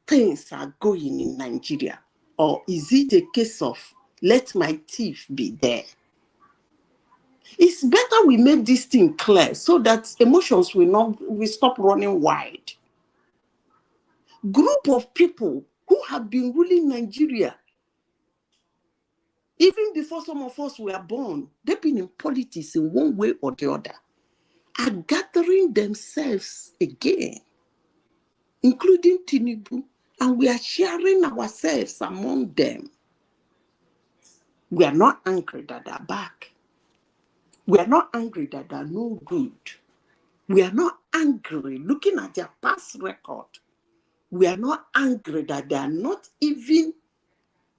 things are going in Nigeria? Or is it a case of, let my thief be there? It's better we make this thing clear so that emotions will stop running wide. Group of people who have been ruling Nigeria, even before some of us were born, they've been in politics in one way or the other, are gathering themselves again, including Tinubu, and we are sharing ourselves among them. We are not angry that they're back. We are not angry that they're no good. We are not angry looking at their past record. We are not angry that they are not even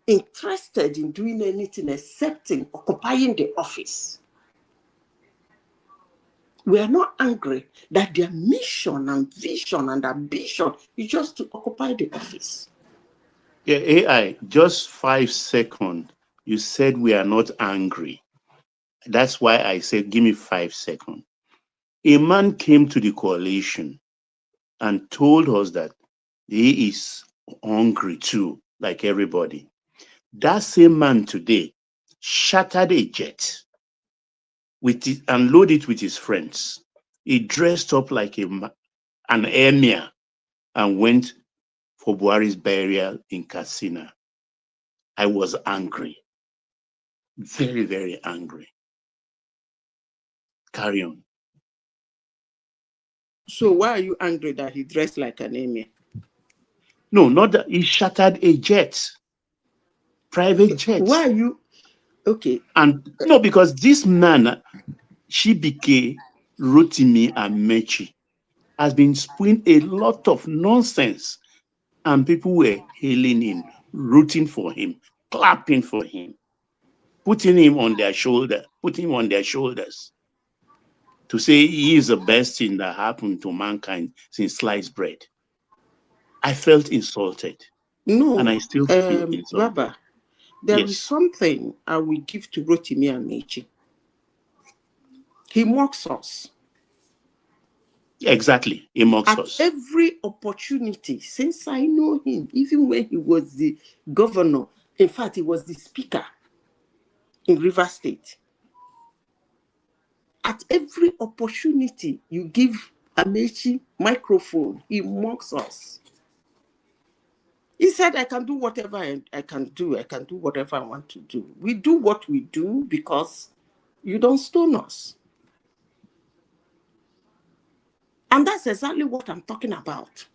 interested in doing anything except in occupying the office. We are not angry that their mission and vision and ambition is just to occupy the office. Yeah, AI, just 5 seconds. You said we are not angry. That's why I said, give me 5 seconds. A man came to the coalition and told us that he is hungry too, like everybody. That same man today shattered a jet with it and loaded it with his friends. He dressed up like an emir and went for Buhari's burial in Katsina. I was angry. Very, very angry. Carry on. So why are you angry that he dressed like an emir? No, not that he shattered a jet. private jets. Why are you okay? And no, because this man, Chibike Rotimi Amechi, has been spewing a lot of nonsense, and people were hailing him, rooting for him, clapping for him, putting him on their shoulders to say he is the best thing that happened to mankind since sliced bread. I felt insulted. No, and I still feel insulted. Baba, there is something I will give to Rotimi Amechi. He mocks us. Exactly, he mocks us. At every opportunity, since I know him, even when he was the governor, in fact, he was the speaker in Rivers State. At every opportunity you give Amechi microphone, he mocks us. He said, I can do whatever I can do. I can do whatever I want to do. We do what we do because you don't stone us. And that's exactly what I'm talking about.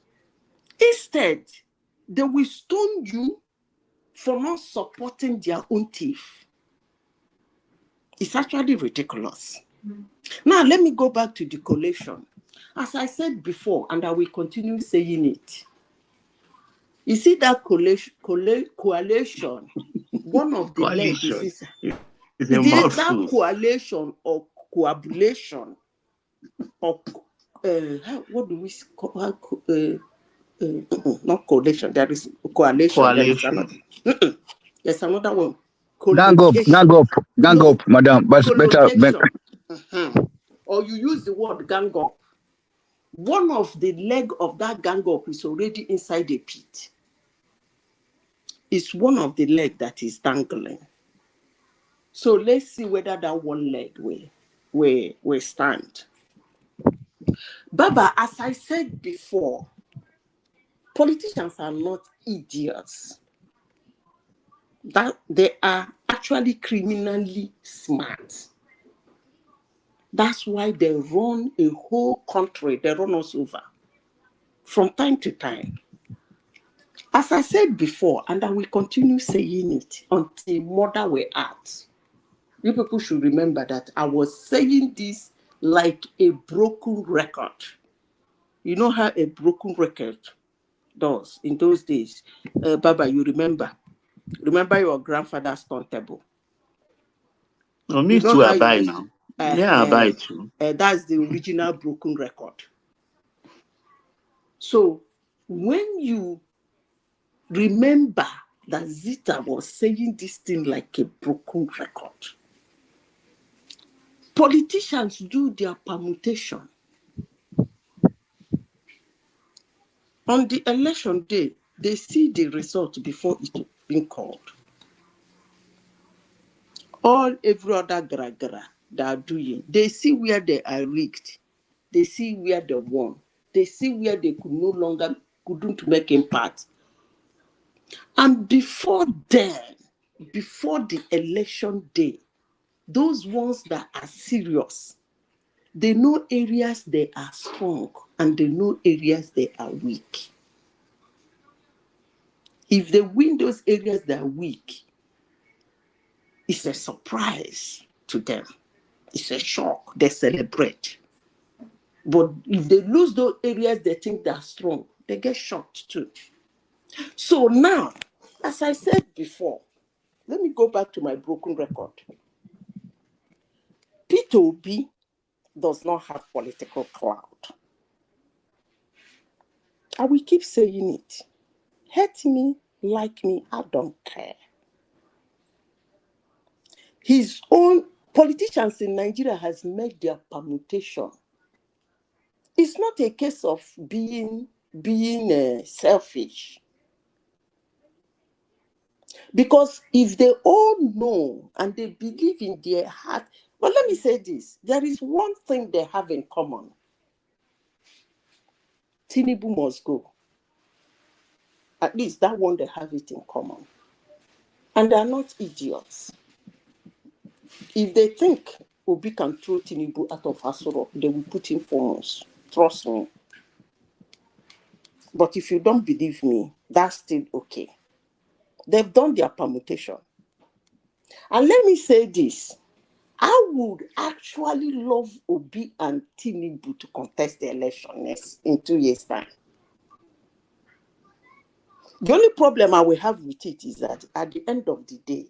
Instead, they will stone you for not supporting their own thief. It's actually ridiculous. Now, let me go back to the collation. As I said before, and I will continue saying it, you see that coalition, one of the legs is that coalition or coabulation or what do we call not coalition, there is coalition. There is another. There's another one. Gang up, madam. But better. Or you use the word gang up. One of the leg of that gang up is already inside the pit. It's one of the leg that is dangling. So let's see whether that one leg will stand. Baba, as I said before, politicians are not idiots. That they are actually criminally smart. That's why they run a whole country. They run us over from time to time. As I said before, and I will continue saying it until mother we're at. You people should remember that I was saying this like a broken record. You know how a broken record does in those days. Baba, you remember? Remember your grandfather's turntable? No, me too, I buy now. I buy it too. That's the original broken record. So when you remember that Zita was saying this thing like a broken record, politicians do their permutation. On the election day, they see the result before it being called. Every other gra they are doing, they see where they are rigged. They see where they won. They see where they couldn't make impact. And before then, before the election day, those ones that are serious, they know areas they are strong and they know areas they are weak. If they win those areas that are weak, it's a surprise to them. It's a shock. They celebrate. But if they lose those areas they think they are strong, they get shocked too. So now, as I said before, let me go back to my broken record. P2B does not have political clout. I will keep saying it. Hate me, like me, I don't care. His own politicians in Nigeria has made their permutation. It's not a case of being selfish. Because if they all know and they believe in their heart, but let me say this, there is one thing they have in common. Tinubu must go. At least that one they have it in common. And they are not idiots. If they think Obi can throw Tinubu out of Asoro, they will put him for us. Trust me. But if you don't believe me, that's still okay. They've done their permutation. And let me say this. I would actually love Obi and Tinubu to contest the election in 2 years' time. The only problem I will have with it is that at the end of the day,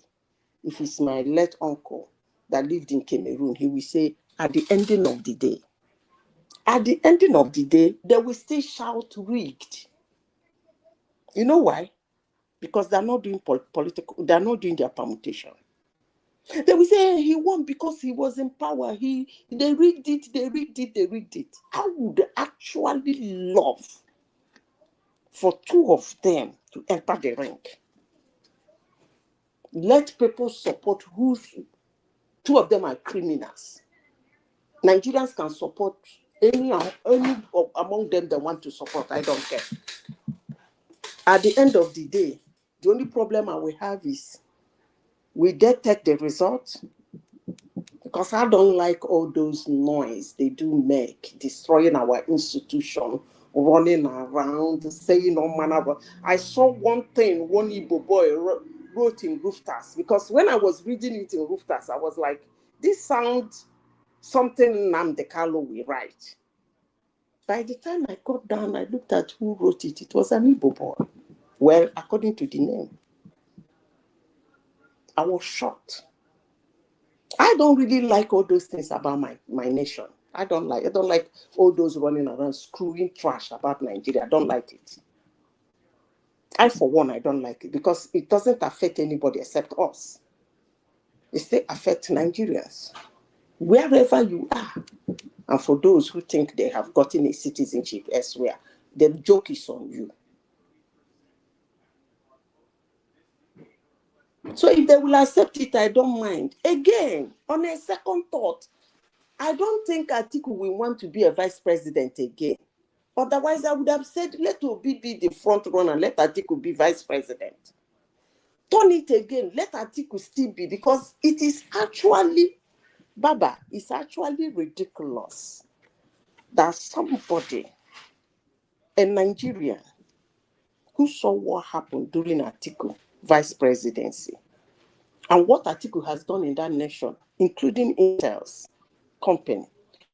if it's my late uncle that lived in Cameroon, he will say, at the ending of the day, they will still shout rigged. You know why? Because they're not doing they're not doing their permutation. They will say he won because he was in power. They rigged it. I would actually love for two of them to enter the ring. Let people support two of them are criminals. Nigerians can support any among them they want to support. I don't care. At the end of the day, the only problem I will have is will they take the result? Because I don't like all those noise they do make, destroying our institution, running around, saying all manner of. I saw one thing one Igbo boy wrote in Rooftas, because when I was reading it in Rooftas, I was like, this sounds something Nnamdi Kanu will write. By the time I got down, I looked at who wrote it. It was an Igbo boy. Well, according to the name, I was shocked. I don't really like all those things about my nation. I don't like all those running around screwing trash about Nigeria. I don't like it. I, for one, I don't like it because it doesn't affect anybody except us. It still affects Nigerians, wherever you are. And for those who think they have gotten a citizenship elsewhere, the joke is on you. So if they will accept it, I don't mind. Again, on a second thought, I don't think Atiku will want to be a vice president again. Otherwise, I would have said, let Obi be the front runner, let Atiku be vice president. Turn it again, let Atiku still be, because it is actually, Baba, it's actually ridiculous that somebody, a Nigerian, who saw what happened during Atiku vice presidency, and what Atiku has done in that nation, including Intel's company,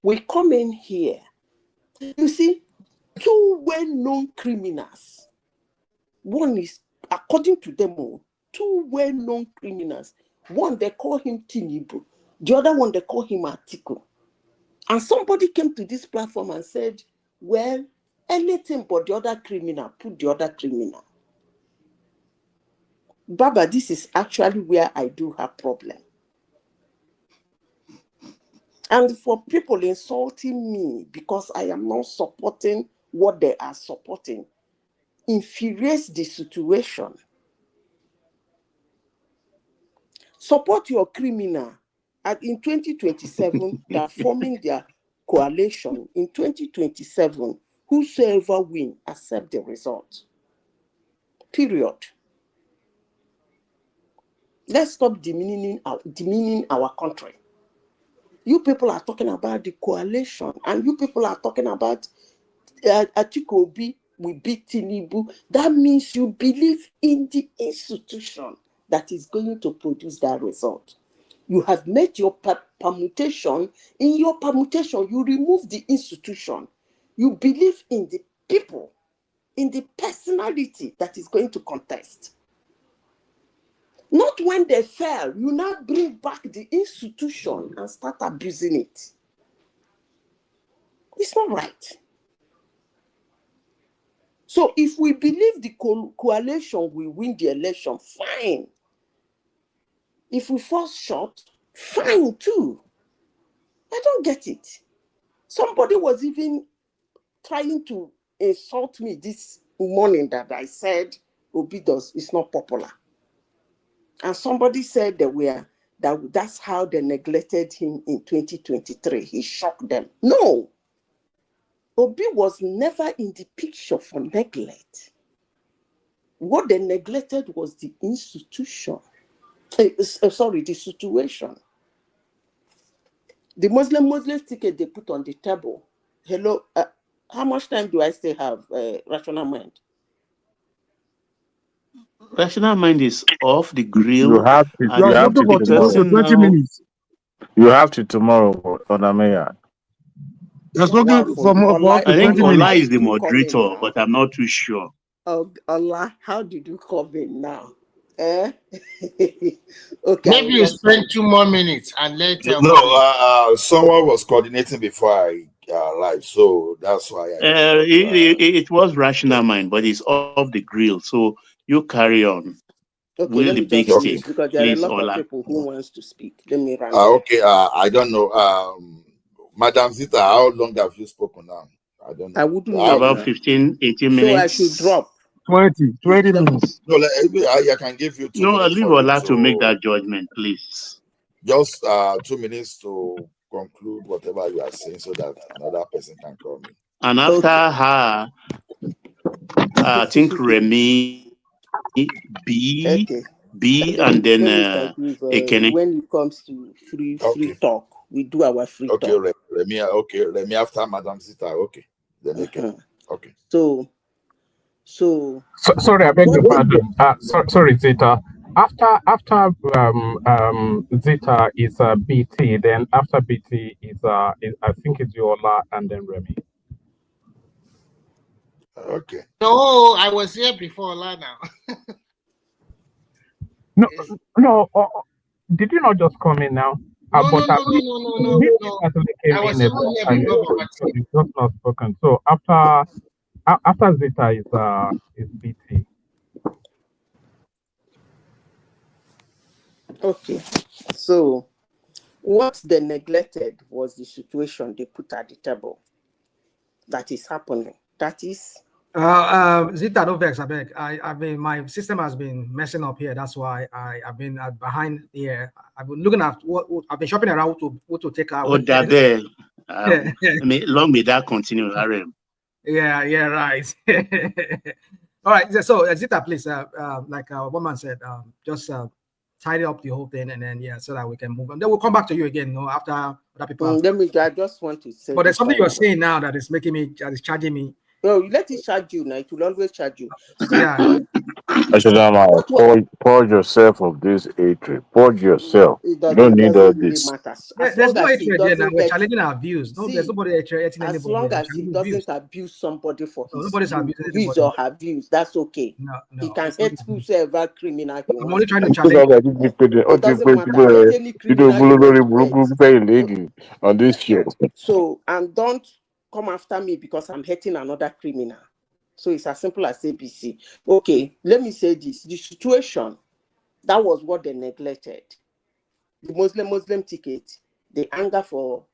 will come in here. You see, two well-known criminals. One is, according to them all, two well-known criminals. One, they call him Tinubu. The other one, they call him Atiku. And somebody came to this platform and said, well, anything but the other criminal, put the other criminal. Baba, this is actually where I do have problem. And for people insulting me because I am not supporting what they are supporting infuriates the situation. Support your criminal. And in 2027, they are forming their coalition. In 2027, whosoever win, accept the result. Period. Let's stop demeaning our country. You people are talking about the coalition, and you people are talking about Atiku Obi will beat Tinubu. That means you believe in the institution that is going to produce that result. You have made your permutation. In your permutation, you remove the institution. You believe in the people, in the personality that is going to contest. Not when they fail, you now bring back the institution and start abusing it. It's not right. So if we believe the coalition will win the election, fine. If we fall short, fine too. I don't get it. Somebody was even trying to insult me this morning that I said Obidos is not popular. And somebody said that's how they neglected him in 2023. He shocked them. No. Obi was never in the picture for neglect. What they neglected was the institution. The situation. The Muslim ticket they put on the table. Hello, how much time do I still have, rational mind? Rational mind is off the You grill. have to. And You You are have talking to the for close tomorrow. to person 20 now, minutes. You have to tomorrow, Onamea. You are talking Powerful. for up Ola, to I think 20 Ola, Ola how minutes. is did the you come in moderator, now? but I'm not too sure. Oh, Ola, how did you come in now? Eh? Okay, I Maybe you spend understand. 2 more minutes and let No, come in. someone was coordinating before I arrived, so that's why I could not. It was rational mind, but it's off the grill. So you carry on. Okay, Will let the me big just Okay. finish stick, because there are a please, lot of Ola? people who wants to speak. Let me round up. Okay. I don't know. Madam Zita, how long have you spoken now? I don't I know. wouldn't know About now. 15, 18 So I should minutes. drop. 20 minutes. No, I can give you 2 No, minutes leave for you Ola to make to that judgment, please. just 2 minutes to conclude whatever you are saying, so that another person can come in. And after Okay. her, I think Remy, Okay. B, and then Let me conclude. Ekene. When it comes to free Okay. talk, we do our free Okay, talk. Remy. Okay, Remy after Madam Zita. Okay, then again. Okay. So Sorry, I beg your what pardon. Sorry, Zeta. After Zeta is BT, then after BT is I think it's Yola and then Remy. Okay. No, I was here before Lana. No. Did you not just come in now? No, But no. actually I came was in a even long here time before ago, Mama so T. it's just not spoken. So after Zeta is BT. Okay. So what they neglected was the situation they put at the table that is happening. That is Zita, don't vex, I beg. I've been, my system has been messing up here. That's why I've been behind here. I've been looking at what I've been shopping around what to take out. Oh, Dabe. Long may that continue, RM. Yeah, right. All right. So Zita, please, like one man said, just tidy up the whole thing, and then so that we can move on. Then we'll come back to you again, after other people. I just want to say. But there's something you're saying now that is making me, that is charging me. Oh, let it charge you now. It will always charge you. See, yeah. Purge yourself of this hatred. Purge yourself. It You don't need all doesn't really this. matter. There's no hatred here now. We're challenging our views. No, there's nobody hating as anybody. long as he doesn't abuse somebody for nobody's abusing his anybody. or her views, that's okay. No, he can hate whosoever criminal he I'm wants. only trying to challenge. It doesn't matter. Hate any criminal you want to hate. On this show. So, and don't come after me because I'm hating another criminal. So it's as simple as ABC. Okay, let me say this. The situation, that was what they neglected. The Muslim ticket, the anger for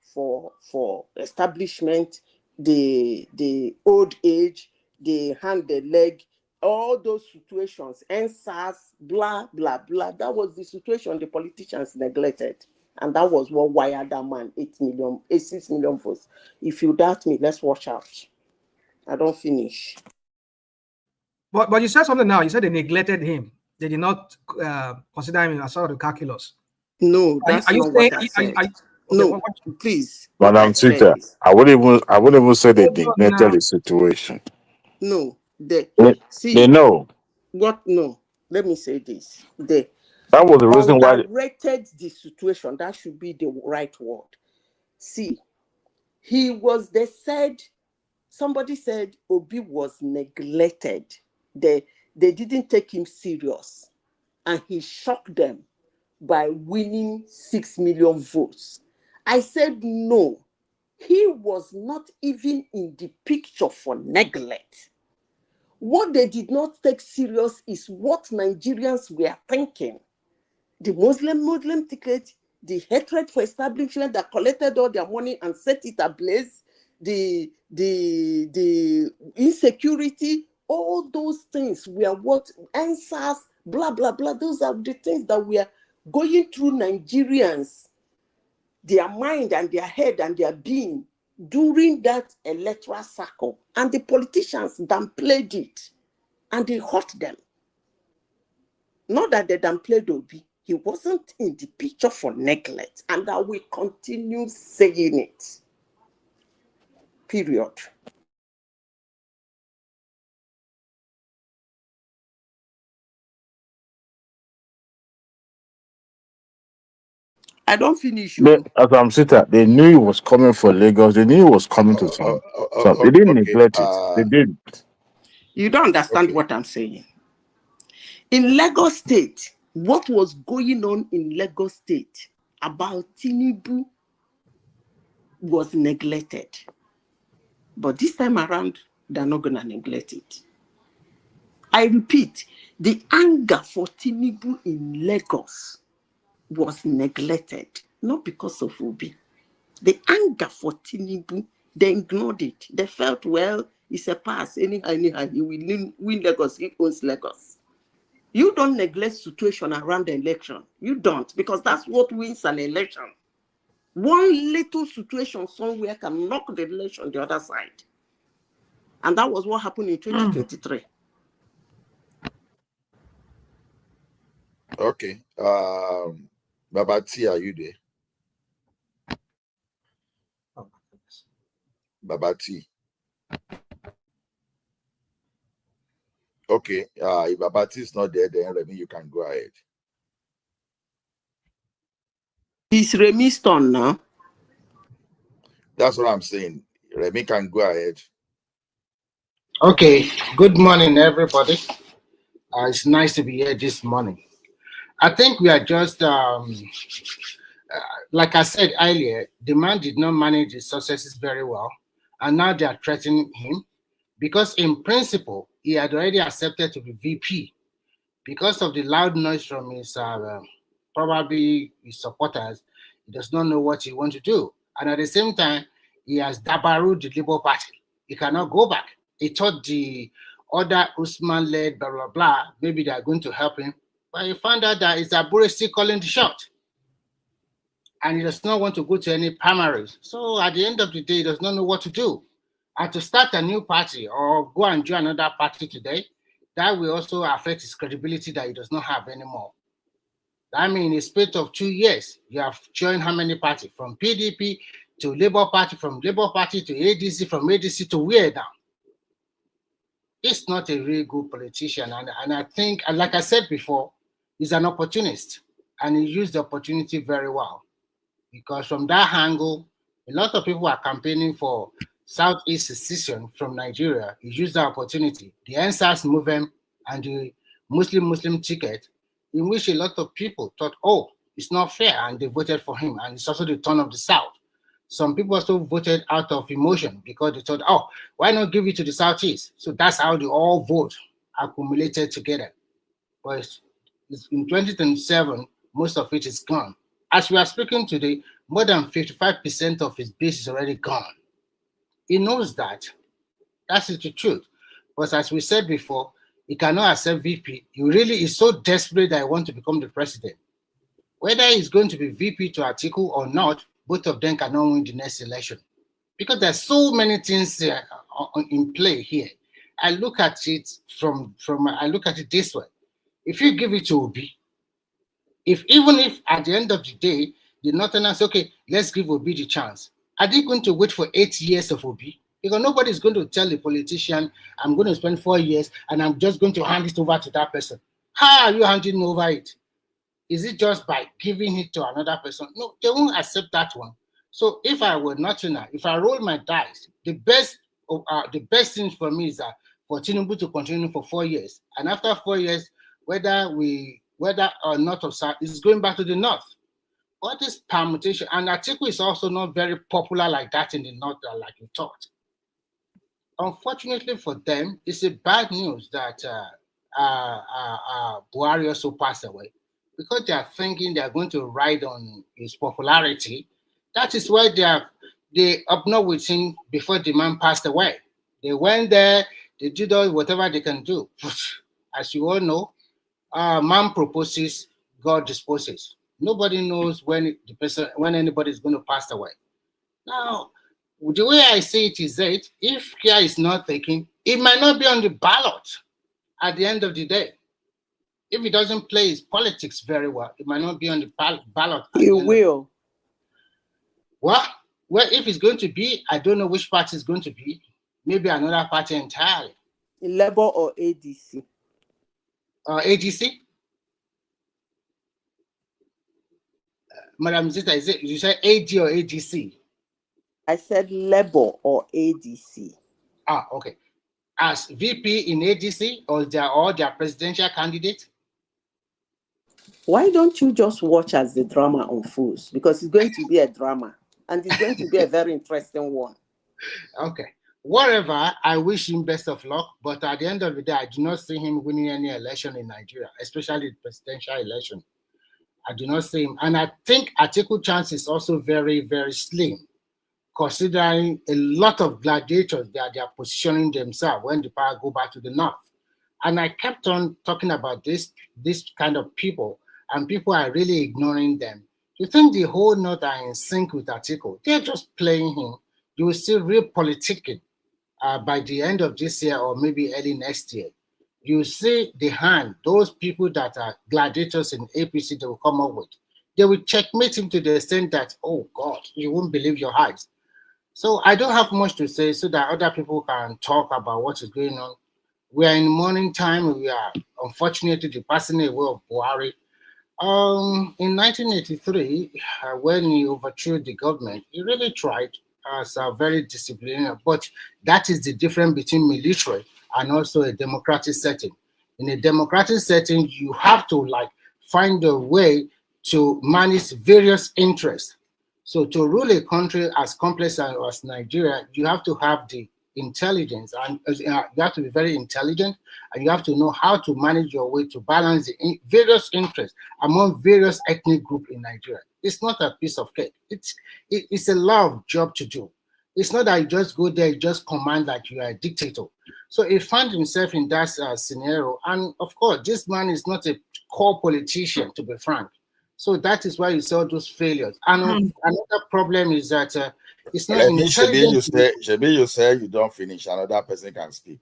establishment, the old age, the hand, the leg, all those situations, NSAS, blah, blah, blah. That was the situation the politicians neglected. And that was what wired that man 6 million votes. If you doubt me, let's watch out. I don't finish. But you said something now. You said they neglected him. They did not consider him as sort of the calculus. No, that's not what I said. No, please. Madam Tita, I wouldn't even say they neglected the situation. No, they see. know. What? No. Let me say this. They That was the reason why underrated the situation. That should be the right word. See, somebody said Obi was neglected. They didn't take him serious. And he shocked them by winning 6 million votes. I said no. He was not even in the picture for neglect. What they did not take serious is what Nigerians were thinking. The Muslim ticket, the hatred for establishment that collected all their money and set it ablaze, the insecurity, all those things were what answers, blah, blah, blah. Those are the things that we are going through Nigerians, their mind and their head and their being during that electoral cycle. And the politicians downplayed it and they hurt them. Not that they downplayed Obi. He wasn't in the picture for neglect, and I will continue saying it. Period. I don't finish. As I'm sitting, they knew he was coming for Lagos. They knew he was coming to some. They didn't Okay. neglect it. They did. You don't understand what I'm saying. In Lagos State, what was going on in Lagos State about Tinubu was neglected. But this time around, they're not going to neglect it. I repeat, the anger for Tinubu in Lagos was neglected, not because of Obi. The anger for Tinubu, they ignored it. They felt, well, it's a pass. Anyhow, he will win Lagos. He owns Lagos. You don't neglect situation around the election. You don't, because that's what wins an election. One little situation somewhere can knock the election the other side. And that was what happened in 2023. Okay. Babati, are you there? Babati. Okay. If Babati is not there, then Remy, you can go ahead. It's Remy's turn now. That's what I'm saying. Remy can go ahead. Okay. Good morning, everybody. It's nice to be here this morning. I think we are just, like I said earlier, the man did not manage his successes very well, and now they are threatening him because, in principle, he had already accepted to be VP. Because of the loud noise from his probably his supporters, he does not know what he wants to do, and at the same time, he has dabarooed the Labour Party. He cannot go back. He thought the other Usman-led blah blah blah, maybe they are going to help him, but he found out that it's Abure still calling the shot. And he does not want to go to any primaries. So at the end of the day, he does not know what to do. And to start a new party or go and join another party today, that will also affect his credibility that he does not have anymore. I mean, in a space of 2 years, you have joined how many parties? From PDP to Labour Party, from Labour Party to ADC, from ADC to where now? He's not a really good politician. And I think, and like I said before, he's an opportunist. And he used the opportunity very well. Because from that angle, a lot of people are campaigning for Southeast secession from Nigeria. He used the opportunity, the NSAS movement and the Muslim ticket, in which a lot of people thought, oh, it's not fair, and they voted for him. And it's also the turn of the South. Some people also voted out of emotion because they thought, oh, why not give it to the Southeast? So that's how they all vote accumulated together. But in 2027, most of it is gone. As we are speaking today, more than 55% of his base is already gone. He knows that. That is the truth. But as we said before, he cannot accept VP. He really is so desperate that he wants to become the president. Whether he's going to be VP to Atiku or not, both of them cannot win the next election. Because there's so many things in play here. I look at it I look at it this way. If you give it to Obi, even if at the end of the day, the Northerners say, okay, let's give Obi the chance. Are they going to wait for 8 years of Obi? Because nobody's going to tell the politician, I'm going to spend 4 years and I'm just going to hand it over to that person. How are you handing over it? Is it just by giving it to another person? No, they won't accept that one. So if I were Northerner, if I roll my dice, the best thing for me is that for Tinubu to continue for 4 years. And after 4 years, whether or not of South, is going back to the North. What is permutation? And Atiku is also not very popular like that in the North, like you thought. Unfortunately for them, it's a bad news that Buhari also passed away, because they are thinking they are going to ride on his popularity. That is why they up north with him before the man passed away. They went there, they did all whatever they can do. As you all know, man proposes, God disposes. Nobody knows when anybody is going to pass away. Now, the way I see it is that if care is not taken, it might not be on the ballot at the end of the day. If he doesn't play his politics very well, it might not be on the ballot. It will. Well, if it's going to be, I don't know which party it's going to be. Maybe another party entirely. Labour or ADC? ADC? Madam Zita, is it you said AG or AGC? I said Labour or ADC. Ah, okay. As VP in ADC or their presidential candidate? Why don't you just watch as the drama unfolds? Because it's going to be a drama, and it's going to be a very interesting one. Okay. Whatever, I wish him best of luck, but at the end of the day, I do not see him winning any election in Nigeria, especially the presidential election. I do not see him. And I think Atiku chance is also very, very slim, considering a lot of gladiators that they are positioning themselves when the power go back to the north. And I kept on talking about this kind of people, and people are really ignoring them. You think the whole north are in sync with Atiku? They're just playing him. You will see real politicking by the end of this year or maybe early next year. You see the hand, those people that are gladiators in APC they will come up with. They will checkmate him to the extent that, oh God, you won't believe your eyes. So I don't have much to say so that other people can talk about what is going on. We are in mourning time. We are unfortunately the passing away of Buhari. In 1983, when he overthrew the government, he really tried as a very disciplined, but that is the difference between military and also a democratic setting. In a democratic setting, you have to find a way to manage various interests. So to rule a country as complex as Nigeria, you have to have the intelligence, and you have to be very intelligent, and you have to know how to manage your way to balance the various interests among various ethnic groups in Nigeria. It's not a piece of cake. It's a lot of job to do. It's not that you just go there, you just command like you are a dictator. So he found himself in that scenario, and of course, this man is not a core politician, to be frank. So that is why you saw those failures. And another problem is that it's not intelligent. You say you don't finish, another person can speak.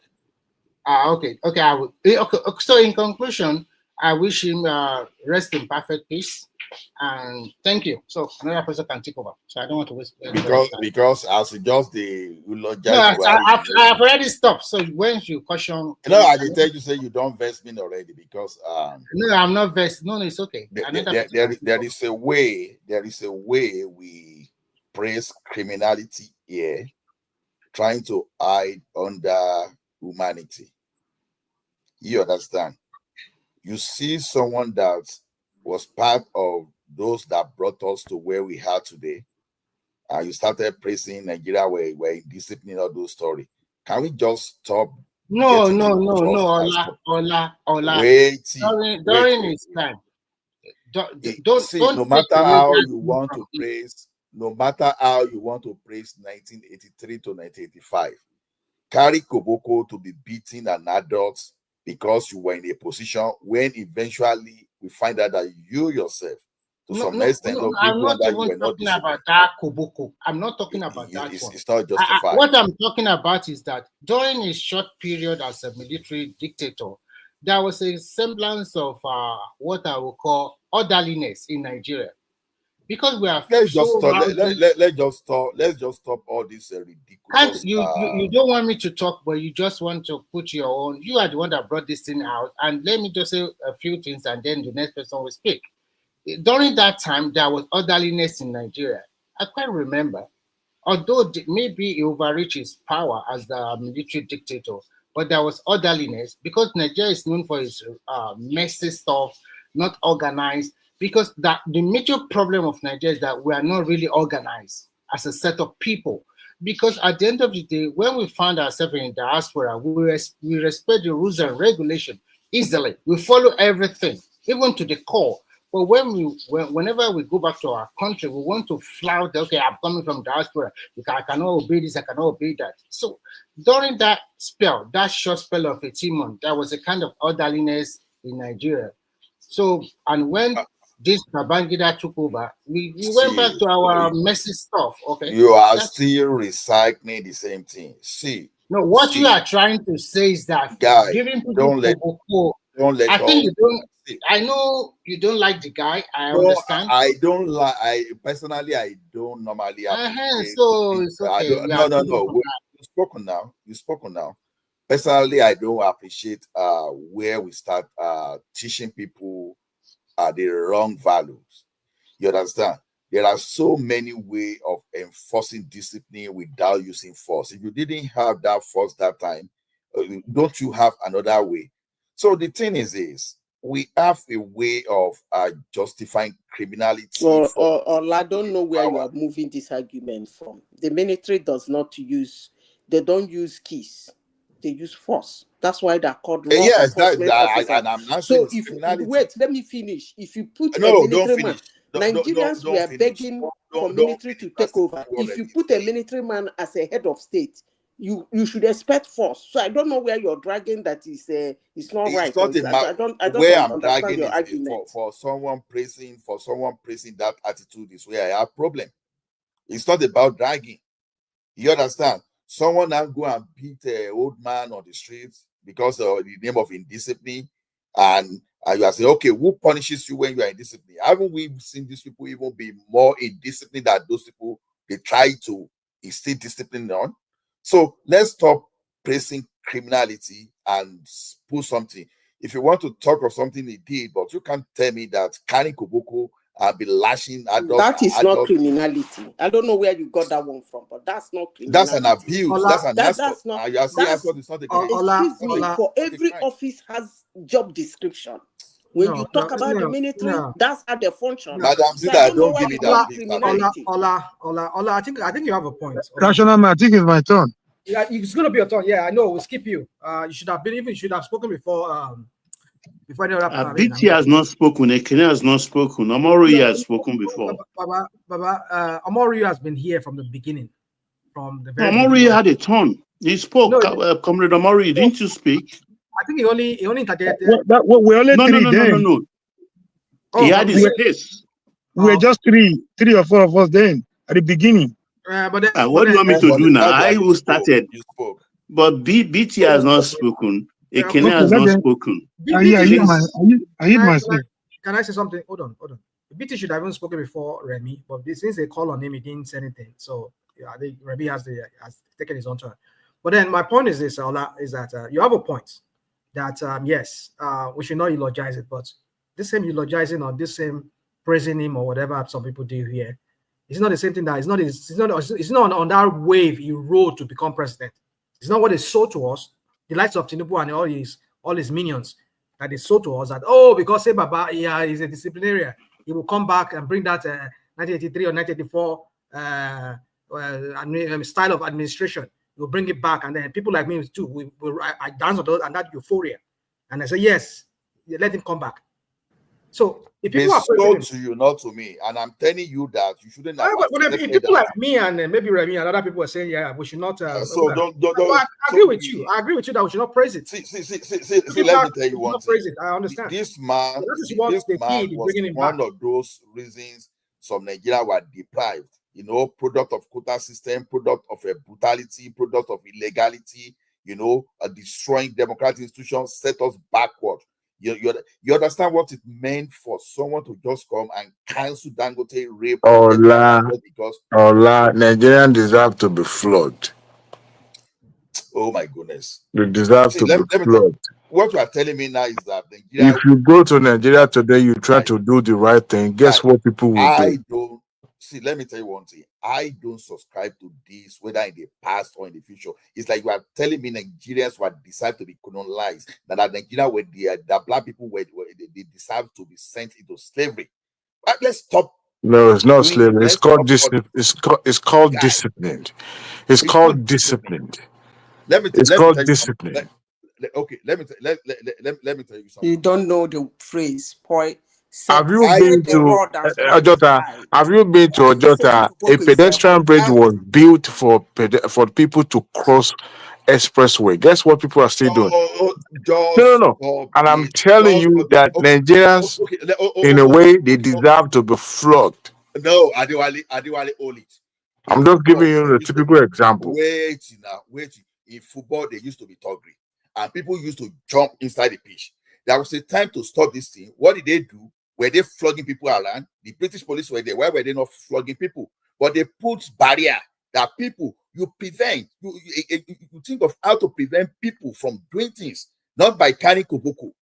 Okay. I will. Okay. So in conclusion, I wish him rest in perfect peace, and thank you. So another person can take over. So I don't want to waste because as just the I've already stopped. So when you caution, I did tell you say you don't vest me already because no, I'm not vest. No, it's okay. There is a way we praise criminality here, trying to hide under humanity. You understand? You see someone that was part of those that brought us to where we are today, and you started praising Nigeria where discipline all those stories. Can we just stop? No, Ola. Wait. During his time. No matter how you want to praise 1983 to 1985, carry Koboko to be beaten an adult because you were in a position when eventually we find out that you yourself, to some extent, I'm not even talking about that Koboko. I'm not talking about that one. It's not justified. What I'm talking about is that during his short period as a military dictator, there was a semblance of what I would call orderliness in Nigeria. Because we are let's just stop all this ridiculous. You don't want me to talk, but you just want to put your own. You are the one that brought this thing out, and let me just say a few things, and then the next person will speak. During that time, there was orderliness in Nigeria. I quite remember, although maybe he overreached his power as the military dictator, but there was orderliness because Nigeria is known for its messy stuff, not organized. Because the major problem of Nigeria is that we are not really organized as a set of people. Because at the end of the day, when we find ourselves in diaspora, we respect the rules and regulations easily. We follow everything, even to the core. But whenever we go back to our country, we want to flout, okay, I'm coming from diaspora. I cannot obey this, I cannot obey that. So during that short spell of 18 months, there was a kind of orderliness in Nigeria. So, and when this Babangida took over, we went back to our messy stuff, okay? You are still recycling the same thing. You are trying to say is that giving people I think you don't. I know you don't like the guy. I understand. I don't like. Personally, I don't normally. So it's okay. No. You've spoken now. Personally, I don't appreciate where we start teaching people the wrong values. You understand? There are so many ways of enforcing discipline without using force. If you didn't have that force that time, don't you have another way? So the thing is we have a way of justifying criminality. Or I don't know where you are moving this argument from. The military does not use, they don't use keys. They use force. That's why they're called law enforcement officers. And I'm not so saying if criminality. wait, let me finish. If you put No, a military man, Nigerians don't were finish. begging for military to take over. If you put a military man as a head of state, you should expect force. So I don't know where you're dragging that is it's not right. I don't understand your argument. For someone praising that attitude is where I have problem. It's not about dragging. You understand? Someone now go and beat an old man on the streets because of the name of indiscipline, and you are saying, okay, who punishes you when you are indisciplined? Haven't we seen these people even be more indisciplined than those people they try to instill discipline on? So let's stop praising criminality and put something. If you want to talk of something he did, but you can't tell me that Kani Koboko be lashing adults. That is not criminality. I don't know where you got that one from, but that's not criminality. That's an abuse. That's not. Excuse me. For every office has job description. When you talk about the military, that's how they function. Madam Zida, don't give me that. Ola, I think you have a point. Rational man, I think it's my turn. Yeah, it's gonna be your turn. Yeah, I know. We'll skip you. You should have spoken before. Before any other BT has not spoken. Ekene has not spoken. Omori has spoken before. Baba, Omori has been here from the beginning. From the very Omori had a turn. He spoke. Comrade Omori, didn't you speak? I think he only interjected. We only no. He had his space. We were just three or four of us then at the beginning. What do you want me to do now? I will started. But BT has not spoken. Ekene has not spoken. I hit myself. Can I say something? Hold on. BT should have even spoken before Remy, but since they call on him, he didn't say anything. So I think Remy has taken his own turn. But then my point is this, Ola, is that you have a point that yes, we should not eulogize it, but this same eulogizing or this same praising him or whatever some people do here, it's not the same thing. That it's not on that wave he rode to become president. It's not what they sold to us. The likes of Tinubu and all his minions that they sold to us that because say Baba is a disciplinarian, he will come back and bring that 1983 or 1984 style of administration. He will bring it back, and then people like me too. I dance on those and that euphoria, and I say yes, let him come back. So if people are sold to you, not to me, and I'm telling you that you shouldn't have. But if people like me and maybe Remy and other people are saying, yeah, we should not. So don't. I agree with you. I agree with you that we should not praise it. See, let me tell you one thing. Praise it. I understand. This man was one of those reasons some Nigeria were deprived. Product of quota system, product of a brutality, product of illegality. Destroying democratic institutions set us backward. You understand what it meant for someone to just come and cancel Dangote rape? Ola, Nigerians deserve to be flogged. Oh my goodness. They deserve to be flogged. What you are telling me now is that Nigeria, if you go to Nigeria today, you try to do the right thing, guess what people will do? Let me tell you one thing. I don't subscribe to this, whether in the past or in the future. It's like you are telling me Nigerians were decided to be colonized, that Nigeria were the black people they deserve to be sent into slavery. But let's stop. No, it's not slavery. It's called discipline. It's called disciplined. It's called disciplined. It's called discipline. Okay, let me tell you something. You don't know the phrase point. Have you been to Ojota? Have you been to Ojota? A pedestrian bridge was built for people to cross expressway. Guess what people are still doing? No. And I'm telling you that Nigerians, in a way, they deserve to be flogged. No, Adewale, hold it. I'm just giving you the typical example. Wait. In football, they used to be toggery, and people used to jump inside the pitch. There was a time to stop this thing. What did they do? Were they flogging people around? The British police were there. Why were they not flogging people? But they put barrier that people, you prevent. You think of how to prevent people from doing things, not by carrying koboko.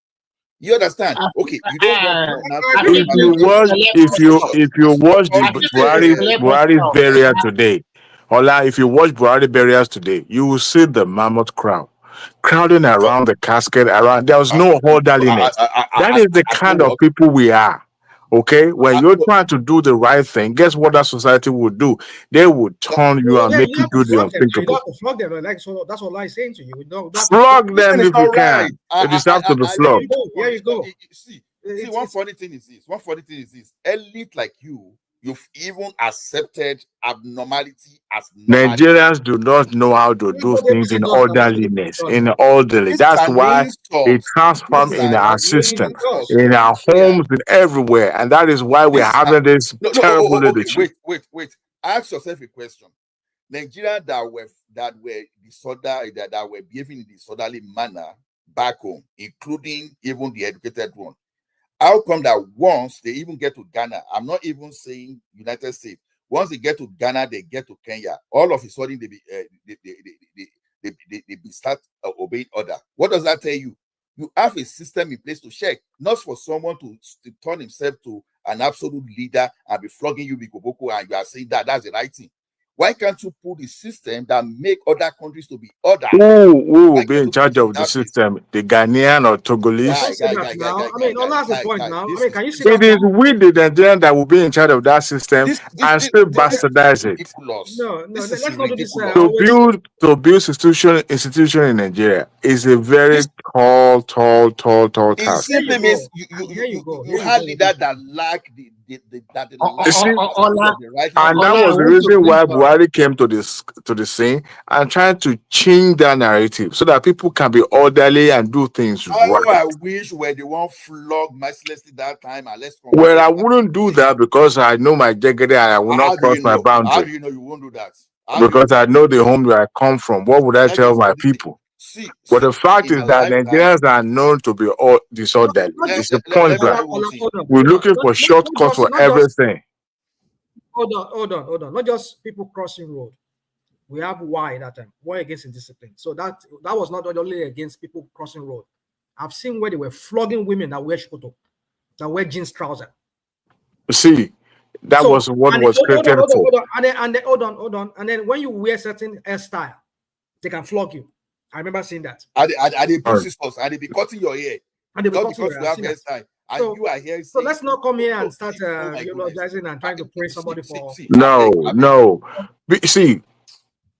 You understand? Okay, you don't want to now If you watch the Buhari's burial today, Ola, if you watch Buhari burials today, you will see the mammoth crowd crowding around the casket. Around there was no orderliness. That is the kind of people we are. Okay, when you're trying to do the right thing, guess what that society would do? They would turn you and Yeah, make you you have to do the flog them. You don't unthinkable. have to flog them. Like, so that's what I'm saying to you. You don't have to Flog them It's if you not right. can. They deserve to be Here you flogged. go. Here you go. See, one funny thing is this. One funny thing is this. Elite like you've even accepted abnormality as normality. Nigerians do not know how to do things in orderliness, in orderly. That's why it transformed in our system, in our homes, and everywhere. And that is why we're having this terrible leadership. Wait. Ask yourself a question. Nigeria that were disorder, that were behaving in disorderly manner back home, including even the educated one. How come that once they even get to Ghana, I'm not even saying United States, once they get to Ghana, they get to Kenya, all of a sudden they start obeying order. What does that tell you? You have a system in place to check, not for someone to turn himself to an absolute leader and be flogging you with Koboko, and you are saying that that's the right thing. Why can't you put a system that make other countries to be ordered? Who will be in charge of the system? The Ghanaian or Togolese? That's the point now. Can you see It that is now? we, the Nigerian, that will be in charge of that system and still bastardize it. No, let's not do this. To build institution in Nigeria is a very tall It task. simply means you have leaders that lack the And that was the reason why Buhari came to the scene and trying to change that narrative so that people can be orderly and do things right. I wish were the one flogged mercilessly that time, and let's Well, I wouldn't do that because I know my jegede and I will not cross my boundary. How do you know you won't do that? Because I know the home where I come from. What would I tell my people? But the fact is that Nigerians are known to be all disorderly. It's a point blank. We're looking for shortcuts for everything. Hold on. Not just people crossing road. We have Y that time, war against indiscipline. So that was not only against people crossing road. I've seen where they were flogging women that wear shkoto, that wear jeans trousers. See, that was what was created for. Hold on. And then when you wear certain hairstyle, they can flog you. I remember seeing that. Are they put sisters? Are they be cutting your hair? And they be because cutting you have hairstyle. And you are here. So let's not come here and start eulogizing and trying to praise somebody for. No. See,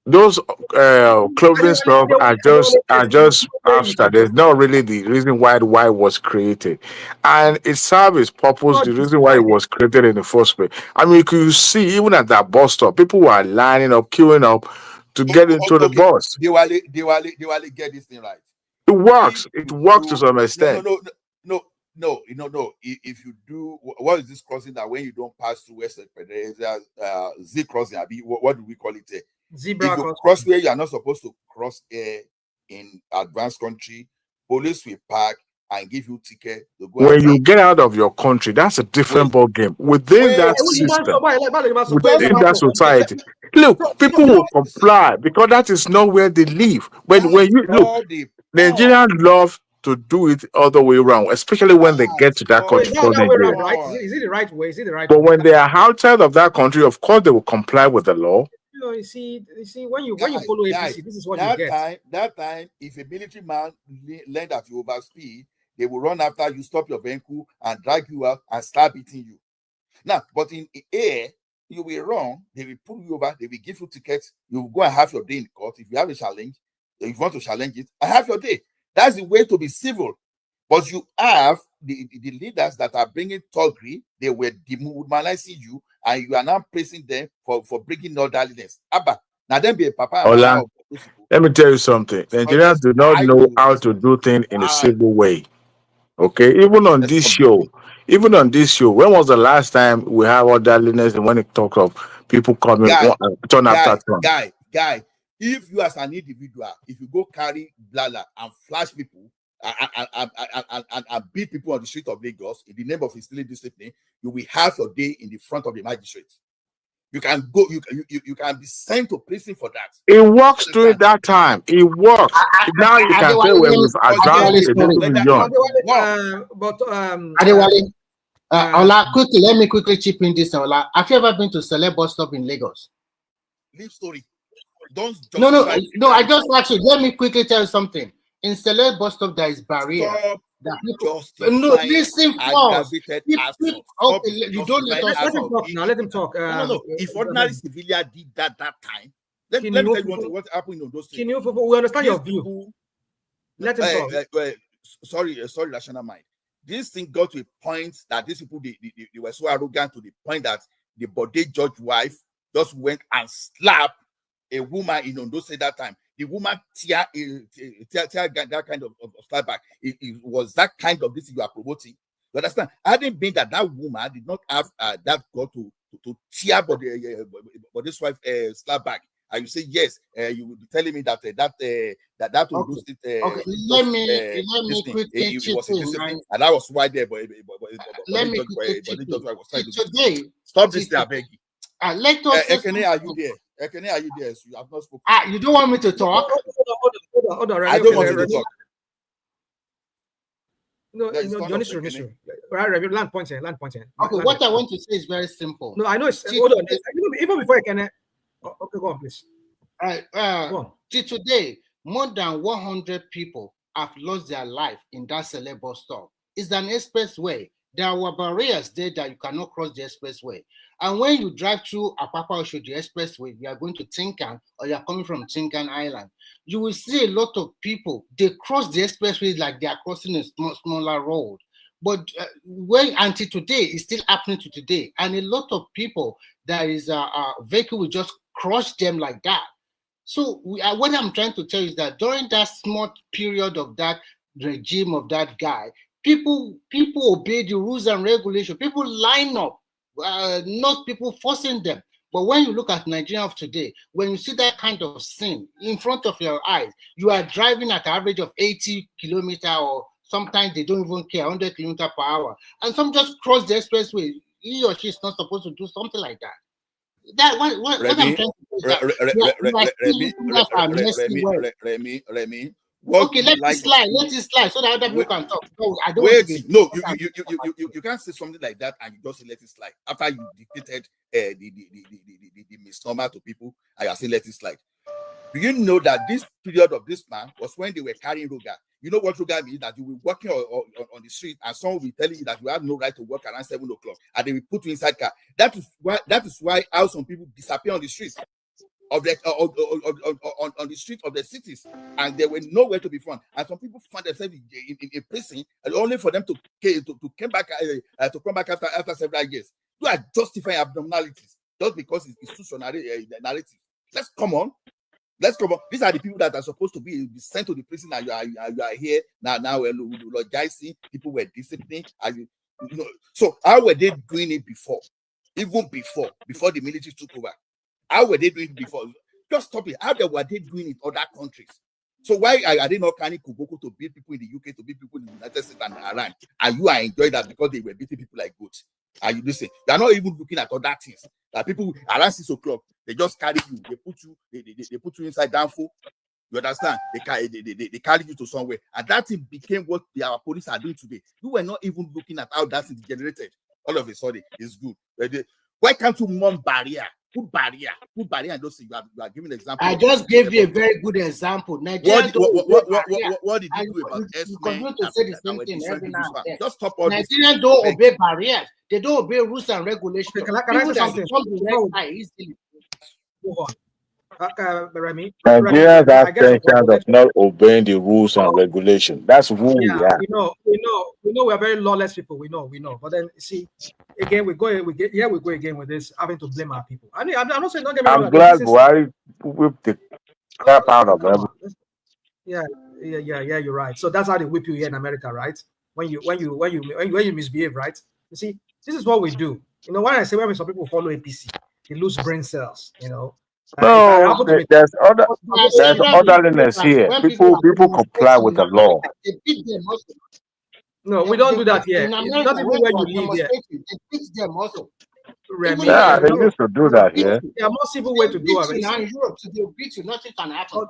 those clothing stuff are just after. There's not really the reason why was created, and it serves its purpose. The reason why it was created in the first place. I mean, you can see even at that bus stop, people were lining up, queuing up to get into the bus. They will get this thing right. It works. It works to some extent. No. If you do, what is this crossing that when you don't pass through West Z crossing? What do we call it? Zebra if you cross where you are not supposed to cross in advanced country, police will park and give you ticket to go. When you get out of your country, that's a different ball game. Within that system, within that society, look, people will comply because that is not where they live. When you look, Nigerians love to do it other way around, especially when they get to that country called Nigeria. Is it the right way? Is it the right way? But way? when they are outside of that country, of course they will comply with the law. You see, when you follow APC, this is what you get. That time, if a military man learned that you overspeed, they will run after you, stop your vehicle, and drag you out and start beating you. Now, but in air, you will run, they will pull you over, they will give you tickets, you will go and have your day in court. If you have a challenge, if you want to challenge it, and have your day. That's the way to be civil. But you have the leaders that are bringing thuggery, they were dehumanizing you, and you are now praising them for bringing orderliness. Abba, now then be a papa. Ola, let me tell you something. Nigerians do not know how to do things in a civil way. Okay, even on this show, when was the last time we have orderliness and when it talks of people coming turn after turn? Guy, if you as an individual, if you go carry blala and flash people and beat people on the street of Lagos in the name of instilling discipline, you will have your day in the front of the magistrate. You can go. You can be sent to prison for that. It works during that time. It works. Now you can say, well, we've advanced a little beyond. Ola, quickly, let me quickly chip in this. Ola, have you ever been to Celeb bus stop in Lagos? Leave story. Don't No. I just asked you. Let me quickly tell you something. In Celeb bus stop, there is barrier. No, listen first. Okay, you don't let us talk. Now let him talk. No. If ordinary civilian did that time, let me tell you what happened in those things. We understand your view. Let him talk. Sorry, rational mind. This thing got to a point that these people they were so arrogant to the point that the body judge wife just went and slapped a woman in Ondo State that time. The woman tear that kind of slap back. It was that kind of this you are promoting. You understand? Hadn't been that woman did not have that got to tear body's wife slap back. And you say yes, you will be telling me that that will lose it. Okay, let me quickly chip in. And that was why there. Let me quickly chip in. Today, stop this, I beg you. Let us. Ekene, are you there? Ekene, are you there? You have not spoken. You don't want me to talk? Hold on. I don't want you to talk. No, Johnny, right, land point here. Okay, what I want to say is very simple. No, I know it's. Hold on. Even before I can. Okay, go on, please. Till today, more than 100 people have lost their life in that Celeb bus stop. It's an expressway. There were barriers there that you cannot cross the expressway. And when you drive through Apapa Oshodi Expressway, you are going to Tinkan or you are coming from Tinkan Island, you will see a lot of people, they cross the expressway like they are crossing a smaller road. But until today, it's still happening to today. And a lot of people, there is a vehicle will just crush them like that. So what I'm trying to tell you is that during that small period of that regime of that guy, people obey the rules and regulations. People line up, not people forcing them. But when you look at Nigeria of today, when you see that kind of scene in front of your eyes, you are driving at an average of 80 kilometers, or sometimes they don't even care, 100 kilometers per hour. And some just cross the expressway. He or she is not supposed to do something like that. What I'm trying to say is Remy. Okay, let it slide so that other people can talk. No, I don't you can't say something like that and you just say let it slide after you dictated the misnomer to people and you are saying let it slide. Do you know that this period of this man was when they were carrying Roga? You know what Roga means? That you will be walking on the street and someone will be telling you that you have no right to walk around 7 o'clock and they will put you inside car. That is why how some people disappear on the streets of the on the street of the cities, and they were nowhere to be found. And some people found themselves in prison, and only for them to come back after several years. You are justifying abnormalities just because it's too narrative. Let's come on. These are the people that are supposed to be sent to the prison, and you are here now. Logizing, people were disciplined. So how were they doing it before? Even before the military took over. How were they doing it before? Just stop it. How were they doing it in other countries? So why are they not carrying Koboko to beat people in the UK, to beat people in the United States and Iran? And you are enjoying that because they were beating people like goats? Are you listening? They are not even looking at other things. That people around 6 o'clock, they just carry you. They put you inside Danfo. You understand? They carry you to somewhere. And that thing became what our police are doing today. You were not even looking at how that thing generated. All of a sudden, it's good. Why can't you mount barrier? Put barrier, and those things. You are giving an example. I just gave you a very good example. What did you do about you continue to say the same thing every now and then. Just stop all this. Nigerians don't obey barriers. They don't obey rules and regulations. Can I say something? Move on. Nigerians have tension of not obeying the rules and regulations. That's who we are. We know we are very lawless people. We know. But then see, again, we go again with this having to blame our people. I'm not saying don't get me wrong. I'm glad Buhari whipped the crap out of them. Yeah, you're right. So that's how they whip you here in America, right? When you misbehave, right? You see, this is what we do. You know, when I say when some people follow APC, they lose brain cells. You know. No, there's orderliness here. People comply with the law. No, we don't do that here. It's not even where you live here. They beat them also. Yeah, they used to do that. Yeah. There are more civil way to do it. Now in Europe, they'll beat you. Nothing can happen.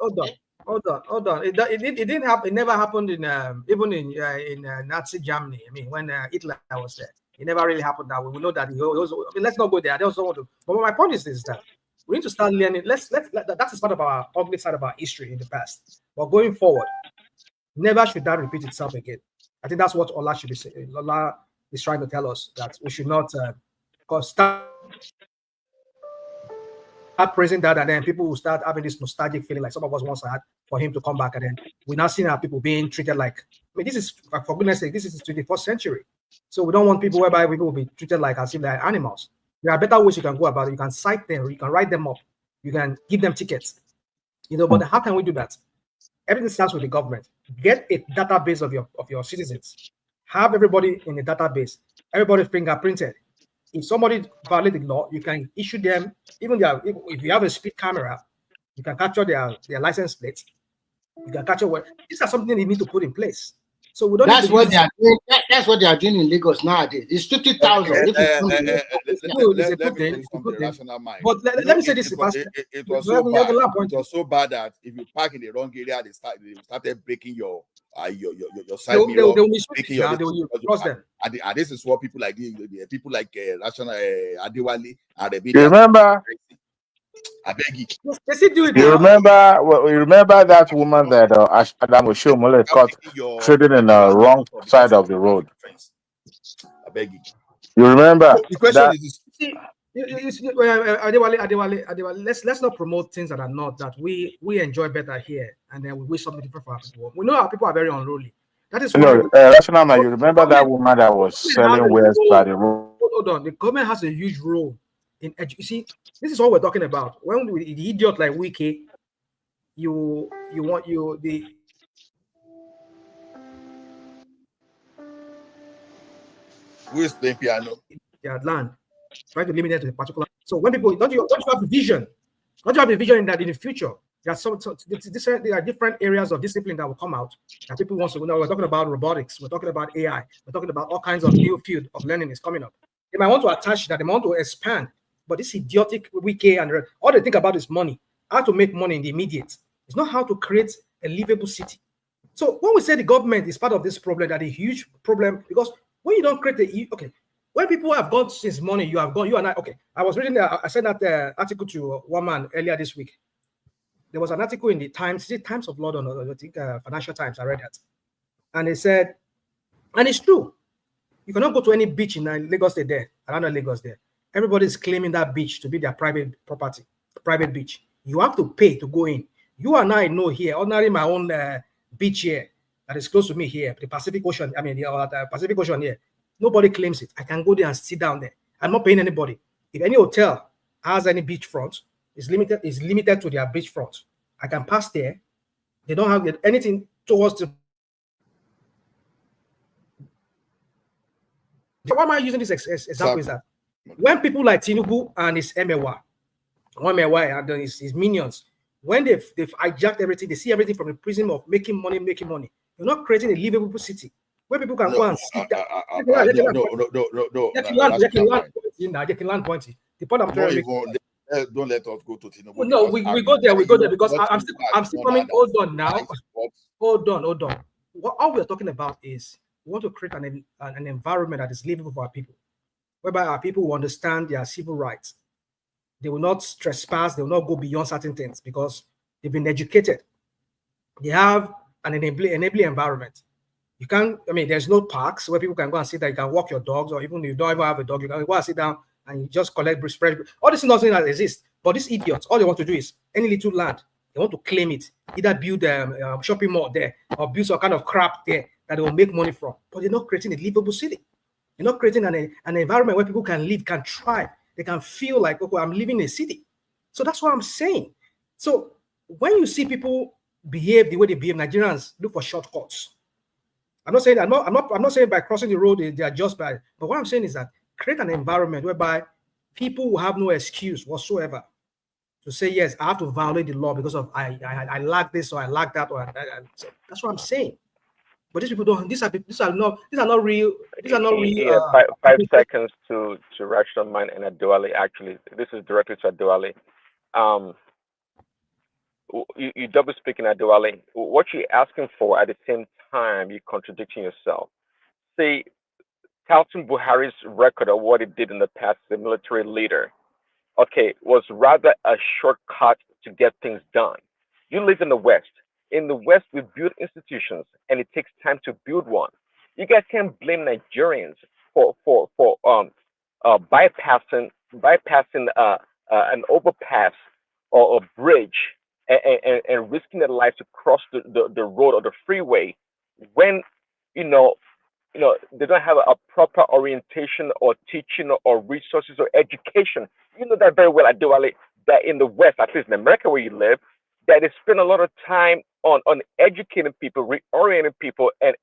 Hold on. It didn't happen. It never happened in even in Nazi Germany. I mean, when Hitler was there, it never really happened that way. We know that he was. I mean, let's not go there. I don't want to. But my point is this: that we need to start learning. That is part of our ugly side of our history in the past. But going forward, never should that repeat itself again. I think that's what Ola should be saying. Ola is trying to tell us that we should not start praising that, and then people will start having this nostalgic feeling like some of us once had for him to come back, and then we're now seeing our people being treated like, I mean, this is, for goodness sake, this is the 21st century. So we don't want people whereby people will be treated like as if they're animals. There are better ways you can go about it. You can cite them, you can write them up, you can give them tickets. But how can we do that? Everything starts with the government. Get a database of your citizens. Have everybody in the database. Everybody fingerprinted. If somebody violates the law, you can issue them, even if you have a speed camera, you can capture their license plates. You can capture what these are something you need to put in place. So we don't. That's what they are doing. That's what they are doing in Lagos nowadays. It's 50,000. Let me rational mind. But let me say this: it was so bad. It was so bad that if you park in the wrong area, they started breaking your side mirror. They will cross them. And this is what people like people like Rational Adewale and the You remember? I beg you. You remember that woman that Adam Oshomole caught trading in the wrong side of the road? I beg you. You remember? The question is Adewale, let's not promote things that are not that we enjoy better here, and then we wish something different for our people. We know our people are very unruly. That is why. Rational man, you remember that woman that was selling wares by the road? Hold on, the government has a huge role in you see, this is what we're talking about. When the idiot like Wiki, you want the who is playing piano? Their land, trying to limit it to a particular. So when people don't you have a vision? Don't you have a vision in that in the future? There are different areas of discipline that will come out that people want to know. We're talking about robotics, we're talking about AI, we're talking about all kinds of new field of learning is coming up. They might want to attach that, they might want to expand. But this idiotic wiki and all they think about is money, how to make money in the immediate. It's not how to create a livable city. So when we say the government is part of this problem, that is a huge problem, because when you don't create when people have gone since morning, you have gone, you and I, I was reading, I sent that article to one man earlier this week. There was an article in the Times of London, or I think Financial Times, I read that. And they said, and it's true, you cannot go to any beach in Lagos State there, around Lagos there. Everybody's claiming that beach to be their private property, private beach. You have to pay to go in. You and I know here, ordinarily my own beach here that is close to me here, the Pacific Ocean, the Pacific Ocean here. Nobody claims it. I can go there and sit down there. I'm not paying anybody. If any hotel has any beachfront, it's limited to their beachfront. I can pass there. They don't have anything towards the. Why am I using this example? Is that when people like Tinubu and his Emewa and his minions, when they've hijacked everything, they see everything from the prism of making money. You're not creating a livable city where people can go and sit down. They can land pointing. The point I'm trying to make. Don't let us go to Tinubu. No, we go there because I'm still coming. Hold on now. Hold on. All we're talking about is we want to create an environment that is livable for our people, whereby our people will understand their civil rights. They will not trespass. They will not go beyond certain things because they've been educated. They have an enabling environment. You can't, there's no parks where people can go and sit there. You can walk your dogs, or even if you don't even have a dog, you can go and sit down and you just collect fresh. All this is nothing that exists. But these idiots, all they want to do is any little land, they want to claim it. Either build a shopping mall there or build some kind of crap there that they will make money from. But they're not creating a livable city. They're not creating an environment where people can live, can thrive. They can feel like, okay, I'm living in a city. So that's what I'm saying. So when you see people behave the way they behave, Nigerians look for shortcuts. I'm not saying I'm not saying by crossing the road they are just bad. But what I'm saying is that create an environment whereby people will have no excuse whatsoever to say, yes, I have to violate the law because of I lack this or I lack that, so that's what I'm saying. But these people don't. These are not real. These are not real. Yeah, 5 seconds to Rashid Mine and Adewale. Actually, this is directly to Adewale. You double speaking Adewale. What you're asking for at the same time, you're contradicting yourself. See, Calton Buhari's record of what he did in the past as a military leader, okay, was rather a shortcut to get things done. You live in the West. In the West, we build institutions, and it takes time to build one. You guys can't blame Nigerians for bypassing an overpass or a bridge and risking their lives to cross the road or the freeway when you know they don't have a proper orientation or teaching or resources or education. You know that very well, Adewale, that in the West, at least in America where you live, that they spend a lot of time on educating people, reorienting people, and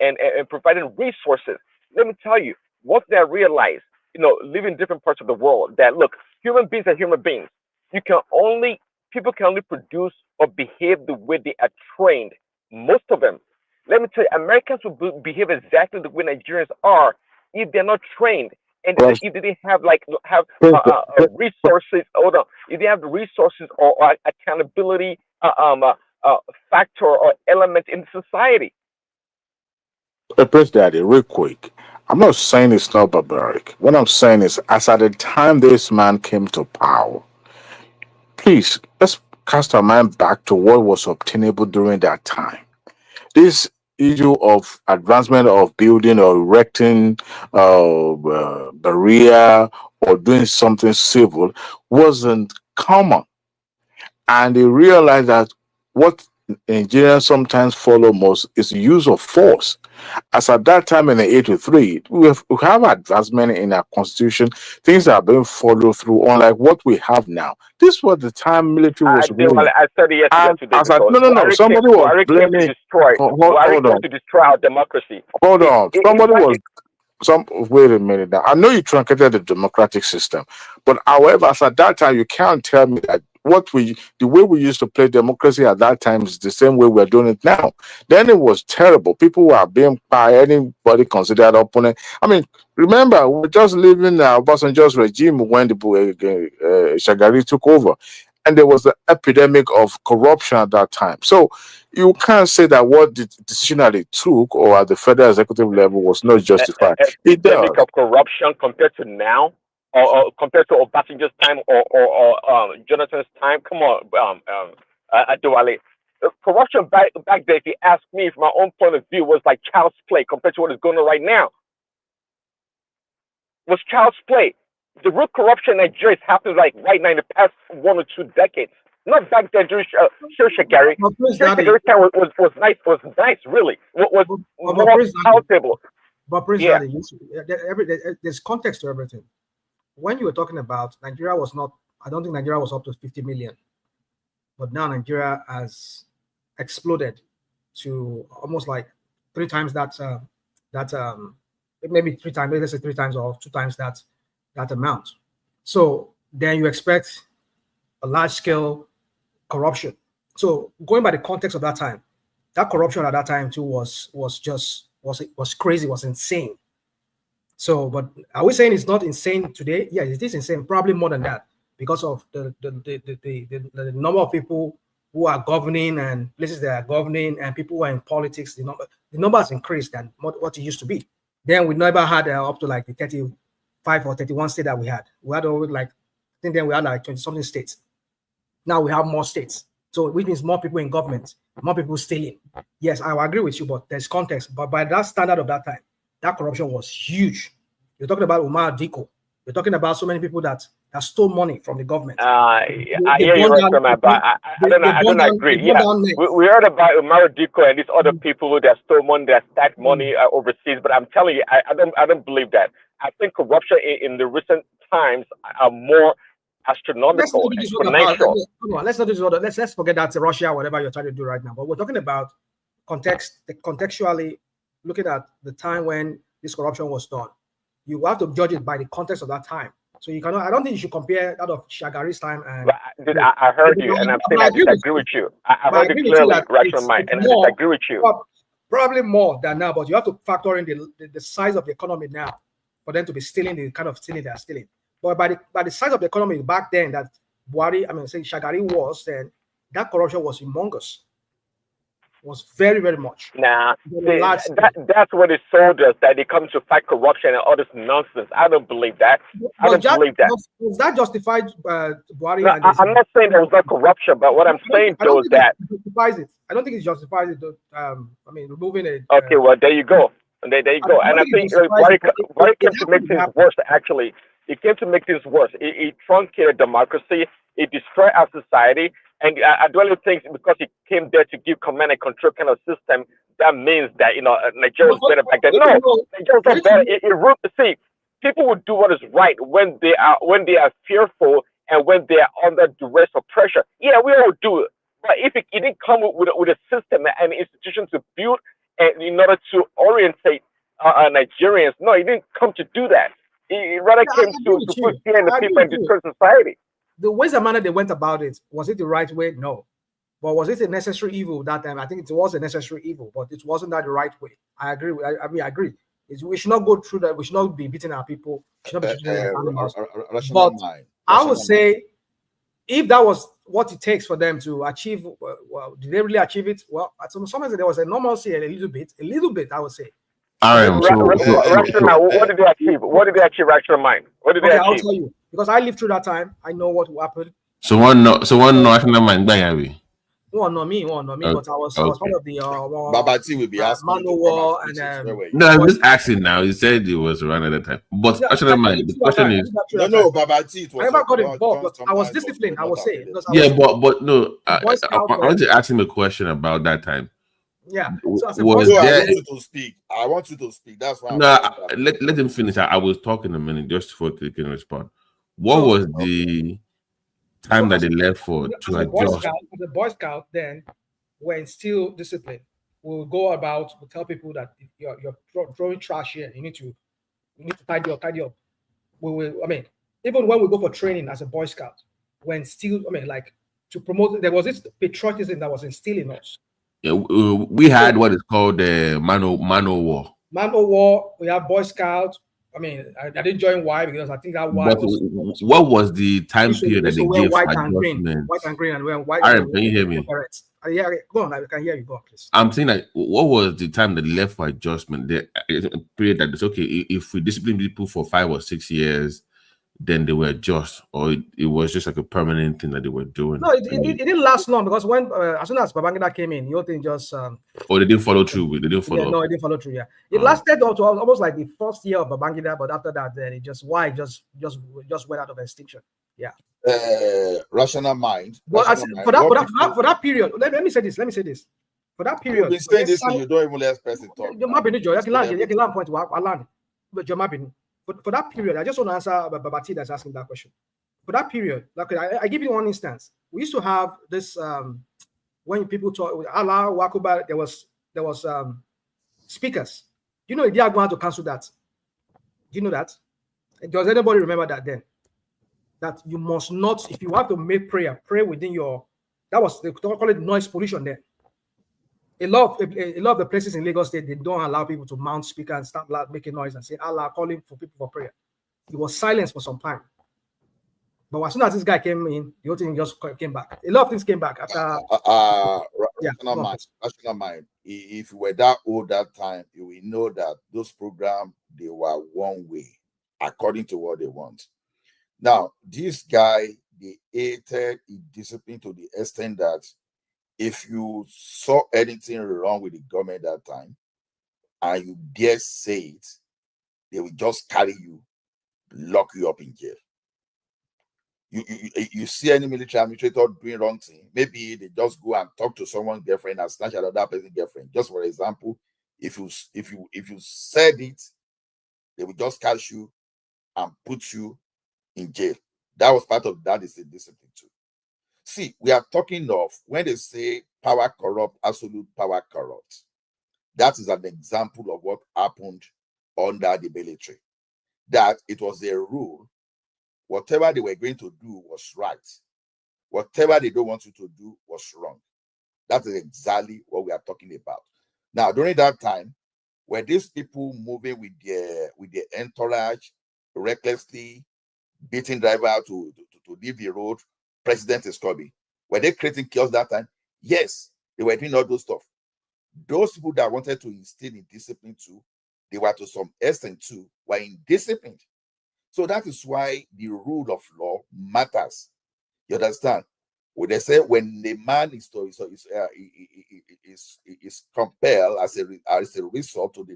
providing resources. Let me tell you, once they realize, living in different parts of the world, that look, human beings are human beings. People can only produce or behave the way they are trained. Most of them. Let me tell you, Americans will behave exactly the way Nigerians are if they're not trained and if they didn't have resources. Hold on, if they have the resources or accountability factor or element in society. Press Daddy, real quick. I'm not saying it's not barbaric. What I'm saying is, as at the time this man came to power, please let's cast our mind back to what was obtainable during that time. This issue of advancement of building or erecting barrier or doing something civil wasn't common, and they realized that what Nigerians sometimes follow most is the use of force. As at that time in the 83, we have advancement in our constitution. Things are being followed through, unlike what we have now. This was the time military was ruling. I said it yesterday today because no. Somebody was Buhari came to blaming. destroy. Buhari Hold came on. to destroy our democracy. Hold on. Somebody was. Wait a minute now. I know you truncated the democratic system, but however, as at that time, you can't tell me that the way we used to play democracy at that time is the same way we're doing it now. Then it was terrible. People were being by anybody considered opponent. I mean, remember, we're just living Obasanjo's regime when the Shagari took over, and there was an epidemic of corruption at that time. So you can't say that what the decision that they took or at the federal executive level was not justified. It does. Epidemic of corruption compared to now, or compared to Obasanjo's time or Jonathan's time. Come on, Adewale. Corruption back there, if you ask me, from my own point of view, was like child's play compared to what is going on right now. Was child's play. The real corruption in Nigeria is happening like right now in the past 1 or 2 decades. Not back then during Shagari. Shagari's time was nice, really. Was more palatable. But Prince Daddy, there's context to everything. When you were talking about Nigeria was not, I don't think Nigeria was up to 50 million. But now Nigeria has exploded to almost like 3 times maybe 3 times, let's say 3 times or 2 times that amount. So then you expect a large scale corruption. So going by the context of that time, that corruption at that time too was crazy, was insane. So, but are we saying it's not insane today? Yeah, it is insane, probably more than that, because of the number of people who are governing and places that are governing and people who are in politics. The number has increased than what it used to be. Then we never had up to like the 35 or 31 states that we had. We had over like, I think then we had like 20 something states. Now we have more states. So which means more people in government, more people stealing. Yes, I agree with you, but there's context. But by that standard of that time, that corruption was huge. You're talking about Umar Diko. You're talking about so many people that stole money from the government. I hear you, but I don't agree. Yeah, we heard about Umar Diko and these other people that stole money, that stacked money overseas. But I'm telling you, I don't believe that. I think corruption in the recent times are more astronomical, exponential. Let's not do this order. Let's forget that Russia, whatever you're trying to do right now. But we're talking about contextually looking at the time when this corruption was done. You have to judge it by the context of that time. So you cannot. I don't think you should compare that of Shagari's time and. Dude, I heard you, and I'm saying I disagree with you. I heard you clearly, right from mine, and I disagree with you. probably more than now, but you have to factor in the size of the economy now for them to be stealing the kind of stealing they are stealing. But by the size of the economy back then that Buhari, Shagari was, then that corruption was humongous. Was very, very much. Nah, that's what it sold us, that they come to fight corruption and all this nonsense. I don't believe that. I don't believe that. Was that justified, Buhari? No, I'm not saying there was no corruption, but what I'm saying though is that justifies it. I don't think it justifies it. Removing it. Okay, well there you go. There you go. And I think Buhari came to make things worse. Actually, it came to make things worse. It truncated democracy. It destroyed our society. And I don't think because he came there to give command and control kind of system, that means that Nigeria was better back then. No, Nigeria was better. See, people will do what is right when they are fearful and when they are under duress or pressure. Yeah, we all do it. But if it didn't come with a system and institution to build and in order to orientate Nigerians, no, it didn't come to do that. It rather came to put fear in the people and destroy society. The ways and manner they went about it, was it the right way? No. But was it a necessary evil that time? I think it was a necessary evil, but it wasn't that the right way. I agree. I agree. We should not go through that. We should not be beating our people. We should not be treating them as animals. But I would say, if that was what it takes for them to achieve, well, did they really achieve it? Well, at some point there was a normalcy a little bit, I would say. What did they achieve? What did they achieve, Rational Mind? What did they achieve? I'll tell you. Because I lived through that time, I know what happened. So one National Mind, One not me, but I was part of the Babati will be asking. No, I'm just asking now. You said it was around at the time. But National Mind, the question is no, Babati. I never got involved, but I was disciplined, I would say. But no, I want to ask him a question about that time. Yeah. I want you to speak. That's why. No, let him finish. I was talking a minute just before he can respond. What was the time that they left for to adjust? The Boy Scout then, when still disciplined, we'll go about, we'll tell people that you're throwing trash here. You need to tidy up. Even when we go for training as a Boy Scout, when still, to promote, there was this patriotism that was instilled in us. Yeah, we had what is called the Man O' War. Man O' War. We have Boy Scouts. I didn't join Y because I think that Y was. What was the time period that they gave white and green, and wearing white. Aaron, can you hear me? Yeah, go on. I can hear you. Go on, please. I'm saying that what was the time that they left for adjustment? The period that it's okay if we discipline people for 5 or 6 years, then they were just, or it was just like a permanent thing that they were doing. No, it didn't last long because when as soon as Babangida came in, your thing just. They didn't follow through. They didn't follow. Yeah, no, it didn't follow through. Yeah, it lasted almost like the first year of Babangida, but after that, then it just went out of extinction. Yeah. Rational Mind. But for that period, let me say this. For that period, you've been saying this, and you don't even let person talk. You can learn point to land, but you're mapping. But for that period, I just want to answer Babati that's asking that question. For that period, I give you one instance. We used to have this when people talk with Allah Wakuba, there was speakers. They are going to cancel that. Do you know that? Does anybody remember that then? That you must not, if you have to make prayer, pray within your. That was they call it noise pollution there. A lot of the places in Lagos State, they don't allow people to mount speaker and start making noise and say Allah, calling for people for prayer. It was silence for some time. But as soon as this guy came in, the whole thing just came back. A lot of things came back after. Rational Mind. If you were that old that time, you will know that those programs, they were one way, according to what they want. Now, this guy, they hated discipline to the extent that if you saw anything wrong with the government that time and you dare say it, they will just carry you, lock you up in jail. You see any military administrator doing wrong thing, maybe they just go and talk to someone's girlfriend and snatch another person's girlfriend. Just for example, if you said it, they will just catch you and put you in jail. That was part of that discipline too. See, we are talking of when they say power corrupt, absolute power corrupt. That is an example of what happened under the military. That it was a rule. Whatever they were going to do was right. Whatever they don't want you to do was wrong. That is exactly what we are talking about. Now, during that time, were these people moving with their entourage, recklessly beating driver to leave the road? President is coming. Were they creating chaos that time? Yes, they were doing all those stuff. Those people that wanted to instill in discipline too, they were to some extent too, were indisciplined. So that is why the rule of law matters. You understand? When they say when the man is compelled as a resort to the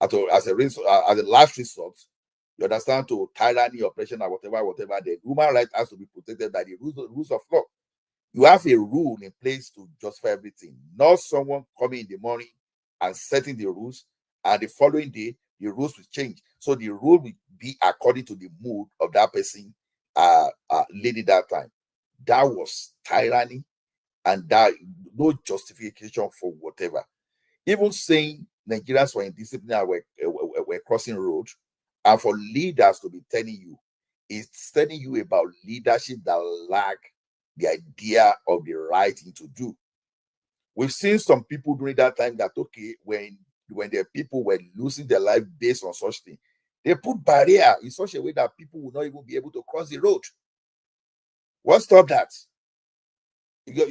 as a last resort, you understand, to tyranny, oppression, or whatever, the human right has to be protected by the rules of law. You have a rule in place to justify everything, not someone coming in the morning and setting the rules, and the following day the rules will change. So the rule will be according to the mood of that person leading that time. That was tyranny, and that no justification for whatever. Even saying Nigerians were indisciplined and were crossing roads, and for leaders to be telling you, it's telling you about leadership that lack the idea of the right thing to do. We've seen some people during that time that, okay, when the people were losing their life based on such thing, they put barrier in such a way that people will not even be able to cross the road. What stopped that?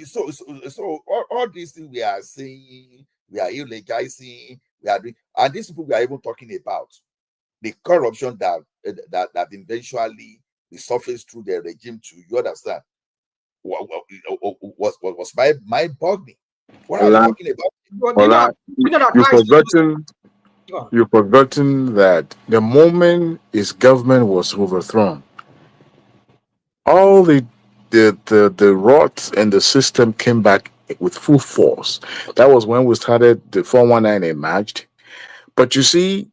So all these things we are saying, we are illegalizing, we are doing, and these people we are even talking about the corruption that eventually surfaced through the regime too. You understand? Was mind-boggling. What are you talking about? You've forgotten that the moment his government was overthrown, all the rot and the system came back with full force. That was when we started the 419 emerged. But you see,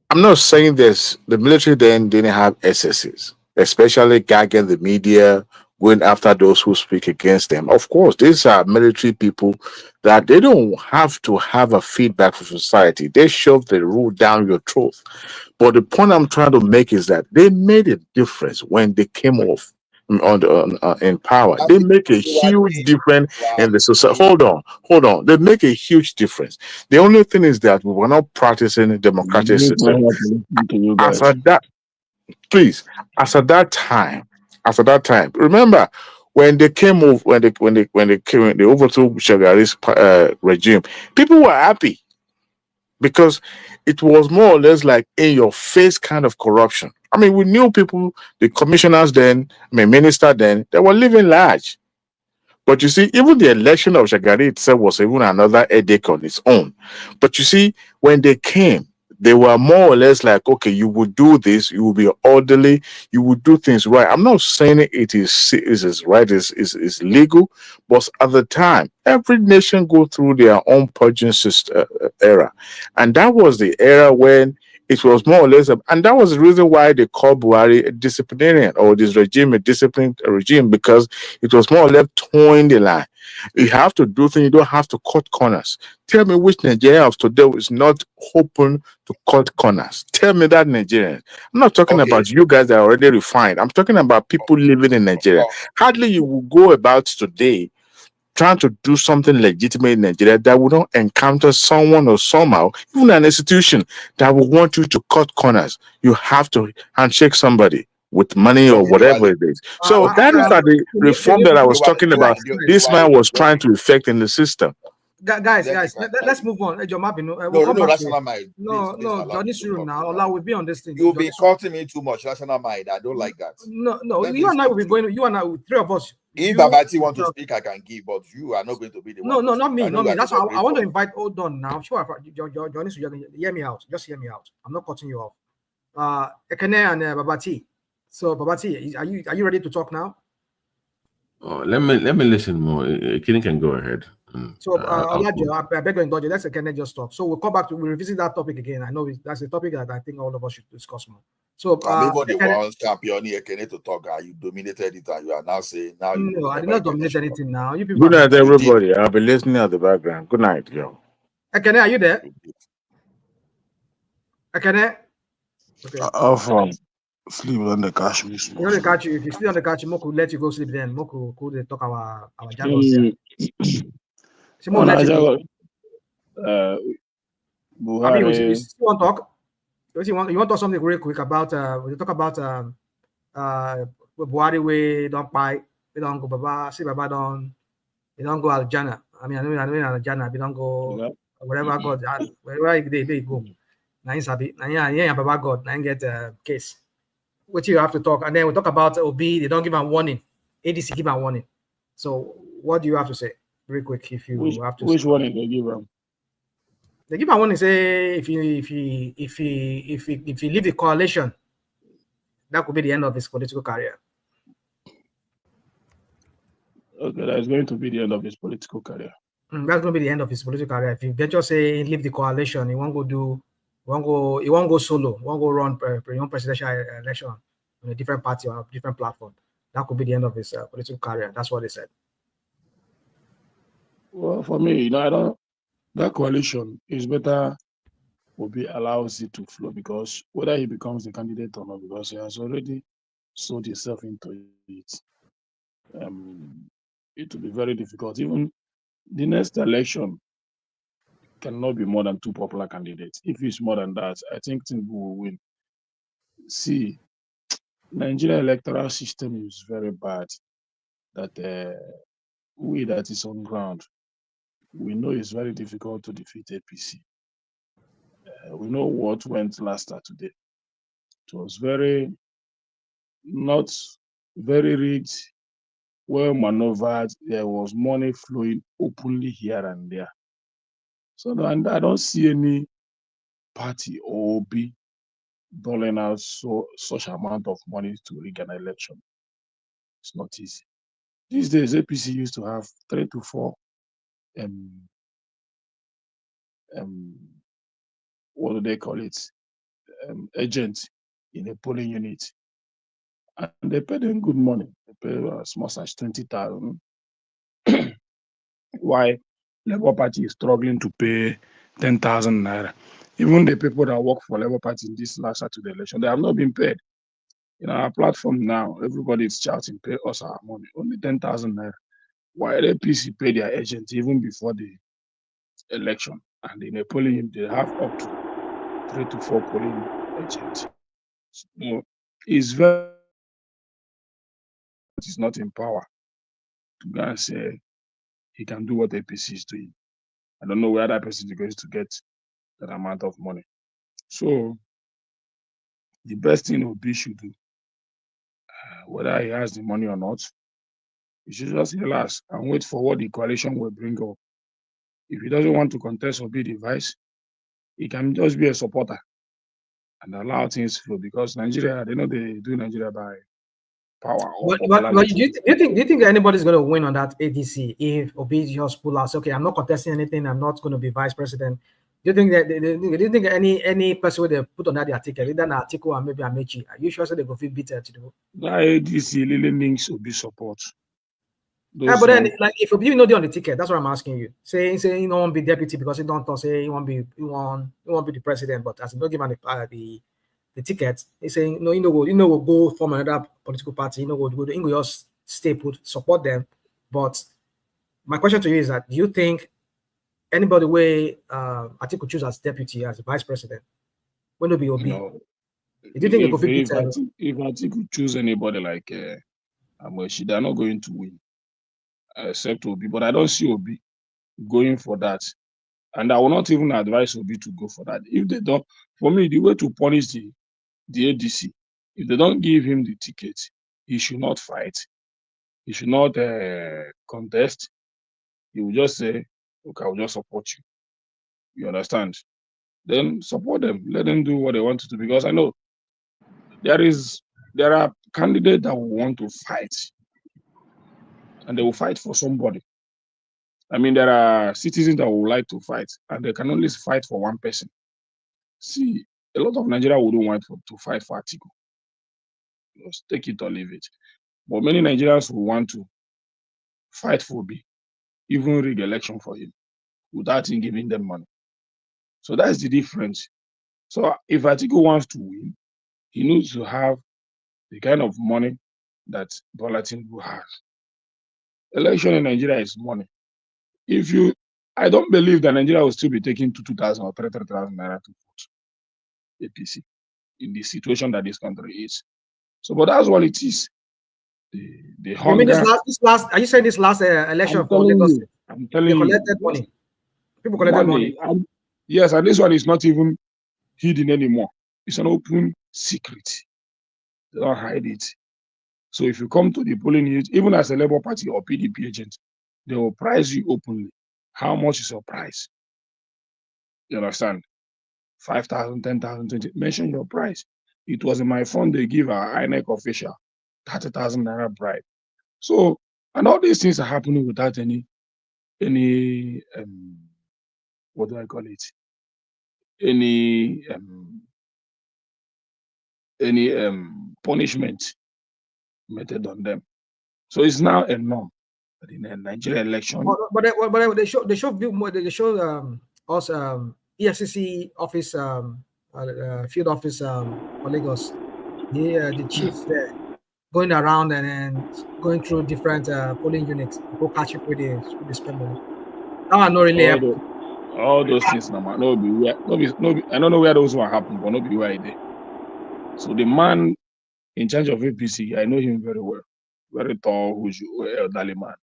I'm not saying this. The military then didn't have excesses, especially gagging the media, going after those who speak against them. Of course, these are military people that they don't have to have a feedback from society. They shove the rule down your throat. But the point I'm trying to make is that they made a difference when they came off in power. They make a huge difference in the society. Hold on. They make a huge difference. The only thing is that we were not practicing a democratic system. As at that time, remember when they came over, when they overthrew Shagari's regime, people were happy because it was more or less like in your face kind of corruption. I mean, we knew people, the commissioners then, minister then, they were living large. But you see, even the election of Shagari itself was even another headache on its own. But you see, when they came, they were more or less like, okay, you would do this, you will be orderly, you would do things right. I'm not saying it is right, is legal, but at the time, every nation go through their own purging system, era. And that was the era when it was more or less, and that was the reason why they called Buhari a disciplinarian, or this regime a disciplined regime, because it was more or less towing the line. You have to do things, you don't have to cut corners. Tell me which Nigeria of today is not open to cut corners. Tell me that Nigerian. I'm not talking about you guys that are already refined. I'm talking about people living in Nigeria. Hardly you will go about today trying to do something legitimate in Nigeria that will not encounter someone or somehow, even an institution, that will want you to cut corners. You have to handshake somebody with money or whatever it is. So that is the reform that I was talking about. This man was trying to effect in the system. Guys, let's move on. Johnny Suru now. Allah will be on this thing. You'll be cutting me too much. Rational mind. I don't like that. No. You and I will be going. You and I, three of us. If Babati want to speak, I can give, but you are not going to be the one. No, not me. That's why I want to invite. Hold on now. Sure, Johnny Suru, hear me out. Just hear me out. I'm not cutting you off. Ekene and Babati. So Babati, are you ready to talk now? Oh, let me listen more. Ekene can go ahead. So, I beg your indulgence. Let's Ekene just talk. So we'll come back to revisit that topic again. I know that's a topic that I think all of us should discuss more. So, I'm even the one champion Ekene to talk. You dominated it, and you are now saying now. No, I did not dominate anything. Now you people. Good night, everybody. I'll be listening at the background. Good night, yo. Ekene, are you there? Ekene. Okay. From sleep on the couch. You on the couch. If you sleep on the couch, Moku let you go sleep. Then Moku could talk our jargon. Abi, you Buhari. still want to talk? You want to talk something real quick about we talk about Buhari we don't buy, we don't go Baba, see Baba don't, we don't go Aljana. I mean Aljana, we don't go wherever God, wherever they go. Now yeah, Baba God, now get case. What you have to talk, and then we talk about OB. They don't give a warning. ADC give a warning. So what do you have to say, real quick, if you have to? Which warning they give him? They give a warning. Say if you leave the coalition, that could be the end of his political career. Okay, that's going to be the end of his political career. That's going to be the end of his political career. If you venture say leave the coalition, he won't go solo, won't go run presidential election on a different party or a different platform. That could be the end of his political career. That's what they said. Well, for me, I don't. That coalition is better. Obi allows it to flow, because whether he becomes the candidate or not, because he has already sold himself into it. It will be very difficult. Even the next election cannot be more than 2 popular candidates. If it's more than that, I think Tinubu will win. See, Nigeria electoral system is very bad. That we that is on ground, we know it's very difficult to defeat APC. We know what went last Saturday. It was not very rigged, well maneuvered. There was money flowing openly here and there. So I don't see any party or be doling out such amount of money to rig an election. It's not easy. These days, APC used to have 3 to 4 what do they call it? Agents in a polling unit. And they pay them good money. They pay as much as 20,000. Why Labour Party is struggling to pay 10,000 naira. Even the people that work for Labour Party in this last Saturday election, they have not been paid. In our platform now, everybody is shouting, pay us our money, only 10,000 naira. While APC pay their agents even before the election. And in a polling unit, they have up to 3 to 4 polling agents. So it's not in power to go and say he can do what APC is doing. I don't know where that person is going to get that amount of money. So the best thing Obi should do, whether he has the money or not, he should just relax and wait for what the coalition will bring up. If he doesn't want to contest or be the vice, he can just be a supporter and allow things flow, because Nigeria, they know they do Nigeria by power or But do you think anybody's going to win on that ADC if Obi just pull out? Okay, I'm not contesting anything. I'm not going to be vice president. Do you think that? Do you think any person would they put on that their ticket, either an article or maybe Amechi? Are you sure they go feel better to do? That ADC really needs Obi support. Yeah, but then, like, if Obi know they on the ticket, that's what I'm asking you. Say you don't want to be deputy because you don't talk. Say you want be the president, but as you don't give him the ticket, he's saying no, we'll go form another political party. We'll go to just stay put, support them. But my question to you is that do you think anybody way Atiku choose as deputy, as vice president, when will be Obi? No. Do you think if Atiku choose anybody like Amechi, they're not going to win, except Obi. But I don't see Obi going for that. And I will not even advise Obi to go for that. If they don't, for me, the way to punish the ADC, if they don't give him the ticket, he should not fight. He should not contest. He will just say, okay, I will just support you. You understand? Then support them. Let them do what they want to do. Because I know there are candidates that will want to fight. And they will fight for somebody. I mean, there are citizens that would like to fight, and they can only fight for one person. See, a lot of Nigeria wouldn't want to fight for Atiku. Just take it or leave it. But many Nigerians will want to fight for Obi, even rig election for him, without him giving them money. So that's the difference. So if Atiku wants to win, he needs to have the kind of money that Bola Tinubu has. Election in Nigeria is money. If you I don't believe that Nigeria will still be taking 2,000 or 3,000 naira to vote APC in the situation that this country is. So, but that's what it is. The hunger. You mean this last? Are you saying this last election for Lagos? I'm telling you. They collected money. People collected money. Yes, and this one is not even hidden anymore. It's an open secret. They don't hide it. So if you come to the polling unit, even as a Labour Party or PDP agent, they will price you openly. How much is your price? You understand? 5,000, 10,000, 20. Mention your price. It was in my phone they give our INEC official 30,000 naira bribe. So, and all these things are happening without any what do I call it? Any punishment meted on them. So it's now a norm that in a Nigerian election. But they show us EFCC office field office for Lagos. The chief there going around and going through different polling units, go catch up with the spend money. That one not really all those things now, no be where, I don't know where those one happen, but not be where I did. So the man in charge of APC, I know him very well, very tall, who's elderly man.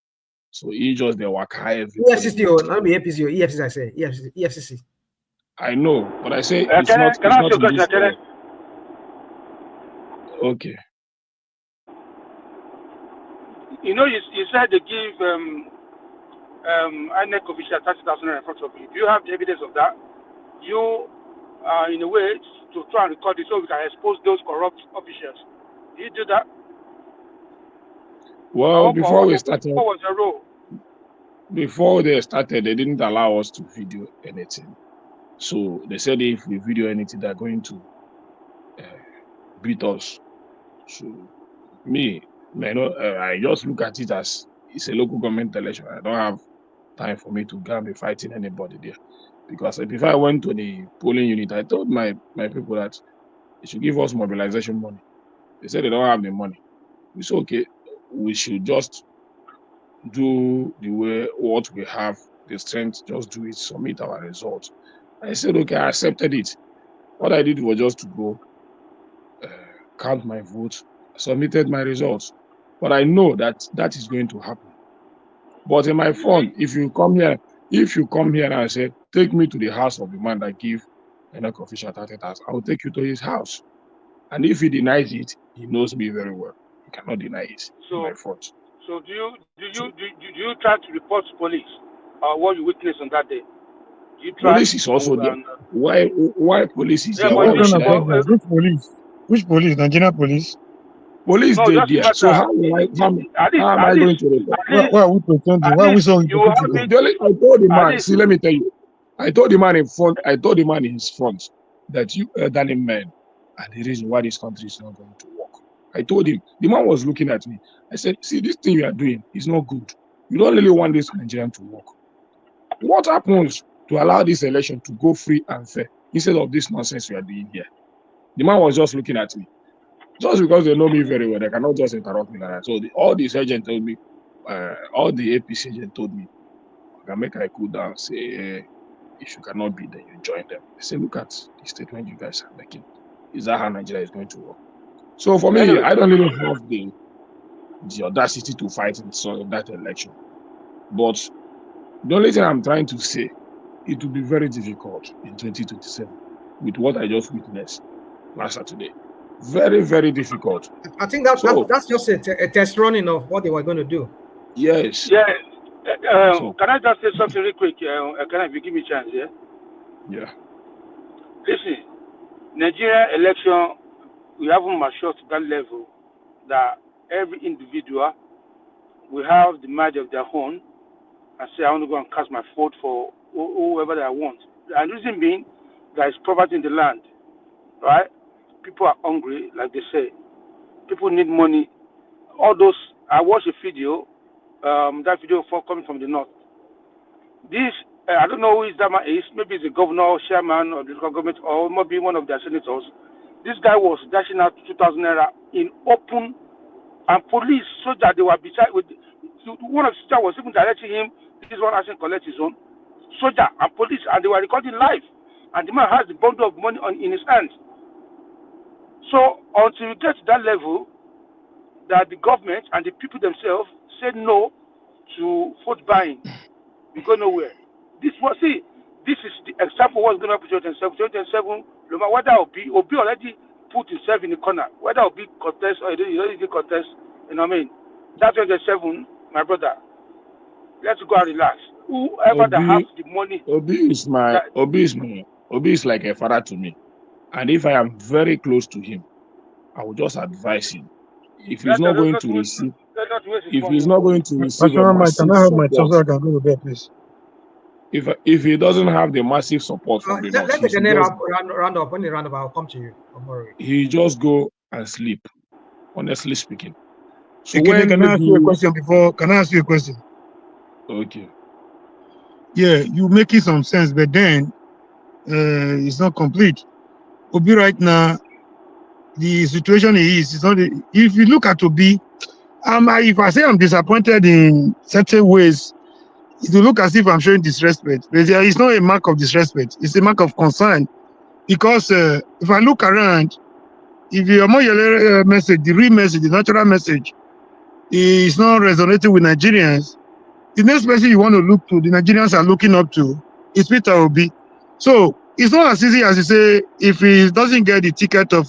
So he just the waka every. EFCC, not be APC or EFCC. I say EFCC. I know, but I say it's not. Can I ask you a question? Okay. You know, you said they give INEC official 30,000 in front of you. Do you have the evidence of that? You are in a way to try and record it so we can expose those corrupt officials. Do you do that? Well, before we started, what was your role? Before they started, they didn't allow us to video anything. So they said if we video anything, they're going to beat us. So me, I just look at it as it's a local government election. I don't have time for me to go and be fighting anybody there. Because before I went to the polling unit, I told my people that they should give us mobilization money. They said they don't have the money. We said, okay, we should just do the way what we have, the strength, just do it, submit our results. I said, okay, I accepted it. What I did was just to go count my votes, submitted my results. But I know that that is going to happen. But in my phone, if you come here and say, take me to the house of the man that give an official 30,000, I will take you to his house. And if he denies it, he knows me very well. He cannot deny it. So, my fault. So do you try to report to police what you witnessed on that day? Do you try police is also there. Why police is there? What kind of government? which police? Which police? Nigerian police? Police no, there. So how am I going to report? Why are we pretending? Why are we so hypocritical? I told the man, see, let me tell you. I told the man in front, I told the man in his front that you elderly men are the reason why this country is not going to work. I told him, the man was looking at me. I said, see, this thing you are doing is not good. You don't really want this Nigerian to work. What happens to allow this election to go free and fair instead of this nonsense we are doing here? The man was just looking at me. Just because they know me very well, they cannot just interrupt me like that. So all these agents told me, all the APC agents told me, I can make I cool down, say, if you cannot be, then you join them. I say, look at the statement you guys are making. Is that how Nigeria is going to work? So for me, I don't really have the audacity to fight in that election. But the only thing I'm trying to say, it will be very difficult in 2027 with what I just witnessed last Saturday. Very, very difficult. I think that's just a test running of what they were going to do. Yes. Yeah. Can I just say something real quick? Can you give me a chance? Yeah. Yeah. Listen, Nigeria election, we haven't matured to that level that every individual will have the mind of their own and say, I want to go and cast my vote for whoever that I want. And the reason being, there is poverty in the land, right? People are hungry, like they say. People need money. All those, I watched a video, that video coming from the north. This, I don't know who that man is. Maybe it's a governor or chairman of the local government or maybe one of their senators. This guy was dashing out 2,000 naira in open, and police, so that they were beside with one of the sisters was even directing him. This one hasn't collect his own. soldier and police, and they were recording live. And the man has the bundle of money in his hand. So until we get to that level, that the government and the people themselves said no to vote buying, we go nowhere. This is the example of what's going to happen in 2027. No matter whether Obi already put himself in the corner, whether Obi contest or he doesn't contest, you know what I mean? That 2027, my brother, let's go and relax. Whoever that has the money, Obi is like a father to me, and if I am very close to him, I will just advise him. If he's not going to receive, Pastor, a massive can I have my support, so I can go to bed, please? If he doesn't have the massive support from the Let North, the general round up. When they round up, I'll come to you. Don't worry. he just go and sleep. Honestly speaking. So Ekene, can I ask you a question before? Can I ask you a question? Okay. Yeah, you making some sense, but then it's not complete. Obi right now, the situation is not. If you look at Obi, if I say I'm disappointed in certain ways, it will look as if I'm showing disrespect. But it's not a mark of disrespect. It's a mark of concern. Because if I look around, if your message, the real message, the natural message, is not resonating with Nigerians, the next person you want to look to, the Nigerians are looking up to, is Peter Obi. So it's not as easy as you say, if he doesn't get the ticket of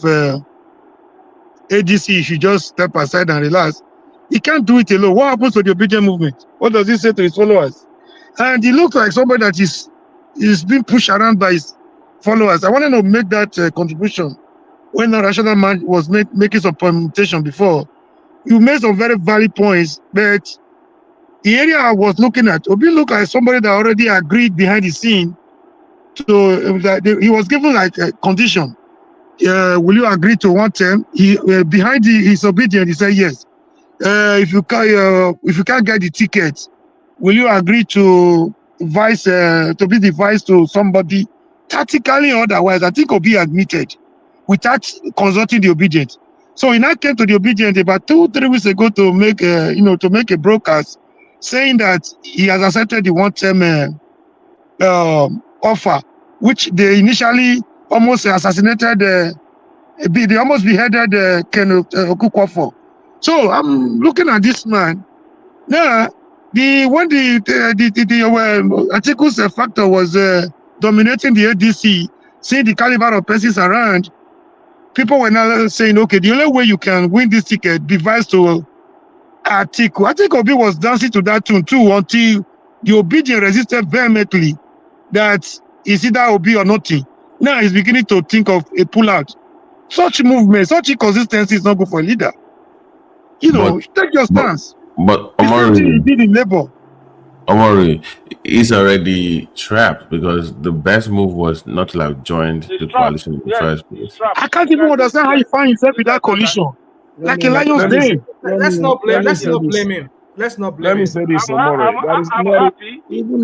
ADC, he should just step aside and relax. He can't do it alone. What happens to the obedient movement? What does he say to his followers? And he looks like somebody that is being pushed around by his followers. I wanted to make that contribution when the rational man was making some permutation before. You made some very valid points, but the area I was looking at, Obi looked like somebody that already agreed behind the scene. So he was given like a condition. Will you agree to one term? He behind his obedience, he said yes. If you can't get the ticket, will you agree to be the vice to somebody tactically or otherwise? I think Obi admitted without consulting the obedient. So he now came to the obedient about 2-3 weeks ago to make a broadcast saying that he has accepted the one-term offer, which they initially almost assassinated. They almost beheaded Ken Okuko for. So I'm looking at this man now. When the articles factor was dominating the ADC, seeing the caliber of persons around, people were now saying, okay, the only way you can win this ticket, be vice to Atiku. Atiku Obi was dancing to that tune too until the obedient resisted vehemently that it's either Obi or nothing. Now he's beginning to think of a pullout. Such movement, such inconsistency is not good for a leader. Take your stance. But the same thing he did in Labour. Omori is already trapped because the best move was not to have joined the coalition in the first place. I can't even understand how he find himself in that coalition. Like a lion's den. Let's not blame him. Let's not blame him. Let me say this, Omori. I'm happy. Even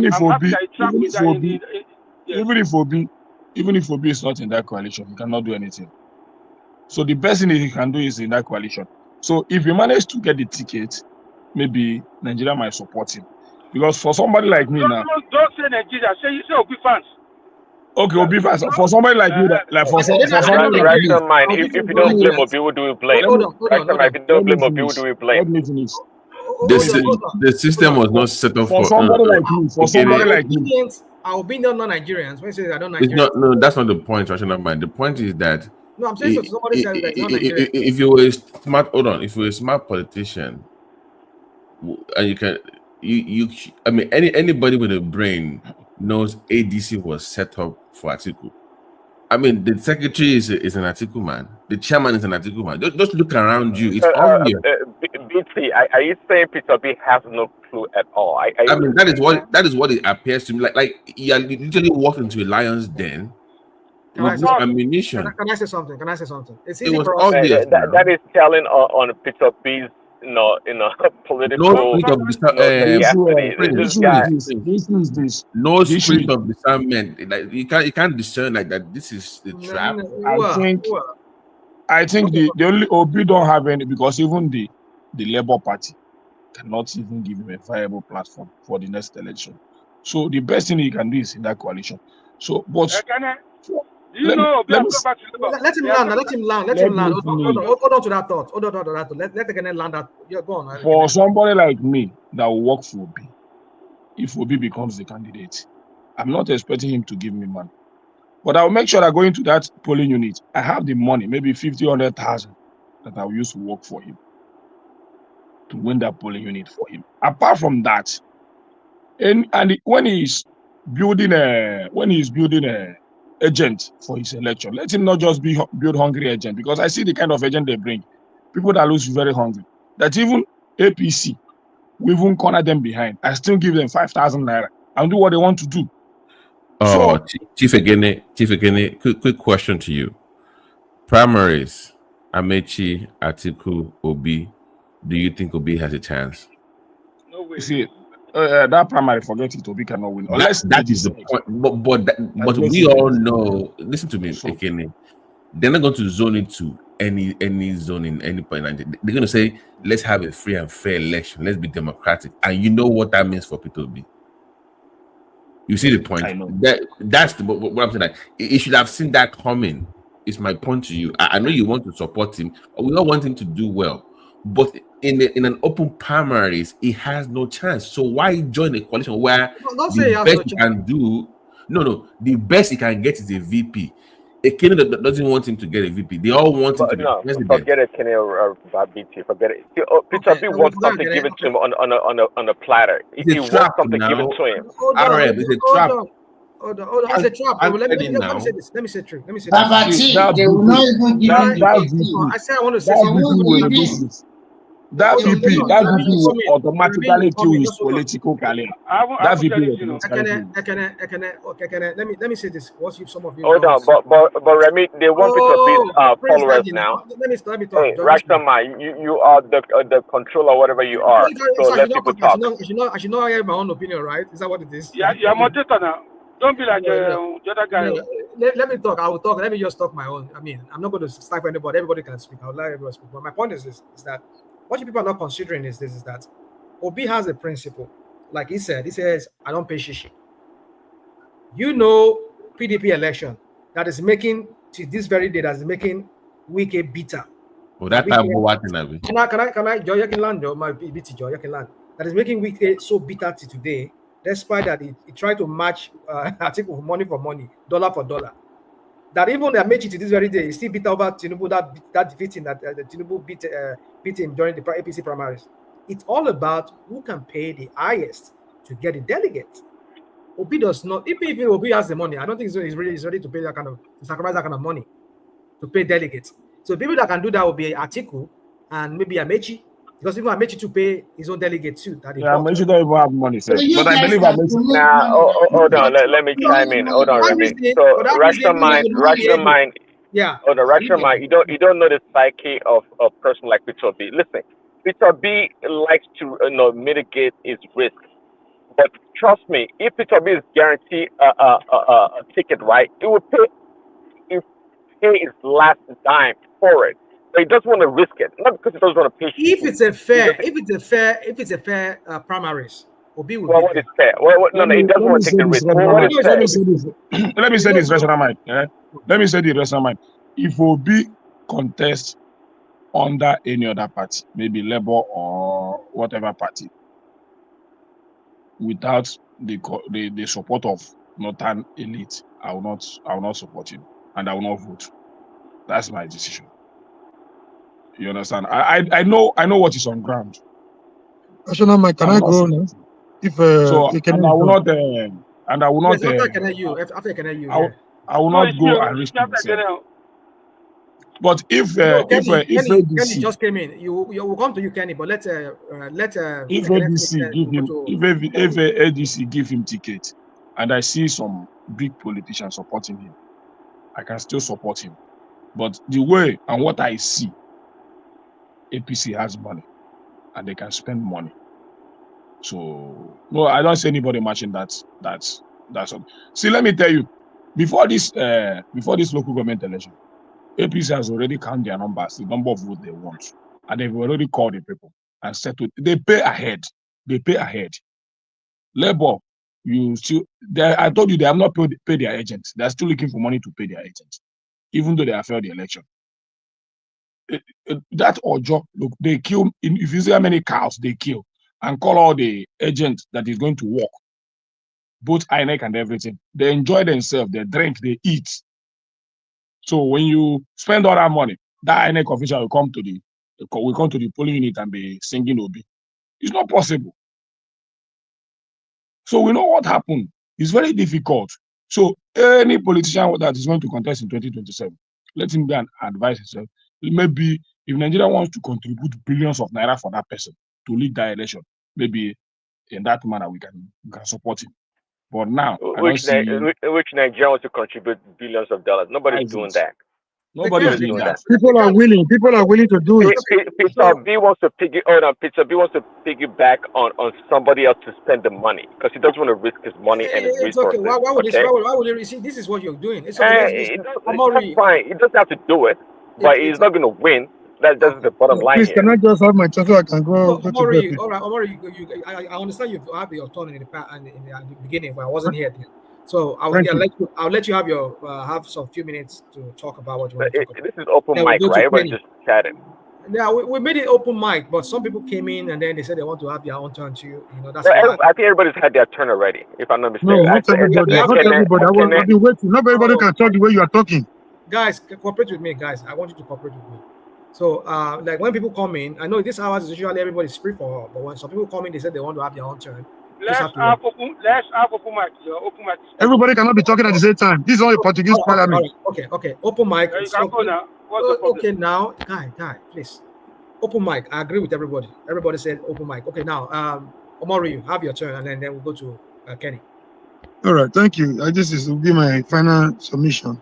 if Obi is not in that coalition, he cannot do anything. So the best thing he can do is in that coalition. So if he managed to get the ticket, maybe Nigeria might support him. Because for somebody like me now, don't say Nigeria. Say Obi fans. Okay, Obi fans. For somebody like you, for somebody like you, if you don't blame Obi, who do we blame? If you don't blame Obi, who do we blame? The system was not set up for somebody like you. For somebody like you. I'll be non-Nigerians. When you say I don't Nigerians. It's not. No, that's not the point. Rational mind. The point is that. No, I'm saying somebody says that non-Nigerians. If you were a smart, hold on. If you were a smart politician, and you can, I mean, anybody with a brain knows ADC was set up for Atiku. I mean, the secretary is an Atiku man. The chairman is an Atiku man. Just look around you. It's obvious. BT, are you saying Peter B has no clue at all? I mean, that is what it appears to me. Like you literally walked into a lion's den with this ammunition. Can I say something? It was obvious. That is telling on Peter B's political. No spirit of discernment. Like you can't discern like that. This is the trap. I think the only Obi don't have any, because even the Labour Party, cannot even give him a viable platform for the next election. So the best thing he can do is in that coalition. So, but Do you know let me let him land. Let him land. Let him land. Hold on to that thought. Hold on to that thought. Let the guy land that. Yeah, go on. For somebody like me that will work for Obi, if Obi becomes the candidate, I'm not expecting him to give me money. But I'll make sure that going to that polling unit, I have the money, maybe 50, 100,000 that I'll use to work for him to win that polling unit for him. Apart from that, when he's building a agent for his election, let him not just build hungry agent, because I see the kind of agent they bring. People that looks very hungry. That even APC, we even corner them behind. I still give them 5,000 naira and do what they want to do. Oh, so, Chief Egene, quick question to you. Primaries, Amechi, Atiku, Obi. Do you think Obi has a chance? No way. You see, that primary, forget it. Obi cannot win. Unless that is the point. But we all know. Listen to me, Ekene. They're not going to zone into any zone in any point. They're going to say, let's have a free and fair election. Let's be democratic. And you know what that means for Peter Obi. You see the point? That's what I'm saying. Like, he should have seen that coming. Is my point to you. I know you want to support him. We all want him to do well. But in an open primaries, he has no chance. So why join a coalition where the best he can do? No. The best he can get is a VP. A candidate that doesn't want him to get a VP. They all want him to be president. Forget it, Kenny or BT. Forget it. Peter B wants something given to him on a platter. If he wants something given to him, RM is a trap. Hold on. It's a trap. Let me say this. Let me say true. They will not even give him the I said I want to say something. That VP will automatically kill his political career. That VP will let me say this. What's you some of you? Hold on, but Remy, they want Peter B's followers now. Let me talk. Hey, Rashomai, you are the controller, whatever you are. So let people talk. I should not have my own opinion, right? Is that what it is? Yeah, you're moderator now. Don't be like the other guy. Let me talk. I will talk. Let me just talk my own. I mean, I'm not going to stifle anybody. Everybody can speak. I would like everybody to speak. But my point is this: is that what you people are not considering is that Obi has a principle. Like he says, I don't pay shishi. You know, PDP election that is making to this very day that is making Wike bitter. Oh, that time what can I Joy you can land my BT Joy you can land. That is making Wike so bitter to today, despite that he tried to match article money for money, dollar for dollar. That even they made it to this very day, he still beat over Tinubu that defeating that Tinubu beat him during the APC primaries. It's all about who can pay the highest to get the delegate. Obi does not. If Obi has the money, I don't think he's ready to pay that kind of to sacrifice that kind of money to pay delegates. So people that can do that will be Atiku and maybe Amechi, because even Amechi to pay his own delegate too. Amechi don't even have money, sir. But I believe Amechi. Nah, hold on. Let me chime in. Hold on, Remy. So rational mind. Yeah. Hold on, rational mind. You don't know the psyche of a person like Peter B. Listen, Peter B likes to mitigate his risk. But trust me, if Peter B is guaranteed a ticket, right, it will pay his last dime for it. But he doesn't want to risk it, not because he doesn't want to pay. If it's a fair primaries, Obi will. Well, what is fair? No, he doesn't want to take the risk. Let me say this, rational mind. Let me say the rational mind. If Obi contests under any other party, maybe Labour or whatever party, without the support of Northern elite, I will not support him, and I will not vote. That's my decision. You understand? I know what is on ground. National Mike, can I go now? If and I will not. And I will not. Yes, after can you? I will not go and risk myself. But if Kenny just came in, you will come to you, Kenny. But if ADC give him ticket, and I see some big politicians supporting him, I can still support him. But the way and what I see, APC has money, and they can spend money. So no, I don't see anybody matching that. That's all. See, let me tell you, before this local government election, APC has already counted their numbers, the number of votes they want, and they've already called the people, and settle. They pay ahead. They pay ahead. Labor, you still. I told you they have not paid their agents. They are still looking for money to pay their agents, even though they have failed the election. That Ojo, look, they kill. If you see how many cows they kill, and call all the agents that is going to work, both INEC and everything. They enjoy themselves. They drink. They eat. So when you spend all that money, that INEC official will come to the polling unit and be singing Obi. It's not possible. So we know what happened. It's very difficult. So any politician that is going to contest in 2027, let him go and advise himself. Maybe if Nigeria wants to contribute billions of naira for that person to lead that election, maybe in that manner we can support him. But now, which Nigeria wants to contribute billions of dollars? Nobody's doing that. Nobody's doing that. People are willing to do it. Peter B wants to piggyback on somebody else to spend the money because he doesn't want to risk his money and his resources. Okay. Why would you see? This is what you're doing. It's okay. That's fine. He doesn't have to do it, but he's not going to win. That's the bottom line. Please, can I just have my chance so I can go to bed? All right, Omori, I understand you have your turn in the beginning, but I wasn't here then. So I'll let you have your have some few minutes to talk about what you want to talk about. This is open mic, right? Everybody just chatting. Yeah, we made it open mic, but some people came in and then they said they want to have their own turn too. That's I think everybody's had their turn already, if I'm not mistaken. No, not everybody. Not everybody. I've been waiting. Not everybody can talk the way you are talking. Guys, cooperate with me, guys. I want you to cooperate with me. So, like when people come in, I know this hours is usually everybody's free for all, but when some people come in, they said they want to have their own turn. Let's have open mic. Open mic. Everybody cannot be talking at the same time. This is only Portuguese parliament. Okay. Open mic. You can go now. What's the problem? Okay, now, guy, please. Open mic. I agree with everybody. Everybody said open mic. Okay, now, Omori, you have your turn, and then we'll go to Kenny. All right, thank you. This will be my final submission.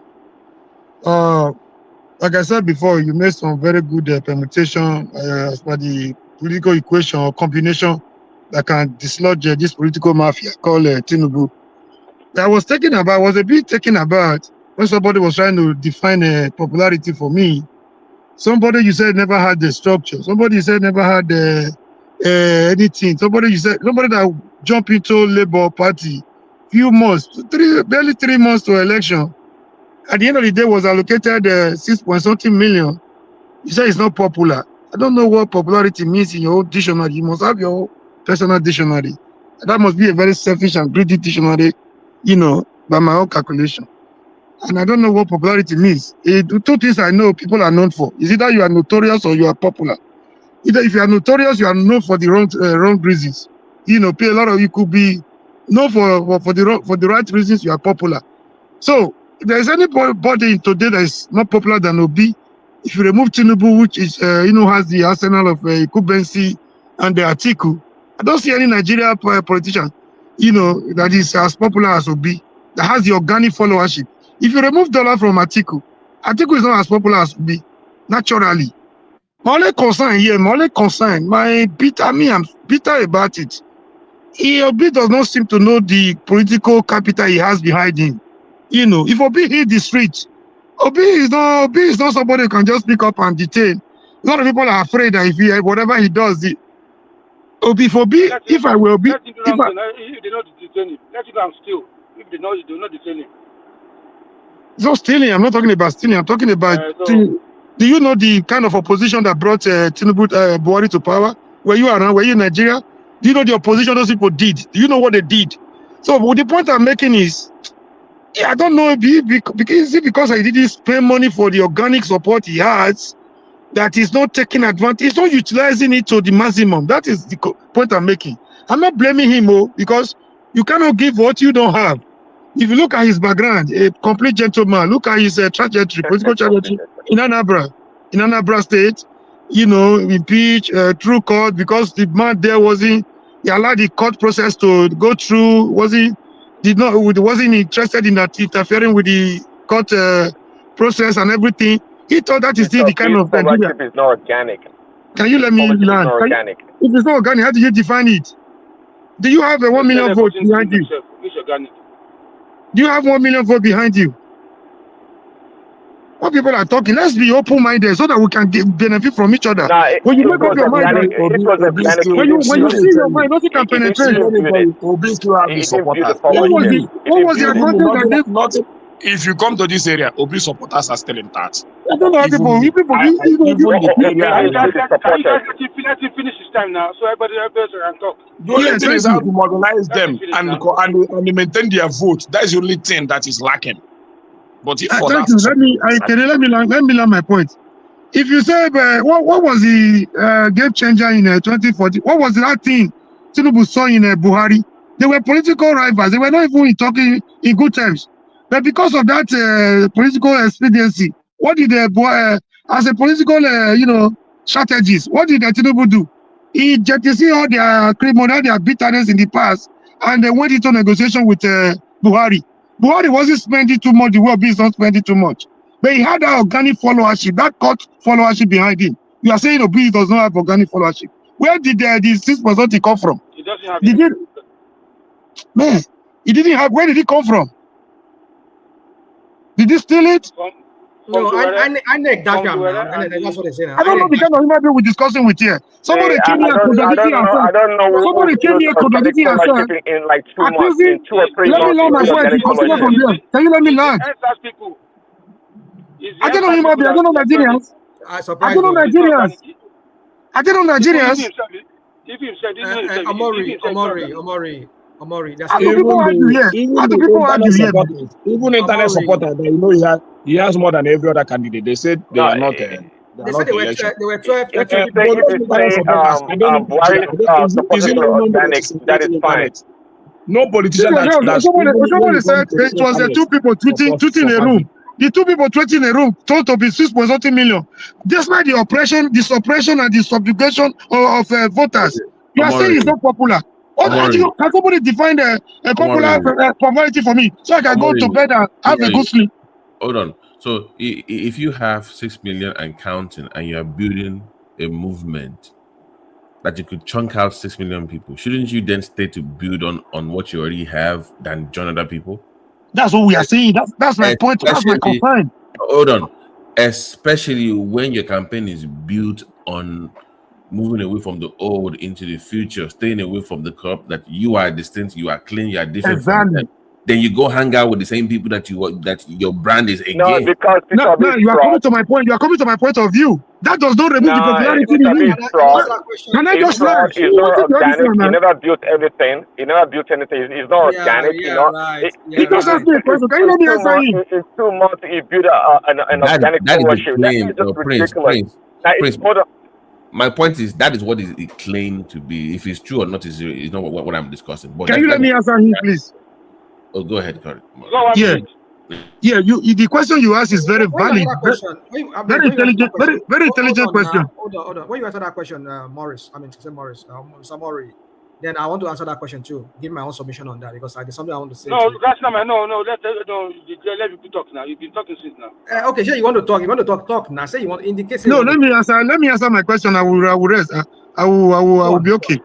Like I said before, you made some very good permutation as per the political equation or combination that can dislodge this political mafia called Tinubu. I was a bit taken aback when somebody was trying to define popularity for me. Somebody you said never had the structure. Somebody you said never had anything. Somebody that jumped into Labour Party barely 3 months to election. At the end of the day, was allocated 6-point-something million. You say it's not popular. I don't know what popularity means in your own dictionary. You must have your own personal dictionary. That must be a very selfish and greedy dictionary, by my own calculation. And I don't know what popularity means. Two things I know people are known for. Is either you are notorious or you are popular. Either if you are notorious, you are known for the wrong reasons. A lot of you could be known for the right reasons. You are popular. So if there is anybody today that is not popular than Obi, if you remove Tinubu, which is has the arsenal of incumbency and the Atiku, I don't see any Nigeria politician, that is as popular as Obi, that has the organic followership. If you remove Dollar from Atiku is not as popular as Obi, naturally. I'm bitter about it. Obi does not seem to know the political capital he has behind him. If Obi hit the street, Obi is not somebody who can just pick up and detain. A lot of people are afraid that if whatever he does, if I will be, let him if they not detain him, let him go and steal. If they do not detain him. It's not stealing. I'm not talking about stealing. I'm talking about. Do you know the kind of opposition that brought Tinubu Buhari to power? Were you around? Were you in Nigeria? Do you know the opposition those people did? Do you know what they did? So the point I'm making is, I don't know because I didn't spend money for the organic support he has, that he's not taking advantage. He's not utilizing it to the maximum. That is the point I'm making. I'm not blaming him, because you cannot give what you don't have. If you look at his background, a complete gentleman, look at his trajectory, political trajectory in Anambra State, impeached through court because the man there he allowed the court process to go through, wasn't interested in that interfering with the court process and everything. He thought that is still the kind of Nigeria. Is not organic. Can you let me learn? If it's not organic, how do you define it? Do you have a 1 million vote behind you? It's organic. Do you have 1 million vote behind you? what people are talking. Let's be open-minded so that we can benefit from each other. Nah, When you it make up was your mind, organic. It was organic. It didn't when you build see it. your mind, nothing can penetrate. It didn't build it. Obi still have his It didn't build the supporters. followership. What was the advantage that they? Nothing. If you come to this area, Obi supporters are still intact. I don't know people. Even the area. Let him finish his time now, so everybody can talk. The only thing is how to mobilize them and maintain their vote. That's the only thing that is lacking. But for thank that, you. Let me land my point. If you say what was the game changer in 2014? What was that thing Tinubu saw in Buhari? They were political rivals. They were not even talking in good terms. But because of that political expediency, what did as a political strategist, what did Tinubu do? He jettisoned all their criminal, their bitterness in the past, and they went into negotiation with Buhari. Buhari wasn't spending too much. The world is not spending too much. But he had that organic followership, that cut followership behind him. You are saying Obi does not have organic followership. Where did the 6% come from? He doesn't have it. Man, he didn't have. Where did it come from? Did he steal it? No, I that's what they say now. I don't know the kind of human being we're discussing with here. Somebody came here contradicting yourself. I don't know. Somebody came here contradicting yourself. In like 2 months, in 2 or 3 months. Let me land my point. Can you let me land? I don't know human being. I don't know Nigerians. I don't know Nigerians. I don't know Nigerians. Omori. How do people argue here? Even internet supporters, he has more than every other candidate. They said they are not. They said they were 12. That is fine. No politician. Somebody said it was the 2 people tweeting in a room. The 2 people tweeting in a room told to be 6.something million. Despite the oppression, the suppression, and the subjugation of voters, you are saying it's not popular. Can somebody define a popular popularity for me so I can go to bed and have a good sleep? Hold on. So if you have 6 million and counting, and you are building a movement that you could chunk out 6 million people, shouldn't you then stay to build on what you already have than join other people? That's what we are saying. That's my point. That's my concern. Hold on. Especially when your campaign is built on moving away from the old into the future, staying away from the crop that you are distinct, you are clean, you are different from them. Then you go hang out with the same people that your brand is against. No, because you are coming to my point. You are coming to my point of view. That does not remove the popularity in me. Can I just land? It's not organic. He never built everything. He never built anything. It's not organic. He just asked me a question. Can you let me answer him? In 2 months, he built an organic followership. That is just ridiculous. My point is that is what it claimed to be. If it's true or not is not what I'm discussing. But can you let me answer him, please? Oh, go ahead, Corey. Yeah. The question you ask is very valid. Very intelligent. Very intelligent question. Hold on. When you answer that question, Samori, then I want to answer that question too. Give my own submission on that because there's something I want to say. No, that's not my no. Let people talk now. You've been talking since now. Okay, sure. You want to talk? You want to talk now? Say you want indicate. No, let me answer my question. I will rest. I will be okay.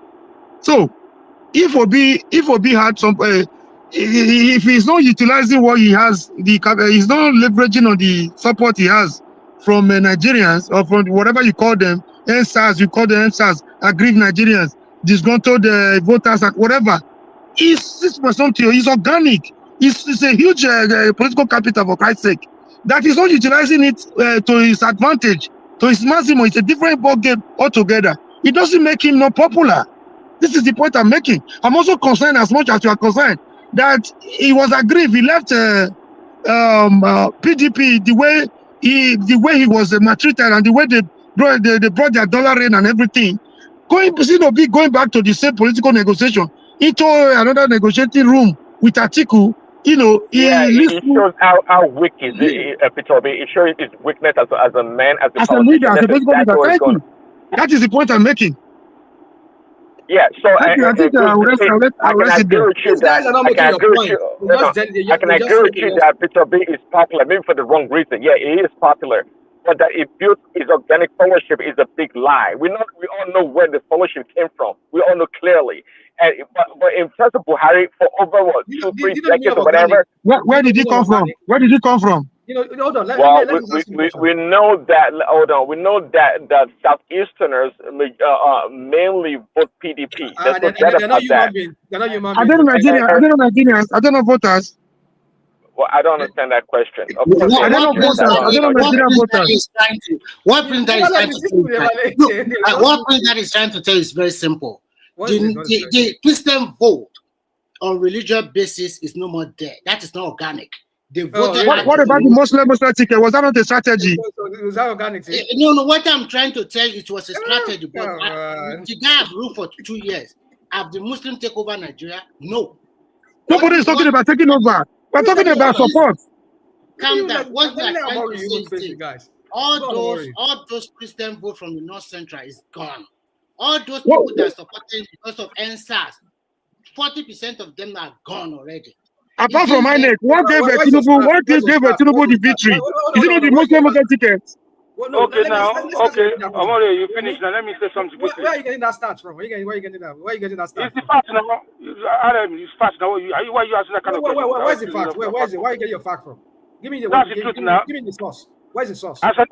So, if Obi had some, if he's not utilizing what he has, he's not leveraging on the support he has from Nigerians or from whatever you call them, NSAS, you call them NSAS, aggrieved Nigerians, disgruntled voters, whatever. It's 6%. It's organic. It's a huge political capital, for Christ's sake. That is not utilizing it to his advantage, to his maximum. It's a different ball game altogether. It doesn't make him not popular. This is the point I'm making. I'm also concerned, as much as you are concerned, that he was aggrieved. He left PDP the way he was maltreated and the way they brought their dollar in and everything. Going back to the same political negotiation into another negotiating room with Atiku, it shows how weak is Peter Obi. It shows his weakness as a man, as a leader, as a political leader. Thank you. That is the point I'm making. Yeah, so I can agree with you that Peter Obi is popular, maybe for the wrong reason. Yeah, he is popular. But that he built his organic followership is a big lie. We all know where the followership came from. We all know clearly. But in terms of Buhari, for over 2-3 decades or whatever. Where did he come from? Where did he come from? Hold on. Well, Let me ask you a question. we know that. Hold on. We know that Southeasterners mainly vote PDP. There's no doubt about that. They're not human I beings. don't know Nigerians. I don't know voters. Well, I don't understand that question. Of course, What I don't know Prince voters. I don't know Nigerian voters. is trying to tell you is very simple. The Christian vote on religious basis is no more there. That is not organic. They voted. What about the Muslim ticket? Was that not a strategy? Was that organic? No. What I'm trying to tell you, it was a strategy. But the guy have ruled for 2 years. Have the Muslims take over Nigeria? No. Nobody is talking about taking over. We're talking about support. Calm down. What we are trying to say is this. All those Christian vote from the North Central is gone. All those people that supported because of NSAS, 40% of them are gone already. Apart from INEC, what gave Tinubu the victory? Is it not the Muslim ticket? Okay, Omori, you finish now. Let me say something quickly. Where are you getting that start from? Where are you getting that? Where are you getting that start? It's the fact now. It's fact now. Why are you asking that kind of question? Where's the fact? Where is it? Where are you getting your fact from? Give me the truth now. Give me the source. Where's the source? As a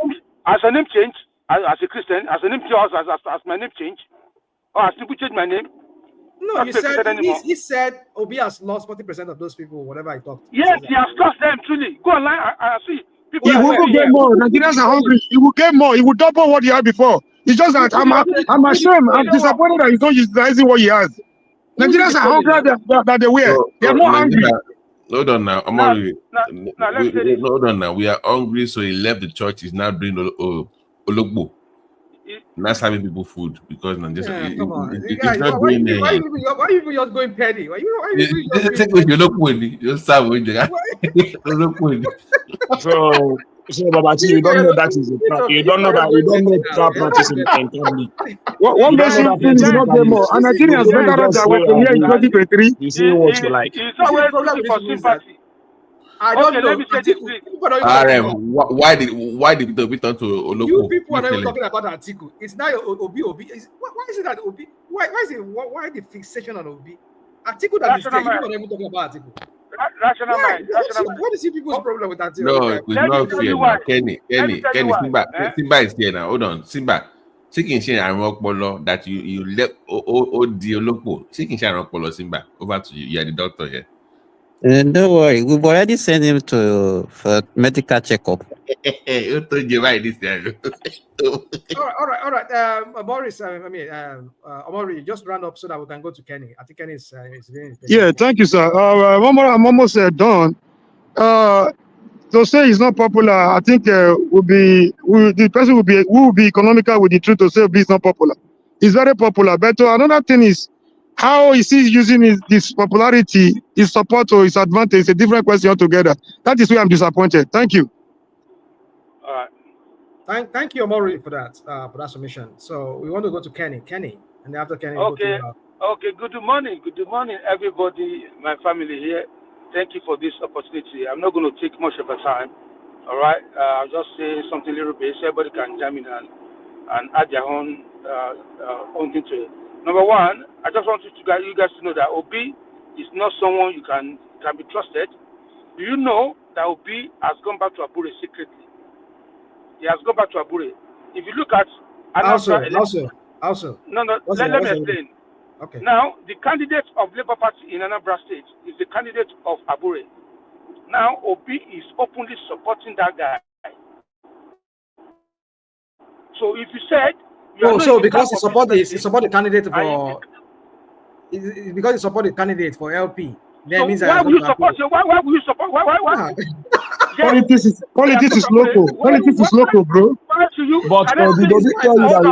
name change, as a Christian, as a name change, as my name change, or as people change my name. No, you said he said Obi has lost 40% of those people, whatever I talked. Yes, he has lost them truly. Go online, I see. He will get more. Nigerians are hungry. He will get more. He will double what he had before. It's just that I'm ashamed. I'm disappointed that he's not utilizing what he has. Nigerians are hungrier than they were. They are more hungry. Hold on now. Hold on now. We are hungry, so he left the church. He's now doing Ologbo. Not having people food because come on. Why are you just going petty? So Babati, you don't know that is a trap. You don't know trap practice in family. What makes him think he's not them more? And Nigerians better off than what they hear in 2023. You see what you like. It's always looking for sympathy. I don't know. Let me say this. Why did we turn to Oloko? You people are not even talking about Atiku. It's now Obi. Why is it that Obi? Why the fixation on Obi? Atiku that is there. You are not even talking about Atiku. Rational mind. What is people's problem with that? No, it's not fair. Kenny, Simba is here now. Hold on, Simba. Chicken share and rock bolo that you let the Oloko. Chicken share and rock bolo, Simba. Over to you. You are the doctor here. Don't worry, we've already sent him for medical checkup. You told you right this time. All right. Boris, Omori, just round up so that we can go to Kenny. I think Kenny is really. Yeah, thank you, sir. I'm almost done. To say he's not popular, I think the person will be economical with the truth to say Obi is not popular. He's very popular. But another thing is how is he using his popularity, his support, or his advantage is a different question altogether. That is why I'm disappointed. Thank you. All right. Thank you, Omori, for that submission. So we want to go to Kenny, and after Kenny. Okay. Good morning, everybody. My family here. Thank you for this opportunity. I'm not going to take much of a time. All right. I'll just say something a little bit. So everybody can jam in and add their own thing to it. Number one, I just want you guys to know that Obi is not someone you can be trusted. Do you know that Obi has gone back to Abure secretly? He has gone back to Abure. If you look at also. No, let me explain. Okay. Now, the candidate of Labour Party in Anambra State is the candidate of Abure. Now, Obi is openly supporting that guy. So if you said because he support the candidate for because he support the candidate for LP, then so means why will you support? Why will you support? Why? Politics is local. Politics is local, bro. But did Obi tell you that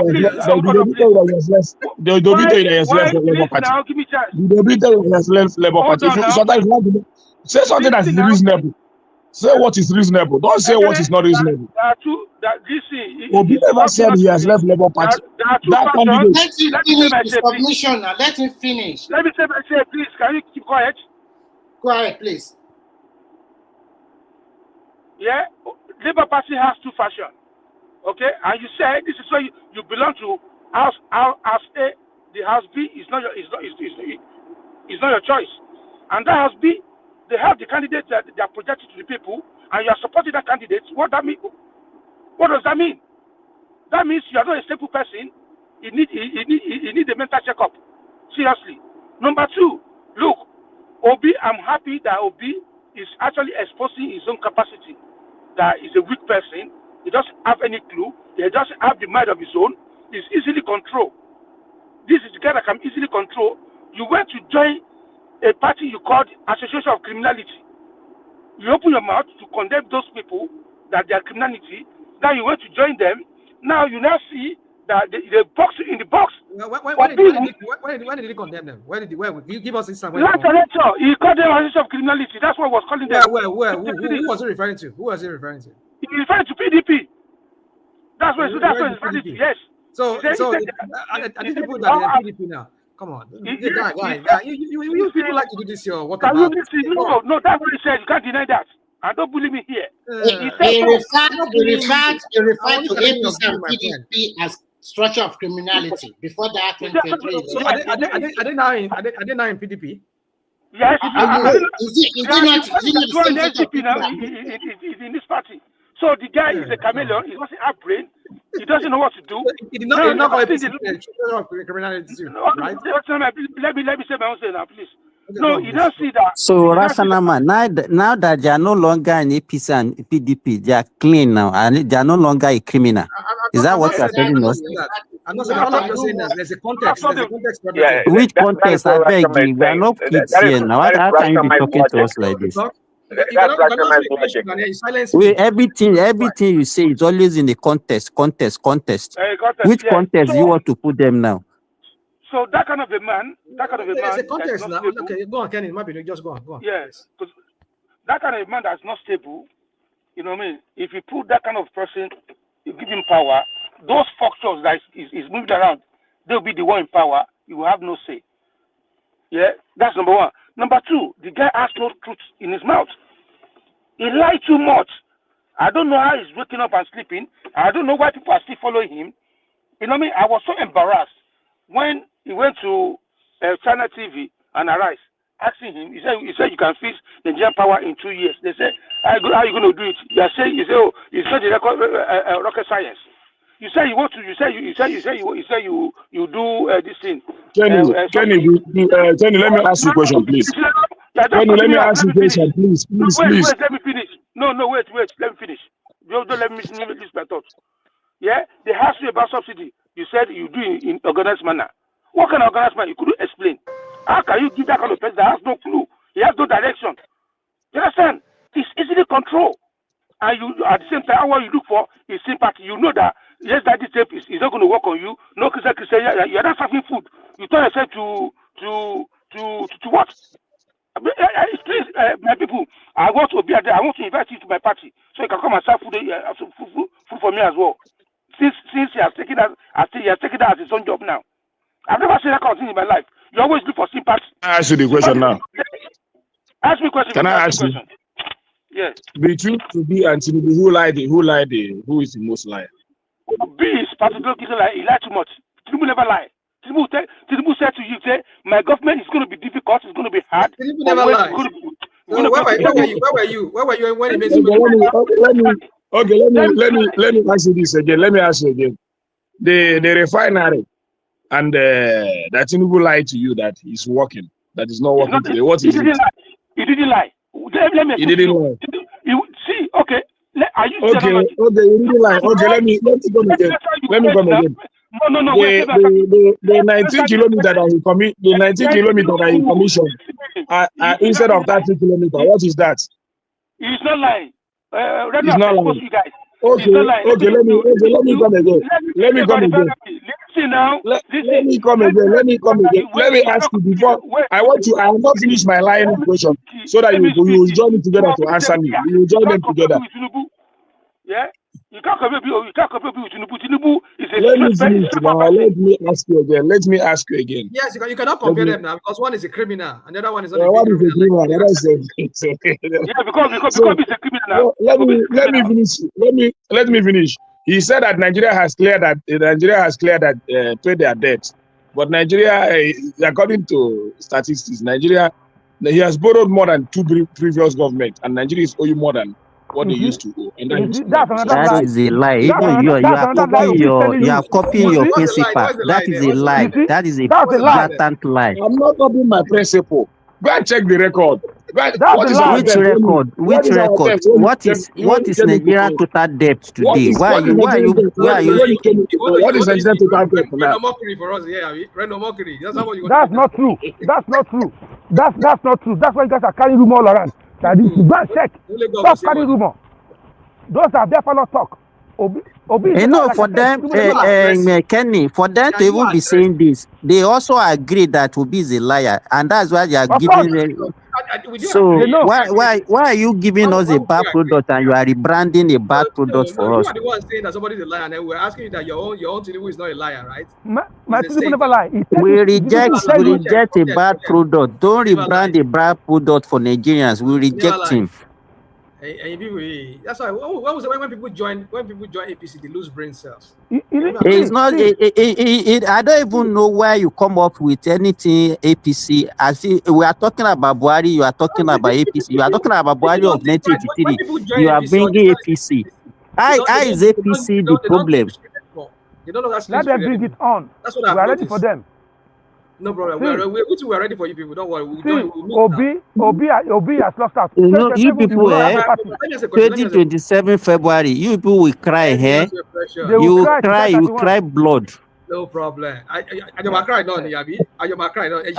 he has left Labour Party? Did Obi tell you he has left Labour Party? Sometimes you say something that is reasonable. Say what is reasonable. Don't say what is not reasonable. Obi never said he has left Labour Party. Let him finish the submission now. Let him finish. Let me say, please, can you keep quiet? Quiet, please. Yeah, Labour Party has two factions. Okay, and you said this is why you belong to House A. The House B is not your choice, and that House B, they have the candidates that they are projected to the people, and you are supporting that candidate, what does that mean? That means you are not a stable person. You need a mental checkup. Seriously. Number two, look, Obi, I'm happy that Obi is actually exposing his own capacity. That he's a weak person. He doesn't have any clue. He doesn't have the mind of his own. He's easily controlled. This is the guy that can easily control. You went to join a party you called Association of Criminality. You open your mouth to condemn those people that they are criminality. Now you went to join them. Now you now see that they box you in the box. When did he condemn them? Where you give us this time? Last election, he called them Association of Criminality. That's what was calling them. Where? Who was he referring to? Who was he referring to? He referred to PDP. That's what he's referring to. Yes. So these people that are PDP now. Come on, guy. You people like to do this. What about? No, that's what he said. You can't deny that. And don't bully me here. He referred to APC and PDP as structure of criminality before that 2023. So are they now in PDP? Yes. Is it not in this party? So the guy is a chameleon. He doesn't have brain. He doesn't know what to do. He did not criminality, right? Let me say my own thing now, please. No, you don't see that. So, Rational Man, now that they are no longer an APC and PDP, they are clean now, and they are no longer a criminal. Is that what you are telling us? I'm not saying that. There's a context. Which context? I beg you. We are not kids here now. How can you be talking to us like this? Everything you say is always in the context. Which context do you want to put them now? So that kind of a man, there's a context now. Okay, go on, Kenny. Maybe just go on. Yes, because that kind of man that's not stable, you know what I mean? If you put that kind of person, you give him power, those factors that is moved around, they'll be the one in power. You will have no say. Yeah, that's number one. Number two, the guy has no truth in his mouth. He lied too much. I don't know how he's waking up and sleeping. I don't know why people are still following him. You know what I mean? I was so embarrassed when he went to China TV and Arise, asking him. He said you can fix Nigerian power in 2 years. They said, how are you going to do it? You say, oh, you said the rocket science. You say you want to. You say you do this thing. Kenny, let me ask you a question, please. Kenny, let me ask you a question, please. Wait, let me finish. No, wait, let me finish. Don't let me finish my thoughts. Yeah, they asked you about subsidy. You said you do it in organized manner. What kind of organized manner? You couldn't explain. How can you give that kind of person that has no clue? He has no direction. You understand? It's easily controlled. And you, at the same time, what you look for is sympathy. You know that yes, that this tape is not going to work on you. No, Christian, you're not serving food. You turn yourself to what? Please, my people, I want to be there. I want to invite you to my party so you can come and serve food for me as well. Since he has taken that as his own job now. I've never seen that kind of thing in my life. You always look for sympathy. I ask you the question now. Ask me a question. Can I ask you? Yes. Between Obi and Tinubu, who who is the most liar? Obi is particularly he lied too much. Tinubu never lie. Tinubu said to you, my government is going to be difficult, it's going to be hard. Tinubu never lied. Where were you when he made let me ask you this again. Let me ask you again. The refinery and that Tinubu lied to you that is working, that is not working today. What is it? He didn't lie. Let me he didn't lie. See, okay. Are you okay, you didn't lie. Okay, let me come again. No. The 19 kilometers that he commit, the 19 kilometers that he commissioned, instead of 30 kilometers, what is that? He's not lying. He's not lying. You guys. Okay, let me come again. Let me come again. Listen now. Let me come again. Let me ask you before. I will not finish my line question so that you will join me together to answer me. You will join them together. Yeah? You can't compare with Tinubu. Tinubu is a Let me finish now. Let me ask you again. Yes, you cannot compare them now because one is a criminal and the other one is not one is a criminal. Yeah, because he's a criminal now. Let me finish. He said that Nigeria has cleared paid their debt. But Nigeria, according to statistics, he has borrowed more than two previous governments, and Nigeria is owing more than what they used to owe, and that used to That's another That lie. is a lie. That's Even another you are lie. copying You your principal. That is a lie. That is a That's a lie. blatant lie. I'm not copying my principle. Go and check the record. That's What a is lie. our Which debt? record? What Which is our record? debt? When What you is came into Nigeria power? total debt What today? is Nigerian debt? Where are you? When you came into power? What is Nigerian total debt now? Random mockery for us, yeah. Random mockery. That's not what you That's not true. That's not true. That's not true. That's why you guys are carrying rumor all around. Go and check. Stop carrying rumor. Those are their fellow talk. Obi You know, for them, Kenny, for them to even be saying this, they also agree that Obi is a liar, and that's why they are giving. So why are you giving us a bad product and you are rebranding a bad product for you us? are the one saying that somebody is a liar, and then we're asking you that your own Tinubu is not a liar, right? My Tinubu never lie. We reject a bad product. Don't rebrand a bad product for Nigerians. We reject him. And people, that's why when people join APC, they lose brain cells. It's not. I don't even know why you come up with anything APC. As we are talking about Buhari, you are talking about APC. You are talking about Buhari of 1983. You are bringing APC. How is APC the problem? They don't know that's. Let them bring it on. That's what we I've are noticed. ready for them. No problem. We're ready for you people. Don't worry. Obi has lost out. You know, you people, 2027 February, you people will cry here. You cry blood. No problem. I cry no, Yabi. I cry no. I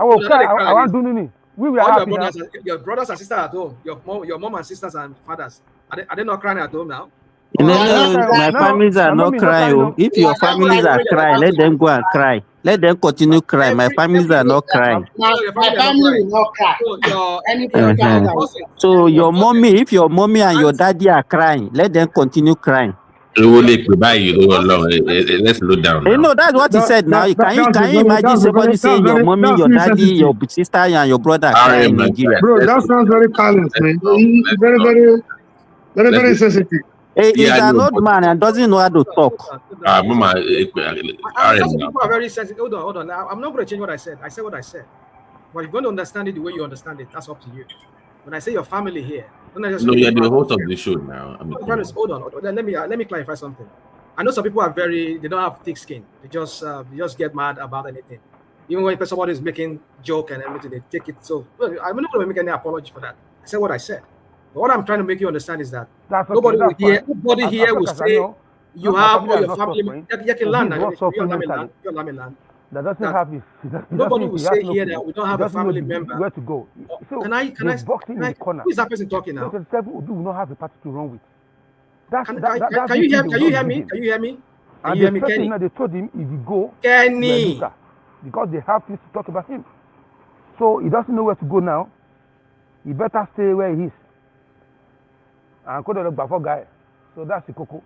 will cry. I want to do nini. We were happy now. Your brothers and sisters at home. Your mom and sisters and fathers. Are they not crying at home now? You know, my families are not crying. If your families are crying, let them go and cry. Let them continue crying. My families are not crying. My family will not cry. So your mommy, if your mommy and your daddy are crying, let them continue crying. Let's slow down. You know, that's what he said now. Can you imagine somebody saying your mommy, your daddy, your sister, and your brother are crying in Nigeria? Bro, that sounds very callous, man. He's very sensitive. He's an old man and doesn't know how to talk. Some people are very sensitive. Hold on. I'm not going to change what I said. I said what I said. But you're going to understand it the way you understand it. That's up to you. When I say your family here, no, you're the host of the show now. Hold on. Let me clarify something. I know some people are they don't have thick skin. They just get mad about anything. Even when somebody is making joke and everything, they take it. So I'm not going to make any apology for that. I said what I said. But what I'm trying to make you understand is that nobody here will say you have all your family. You can land. That doesn't have it. Nobody will say here that we don't have a family member. Where to go? So can I in the corner. Who is that person talking now? We will not have a party to run with. Can you hear me? Can you hear me? And the person they told him if you go, Kenny, because they have things to talk about him. So he doesn't know where to go now. He better stay where he is. And go to the Bafo guy. So that's the cocoa.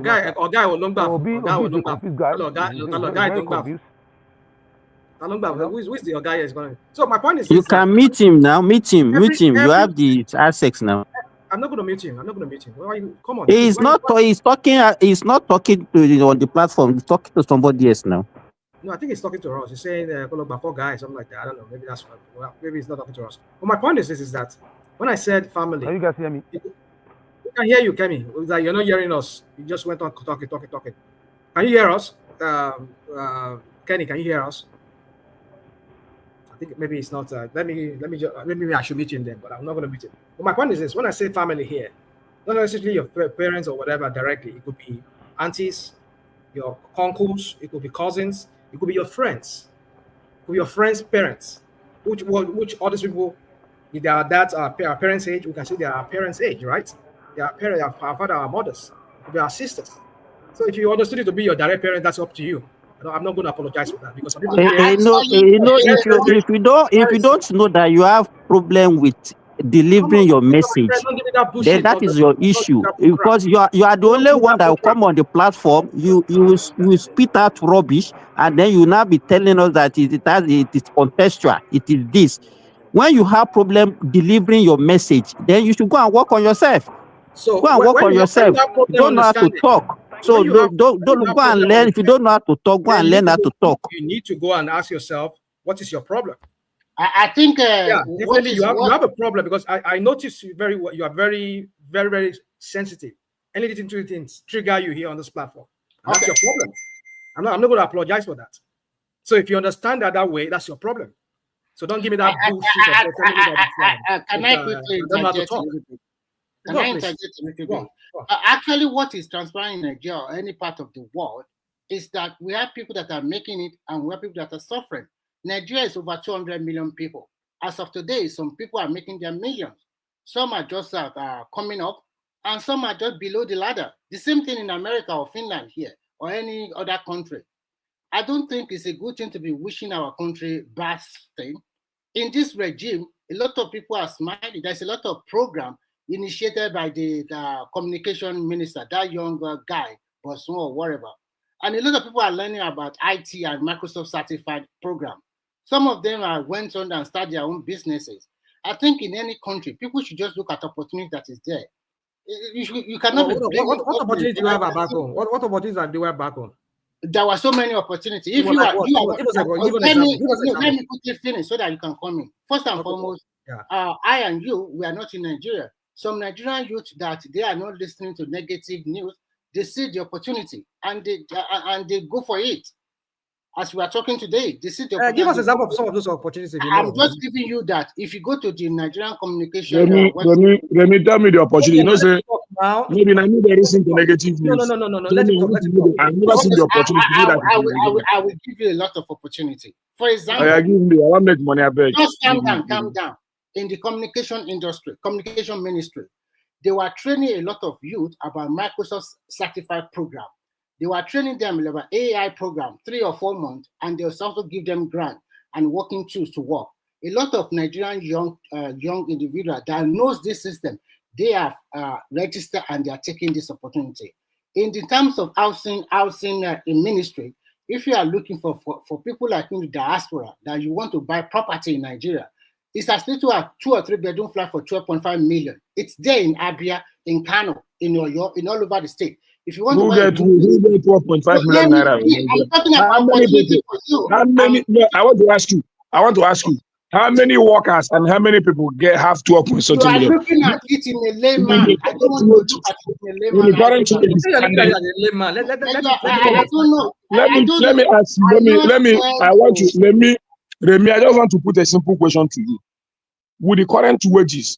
Guy will not Who is the guy is going? So my point is, you can meet him now. Meet him. You have the access now. I'm not going to meet him. Come on. He's not talking. He's not talking to on the platform. He's talking to somebody else now. No, I think he's talking to us. He's saying Bafo guy, something like that. I don't know. Maybe that's maybe he's not talking to us. But my point is that when I said family, can you guys hear me? We can hear you, Kemi. It's like you're not hearing us. You just went on talking. Can you hear us? Kenny, can you hear us? I think maybe it's not. Maybe I should meet him then, but I'm not going to meet him. But my point is this: when I say family here, not necessarily your parents or whatever directly. It could be aunties, your uncles, it could be cousins, it could be your friends, it could be your friends' parents. Which all these people, if they are dads our parents' age, we can say they are our parents' age, right? They are parents, our father, our mothers, it could be our sisters. So if you understood it to be your direct parent, that's up to you. I'm not going to apologize for that because some people if you don't know that you have problem with delivering your message, then that is your issue, because you are the only one that will come on the platform. You spit out rubbish, and then you now be telling us that it is contextual. It is this. When you have problem delivering your message, then you should go and work on yourself. So go and work on yourself. You don't know how to talk. So don't go and learn. If you don't know how to talk, go and learn how to talk. You need to go and ask yourself, what is your problem? I think yeah, definitely you have a problem, because I noticed you very well. You are very, very, very sensitive. Anything to things trigger you here on this platform. And that's your problem. I'm not going to apologize for that. So if you understand that way, that's your problem. So don't give me that bullshit of telling me that can I quickly interject a little bit? Can I interject a little bit? Actually, what is transpiring in Nigeria or any part of the world is that we have people that are making it and we have people that are suffering. Nigeria is over 200 million people. As of today, some people are making their millions. Some are just coming up, and some are just below the ladder. The same thing in America or Finland here or any other country. I don't think it's a good thing to be wishing our country bad thing. In this regime, a lot of people are smiling. There's a lot of program initiated by the communication minister, that young guy, Bosun or whatever. And a lot of people are learning about IT and Microsoft certified program. Some of them went on and started their own businesses. I think in any country, people should just look at opportunity that is there. You cannot what opportunity do you have back home? What opportunities do you have back home? There were so many opportunities. If let me quickly finish so that you can come in. First and foremost, I and you, we are not in Nigeria. Some Nigerian youth that they are not listening to negative news, they see the opportunity and they go for it. As we are talking today, they see the opportunity. Give us an example of some of those opportunities. I'm just giving you that. If you go to the Nigerian communication, let me tell me the opportunity. Say maybe I need to listen to negative news. No. Let him talk. I've never seen the opportunity. I will give you a lot of opportunity. For example, I want to make money. I beg. Just calm down. In the communication industry, communication ministry, they were training a lot of youth about Microsoft certified program. They were training them about AI program, 3 or 4 months, and they also give them grant and working tools to work. A lot of Nigerian young individuals that knows this system, they are registered and they are taking this opportunity. In the terms of housing in ministry, if you are looking for people like in the diaspora that you want to buy property in Nigeria, it's as little as 2 or 3 bedroom flat for 12.5 million. It's there in Abia, in Kano, in Oyo, in all over the state. If you want to buy 12.5 million naira. I'm talking about opportunity for you. How many? I want to ask you. How many workers and how many people have 12.something million? You are looking at it in a layman. I don't want to look at it in a layman. I don't know. Let me ask you. Remy, I just want to put a simple question to you. With the current wages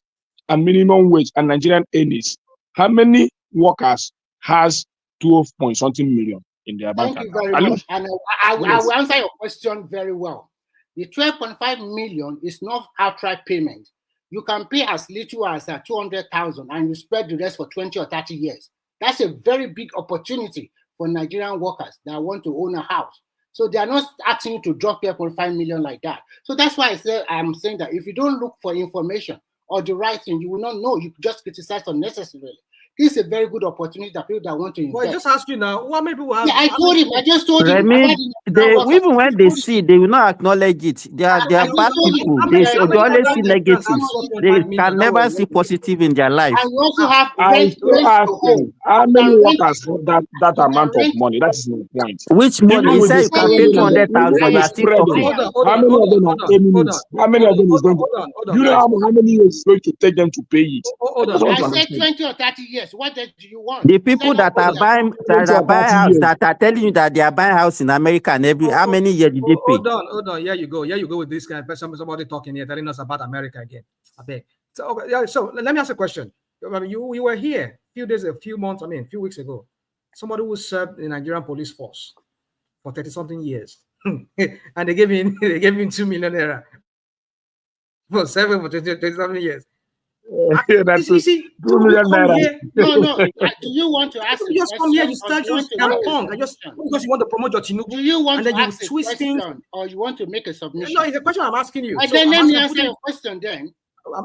and minimum wage and Nigerian earnings, how many workers has 12.something million in their bank account? Thank you very much. And I will answer your question very well. The 12.5 million is not outright payment. You can pay as little as 200,000 and you spread the rest for 20 or 30 years. That's a very big opportunity for Nigerian workers that want to own a house. So they are not asking you to drop 12.5 million like that. So that's why I'm saying that if you don't look for information or the right thing, you will not know. You just criticize unnecessarily. This is a very good opportunity that people that want to invest. Well, I just ask you now, what many people have? Yeah, I just told him. Even when they see, they will not acknowledge it. They are bad people. They always see negative. They can never see positive in their life. And you also have how many workers have that amount of money? That is my point. Which money? You say you can pay 200,000. You are still talking. How many of them are 10 minutes? How many of them is going to? You know how many years it's going to take them to pay it? I said 20 or 30 years. What do you want? The people that are buying house, that are telling you that they are buying house in America and how many years did they pay? Hold on. Here you go with this kind of person. Somebody talking here, telling us about America again. I beg. So let me ask a question. You were here a few weeks ago. Somebody who served in the Nigerian police force for 30-something years, and they gave him 2 million naira for serving for 30-something years. That's you see, $2 million. No. Do you want to ask? You just come here, you start your tongue. Because you want to promote your Tinubu. Do you want to ask a question, or you want to make a submission? No, it's a question I'm asking you. Then let me answer your question. Then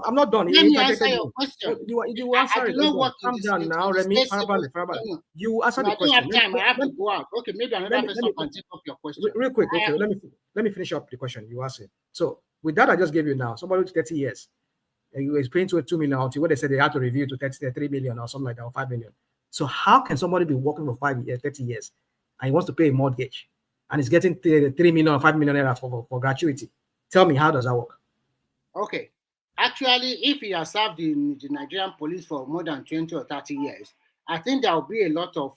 I'm not done. Let me answer your question. You answer it. Calm down now, Remy. You answer the question. I don't have time. I have to go out. Okay, maybe another person can take up your question. Real quick. Okay, let me finish up the question you asked. So with that, I just gave you now. Somebody with 30 years. You were paying to 2 million until when they said they had to review to 3 million or something like that, or 5 million. So how can somebody be working for 30 years and he wants to pay a mortgage and he's getting 3 million or 5 million naira for gratuity? Tell me, how does that work? Okay. Actually, if you have served in the Nigerian police for more than 20 or 30 years, I think there will be a lot of,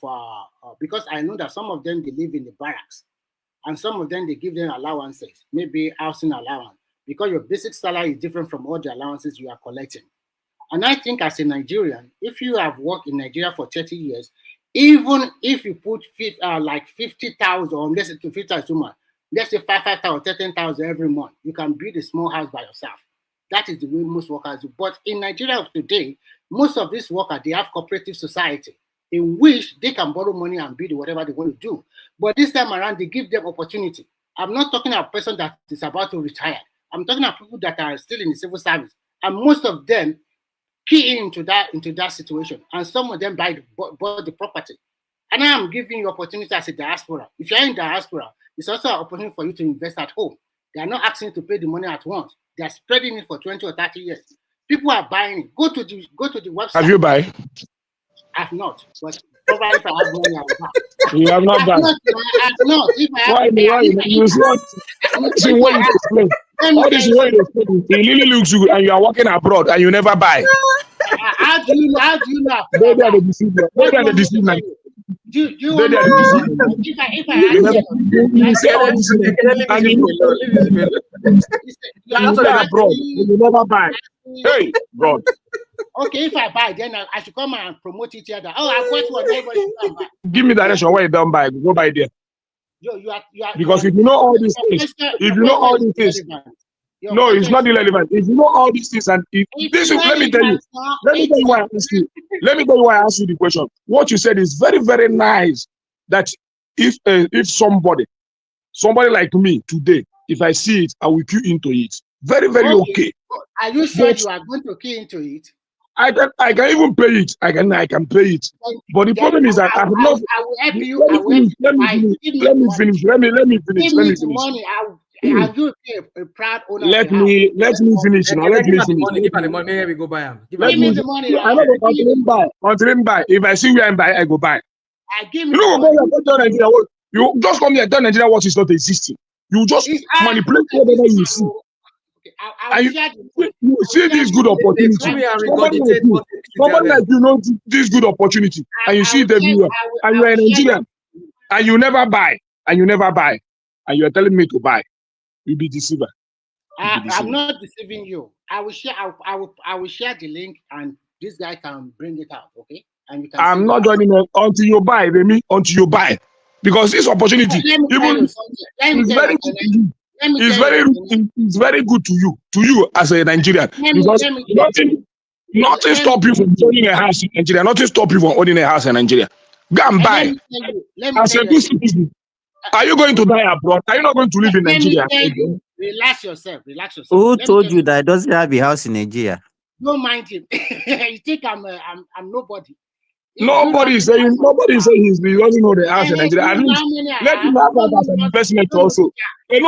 because I know that some of them, they live in the barracks, and some of them, they give them allowances, maybe housing allowance, because your basic salary is different from all the allowances you are collecting. And I think as a Nigerian, if you have worked in Nigeria for 30 years, even if you put like 50,000, or let's say to 50,000, let's say 5,000, 13,000 every month, you can build a small house by yourself. That is the way most workers do. But in Nigeria of today, most of these workers, they have cooperative society in which they can borrow money and build whatever they want to do. But this time around, they give them opportunity. I'm not talking about a person that is about to retire. I'm talking about people that are still in the civil service. And most of them key into that situation. And some of them bought the property. And I am giving you opportunity as a diaspora. If you're in diaspora, it's also an opportunity for you to invest at home. They are not asking you to pay the money at once. They are spreading it for 20 or 30 years. People are buying it. Go to the website. Have you buy? I've not, but probably if I have money, I will buy. You have not buy. I've not. If I have, Why you see what you explain? All this is what you explain. It really looks good, and you are working abroad, and you never buy. How do you know? Maybe I deceive you. Maybe I deceive you. Do you want to if I you say all this and you are abroad, you never buy. Hey, God. Okay, if I buy, then I should come and promote it here. Oh, I got one. Everybody should buy. Give me direction where you don't buy. Go buy there. You are, because if you know all these things, if you know all these things, no, it's not irrelevant. If you know all these things, and let me tell you why I asked you. Let me tell you why I asked you the question. What you said is very, very nice. That if somebody like me today, if I see it, I will key into it. Very, very okay. Are you sure you are going to key into it? I can even pay it. I can pay it. But the problem is that I have not. I will help you. Let me finish. Give me the money. Are you a proud owner? Let me finish now. Let me finish. Give her the money. Maybe we go buy them. Give me the money. I don't know until buy. If I see where I buy, I go buy. Give me the money. You just come here and tell Nigeria what is not existing. You just manipulate whatever you see. And you see this good opportunity. Somebody like you know this good opportunity, and you see it everywhere. And you are a Nigerian, and you never buy, and you are telling me to buy. You be deceiver. I'm not deceiving you. I will share the link, and this guy can bring it out. Okay, and you can. I'm not joining it until you buy, Remy. Until you buy, because this opportunity, it's very good to you as a Nigerian, because nothing stop you from owning a house in Nigeria. Nothing stop you from owning a house in Nigeria. Go and buy. As a good citizen, are you going to die abroad? Are you not going to live in Nigeria? Relax yourself. Who told you that doesn't have a house in Nigeria? Don't mind him. You think I'm nobody. Nobody is saying he doesn't know the house in Nigeria. At least let him have that as an investment also. The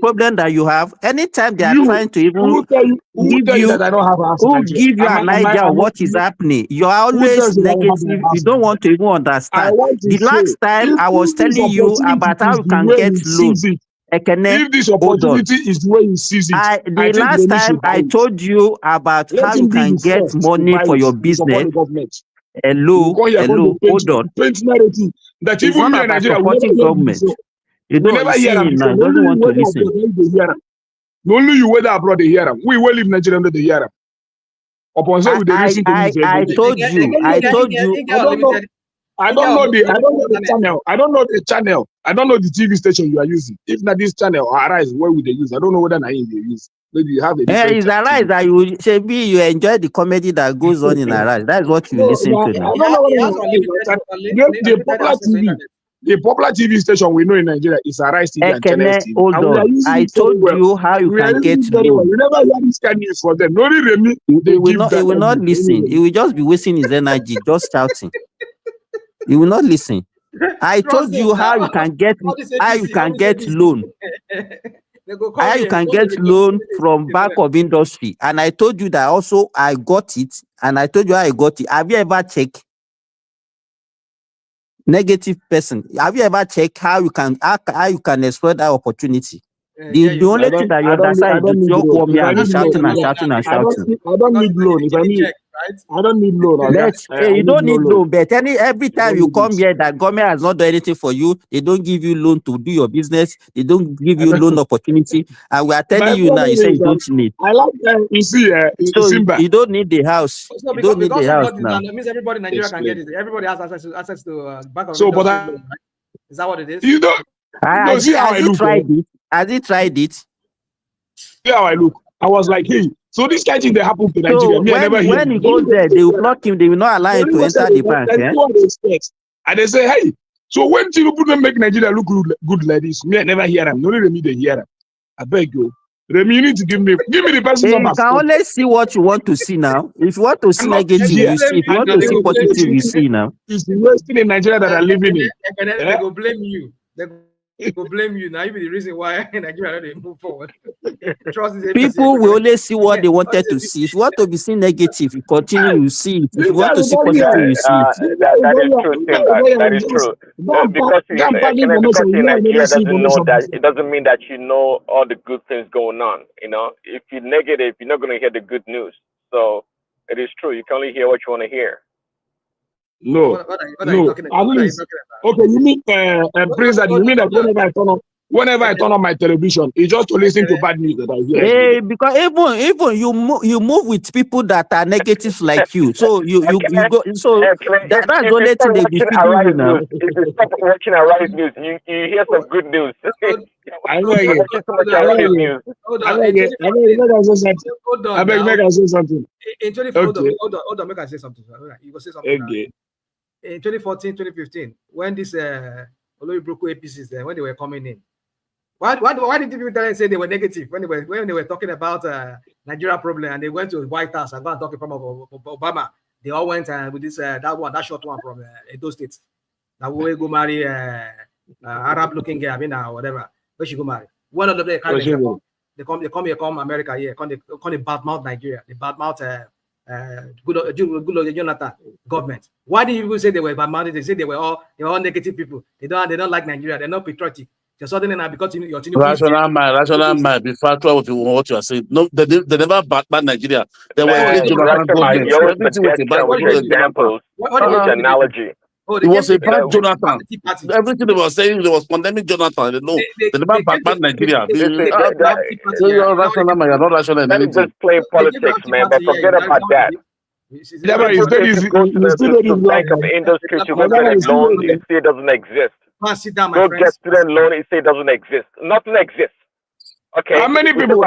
problem that you have. Anytime they are trying to even give you an idea of what is happening, you are always negative. You don't want to even understand. The last time I was telling you about how you can get loan. If this opportunity is the way you seize it, the last time I told you about how you can get money for your business. Hello, hold on. That it's not about supporting government. You don't see him now. He doesn't want to listen. Only you whether abroad they hear him. We will leave Nigeria under the hear him. I told you. I don't know the channel. I don't know the channel. I don't know the TV station you are using. If not this channel or Arise, what would they use? I don't know whether they use. Maybe you have a different it's Arise that you enjoy the comedy that goes on in Arise. That's what you listen to now. The popular TV station we know in Nigeria is Arise TV and Channel TV. Hold on. I told you how you can get loan. You never hear this kind of news for them. He will not listen. He will just be wasting his energy, just shouting. He will not listen. I told you how you can get loan. How you can get loan from back of industry. And I told you that also I got it. And I told you how I got it. Have you ever checked? Negative person. Have you ever checked how you can exploit that opportunity? The only thing that you understand is the joke come here and be shouting and shouting and shouting. I don't need loan. If I need, I don't need loan. But you don't need no loan. But every time you come here, that government has not done anything for you. They don't give you loan to do your business. They don't give you loan opportunity. And we are telling you now. You say you don't need. I like you see. So you don't need the house. So you don't need the house now. It means everybody in Nigeria can get it. Everybody has access to Bank of So, but loan, right? Is that what it is? You don't. Has he tried it? Has he tried it? See how I look. I was like, hey, so this kind of thing they happen to Nigeria. So when he goes there, they will block him. They will not allow him to enter the bank. And they say, hey, so when Tinubu don't make Nigeria look good like this, me I never hear them. No Remi they hear them. I beg you. Remi, you need to give me the person number. You can only see what you want to see now. If you want to see negative, you see. If you want to see positive, you see now. It's the West in Nigeria that are living in. They go blame you. They go blame you. Now you be the reason why Nigeria don't move forward. People will only see what they wanted to see. If you want to be seen negative, you continue, you see it. If you want to see positive, you see it. That is true, Simba. That is true. Because in Nigeria doesn't know that, it doesn't mean that you know all the good things going on. You know, if you're negative, you're not going to hear the good news. So it is true. You can only hear what you want to hear. No, what are you talking about? Okay, you mean President, you mean that whenever I turn on my television, it's just to listen to bad news that I hear. Hey, because even you move with people that are negative like you. So you go. So that's the only thing they be feeding you now. If you stop watching Arise News, you hear some good news. I beg you. I beg I say something. In 2014, hold on, make I say something. You go say something. Okay. In 2014, 2015, when this Oloibroku APCs there, when they were coming in, why did people say they were negative when they were talking about Nigeria problem, and they went to the White House and go and talk in front of Obama? They all went with this that short one from Edo State. That we go marry Arab looking girl, whatever. Where she go marry? One of them they come here, come America here, come they badmouth Nigeria, they badmouth good Jonathan government. Why did you say they were badmouthing? They say they were all negative people. They don't like Nigeria. They're not patriotic. So suddenly now because you're rational mind, be factual with what you are saying. No, they never badmouth Nigeria. They were against Jonathan government. Everything was a bad examples. What analogy? It was a bad Jonathan. Everything they were saying, they was condemning Jonathan. No, they never badmouth Nigeria. You're rational man. You're not rational in anything. Just play politics, man. But forget about that. Yeah, but you go to the bank of industry to go get a loan, you say it doesn't exist. Go get student loan, you say it doesn't exist. Nothing exists. Okay. How many people?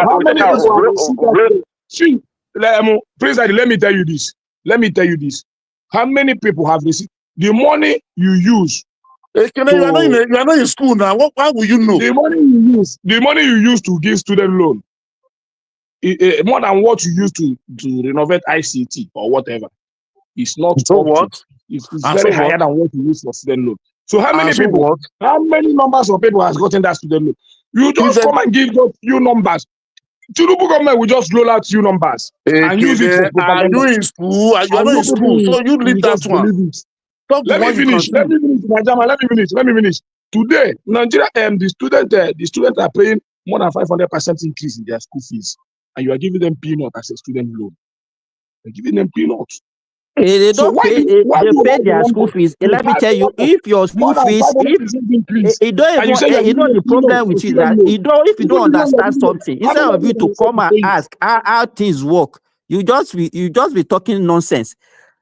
See, President, let me tell you this. How many people have received the money you use? You are not in school now. Why will you know? The money you use to give student loan, more than what you use to renovate ICT or whatever. It's not so what? It's very higher than what you use for student loan. So how many people? How many numbers of people has gotten that student loan? You just come and give those few numbers. Tinubu government will just roll out few numbers and use it for propaganda. Are you in school? Are you in school? So you leave that one. Let me finish. Let me finish. Today, Nigeria, the students are paying more than 500% increase in their school fees, and you are giving them peanuts as a student loan. You're giving them peanuts. They don't pay. They pay their school fees. Let me tell you, if your school fees, you know the problem with you that if you don't understand something, instead of you to come and ask how things work, you just be talking nonsense.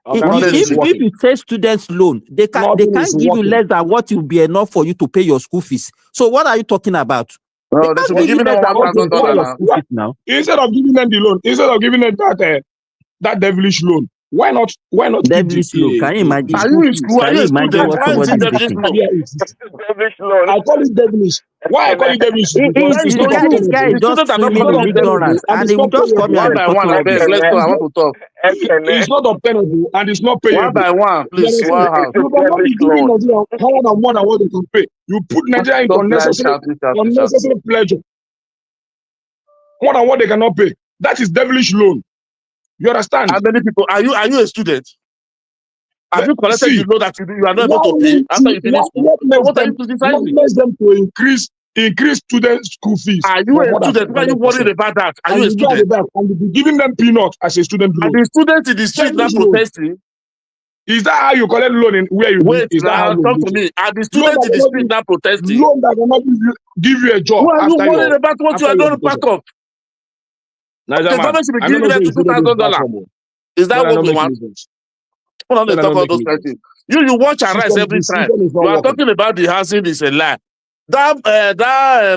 If you say students loan, they can't give you less than what will be enough for you to pay your school fees. So what are you talking about? They should be giving them $1,000 now. Instead of giving them the loan, instead of giving them that devilish loan, why not devilish loan? Can you imagine? Are you in school? Are you a student? Why is it devilish loan? I call it devilish. Why I call it devilish? This guy is just swimming in ignorance, and he will just come here and talk like this. Let's go. I want to talk. It's not obtainable and it's not payable. One by one, please. You cannot be giving Nigeria higher than more than what they can pay. You put Nigeria into unnecessary pleasure. More than what they cannot pay. That is devilish loan. You understand? How many people are you a student? Have you collected the loan that you are not able to pay after you finish school? What are you criticizing? What makes them to increase increase student school fees. Are you a student? Why are you worried about that? Are you a student? And you be giving them peanuts as a student loan. Are the students in the street now protesting? Is that how you collect loan in where you wait is now? Talk to me. Are the students in the street now protesting? Loan that will not give you a job. Who are you worried about what you are going to pack up? The government should be giving them $2,000. Is that what we want? Hold on, they talk all those things. You watch and rise every time. You are talking about the housing is a lie. That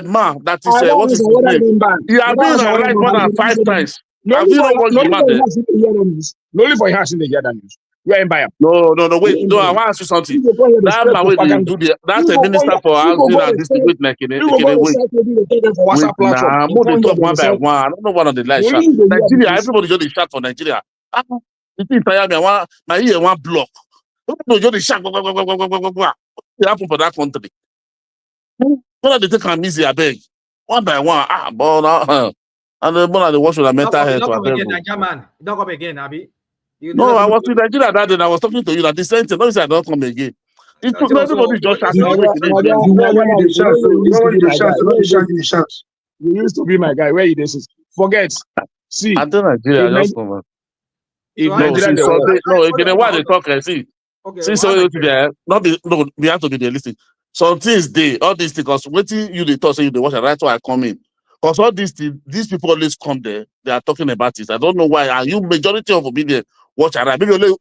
man that is what is his name? He has been arrested more than 5 times. Have you not watched the man there? Only for house in the hear news. Where in Bayam? No, wait. No, I want to ask you something. That man where they do that's a minister for housing and district wait. Wait, nah, more they talk one by one. I don't know one of the lies. Nigeria, everybody just shout for Nigeria. You think I am my ear one block. No, just shout. What happened for that country? What they take am easy, I beg. One by one. But and the one they watch with a mental health. Don't come again, Abi. No, I was in Nigeria that day. I was talking to you that the same thing. Don't say I don't come again. Everybody just shouting. You used to be my guy. Where you this? Forget. See, I think Nigeria just come. If Nigeria, why they talk? See, so we have to be realistic. Some things all these things, because waiting you they talk, say you they watch, and that's why I come in. Because all these things, these people always come there, they are talking about it. I don't know why. Are you majority of obedient watch and maybe only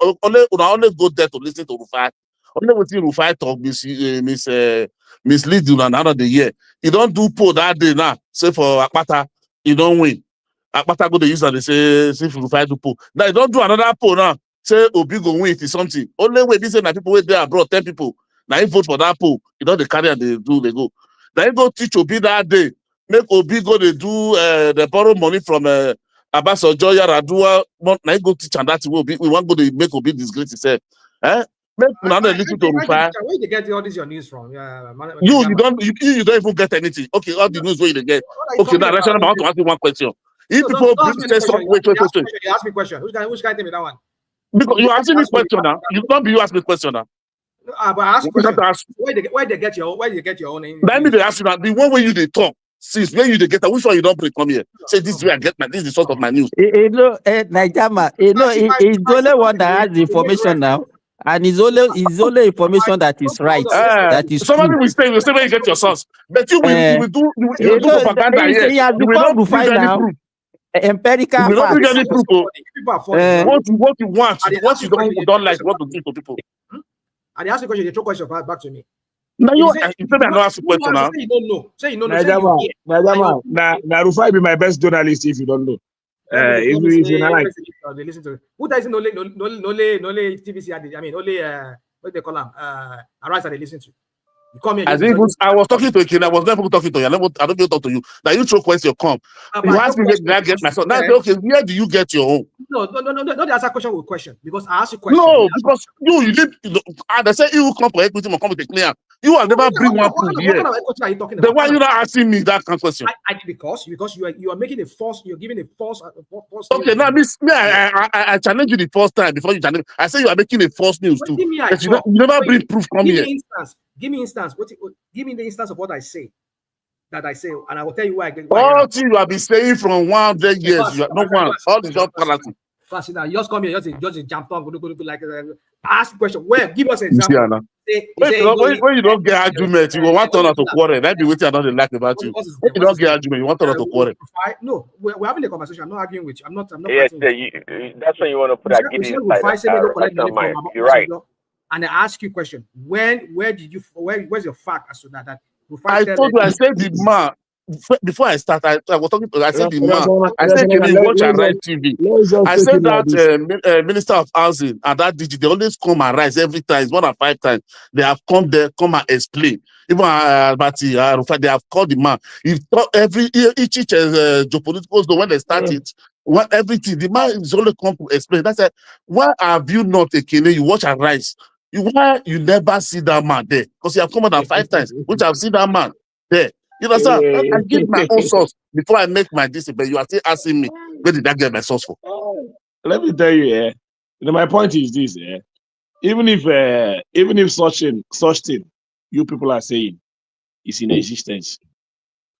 go there to listen to Rufai. Only with Rufai talk mislead you another the year. You don't do poll that day now. Say for Akpata, you don't win. Akpata go to use and they say Rufai do poll. Now you don't do another poll now. Say Obi go win it is something. Only way this say that people wait there abroad 10 people. Now you vote for that poll. You know they carry and they go. Now you go teach Obi that day. Make Obi go they do they borrow money from Abbas Ojoya Radua. Now you go teach and that will be we want go to make Obi disgrace himself. Make another listen to Rufai. Where you get all this your news from? You don't even get anything. Okay, all the news where you get. Okay, now let's want to ask you one question. If people say something, wait. You ask me question. Which guy tell me that one? Because you asking me question now. You don't be you ask me question now. But I ask you question. Where they get your own? Let me ask you now. The one way you they talk. Since when you they get that, which one you don't bring come here? Say this is where I get this is the source of my news. Naijama, it's only one that has the information now. And it's only information that is right. That is somebody true. will say where you get your source. But you will do propaganda here. He has become Rufai now. Empirical facts. We don't bring any proof. What you want, what you don't like, what to do to people. And they ask the question, they throw question back to me. Now you say me I not ask a question now. Say you don't know. Say you don't know. Now Rufai be my best journalist if you don't know. If you like. They listen to it. Who doesn't know only TVC? I mean, only what they call them? Arise that they listen to. You come here. I was talking to a kid. I was never talking to you. I don't talk to you. Now you throw question, come. You ask me where I get myself. Now I say, okay, where do you get your own? No. They ask a question with question because I ask you question. No, because you did. They say you come for equity, come with a clear. You have never bring one proof here. Then why you not asking me that kind of question? Because you are making a false. You're giving a false. Okay, now I challenge you the first time before you challenge. I say you are making a false news too. But you never bring proof. Come here. Give me instance. Give me the instance of what I say. That I say, and I will tell you why. All things you have been saying from 100 years. You are not one. All the job quality. Class, you just come here, just jump on, like ask the question. Where? Give us an example. When you don't get argument, you want to turn out to quarrel. That be what I don't like about you. When you don't get argument, you want to turn out to quarrel. No, we're having a conversation. I'm not arguing with you. I'm not. Yes, that's when you want to put that giddy inside. You're right. And I ask you a question. Where's your fact as to that? I told you, I said the man. Before I start, I was talking to. I said the man. I said, can you watch and write TV? I said that Minister of Housing and that DG, they always come and rise every time. It's more than 5 times. They have come there, come and explain. Even Rufai, they have called the man. Each geopolitical when they started, everything the man is only come to explain. That's it. Why have you not taken it? You watch and rise. Why you never see that man there? Because you have come more than 5 times, which I've seen that man there. You know, sir, I give my own source before I make my decision. But you are still asking me, where did I get my source for? Let me tell you, my point is this, even if such thing you people are saying is in existence,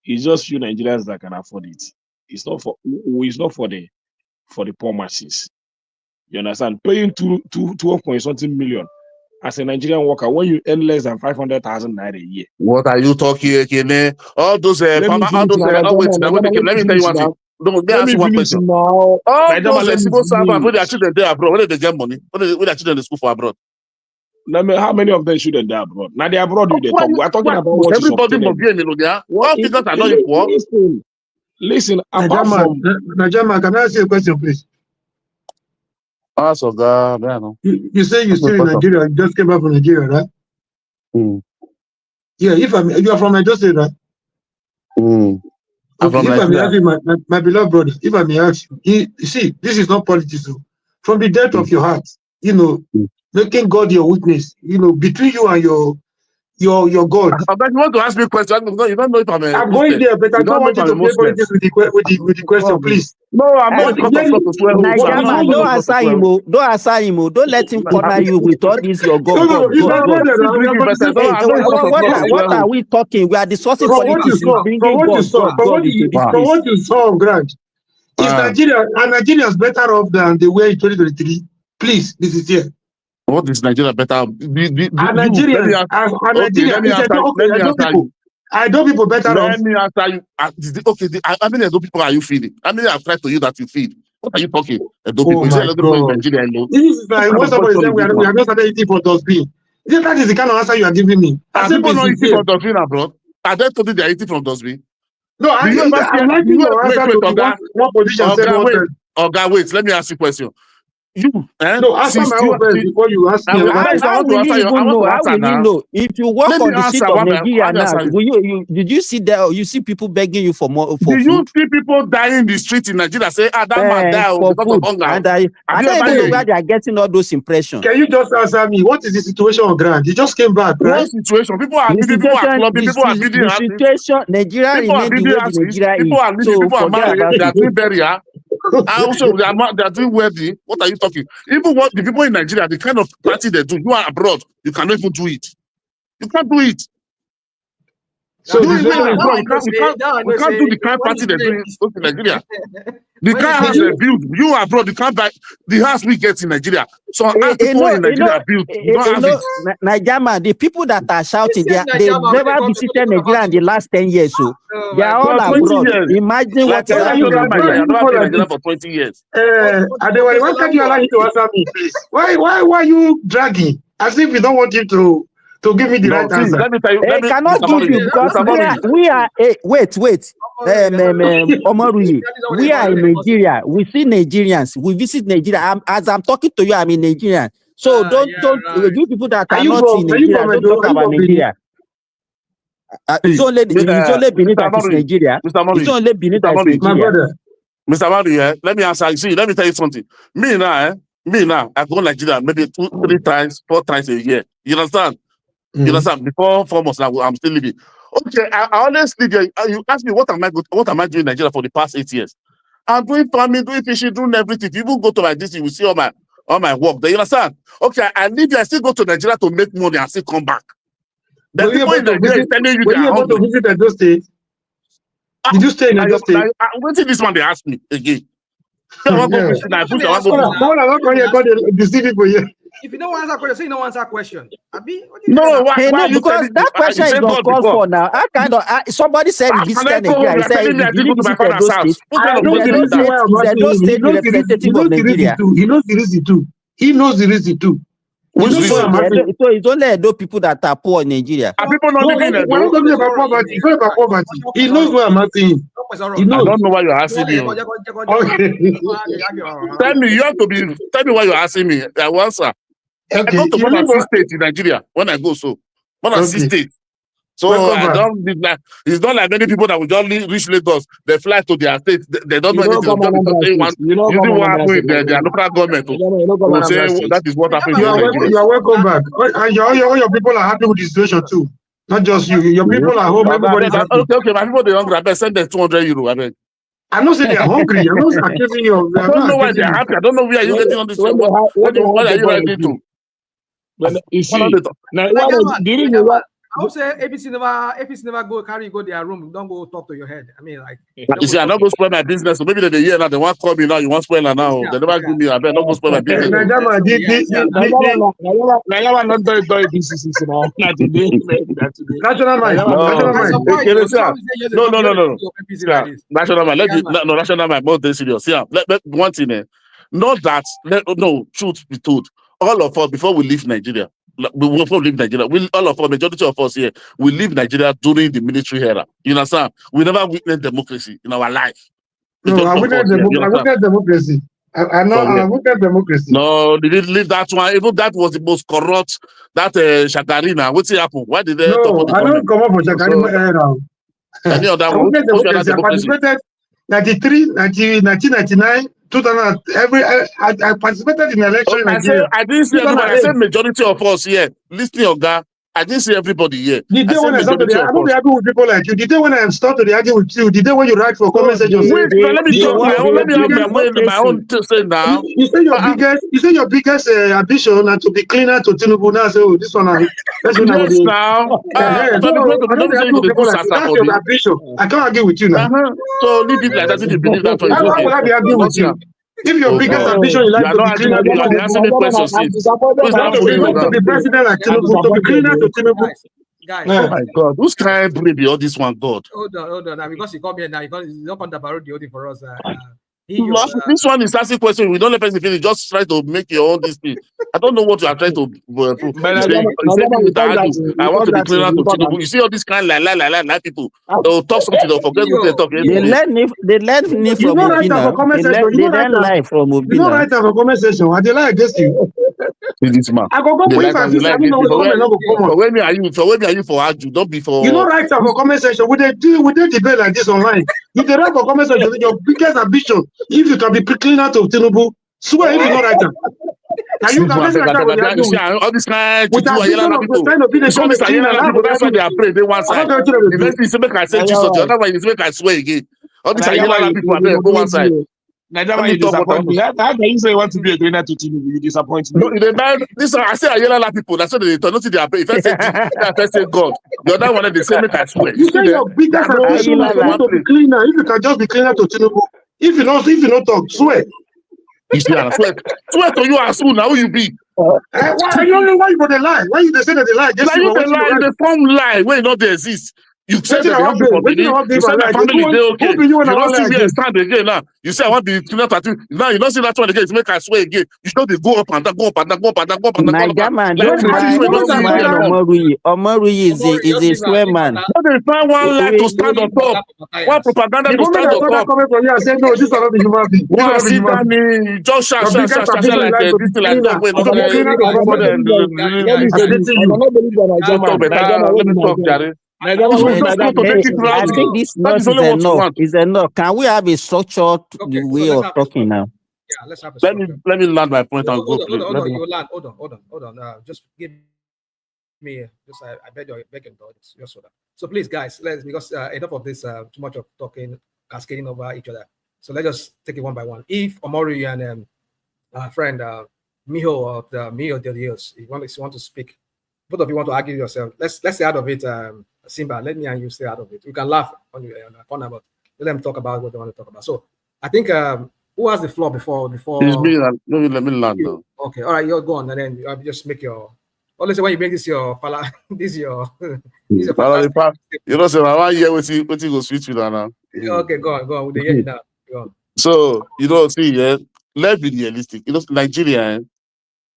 It's just few Nigerians that can afford it. It's not for the poor masses. You understand? Paying two point something million as a Nigerian worker when you earn less than 500,000 naira a year. What are you talking, Ekene? All those Let me finish let me tell you one thing. No, let me ask you one question. now. All those civil servants when their children there abroad, when they get money, when their children in school for abroad. How many of them shouldn't die abroad? Now they abroad you they talk. We're talking about what is everybody must be a millionaire. All figures are not equal. Listen, apart from Najama, can I ask you a question, please? Ask God, I know. You say you're still in Nigeria, you just came back from Nigeria, right? Yeah, you are from Nigeria State, right? Okay, if I may ask you, my beloved brother, if I may ask you, see, this is not politics. From the depth of your heart, making God your witness, between you and your God. But you want to ask me a question? You don't know if I'm a I'm Muslim. going there, but I don't want you to play politics with the question, please. No, I'm not the court of law to swear who. Don't answer him. Don't answer him. Don't let him corner you with all this your God. What are we talking? We are discussing politics. Bringing God into this place. For what you saw on ground, is Nigeria is better off than they were in 2023? Please, this is here. What is Nigeria better? Nigeria. I know people better off. Let me answer you. Okay, how many Edo people are you feeding? How many have tried to you that you feed? What are you talking? Edo people. Oh my God. This is like when somebody said we are not started eating for dustbin. That is the kind of answer you are giving me. Are people not eating from dustbin abroad? Are they told you they are eating from dustbin? No, I'm liking your answer to what position said one time. Wait, let me ask you a question. No, answer my own first before you ask me. How will you even know? How will you know? If you work on the street of Nigeria now, did you see there? You see people begging you for more for food? You see people dying in the street in Nigeria? Say, that man died for because food. of hunger. And I don't even know where they are getting all those impressions. Can you just answer me? What is the situation on ground? You just came back, right? What situation? People are leaving, people are clubbing, people are building houses. The situation, Nigeria remains the way the Nigeria is. People are leaving, people are married, they are doing burial. Also, they are doing wedding. What are you talking? Even what the people in Nigeria, the kind of party they do, you are abroad, you cannot even do it. You can't do it. So we can't do the kind of party they do in Nigeria. The kind of house they build, you are abroad, you can't buy the house we get in Nigeria. So people in Nigeria build, you don't have it. Nigeria, the people that are shouting, they never visited Nigeria in the last 10 years. So they are all abroad. Imagine what is happening. I've never been in Nigeria for 20 years. Adewale, why can't you allow him to answer me, please? Why are you dragging? As if you don't want him to give me the right answer. Let me tell you. They cannot give you because we are wait. Omoruyi, we are in Nigeria. We see Nigerians. We visit Nigeria. As I'm talking to you, I'm in Nigeria. So don't you people that are not in Nigeria, don't talk about Nigeria. It's only Benin that is Nigeria. It's only Benin that is Nigeria. Mr. Madu, let me answer. See, let me tell you something. Me now, I go to Nigeria maybe 2, 3 times, 4 times a year. You understand? You understand? Before 4 months now, I'm still living. Okay, I always live here. You ask me what am I doing in Nigeria for the past 8 years? I'm doing farming, doing fishing, doing everything. If you even go to my district, you will see all my work there. You understand? Okay, I live here. I still go to Nigeria to make money and still come back. The people in Nigeria is telling you they are hungry. Were you able to visit Edo State? Did you stay in Edo State? Wait till this one they ask me again. If you don't answer question, say you don't answer question. No, because that question is not called for now. I kind of somebody said he visited Nigeria. He said he didn't visit Edo State. Edo State representative of Nigeria. He knows the reason too. So it's only Edo people that are poor in Nigeria. Are people not living in Edo? We're not talking about poverty. It's not about poverty. He knows what I'm asking. I don't know why you're asking me. Tell me, tell me why you're asking me. I will answer. I go to more than 6 states in Nigeria when I go more than 6 states. So I don't need like it's not like many people that will just reach Lagos. They fly to their state. They don't know anything. You know what happened with their local government. Will say that is what happened. You are welcome back. And all your people are happy with the situation too. Not just you. Your people are home. Everybody's happy. Okay. My people, they're hungry. I bet send them 200 euro. I bet. I'm not saying they're hungry. I'm not accusing you. I don't know why they're happy. I don't know where you're getting on this. What are you ready to? You see, now, would say APC never go carry go their room. Don't go talk to your head. I mean, like you see, I not go spoil my business. So maybe they hear now they want to call me now. You want to spoil her now? They never give me. I better not go spoil my business. Naijama, not do BCC now. National mind. No. National mind. National mind. More than serious. Yeah. Let one thing. Not that. No. Truth be told, all of us before we leave Nigeria. Before we leave Nigeria, all of us, majority of us here, we leave Nigeria during the military era. You understand? We never witnessed democracy in our life. No, I witnessed democracy. I witnessed democracy. No, they didn't leave that one. Even that was the most corrupt. That Shagarina. What's it happen? Why did they talk about the government? I don't come up for Shagarina era. Any other one? I participated 93, 1999, 2000. I participated in election in Nigeria. I didn't see everybody. I said majority of us here. Listening, Oga. I didn't see everybody here. The day when I started, I don't be happy with people like you. The day when I started to argue with you, the day when you write for comment section. Wait, let me talk. Let me have my own to say now. You say your biggest ambition and to be cleaner to Tinubu. Now say, oh, this one. Yes, now. That's your ambition. I can't argue with you now. So leave it like that. If you believe that, why would I be arguing with you? If your biggest ambition is like to be cleaner to be president like Tinubu, to be cleaner to Tinubu. Guys, oh my God, who's kind of baby all this one, God? Hold on. Now, because you come here now, you don't come to borrow the OD for us. This one is asking question. We don't let person finish. Just try to make your own this thing. I don't know what you are trying to prove. I want to be cleaner to Tinubu. You see all these kind of people. They'll talk something. They'll forget what they talk. They learn from Obina. They learn life from Obina. You don't write for comment section. I lie against you. This man. I go if I see something for when are you for Aju? Don't be for. You don't write for comment section. We did debate like this online. You can write for comment section. Your biggest ambition. If you can be cleaner to Tinubu, swear if you don't write them. Now you can say that all this kind of people. That's why they are praying. They one side. The next thing make I say Jesus. The other one is make I swear again. All these people are there. Go one side. Naijama, you disappoint me. How can you say you want to be a cleaner to Tinubu? You disappoint me. No, this I say Ayala people. That's what they don't see their pray. If I say God, the other one they say make I swear. You say your biggest ambition is to be cleaner. If you can just be cleaner to Tinubu. If you don't talk, swear. You see, swear to you as soon. Now who you be? Why you gonna lie? Why you say that they lie? The form lie where not they exist. You said that they have people you said that family they okay. You don't see where I stand again now. You say I want to be cleaner to now. You don't see that one again. It's make I swear again. You know they go up and down, go up and down, go up and down, go up and down. Omoruyi is a swear man. They find one lie to stand on top. One propaganda to stand on top. I said no, this is not the human being. One sit down in just shout like this thing like that. Let me talk, Gary. I think this is enough. Can we have a structured way of talking now? Yeah, let's have a let me land my point and go. Hold on. Just give me just I beg your indulgence. Just so that. So please, guys, because enough of this too much of talking, cascading over each other. So let's just take it one by one. If Omori and our friend Miho of the Miho de Dios, if you want to speak, both of you want to argue yourself. Let's stay out of it. Simba, let me and you stay out of it. We can laugh on the corner, but let them talk about what they want to talk about. So I think who has the floor before? It's me. Let me land now. Okay, all right, you're gone, and then you just make your. Or let's say when you make this your your. You know, so I want to hear what you go switch with now. Okay, go on. They hear you now. Go on. So let's be realistic. Nigeria.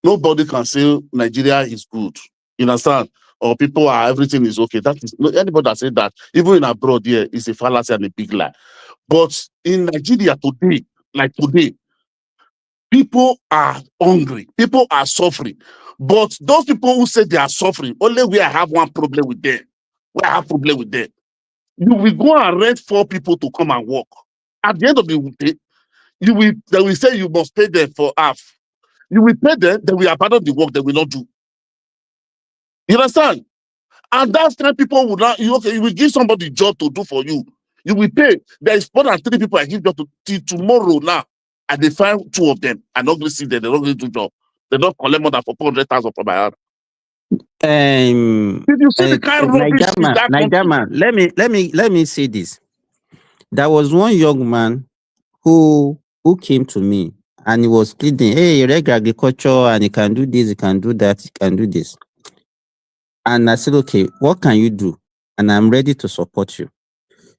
Nobody can say Nigeria is good. You understand? Or people are everything is okay. That is anybody that said that, even in abroad, here is a fallacy and a big lie. But in Nigeria today, people are hungry, people are suffering. But those people who say they are suffering, only we have one problem with them. You will go and rent 4 people to come and work. At the end of the day, they will say you must pay them for half. You will pay them, they will abandon the work they will not do. You understand? And that's kind of people will not, you will give somebody job to do for you. You will pay. There is more than 3 people I give job to till tomorrow now. And they find 2 of them. I'm not going to see them. They're not going to do job. They don't collect more than 400,000 from my hand. Did you see the kind of rubbish in that Niger country? man, let me say this. There was one young man who came to me and he was pleading, hey, reg agriculture, and he can do this, he can do that, he can do this. And I said, okay, what can you do? And I'm ready to support you.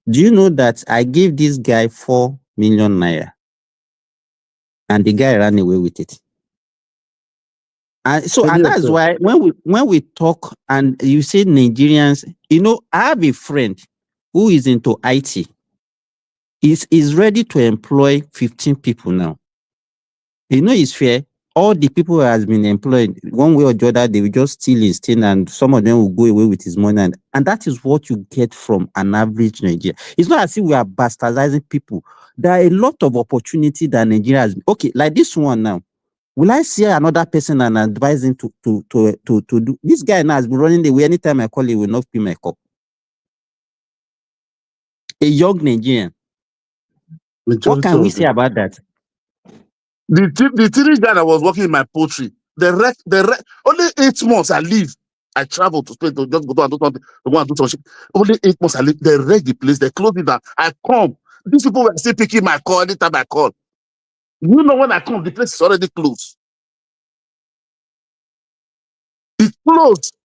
Do you know that I gave this guy 4 million naira and the guy ran away with it? And so, and that's why when we talk and you say Nigerians, I have a friend who is into IT. Is ready to employ 15 people now. It's fair. All the people who has been employed, one way or the other, they will just steal his thing and some of them will go away with his money. And that is what you get from an average Nigerian. It's not as if we are bastardizing people. There are a lot of opportunity that Nigeria has. Okay, like this one now. Will I see another person and advise him to do? This guy now has been running away. Anytime I call, he will not pick my call. A young Nigerian. What can we say about that? The three guy that was working in my poultry, only 8 months I leave. I travel to Spain to just go and do something. Only 8 months I leave. They wreck the place. They close it down. I come. These people were still picking my call anytime I call. You know, when I come, the place is already closed. It's closed.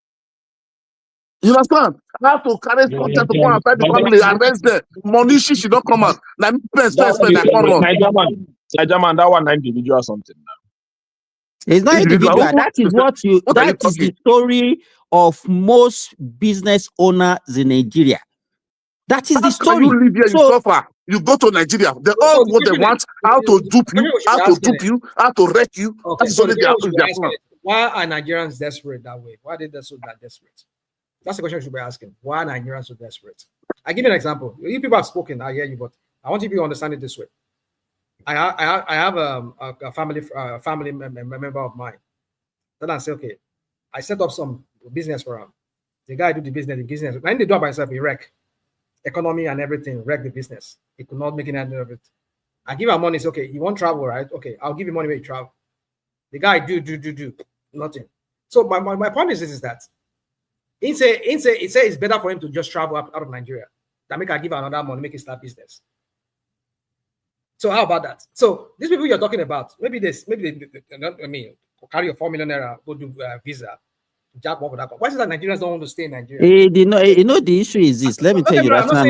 You understand? I have to carry content to go and find the family and rest there. Money she should not come out. Now, spend, I can't run. Niger man, that one individual something now. It's not individual. That is what you. That is the story of most business owners in Nigeria. That is the story. You live here, you suffer. You go to Nigeria. They all what they want, how to dupe you, how to wreck you. Okay, that is only their plan. Why are Nigerians desperate that way? Why did they so that desperate? That's the question you should be asking. Why are Nigerians so desperate? I give you an example. You people have spoken, I hear you, but I want you to understand it this way. I have a family member of mine. Then I say, okay, I set up some business for him. The guy do the business. When they do it by himself, he wreck economy and everything, wreck the business. He could not make any of it. I give him money. Say, okay, you want travel, right? Okay, I'll give you money when you travel. The guy do nothing. So my point is that he say it's better for him to just travel out of Nigeria than make I give another money, make it start business. So how about that? So these people you're talking about, maybe they carry a 4 million naira, go do visa, job work with that. Why is it that Nigerians don't want to stay in Nigeria? The issue is this. Let me tell you right now.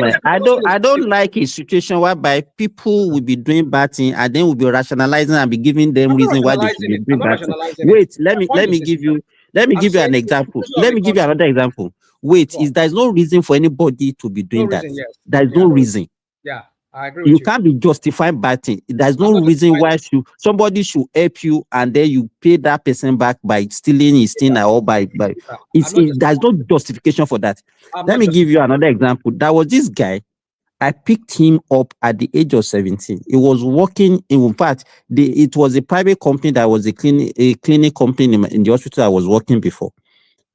I don't like a situation whereby people will be doing bad things and then will be rationalizing and be giving them reason why they should be doing bad things. Wait, let me give you an example. Let me give you another example. Wait, there's no reason for anybody to be doing that. There's no reason. Yeah. I agree with you can't be justifying bad thing. There's no reason why somebody should help you and then you pay that person back by stealing his thing or by there's no justification for that. Let me give you another example. There was this guy. I picked him up at the age of 17. He was working. In fact, it was a private company that was a clinic company in the hospital I was working before.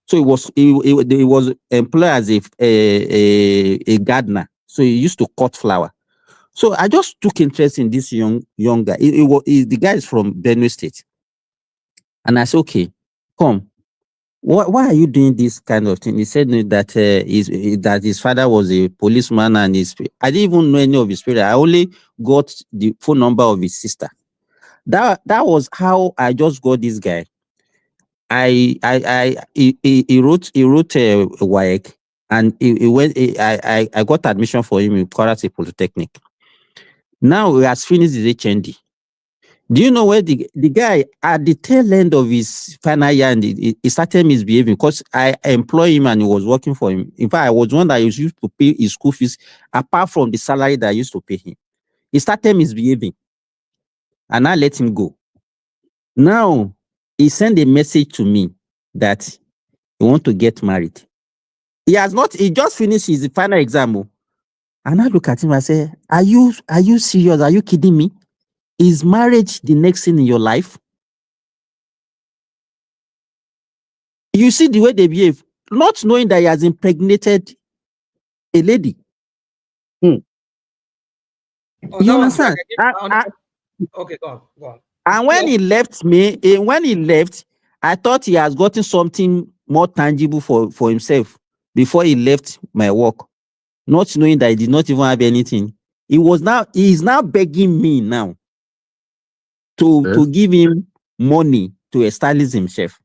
So he was employed as a gardener. So he used to cut flower. So I just took interest in this young guy. The guy is from Benue State. And I said, okay, come. Why are you doing this kind of thing? He said that his father was a policeman and I didn't even know any of his parents. I only got the phone number of his sister. That was how I just got this guy. He wrote a WAEC and he went. I got admission for him in Kwara Polytechnic. Now he has finished his HND. Do you know where the guy at the tail end of his final year and he started misbehaving because I employed him and he was working for him. In fact, I was one that used to pay his school fees apart from the salary that I used to pay him. He started misbehaving and I let him go. Now he sent a message to me that he wants to get married. He just finished his final exam. And I look at him and I say, are you serious? Are you kidding me? Is marriage the next thing in your life? You see the way they behave, not knowing that he has impregnated a lady. You understand? Okay, go on. And when he left, I thought he has gotten something more tangible for himself before he left my work, not knowing that he did not even have anything. He is now begging me now to give him money to establish himself.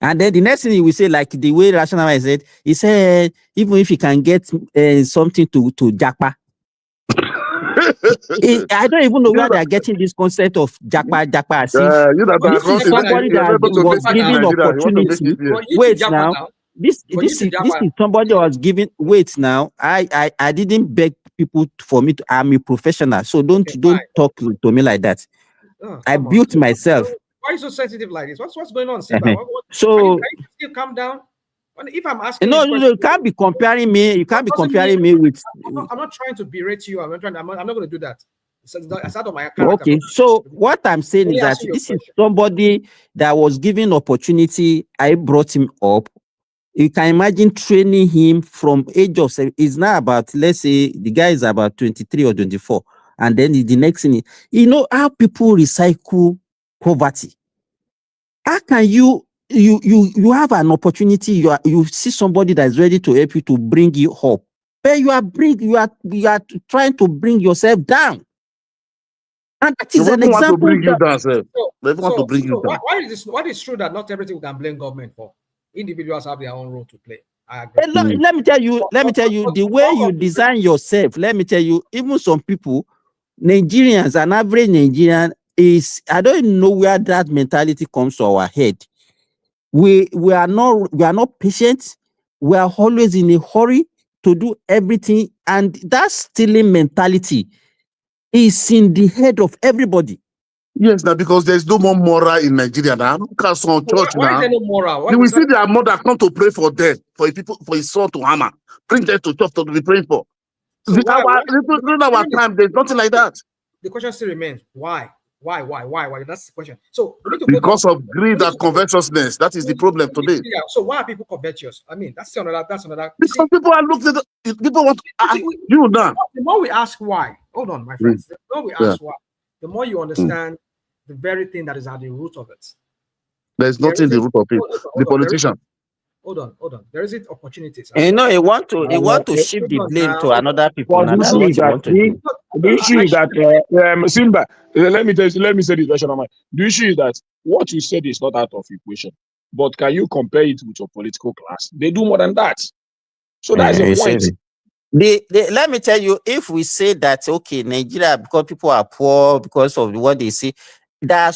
And then the next thing he will say, like the way Rational said, he said, even if he can get something to japa. I don't even know where they are getting this concept of japa as if this is somebody that was given opportunity. Wait now. This is somebody was giving. Wait now. I didn't beg people for me to. I'm a professional, so don't talk to me like that. I built myself. Why are you so sensitive like this? What's going on, Simba? So can you still calm down? If I'm asking, you can't be comparing me. You can't be comparing me with. I'm not trying to berate you. I'm not going to do that. It's out of my character. Okay, so what I'm saying is that this is somebody that was given opportunity. I brought him up. You can imagine training him from age of 7. It's now about, let's say the guy is about 23 or 24, and then the next thing, you know how people recycle poverty. How can you have an opportunity? You see somebody that is ready to help you to bring you up, but you are trying to bring yourself down. And that is an example. Want to bring you down, sir. They want to bring you down. Why is this? What is true that not everything we can blame government for? Individuals have their own role to play. I agree. Let me tell you, the way you design yourself, let me tell you, even some people, Nigerians, an average Nigerian is, I don't know where that mentality comes to our head. We are not patient. We are always in a hurry to do everything. And that stealing mentality is in the head of everybody. Yes, now because there's no more moral in Nigeria now. Look at some church why now. Is there no moral? You will see their mother come to pray for them, for his son to hammer, bring them to church to be praying for. So during our time, there's nothing like that. The question still remains: why? That's the question. So because of greed and covetousness, that is the problem today. So why are people covetous? I mean, that's another. Because people are looking at people want you now. The more we ask why, hold on, my friends. The more we ask why, the more you understand the very thing that is at the root of it. There's nothing the root of it. The politician. Hold on. There isn't opportunities. You know, he want to shift the blame to another people. Now, that's what he want to do. The issue is that Simba, let me say this version of mine. The issue is that what you said is not out of equation, but can you compare it with your political class? They do more than that. So that's the point. Let me tell you, if we say that okay, Nigeria, because people are poor because of what they see, there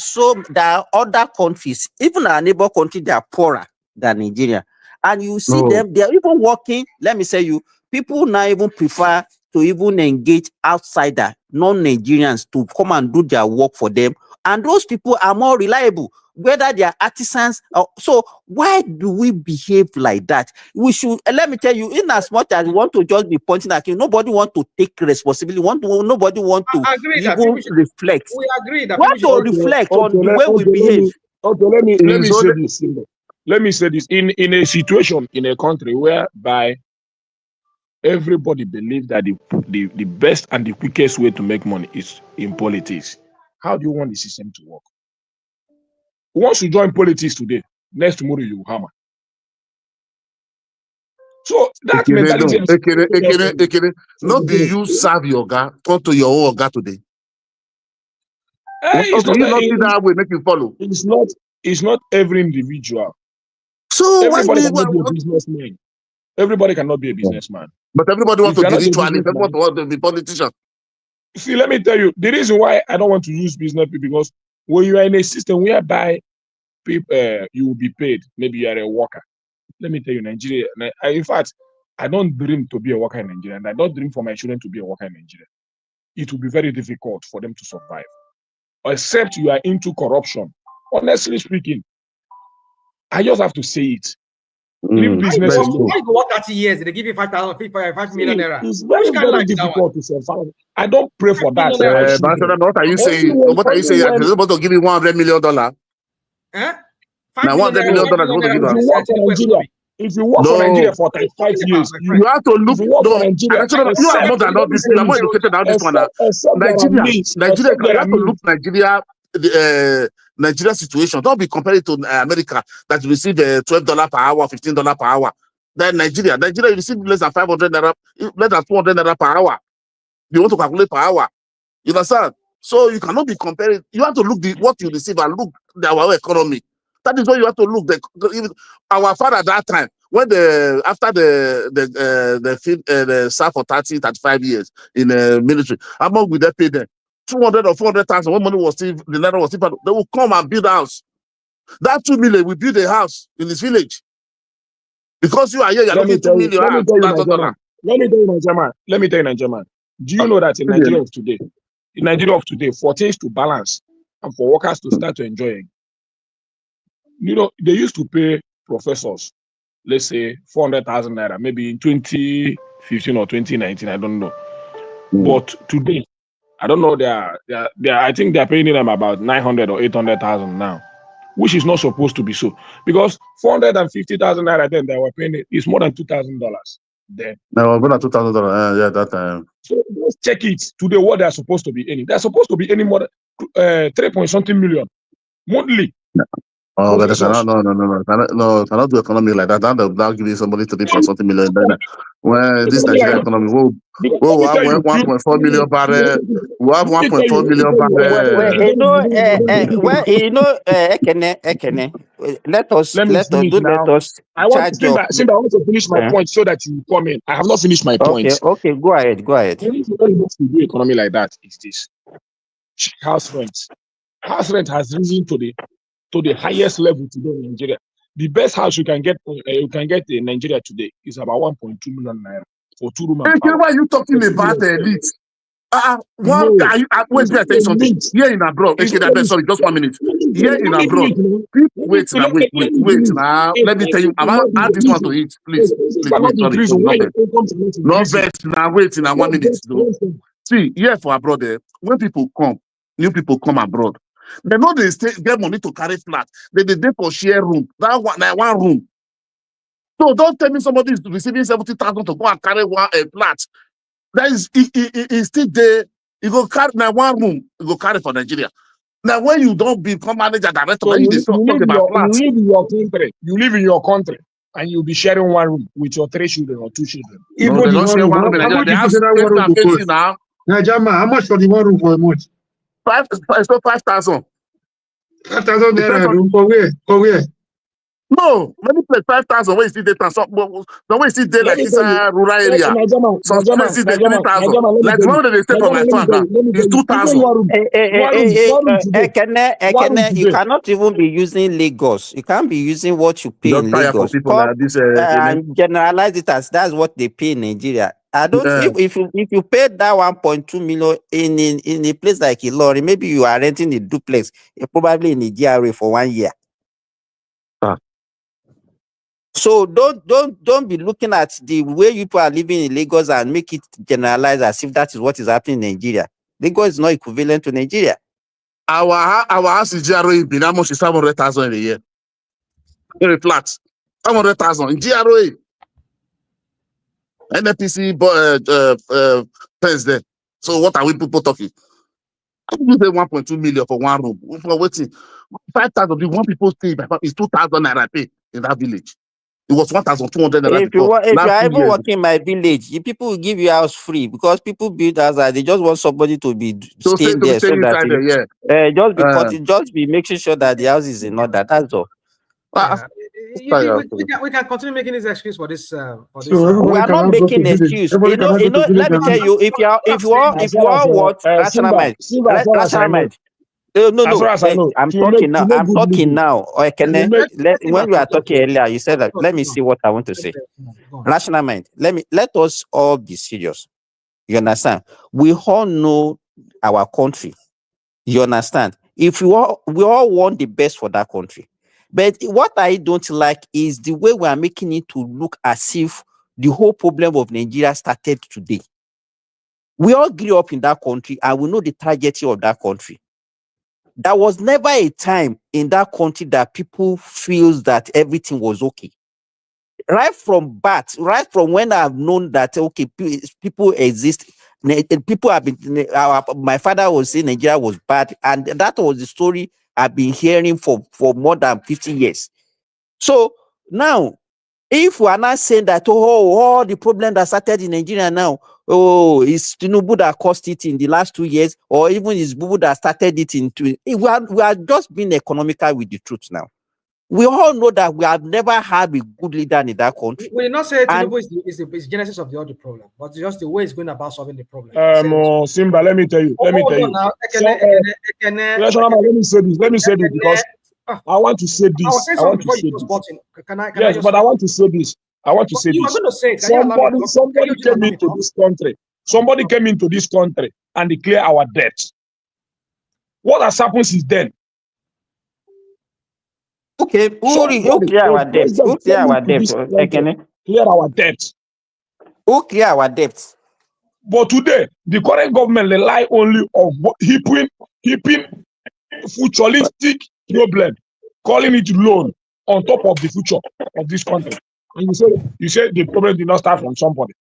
are other countries, even our neighbor country, they are poorer than Nigeria. And you see them, they are even working. Let me say you, people now even prefer to even engage outsider, non-Nigerians, to come and do their work for them. And those people are more reliable, whether they are artisans. So why do we behave like that? We should, let me tell you, in as much as we want to just be pointing at you, nobody want to take responsibility. Nobody want to even reflect. We agree that want to reflect on the way we behave. Let me say this. Let me say this. In a situation, in a country whereby everybody believes that the best and the quickest way to make money is in politics, how do you want the system to work? Once you join politics today, next tomorrow you hammer. So that mentality. Not be you serve your guy, turn to your own guy today. It's not that way, make you follow. It's not every individual. So everybody cannot be a businessman. Everybody cannot be a businessman. But everybody wants to be ritualist. Everybody wants to be politician. See, let me tell you, the reason why I don't want to use business people, because when you are in a system whereby people, you will be paid, maybe you are a worker. Let me tell you, Nigeria, in fact, I don't dream to be a worker in Nigeria, and I don't dream for my children to be a worker in Nigeria. It will be very difficult for them to survive. Except you are into corruption. Honestly speaking, I just have to say it. Business why you go work 30 years? They give you 5 million naira. It's very, very difficult to survive. I don't pray for that. What are you saying? What are you saying? You're supposed to give me $100 million. Now $100 million. If you work for Nigeria for 35 years, you have to look. You are more than all this. You are more educated than this one. Nigeria, you have to look Nigeria the Nigeria situation. Don't be comparing to America that you receive $12 per hour, $15 per hour. Then Nigeria you receive less than 500 naira, less than 200 naira per hour. You want to calculate per hour. You understand? So you cannot be comparing. You have to look what you receive and look our economy. That is what you have to look. Our father at that time, when after the serve for 30, 35 years in the military, how much would they pay them? 200 or 400,000. When money was still, the naira was still, they will come and build a house. That 2 million will build a house in his village. Because you are here, you're looking 2 million. Let me tell you, Nigerian. Do you know that in Nigeria of today, for things to balance and for workers to start to enjoy, you know, they used to pay professors, let's say 400,000 naira, maybe in 2015 or 2019, I don't know. But today, I don't know, I think they're paying them about 900 or 800,000 now, which is not supposed to be so. Because 450,000 naira then they were paying is more than $2,000 then. No, more than $2,000. Yeah, that time. So let's check it today what they're supposed to be earning. They're supposed to be earning more than 3-point-something million monthly. Oh, but cannot do economy like that. They'll give somebody 3-point-something million. When this Nigerian economy, we have 1.4 million barrel. We have 1.4 million barrel. Ekene, let us I want to finish my point so that you come in. I have not finished my point. Okay, go ahead. The reason why you do economy like that is this: house rent. House rent has risen to the highest level today in Nigeria. The best house you can get in Nigeria today is about 1.2 million naira for 2-room and parlor. Why are you talking about elite? Wait, let me tell you something. Here in abroad, sorry, just 1 minute. Here in abroad, wait now. Let me tell you, add this one to it, please. Sorry. No vex now. Wait now 1 minute. Though. See, here for abroad, when people come, new people come abroad, they know they get money to carry flat. They for share room. That one room. So don't tell me somebody is receiving 70,000 to go and carry one flat. That is, he still there. You go carry now one room. You go carry for Nigeria. Now when you don't become manager director, so you live in your country, and you'll be sharing one room with your 3 children or 2 children. No, they don't share one room in Nigeria. They have space now. Now, how much for the one room for a month? 5,000. 5,000 naira room for where? For where? No, many place 5,000. Where is it? The way is it there like this rural area? Some places they 3,000. Like the one that they stay for my farm now, it's 2,000. Ekene, you cannot even be using Lagos. You can't be using what you pay in Lagos. Like this, and generalize it as that's what they pay in Nigeria. I don't. If you pay that 1.2 million in a place like Ilori, maybe you are renting a duplex, probably in a GRA for 1 year. So don't be looking at the way people are living in Lagos and make it generalize as if that is what is happening in Nigeria. Lagos is not equivalent to Nigeria. Our house in GRA in Binamos is 700,000 in a year. In a flat, 700,000 in GRA. NPC fence there. So what are we people talking? You pay 1.2 million for one room. For waiting 5,000. You want people stay is 2,000 naira pay in that village. It was 1,200 naira. If you are even working in my village, people will give you house free because people build houses. They just want somebody to be staying there so that just be making sure that the house is in order. That's all. We can continue making this excuse for this. We are not making excuse. Let me tell you, if you all want rational mind. No. I'm talking now. Or when you are talking earlier, you said that. Let me see what I want to say. Rational mind. Let us all be serious. You understand? We all know our country. You understand? If we all want the best for that country. But what I don't like is the way we are making it to look as if the whole problem of Nigeria started today. We all grew up in that country and we know the trajectory of that country. There was never a time in that country that people feel that everything was okay. Right from birth, right from when I've known that, okay, people exist, People have been. My father was saying Nigeria was bad, and that was the story I've been hearing for more than 50 years. So now, if we are not saying that all the problem that started in Nigeria now, it's Tinubu that caused it in the last 2 years, or even it's Bubu that started it in we are just being economical with the truth now. We all know that we have never had a good leader in that country. We did not say Tinubu is the genesis of the problem, but just the way it's going about solving the problem. Simba, let me tell you. Let me tell you. Let me say this. Let me say this because I want to say this. I was saying something before you was button. Yes, but I want to say this. I want to say you this. Are going to say it. Somebody came into this country. Somebody came into this country and declared our debt. What has happened since then? Okay, who clear our debt? Who clear our debt? Clear our debt. Who clear our debt? But today, the current government rely only on heaping futuristic problem, calling it loan on top of the future of this country. And you say the problem did not start from somebody.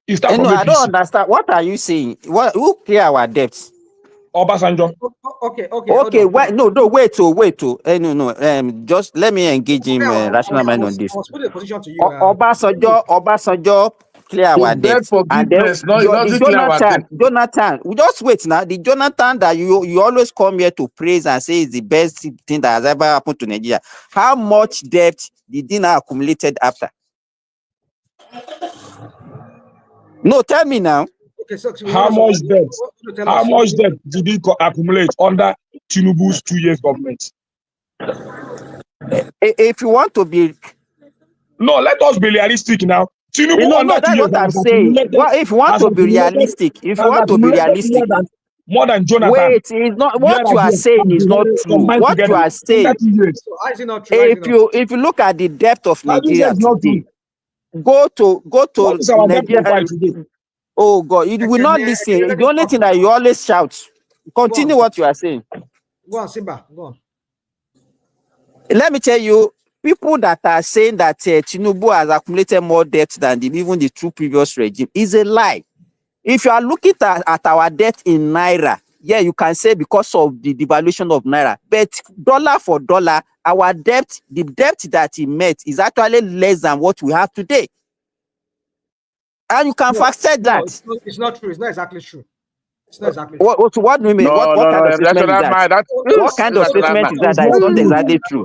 It started from I don't understand. What are you saying? Who clear our debts? Obasanjo. Okay. Wait, no. Just let me engage him rational mind on this. I was putting a position to you. Obasanjo clear our debts. And then Jonathan, we just wait now. The Jonathan that you always come here to praise and say is the best thing that has ever happened to Nigeria. How much debt did he now accumulated after? No, tell me now. Okay, so how much debt did he accumulate under Tinubu's 2 years government? If you want to be... No, let us be realistic now. Tinubu under that's what I'm saying. Well, if you want to be realistic, more than Jonathan. Wait, it's not what you are saying is not true. What you are saying, if you look at the depth of Nigeria today, go to Nigeria. Oh God, you will not listen. The only thing that you always shout. Continue what you are saying. Go on, Simba. Go on. Let me tell you, people that are saying that Tinubu has accumulated more debt than even the two previous regime is a lie. If you are looking at our debt in Naira, yeah, you can say because of the devaluation of Naira, but dollar for dollar, our debt, the debt that he met is actually less than what we have today. And you can fact check that. It's not true. It's not exactly true. It's not exactly true. What do you mean? What kind of statement is that? What kind of statement is that? That is not exactly true.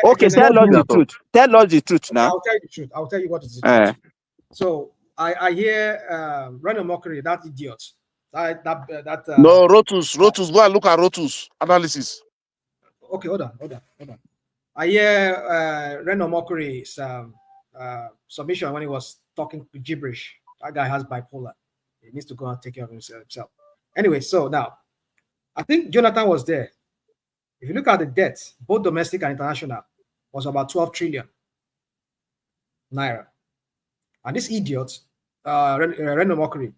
Okay, tell us the truth. Tell us the truth now. I'll tell you the truth. I'll tell you what is the truth. So I hear Reno Mockery, that idiot. No, Rotus. Go and look at Rotus analysis. Okay, hold on. I hear Reno Mockery's submission when he was talking gibberish. That guy has bipolar. He needs to go and take care of himself. Anyway, so now I think Jonathan was there. If you look at the debt, both domestic and international, was about 12 trillion naira. And this idiot, Reno Mockery,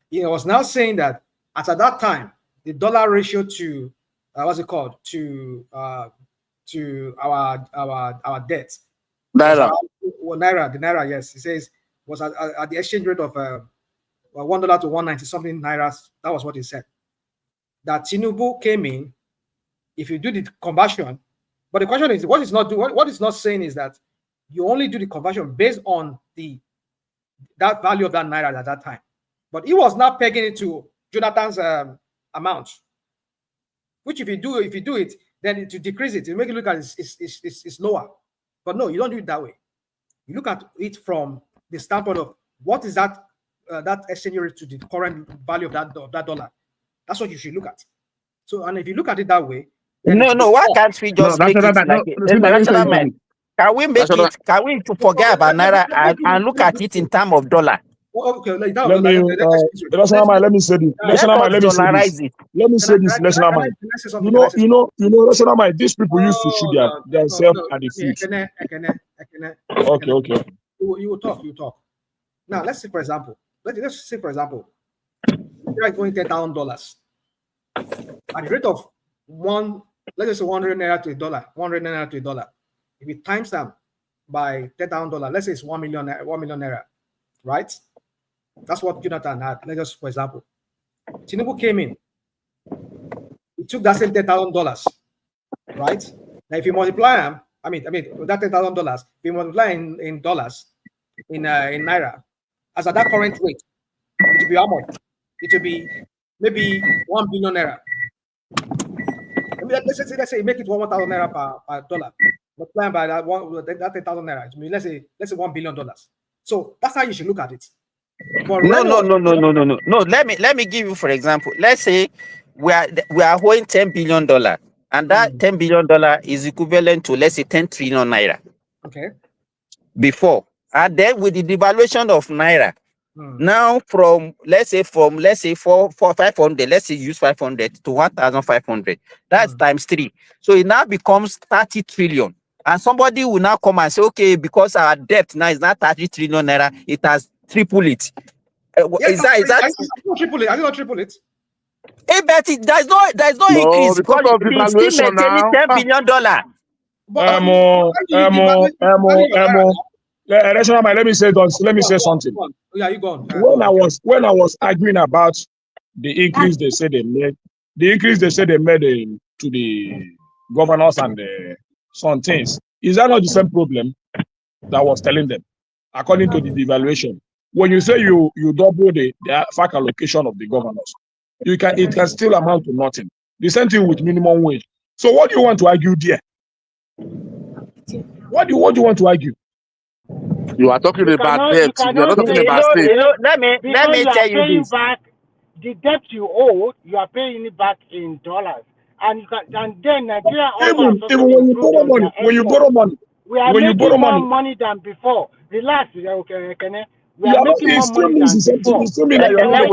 he was now saying that at that time, the dollar ratio to what's it called to our debt, naira, the naira, yes, he says was at the exchange rate of $1 to 190 something naira. That was what he said. That Tinubu came in. If you do the conversion, but the question is, what it's not saying is that you only do the conversion based on that value of that naira at that time. But he was not pegging it to Jonathan's amount. Which if you do it, then to decrease it, you make it look at it's lower. But no, you don't do it that way. You look at it from the standpoint of what is that exchange rate to the current value of that dollar. That's what you should look at. So, and if you look at it that way, no, why can't we just make it like a rational mind? Can we make it? Can we forget about naira and look at it in terms of dollar? Okay, let me say this. Let me say this. National mind. You know, national mind. These people used to shoot themselves at the feet. Okay. You will talk. Now let's say, for example, you're going $10,000 at the rate of let's say 100 naira to a dollar. If you times them by $10,000, let's say it's 1 million naira, right? That's what Jonathan had. Let's just, for example, Tinubu came in. He took that same $10,000, right? Now, if you multiply them, I mean, that $10,000, if you multiply in dollars, in naira, as at that current rate, it will be how much? It will be maybe 1 billion naira. Let's say make it 1,000 naira per dollar. Multiply by that 10,000 naira. It means let's say $1 billion. So that's how you should look at it. But no. Let me give you, for example. Let's say we are owing $10 billion, and that $10 billion is equivalent to, let's say, 10 trillion naira. Okay. Before, and then with the devaluation of naira, now let's say 500, let's say use 500 to 1,500. That's times 3. So it now becomes 30 trillion. And somebody will now come and say, okay, because our debt now is not 30 trillion naira, it has tripled it. Is that? I did not triple it. Hey, Betty, there's no increase because of the it's still maintaining $10 billion. Let me say something. Yeah, you go on. When I was arguing about the increase they said they made, to the governors and some things, is that not the same problem that I was telling them? According to the devaluation, when you say you double the fact allocation of the governors, it can still amount to nothing. The same thing with minimum wage. So what do you want to argue there? What do you want to argue? You are talking about debt. You are not talking about state. Let me tell you this. Back the debt you owe, you are paying it back in dollars. And then Nigeria also even when you borrow money, we are making more money than before. Relax, okay, Kene. We are making more money than before. We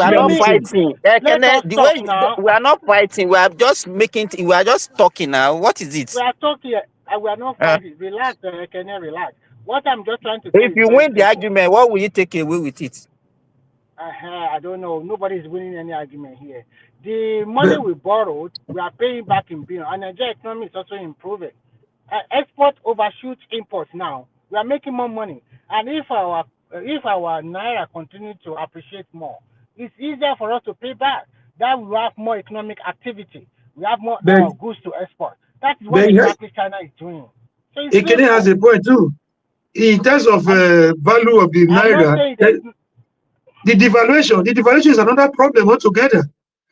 are not fighting. We are not fighting. We are just we are just talking now. What is it? We are talking. We are not fighting. Relax, Kene. Relax. What I'm just trying to say. If you win the argument, what will you take away with it? I don't know. Nobody is winning any argument here. The money we borrowed, we are paying back in billion. And Nigeria economy is also improving. Export overshoots imports now. We are making more money. And if our naira continues to appreciate more, it's easier for us to pay back. That we have more economic activity. We have more goods to export. That is what exactly China is doing. So Ekene has a point too. In terms of value of the naira, the devaluation is another problem altogether.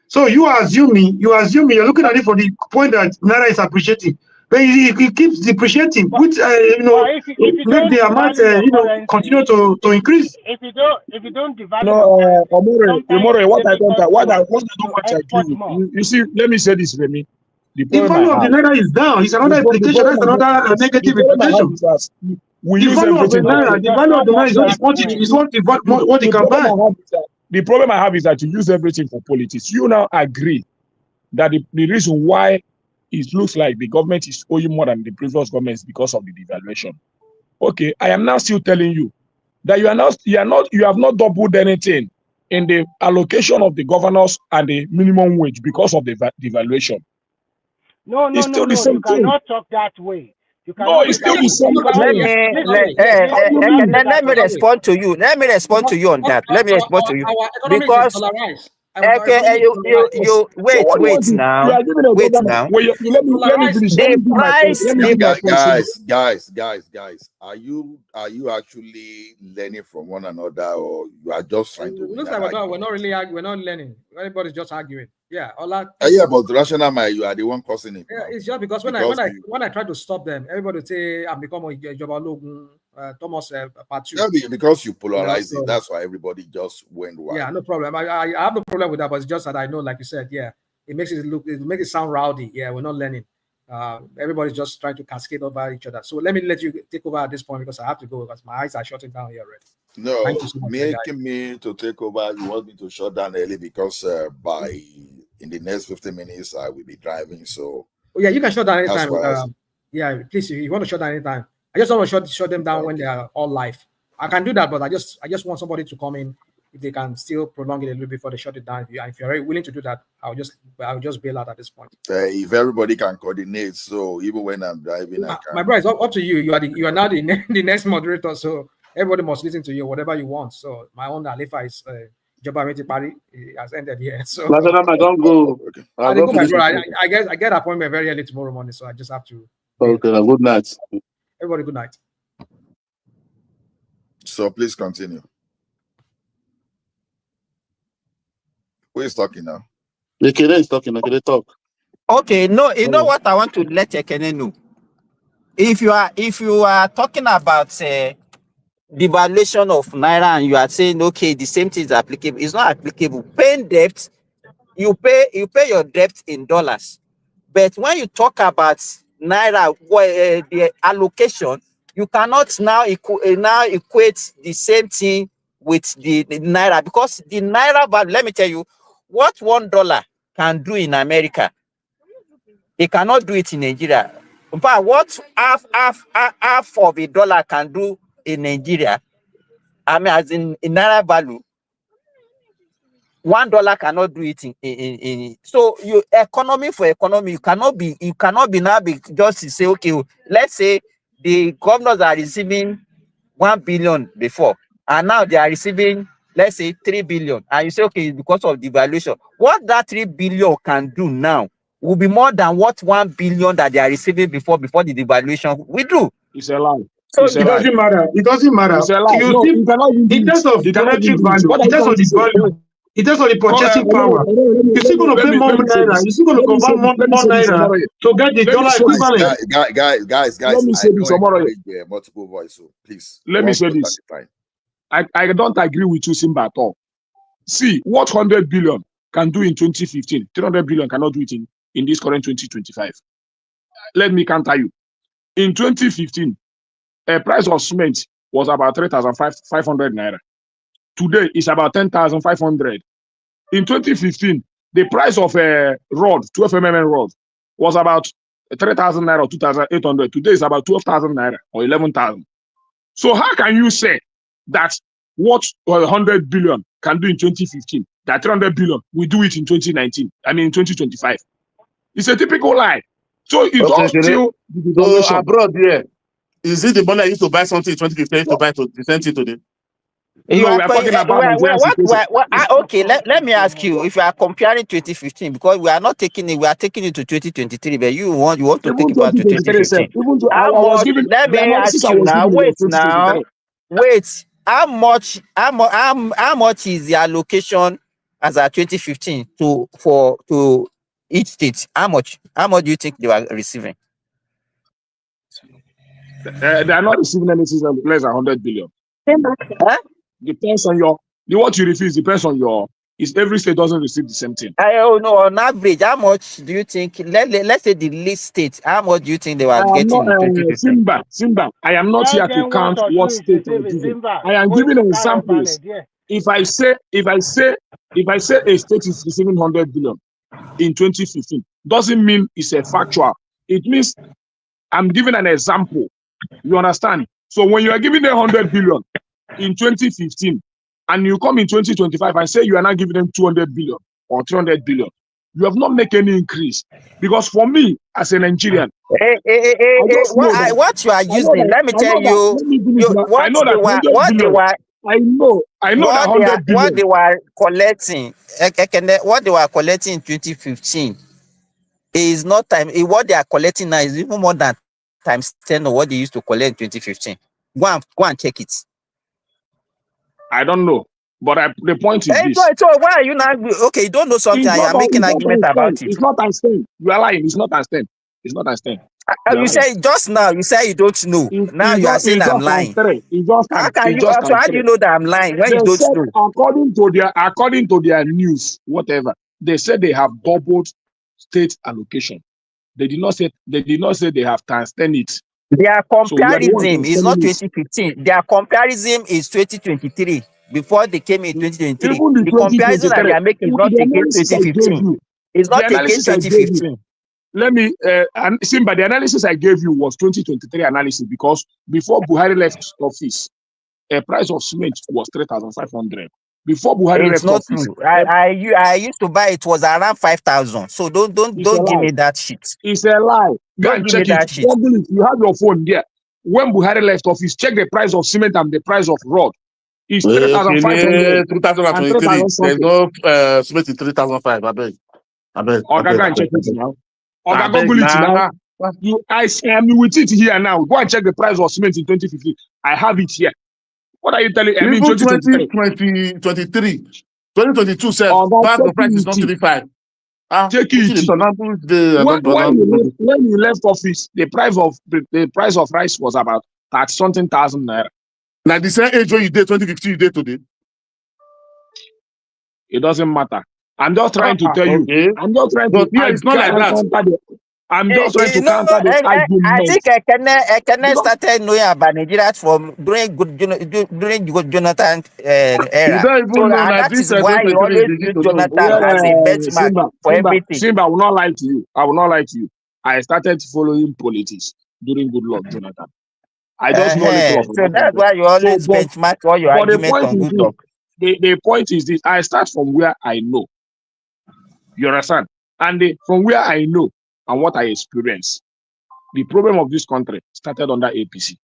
So you are assuming you're looking at it for the point that naira is appreciating, but it keeps depreciating, which make the amount continue to increase. If you don't devalue, no, Omore, what I don't want to agree. You see, let me say this, Remy. The value of the naira is down. It's another implication. That's another negative implication. The value of the naira is what you can buy. The problem I have is that you use everything for politics. You now agree that the reason why it looks like the government is owing more than the previous government is because of the devaluation. Okay, I am now still telling you that you have not doubled anything in the allocation of the governors and the minimum wage because of the devaluation. No. You cannot talk that way. It's still the same. Let me respond to you. Let me respond to you on that. Let me respond to you because you wait now. Guys. Are you actually learning from one another, or you are just trying to? Looks like we're not really we're not learning. Everybody's just arguing. Yeah, but rational mind, you are the one causing it. Yeah, it's just because when I try to stop them, everybody say I'm becoming Thomas part 2. Yeah, because you polarize it. That's why everybody just went wild. Yeah, no problem. I have no problem with that, but it's just that I know, like you said, it makes it sound rowdy. Yeah, we're not learning. Everybody's just trying to cascade over each other. So let me let you take over at this point because I have to go because my eyes are shutting down here already. No, making me to take over. You want me to shut down early because in the next 15 minutes I will be driving. So you can shut down anytime. Please, if you want to shut down anytime. I just want to shut them down when they are all live. I can do that, but I just want somebody to come in if they can still prolong it a little bit before they shut it down. If you're willing to do that, I'll just bail out at this point. If everybody can coordinate, so even when I'm driving, my brother, it's up to you. You are now the next moderator, so everybody must listen to you, whatever you want. So my own Alifa is Joba Meti Pari has ended here. So I don't go. I go, my brother. I get an appointment very early tomorrow morning, so I just have to. Okay, good night. Everybody, good night. So please continue. Who is talking now? Ekene is talking. Ekene talk. Okay, no, you know what I want to let Ekene know. If you are talking about devaluation of naira and you are saying okay, the same thing is applicable, it's not applicable. Paying debt, you pay your debt in dollars, but when you talk about naira, the allocation, you cannot now equate the same thing with the naira, because the naira value, let me tell you what $1 can do in America, it cannot do it in Nigeria. In fact, what half of a dollar can do in Nigeria, I mean, as in naira value, $1 cannot do it in. So you economy for economy, you cannot be now be just to say okay, let's say the governors are receiving 1 billion before, and now they are receiving, let's say, 3 billion, and you say okay, because of devaluation, what that 3 billion can do now will be more than what 1 billion that they are receiving before the devaluation we do. It's a lie. So it doesn't matter. It doesn't matter. It's a lie. You No, see, you cannot use in terms of monetary value, What in are you terms trying of to the say? value, in terms of the purchasing power, you're still going to pay more naira. You're still going to convert more naira to get the dollar equivalent. Guys, Let me I say this, don't Omoro. encourage multiple voice, so please. Let me say this. I don't agree with you, Simba, at all. See, what 100 billion can do in 2015, 300 billion cannot do it in this current 2025. Let me counter you. In 2015, a price of cement was about 3,500 naira. Today, it's about 10,500. In 2015, the price of a rod, 12 mm rod, was about 3,000 naira or 2,800. Today, it's about 12,000 naira or 11,000. So how can you say that what 100 billion can do in 2015, that 300 billion will do it in 2019? I mean, in 2025. It's a typical lie. So it's all still the devaluation. So abroad, yeah. Is it the money I used to buy something in 2015 to buy to the same thing today? No, we are talking about Nigerian situation. Okay, let me ask you, if you are comparing 2015, because we are not taking it, we are taking it to 2023, but you want to Even take it back to 2015. I was giving Let the me analysis ask I you was now, giving was 2023. wait, how much is the allocation as at 2015 to each state? How much do you think they were receiving? They are not receiving anything less than 100 billion. Huh? Depends on what you refuse depends on is every state doesn't receive the same thing. I don't know, on average, how much do you think, let's say the least state, how much do you think they were I am getting not in 2015? Simba. I am not here to count what state I give. I am giving examples. If I say a state is receiving 100 billion in 2015, doesn't mean it's a factual. It means I'm giving an example. You understand? So when you are giving them 100 billion in 2015, and you come in 2025 and say you are not giving them 200 billion or 300 billion, you have not made any increase. Because for me, as a Nigerian, I just know that what you are using, let me tell you, what they were that 100 billion. What they were collecting, what they were collecting in 2015 is not what they are collecting now is even more than times 10 of what they used to collect in 2015. Go and check it. I don't know, but the point is this. So why are you not okay? You don't know something and you're making argument about it. It's not understand. You are lying. It's not understand. It's not understand. You say just now. You say you don't know. Now you are saying I'm lying. How can you? So how do you know that I'm lying when you don't know? According to their news, whatever they said, they have doubled state allocation. They did not say they have times 10 it. Their comparison is not 2015. Their comparison is 2023. Before they came in 2023, the comparison that they are making is not against 2015. It's not against 2015. Let me, Simba, the analysis I gave you was 2023 analysis, because before Buhari left office, a price of cement was 3,500. Before Buhari left office, I used to buy it was around 5,000. So don't give me that shit. It's a lie. Go and check it. Google it. You have your phone there. when Buhari left office, check the price of cement and the price of rod. It's 3,500 and 3,000 There's something. no cement in 3,005. I beg. Oga, go and check it now. Oga, Google it now. I am with it here now. Go and check the price of cement in 2015. I have it here. What are you telling me? I mean, 2023, 2022 says the price is not 35. Check it. When you left office, the price of rice was about 30-something thousand naira. Now the same age when you did 2015, you did today. It doesn't matter. I'm just trying to tell you. I'm just trying to. Yeah, it's not like that. I'm just trying to counter the argument. I think Ekene started knowing about Nigeria from during Jonathan era. You don't even know that is why he always use Jonathan as a benchmark for everything. Simba, I will not lie to you. I will not lie to you. I started following politics during Goodluck Jonathan. I just know little of it. So that's why you always benchmark all your arguments on Goodluck. The point is this: I start from where I know. You understand? And from where I know and what I experience, the problem of this country started under APC.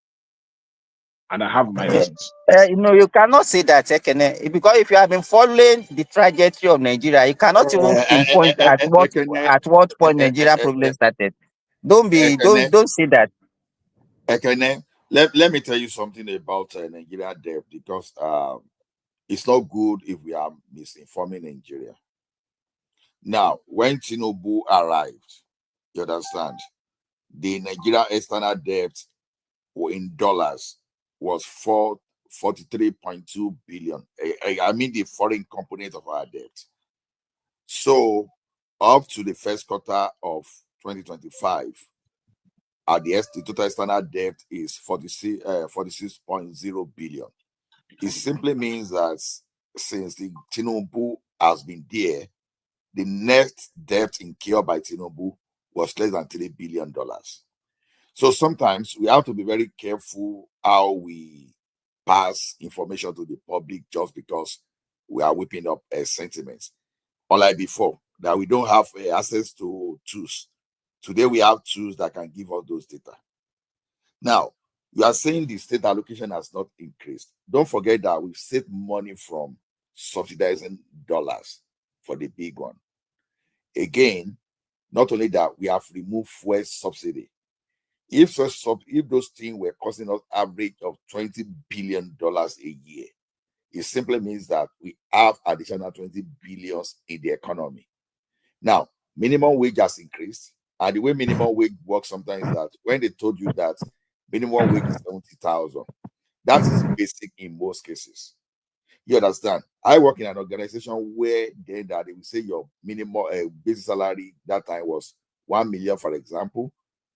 And I have my reasons. You cannot say that, Ekene, because if you have been following the trajectory of Nigeria, you cannot even pinpoint at what point Nigeria problem started. Don't say that. Ekene, let me tell you something about Nigeria debt, because it's not good if we are misinforming Nigeria. Now, when Tinubu arrived, you understand, the Nigeria external debt in dollars was 43.2 billion. I mean the foreign component of our debt. So up to the first quarter of 2025, the total external debt is 46.0 billion. It simply means that since the Tinubu has been there, the net debt incurred by Tinubu was less than $3 billion. So sometimes we have to be very careful how we pass information to the public just because we are whipping up sentiments. Unlike before, that we don't have access to tools. Today we have tools that can give us those data. Now, you are saying the state allocation has not increased. Don't forget that we've saved money from subsidizing dollars for the big one. Again, not only that, we have removed fuel subsidy. If those things were costing us average of $20 billion a year, it simply means that we have additional 20 billion in the economy. Now, minimum wage has increased, and the way minimum wage works sometimes is that when they told you that minimum wage is 70,000, that is basic in most cases. You understand? I work in an organization where they will say your minimum basic salary that time was 1 million, for example,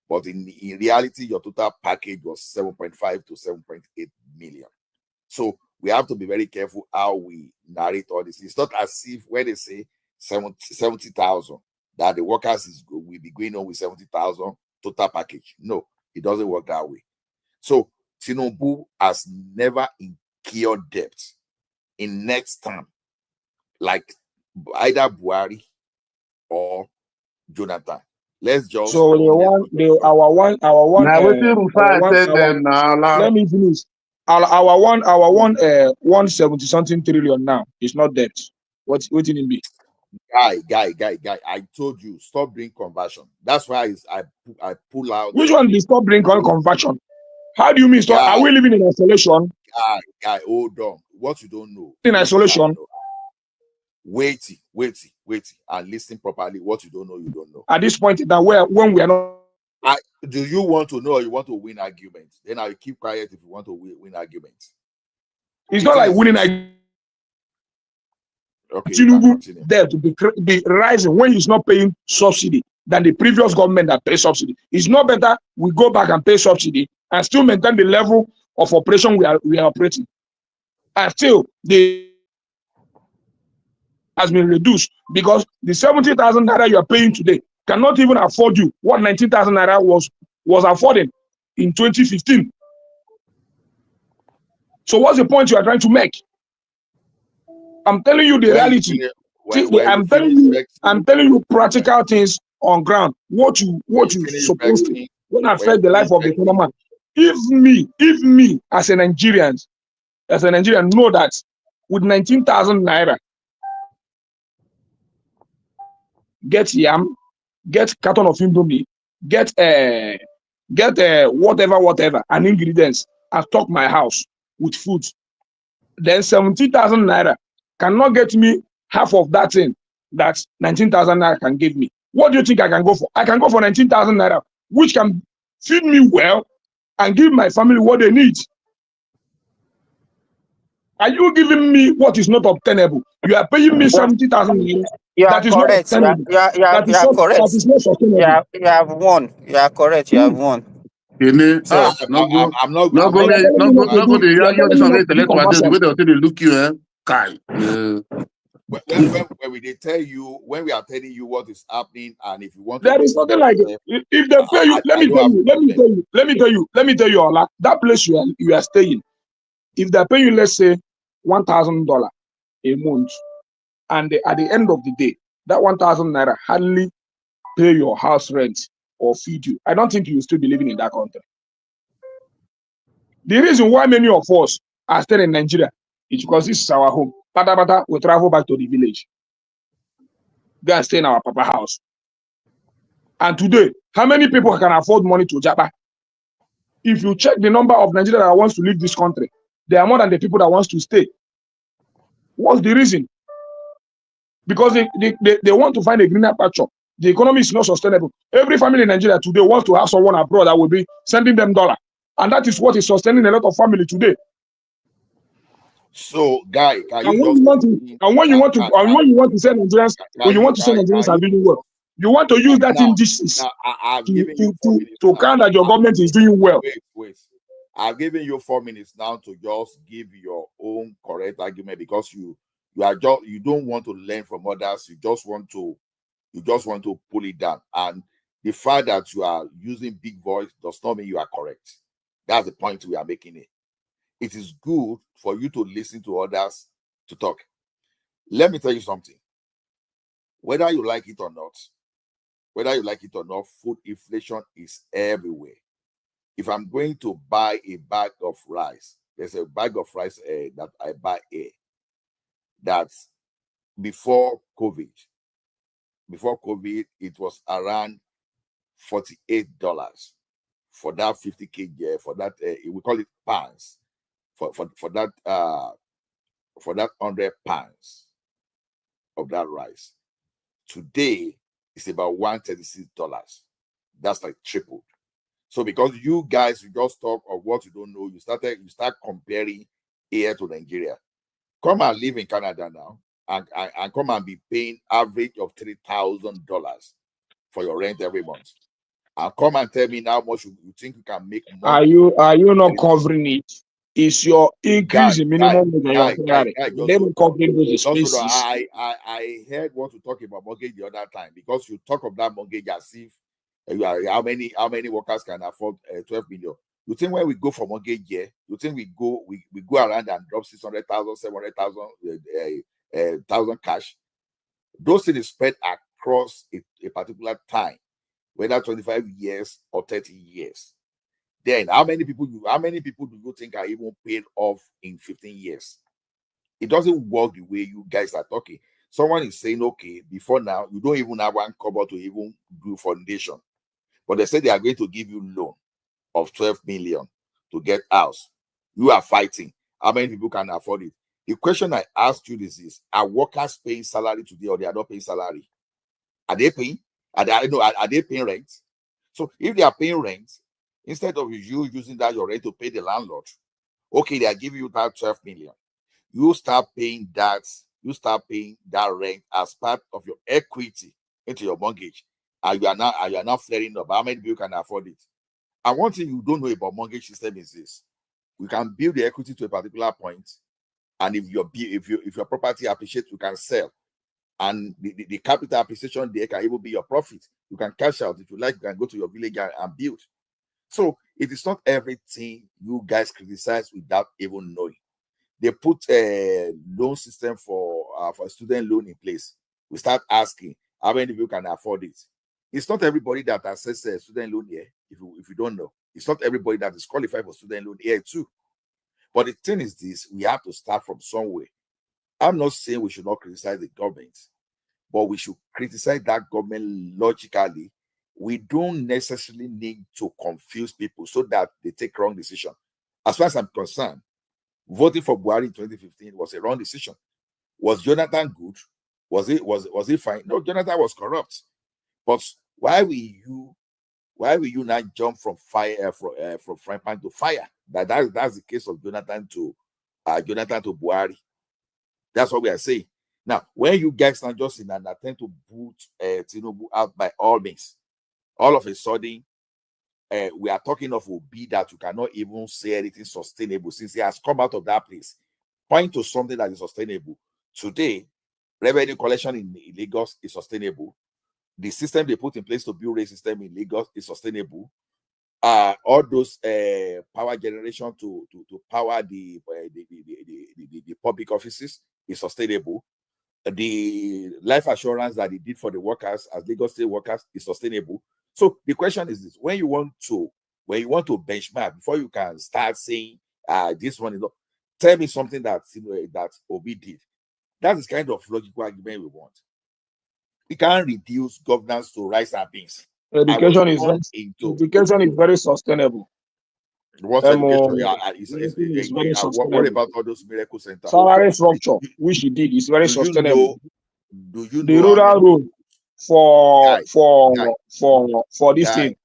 but in reality, your total package was 7.5 to 7.8 million. So we have to be very careful how we narrate all this. It's not as if when they say 70,000, that the workers will be going on with 70,000 total package. No, it doesn't work that way. So Tinubu has never incurred debt in next term, like either Buhari or Jonathan. Let's just our one. Let me finish. Our 170 something trillion now is not debt. What it be? Guy. I told you, stop doing conversion. That's why I pull out. Which one is stop doing conversion? How do you mean stop? Are we living in isolation? Guy, hold on. What you don't know. In isolation. Wait, and listen properly. What you don't know, you don't know. At this point, when we are not. Do you want to know or you want to win arguments? Then I'll keep quiet if you want to win arguments. It's not like winning arguments. Okay. Tinubu there to be rising when he's not paying subsidy than the previous government that pays subsidy. It's not better we go back and pay subsidy and still maintain the level of operation we are operating. And still the has been reduced because the 70,000 naira you are paying today cannot even afford you what 19,000 naira was afforded in 2015. So what's the point you are trying to make? I'm telling you the reality. I'm telling you practical things on ground. What you supposed to when affect the life of the common man. If me as a Nigerian know that with 19,000 naira, get yam, get carton of indomie, get whatever and ingredients, and stock my house with food, then 17,000 naira cannot get me half of that thing that 19,000 naira can give me. What do you think I can go for? I can go for 19,000 naira, which can feed me well and give my family what they need. Are you giving me what is not obtainable? You are paying me 70,000 naira. You are That is not correct. obtainable. You are correct. That is not sustainable. You have won. You are correct. You have won. So I'm not go going the way they look you, Kai. When they tell you, when we are telling you what is happening, and if you want to, there is nothing like it. If they pay you, let me tell you, Ola, that place you are staying, if they pay you, let's say $1,000 a month, and at the end of the day, that 1,000 naira hardly pay your house rent or feed you, I don't think you will still be living in that country. The reason why many of us are still in Nigeria is because this is our home. Bata, we travel back to the village. Go and stay in our papa house. And today, how many people can afford money to Japa? If you check the number of Nigerians that wants to leave this country, there are more than the people that wants to stay. What's the reason? Because they want to find a greener pasture. The economy is not sustainable. Every family in Nigeria today wants to have someone abroad that will be sending them dollar. And that is what is sustaining a lot of family today. So, Guy, when you want to send Nigerians, when you want to send Nigerians are doing well, you want to use that indices to count that your government is doing well. Wait. I've given you 4 minutes now to just give your own correct argument, because you don't want to learn from others. You just want to pull it down. And the fact that you are using big voice does not mean you are correct. That's the point we are making it. It is good for you to listen to others to talk. Let me tell you something. Whether you like it or not, food inflation is everywhere. If I'm going to buy a bag of rice, there's a bag of rice that I buy here. That's before COVID. Before COVID, it was around $48 for that 50 kg. For that, we call it pounds. For that 100 pounds of that rice. Today, it's about $136. That's like tripled. So because you guys, you just talk of what you don't know, you start comparing here to Nigeria. Come and live in Canada now, and come and be paying average of $3,000 for your rent every month. And come and tell me how much you think you can make money. Are you not covering it? Is your increase in minimum wage covering those expenses? I heard what you talk about mortgage the other time, because you talk of that mortgage as if how many workers can afford 12 million. You think when we go for mortgage here, you think we go around and drop 600,000, 700,000 cash? Those things spread across a particular time, whether 25 years or 30 years. Then how many people do you think are even paid off in 15 years? It doesn't work the way you guys are talking. Someone is saying, okay, before now, you don't even have one cover to even do foundation. But they say they are going to give you loan of 12 million to get house. You are fighting. How many people can afford it? The question I asked you is, are workers paying salary today, or they are not paying salary? Are they paying? Are they paying rent? So if they are paying rent, instead of you using that your rent to pay the landlord, okay, they are giving you that 12 million. You start paying that rent as part of your equity into your mortgage. And you are now flaring up. How many people can afford it? And one thing you don't know about mortgage system is this: we can build the equity to a particular point, and if your property appreciates, you can sell, and the capital appreciation there can even be your profit. You can cash out if you like. You can go to your village and build. So it is not everything you guys criticize without even knowing. They put a loan system for student loan in place. We start asking how many people can afford it. It's not everybody that accesses a student loan here, if you don't know. It's not everybody that is qualified for student loan here too. But the thing is this, we have to start from somewhere. I'm not saying we should not criticize the government, but we should criticize that government logically. We don't necessarily need to confuse people so that they take wrong decision. As far as I'm concerned, voting for Buhari in 2015 was a wrong decision. Was Jonathan good? Was he fine? No, Jonathan was corrupt. But why will you not jump from fire from frying pan to fire? That's the case of Jonathan to Buhari. That's what we are saying. Now, when you guys are just in an attempt to boot Tinubu out by all means, all of a sudden, we are talking of Obi that you cannot even say anything sustainable since he has come out of that place. Point to something that is sustainable. Today, revenue collection in Lagos is sustainable. The system they put in place to build a system in Lagos is sustainable. All those power generation to power the public offices is sustainable. The life assurance that they did for the workers as Lagos State workers is sustainable. So the question is this: when you want to benchmark before you can start saying this one is not, tell me something that Obi did. That is kind of logical argument we want. We can't reduce governance to rice and beans. Education is very sustainable. What education is very sustainable. What about all those miracle centers? Salary structure, which he did, is very sustainable. Do you know the rural road for this thing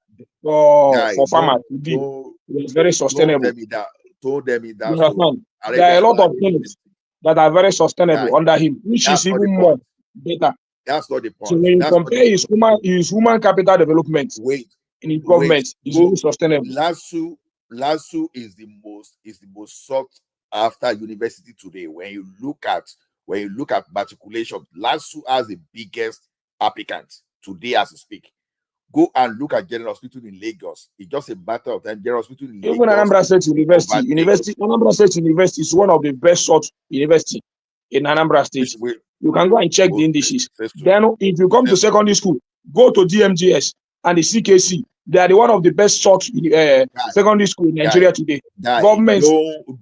for farmers is very sustainable. Told them that. There are a lot of things that are very sustainable under him, which is even more better. That's not the point. So when you compare his human capital development in his government, is very sustainable. LASU is the most sought after university today. When you look at matriculation, LASU has the biggest applicant today as we speak. Go and look at General Hospital in Lagos. It's just a matter of time. General Hospital in Lagos. Even Anambra State University is one of the best sought university in Anambra State. You can go and check the indices. Then if you come to secondary school, go to DMGS and the CKC. They are one of the best sought secondary school in Nigeria today. Government,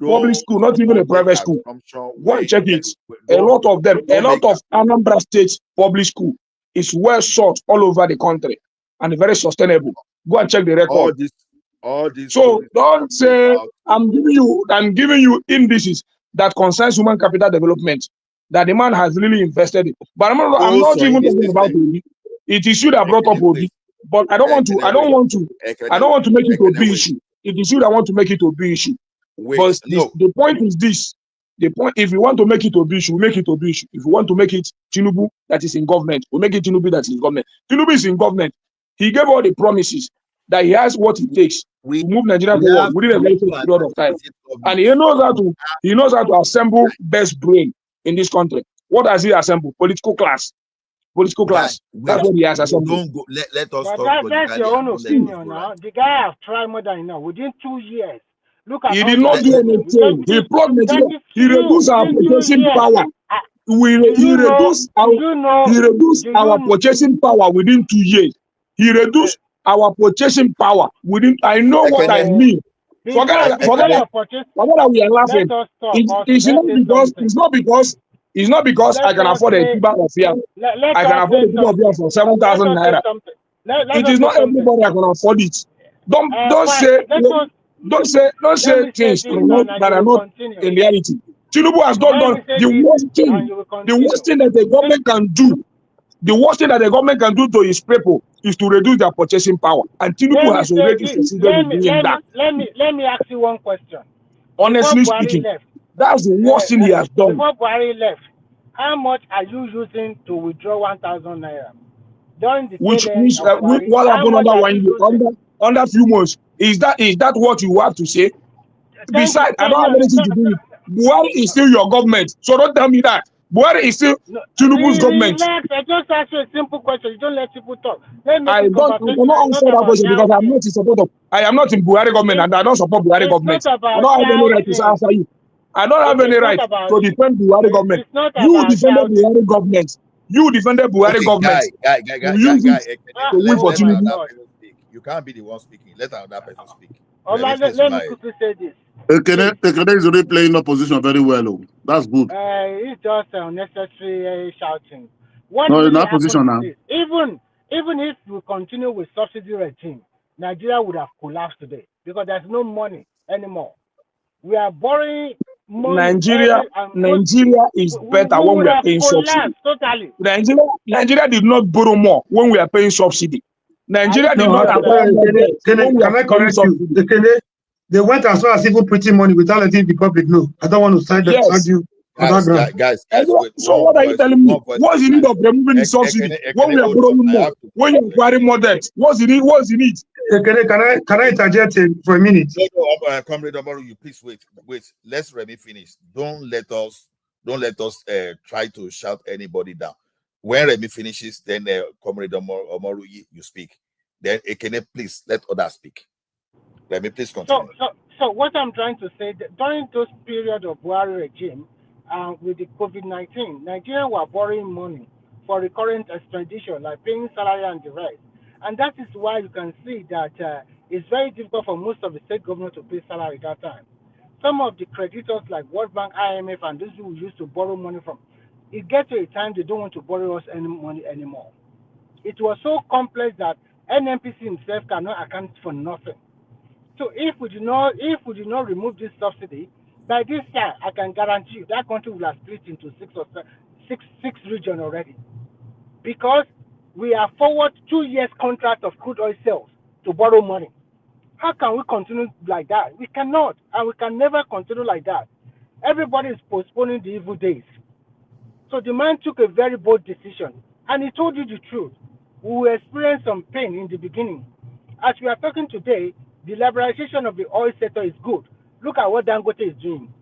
public school, not even a private school. Go and check it. A lot of Anambra State public school is well sought all over the country and very sustainable. Go and check the record. So don't say I'm giving you indices that concerns human capital development that the man has really invested in. But I'm not even talking about Obi. It is you that brought up Obi. But I don't want to make it a big issue. It is you that want to make it a big issue. But the point is this. The point, if you want to make it a big issue, we make it a big issue. If you want to make it Tinubu that is in government, we make it Tinubu that is in government. Tinubu is in government. He gave all the promises that he has what it takes to move Nigeria forward within a very short period of time. And he knows how to assemble best brain in this country. What does he assemble? Political class. That's what he has assembled. Let us talk. That's your own opinion now. The guy has tried more than enough. Within 2 years. Look at he did not do anything. He plugged Nigeria. He reduced our purchasing power. He reduced our purchasing power within 2 years. He reduced our purchasing power within. I know what I mean. Forget that we are laughing. It's not because I can afford a tuber of here. I can afford a tuber of here for 7,000 naira. It is not everybody that can afford it. Don't say things that are not in reality. Tinubu has not done the worst thing that the government can do. The worst thing that the government can do to his people is to reduce their purchasing power. And Tinubu has already succeeded in doing that. Let me ask you one question. Honestly speaking, that's the worst thing he has done. Before Buhari left, how much are you using to withdraw 1,000 naira? During the what happened under 1 year, under few months? Is that what you have to say? Besides, I don't have anything to do with Buhari is still your government, so don't tell me that. Buhari is still Tinubu's government. I just ask you a simple question. You don't let people talk. I cannot answer that question because I'm not in support of. I am not in Buhari government and I don't support Buhari government. I don't have any right to answer you. I don't have any right to defend Buhari government. You defended Buhari government. You defended Buhari government. You use it to win for Tinubu. You can't be the one speaking. Let another person speak. Let me quickly say this. Ekene is already playing opposition very well. Oh. That's good. It's just unnecessary shouting. What No, really in position happened now. is this. Even if we continue with subsidy regime, Nigeria would have collapsed today because there's no money anymore. We are borrowing money. Nigeria is better when we are paying subsidy. Totally. Nigeria did not borrow more when we are paying subsidy. Nigeria did not acquire more debt when we are paying subsidy. They went as far as even printing money without letting the public know. I don't want to side argue on that ground. Guys, wait, so what are you telling me? What's the need of removing the subsidy when we are borrowing more? When you are acquiring more debt, what's the need? What's the need? Can I interject for a minute? No, Comrade Omoru, you please wait. Let's Remy finish. Don't let us try to shout anybody down. When Remy finishes, then Comrade Omoru, you speak. Then Ekene, please let others speak. Let me please continue. So what I'm trying to say, during those period of Buhari regime, with the COVID-19, Nigeria were borrowing money for recurrent expenditure, like paying salary and the rest. And that is why you can see that it's very difficult for most of the state government to pay salary at that time. Some of the creditors like World Bank, IMF, and those who used to borrow money from, it gets to a time they don't want to borrow us any money anymore. It was so complex that NNPC himself cannot account for nothing. So if we do not remove this subsidy, by this time I can guarantee you that country will have split into six regions already, because we are forward 2 years contract of crude oil sales to borrow money. How can we continue like that? We cannot, and we can never continue like that. Everybody is postponing the evil days. So the man took a very bold decision, and he told you the truth. We will experience some pain in the beginning. As we are talking today, the liberalization of the oil sector is good. Look at what Dangote is doing.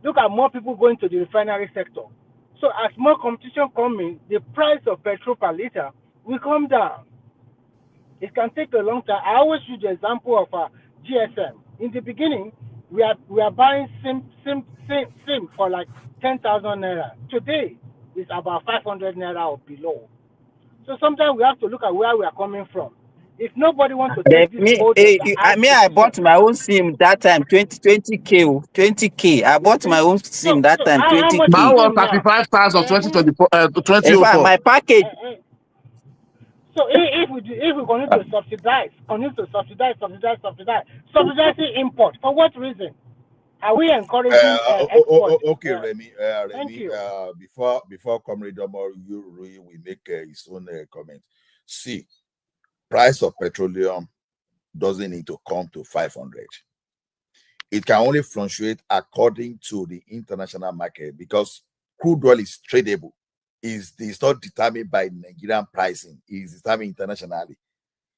Look at more people going to the refinery sector. So as more competition comes in, the price of petrol per liter will come down. It can take a long time. I always use the example of GSM. In the beginning, we are buying SIM for like 10,000 naira. Today, it's about 500 naira or below. So sometimes we have to look at where we are coming from. If nobody wants to take this hold, I bought my own SIM that time, 20K. I bought my own SIM that time, 20K. Now was 35,000 2024. In fact, my package. So if we continue to subsidize import, for what reason? Are we encouraging export? Okay, Remy. Before Comrade Omoru, we make his own comment. See, price of petroleum doesn't need to come to 500. It can only fluctuate according to the international market, because crude oil is tradable. It's not determined by Nigerian pricing. It's determined internationally.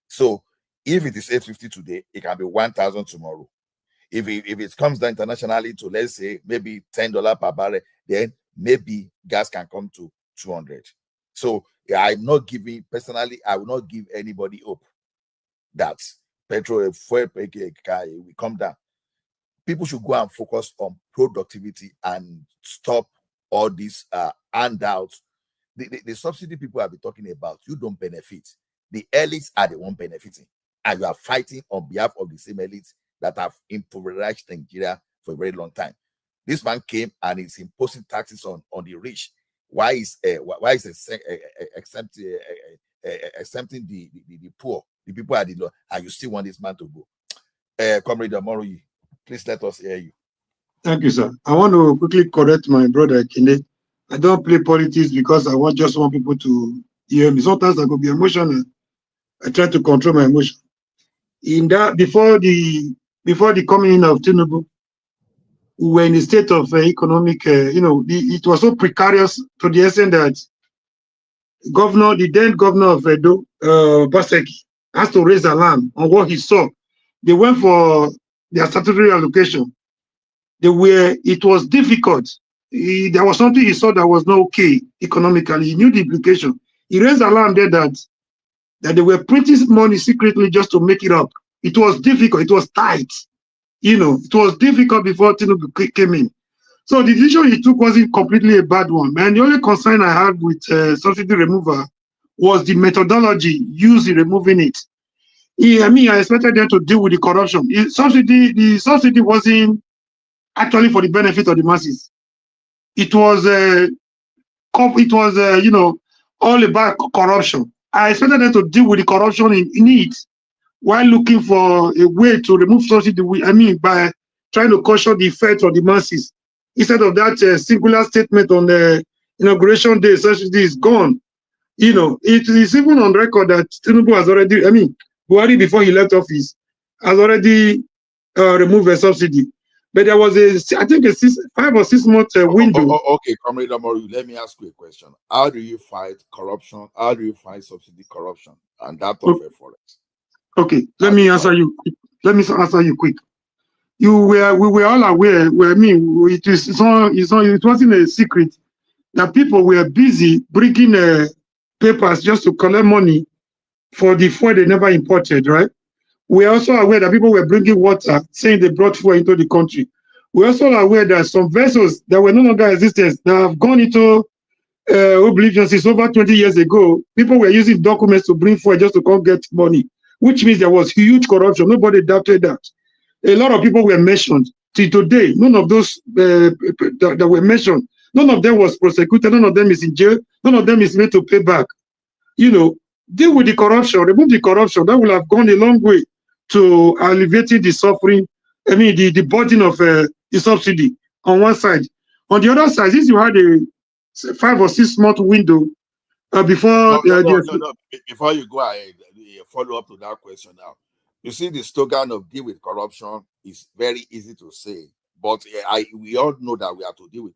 So if it is 850 today, it can be 1,000 tomorrow. If it comes down internationally to, let's say, maybe $10 per barrel, then maybe gas can come to 200. So I'm not giving, personally, I will not give anybody hope that petrol fuel will come down. People should go and focus on productivity and stop all these handouts. The subsidy people have been talking about, you don't benefit. The elites are the one benefiting, and you are fighting on behalf of the same elites that have impoverished Nigeria for a very long time. This man came and is imposing taxes on the rich. Why is exempting the poor, the people at the low, and you still want this man to go? Comrade Omoru, please let us hear you. Thank you, sir. I want to quickly correct my brother Kinde. I don't play politics because I just want people to hear me. Sometimes I could be emotional. I try to control my emotion. In that, before the coming in of Tinubu, we were in a state of economic, it was so precarious to the extent that the then governor of Edo, Baseki, has to raise alarm on what he saw. They went for their statutory allocation. It was difficult. There was something he saw that was not okay economically. He knew the implication. He raised alarm there that they were printing money secretly just to make it up. It was difficult. It was tight. It was difficult before Tinubu came in. So the decision he took wasn't completely a bad one. And the only concern I had with subsidy removal was the methodology used in removing it. I expected them to deal with the corruption. The subsidy wasn't actually for the benefit of the masses. It was all about corruption. I expected them to deal with the corruption in it while looking for a way to remove subsidy. By trying to caution the effect of the masses. Instead of that singular statement on the inauguration day, subsidy is gone. It is even on record that Tinubu has already, Buhari, before he left office, has already removed a subsidy. But there was I think a 5 or 6 month window. Okay, Comrade Amoru, let me ask you a question. How do you fight corruption? How do you fight subsidy corruption and that of forex? Okay, let me answer you. Let me answer you quick. We were all aware. It wasn't a secret that people were busy bringing papers just to collect money for the fuel they never imported, right? We're also aware that people were bringing water, saying they brought fuel into the country. We're also aware that some vessels that were no longer existent, that have gone into oblivion since over 20 years ago, people were using documents to bring fuel just to come get money, which means there was huge corruption. Nobody doubted that. A lot of people were mentioned. Till today, none of those that were mentioned, none of them was prosecuted, none of them is in jail, none of them is made to pay back. Deal with the corruption, remove the corruption. That will have gone a long way to alleviating the suffering, the burden of the subsidy on one side. On the other side, since you had a 5 or 6 month window before... No. Before you go ahead, follow up to that question now. You see, the slogan of deal with corruption is very easy to say, but we all know that we have to deal with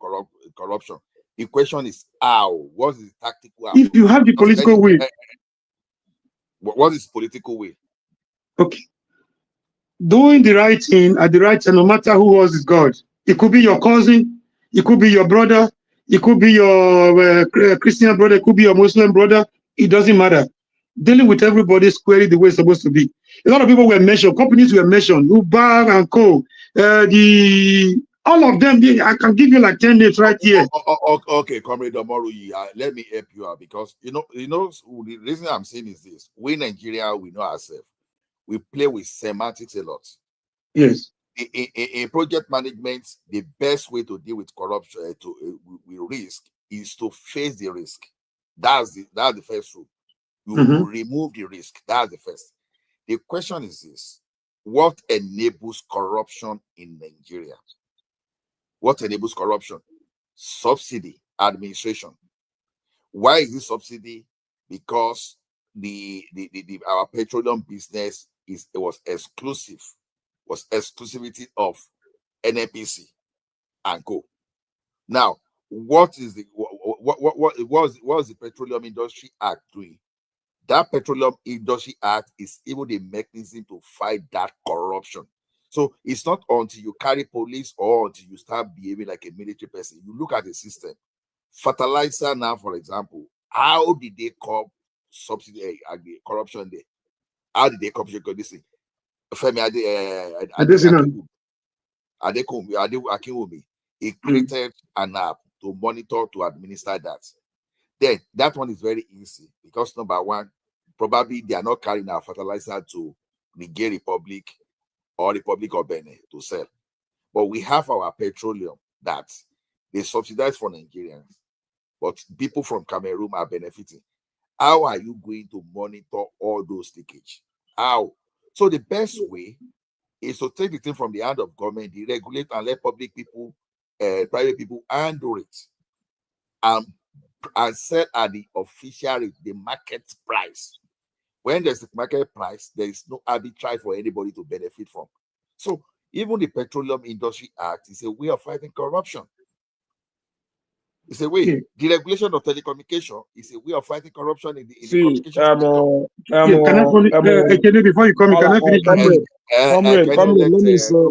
corruption. The question is how? What is the tactical approach? If you have the political will. What is political will? Okay. Doing the right thing at the right time, no matter who else is God. It could be your cousin, it could be your brother, it could be your Christian brother, it could be your Muslim brother. It doesn't matter. Dealing with everybody squarely the way it's supposed to be. A lot of people were mentioned, companies were mentioned, Uber and Co. All of them, I can give you like 10 names right here. Okay, Comrade Amoru, let me help you out because the reason I'm saying is this: we Nigeria, we know ourselves. We play with semantics a lot. Yes. In project management, the best way to deal with corruption, with risk, is to face the risk. That's the first rule. You remove the risk. That's the first. The question is this: what enables corruption in Nigeria? What enables corruption? Subsidy administration. Why is this subsidy? Because our petroleum business was exclusivity of NNPC and Co. Now, what is the Petroleum Industry Act doing? That Petroleum Industry Act is even the mechanism to fight that corruption. So it's not until you carry police or until you start behaving like a military person. You look at the system. Fertilizer now, for example, how did they curb subsidy corruption there? How did they curb this thing? Femi Akinwumi, he created an app to monitor, to administer that. Then that one is very easy because number one, probably they are not carrying our fertilizer to Niger Republic or Republic of Benin to sell. But we have our petroleum that they subsidize for Nigerians, but people from Cameroon are benefiting. How are you going to monitor all those leakage? How? So the best way is to take the thing from the hand of government, deregulate and let public people, private people handle it, and sell at the official rate, the market price. When there's a market price, there is no arbitrage for anybody to benefit from. So even the Petroleum Industry Act is a way of fighting corruption. It's a way. The regulation of telecommunication is a way of fighting corruption in the communication sector. Before you come, can I finish?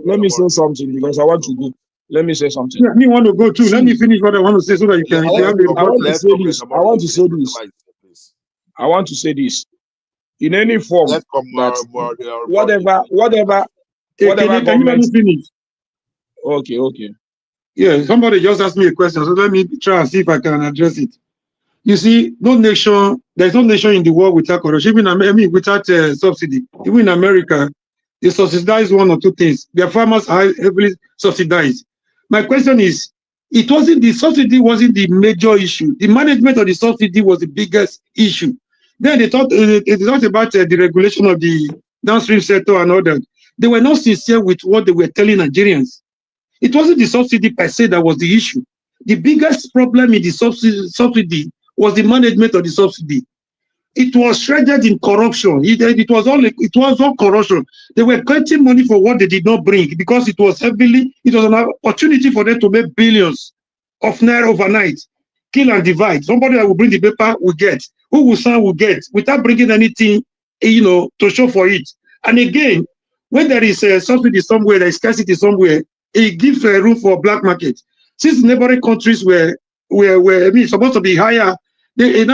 Let me say something because I want to go. Let me say something. Yeah, me want to go too. Let me finish what I want to say so that you can. I want to say this. In any form, whatever. Can you let me finish? Okay. Yeah, somebody just asked me a question, so let me try and see if I can address it. You see, no nation, there's no nation in the world without corruption. Even without subsidy. Even in America, they subsidize one or two things. Their farmers are heavily subsidized. My question is, the subsidy wasn't the major issue. The management of the subsidy was the biggest issue. Then they talked about the regulation of the downstream sector and all that. They were not sincere with what they were telling Nigerians. It wasn't the subsidy per se that was the issue. The biggest problem in the subsidy was the management of the subsidy. It was shredded in corruption. It was all corruption. They were getting money for what they did not bring because it was an opportunity for them to make billions of naira overnight. Kill and divide. Somebody that will bring the paper will get. Who will sign will get without bringing anything, to show for it. And again, when there is a subsidy somewhere, there is scarcity somewhere, it gives room for black market. Since neighboring countries were supposed to be higher, the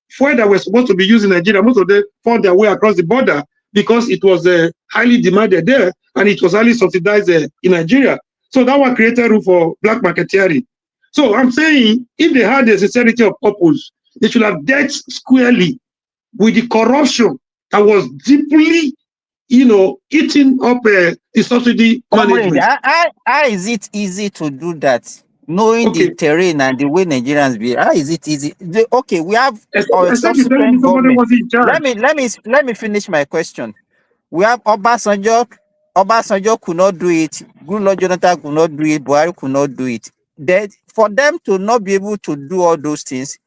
fuel that were supposed to be used in Nigeria, most of them found their way across the border because it was highly demanded there and it was highly subsidized in Nigeria. So that one created room for black marketeering. So I'm saying, if they had the sincerity of purpose, they should have dealt squarely with the corruption that was deeply, eating up the subsidy management. How is it easy to do that? Knowing the terrain and the way Nigerians be, how is it easy? We have our subsequent government. Let me finish my question. We have Obasanjo could not do it. Goodluck Jonathan could not do it. Buhari could not do it. For them to not be able to do all those things,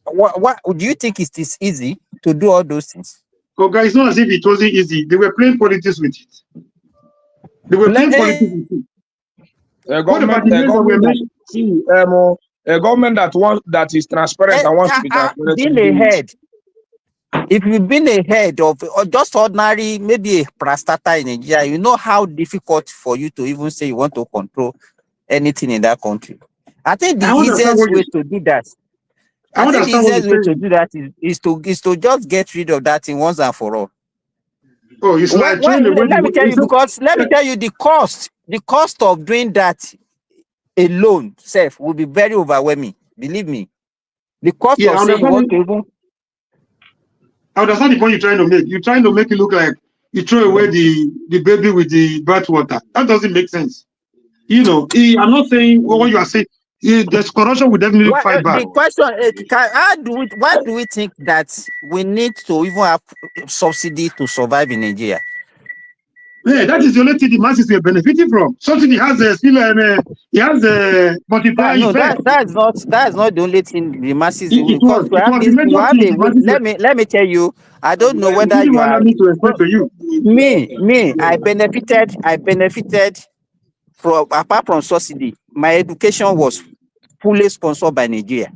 what do you think it is easy to do all those things? Oh, guys, it's not as if it wasn't easy. They were playing politics with it. They were playing politics with it. A government that is transparent and wants to be transparent. Being ahead. If you've been ahead of just ordinary, maybe a prastata in Nigeria, you know how difficult for you to even say you want to control anything in that country. I think the easiest way to do that. Is to just get rid of that thing once and for all. Oh, it's like let me tell you the cost of doing that alone will be very overwhelming. Believe me. The cost of saying you want to even. I understand the point you're trying to make. You're trying to make it look like you throw away the baby with the bathwater. That doesn't make sense. I'm not saying what you are saying. There's corruption will definitely fight back. The question is, why do we think that we need to even have subsidy to survive in Nigeria? Yeah, that is the only thing the masses were benefiting from. Subsidy has a multiplier effect. That's not the only thing the masses. Let me tell you. I don't know whether you are. Me. I benefited from, apart from subsidy. My education was fully sponsored by Nigeria.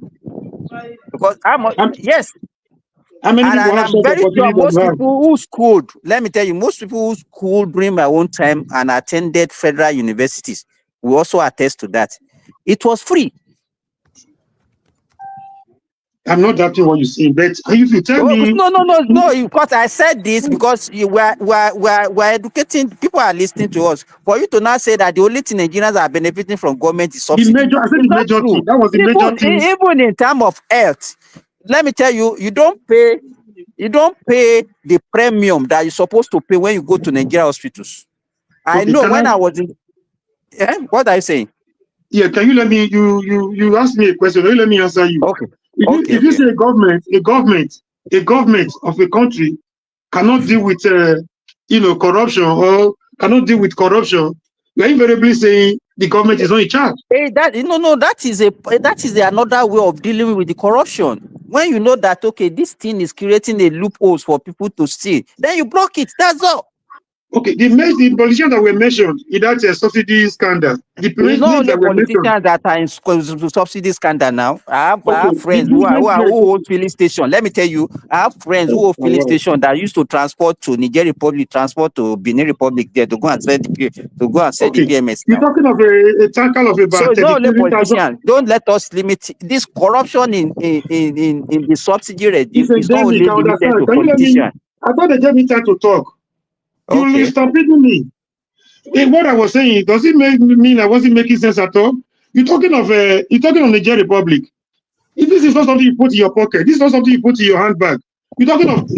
Because I'm very sure most people who schooled, let me tell you, most people who schooled during my own time and attended federal universities will also attest to that. It was free. I'm not doubting what you say, but if you tell me... No, because I said this because we're educating, people are listening to us. For you to now say that the only thing Nigerians are benefiting from government is subsidy. That was the major thing. Even in terms of health, let me tell you, you don't pay the premium that you're supposed to pay when you go to Nigeria hospitals. I know when I was in... What are you saying? Yeah, can you let me... You asked me a question. Let me answer you. Okay. If you say a government of a country cannot deal with corruption or cannot deal with corruption, you're invariably saying the government is not in charge. That is another way of dealing with the corruption. When you know that this thing is creating a loophole for people to steal, then you block it. That's all. Okay, the politicians that were mentioned in that subsidy scandal. It's not only politicians that are in subsidy scandal now. I have friends who hold filling station. Let me tell you, I have friends who hold filling station that used to transport to Niger Republic, transport to Benin Republic there to go and sell the PMS. You're talking of a tackle of about. So it's not only politicians. Don't let us limit this corruption in the subsidy regime. It's not only limited to politicians. I thought they gave me time to talk. You stop reading me. What I was saying, does it mean I wasn't making sense at all? You're talking of Niger Republic. If this is not something you put in your pocket, this is not something you put in your handbag. We're talking of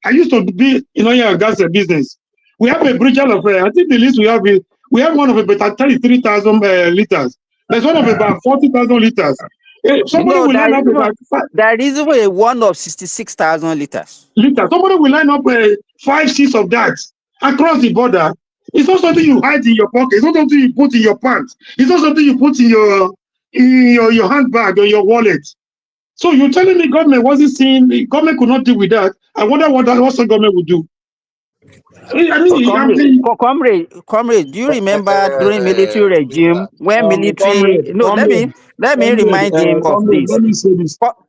I used to be in oil and gas business. We have a bridgel of I think the list we have is we have one of about 33,000 liters. There's one of about 40,000 liters. Somebody will line up about there is even a one of 66,000 liters. Somebody will line up 5, 6 of that across the border. It's not something you hide in your pocket. It's not something you put in your pants. It's not something you put in your handbag or your wallet. So you're telling me government wasn't seeing, government could not deal with that. I wonder what the government would do. Comrade, do you remember during military regime when military? Let me remind him of this.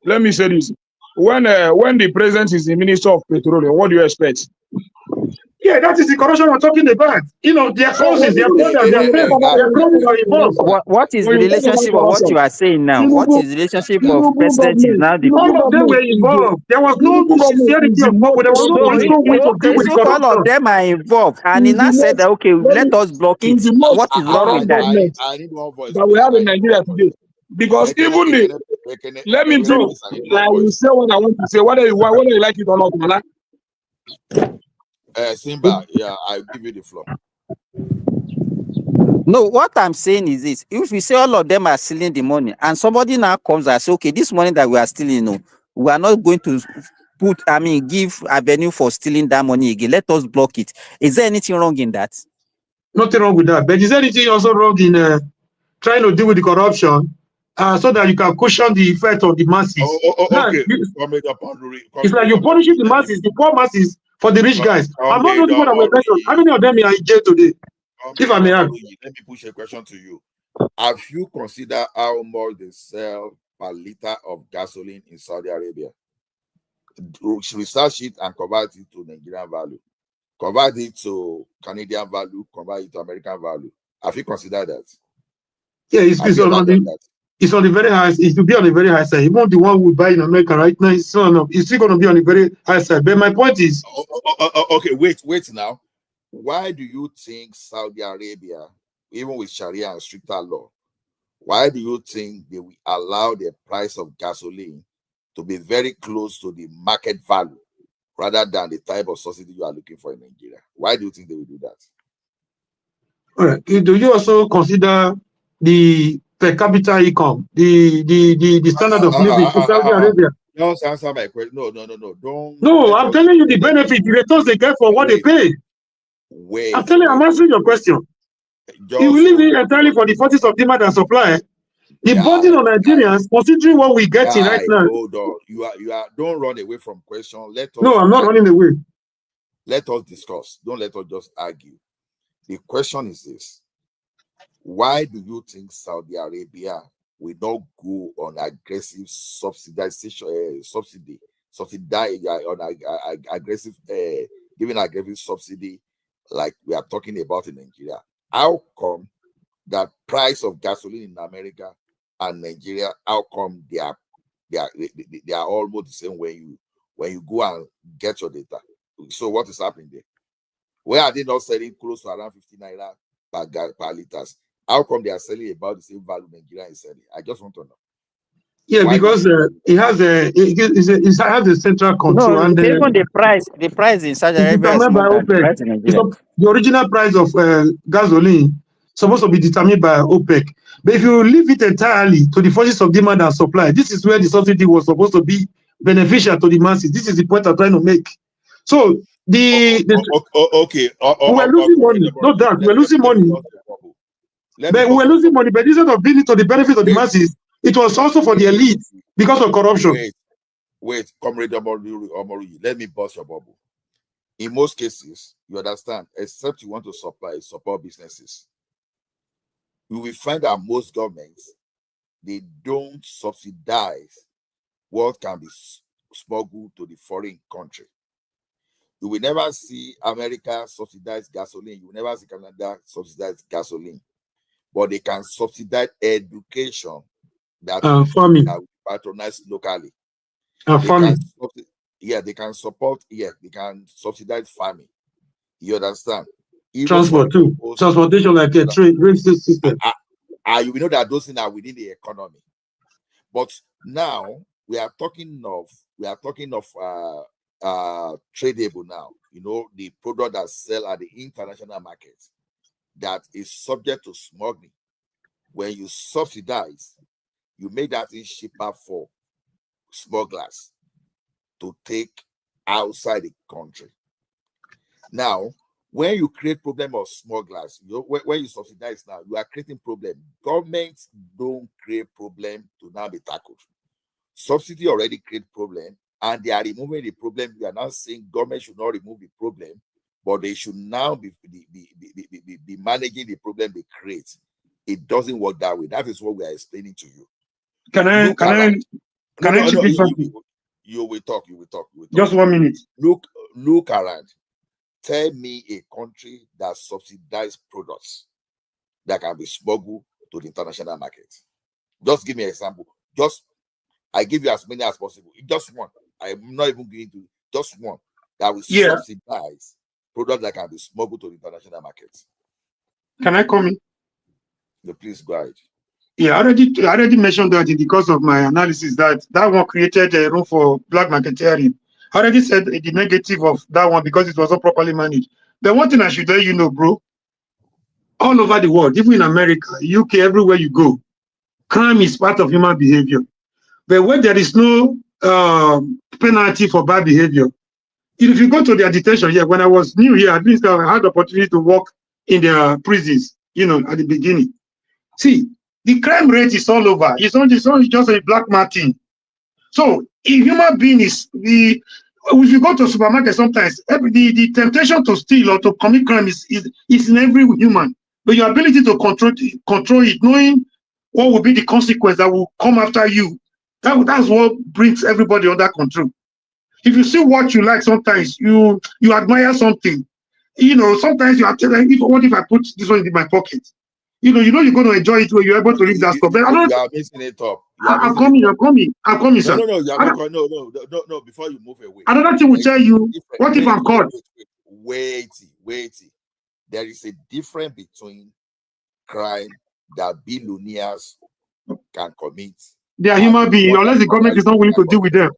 Let me say this. When the president is the minister of petroleum, what do you expect? Yeah, that is the corruption we're talking about. You know, their forces, their brothers, their friends are involved. What is the relationship of what you are saying now? What is the relationship of president is now the? All of them were involved. There was no sincerity of power. There was no political way to deal with the corruption. All of them are involved, and he now said that okay, let us block it. What is wrong with that? I need one voice. That we have in Nigeria today, because even the let me finish. I will say what I want to say, whether you like it or not, man. Simba, yeah, I'll give you the floor. No, what I'm saying is this: if we say all of them are stealing the money, and somebody now comes and says, okay, this money that we are stealing, we are not going to give avenue for stealing that money again. Let us block it. Is there anything wrong in that? Nothing wrong with that. But is there anything also wrong in trying to deal with the corruption so that you can cushion the effect of the masses? Okay. It's like you're punishing the masses, the poor masses, for the rich guys. I'm not the one that will mention. How many of them are in jail today? If I may ask. Let me push a question to you. Have you considered how much they sell per liter of gasoline in Saudi Arabia? Research it and convert it to Nigerian value. Convert it to Canadian value, convert it to American value. Have you considered that? Yeah, it's on the very high. It will be on the very high side. Even the one we buy in America right now, it's still going to be on the very high side. But my point is, okay, wait now. Why do you think Saudi Arabia, even with Sharia and stricter law, why do you think they will allow the price of gasoline to be very close to the market value rather than the type of subsidy you are looking for in Nigeria? Why do you think they will do that? All right. Do you also consider the per capita income, the standard of living in Saudi Arabia? Don't answer my question. No. Don't. No, I'm telling you the benefit, the returns they get for what they pay. I'm answering your question. You will leave it entirely for the forces of demand and supply. The burden on Nigerians, considering what we're getting right now. Hold on. You are. Don't run away from question. I'm not running away. Let us discuss. Don't let us just argue. The question is this: why do you think Saudi Arabia will not go on aggressive giving aggressive subsidy like we are talking about in Nigeria? How come that price of gasoline in America and Nigeria, how come they are almost the same when you go and get your data? So what is happening there? Where are they not selling close to around 50 naira per liters? How come they are selling about the same value Nigeria is selling? I just want to know. Yeah, because it has a central control. No, and even the price in Saudi Arabia is not that price in Nigeria. The original price of gasoline supposed to be determined by OPEC. But if you leave it entirely to the forces of demand and supply, this is where the subsidy was supposed to be beneficial to the masses. This is the point I'm trying to make. So we're losing money. No doubt, we're losing money. But we're losing money. But instead of being to the benefit of the masses, it was also for the elite because of corruption. Wait, Comrade Omori, let me bust your bubble. In most cases, you understand, except you want to support businesses, you will find that most governments, they don't subsidize what can be smuggled to the foreign country. You will never see America subsidize gasoline. You will never see Canada subsidize gasoline. But they can subsidize education that farming patronized locally. They can support. Yeah, they can subsidize farming. You understand? Even transport too. Transportation like a train system. You know that those things are within the economy. But now we are talking of tradable now. You know, the product that sell at the international market that is subject to smuggling. When you subsidize, you make that thing cheaper for smugglers to take outside the country. Now, when you create problem of smugglers, when you subsidize now, you are creating problem. Governments don't create problem to now be tackled. Subsidy already create problem, and they are removing the problem. We are now saying government should not remove the problem, but they should now be managing the problem they create. It doesn't work that way. That is what we are explaining to you. Can I chip in something? You will talk. Just 1 minute. Look around. Tell me a country that subsidizes products that can be smuggled to the international market. Just give me an example. I give you as many as possible. Just one. I'm not even going to just one that will subsidize products that can be smuggled to the international market. Can I come in? No, please go ahead. Yeah, I already mentioned that in the course of my analysis that one created a room for black marketeering. I already said the negative of that one because it was not properly managed. The one thing I should let you know, bro, all over the world, even in America, UK, everywhere you go, crime is part of human behavior. But when there is no penalty for bad behavior, if you go to their detention, when I was new here, at least I had the opportunity to work in their prisons, at the beginning. See, the crime rate is all over. It's not just a black man thing. So, if human being if you go to a supermarket sometimes, the temptation to steal or to commit crime is in every human. But your ability to control it, knowing what will be the consequence that will come after you, that's what brings everybody under control. If you see what you like, sometimes you admire something. Sometimes you are telling, what if I put this one in my pocket? You're going to enjoy it when you're able to leave that stuff. But you are mixing it up. I'm coming, sir. No, you are not going. No. Before you move away, another thing will tell you. What if I'm caught? Wait. There is a difference between crime that billionaires can commit. They are human beings, unless the government is not willing to deal with them.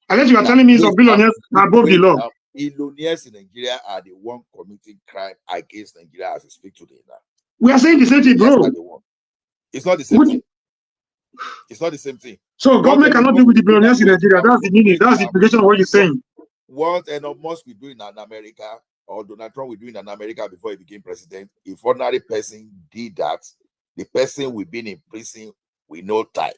Unless you are telling me some billionaires are above the law. Billionaires in Nigeria are the one committing crime against Nigeria as we speak today now. We are saying the same thing, bro. It's not the same thing. It's not the same thing. So government cannot deal with the billionaires in Nigeria. That's the meaning. That's the implication of what you're saying. What Elon Musk will do in America, or Donald Trump will do in America before he became president, if ordinary person did that, the person will be in prison with no time.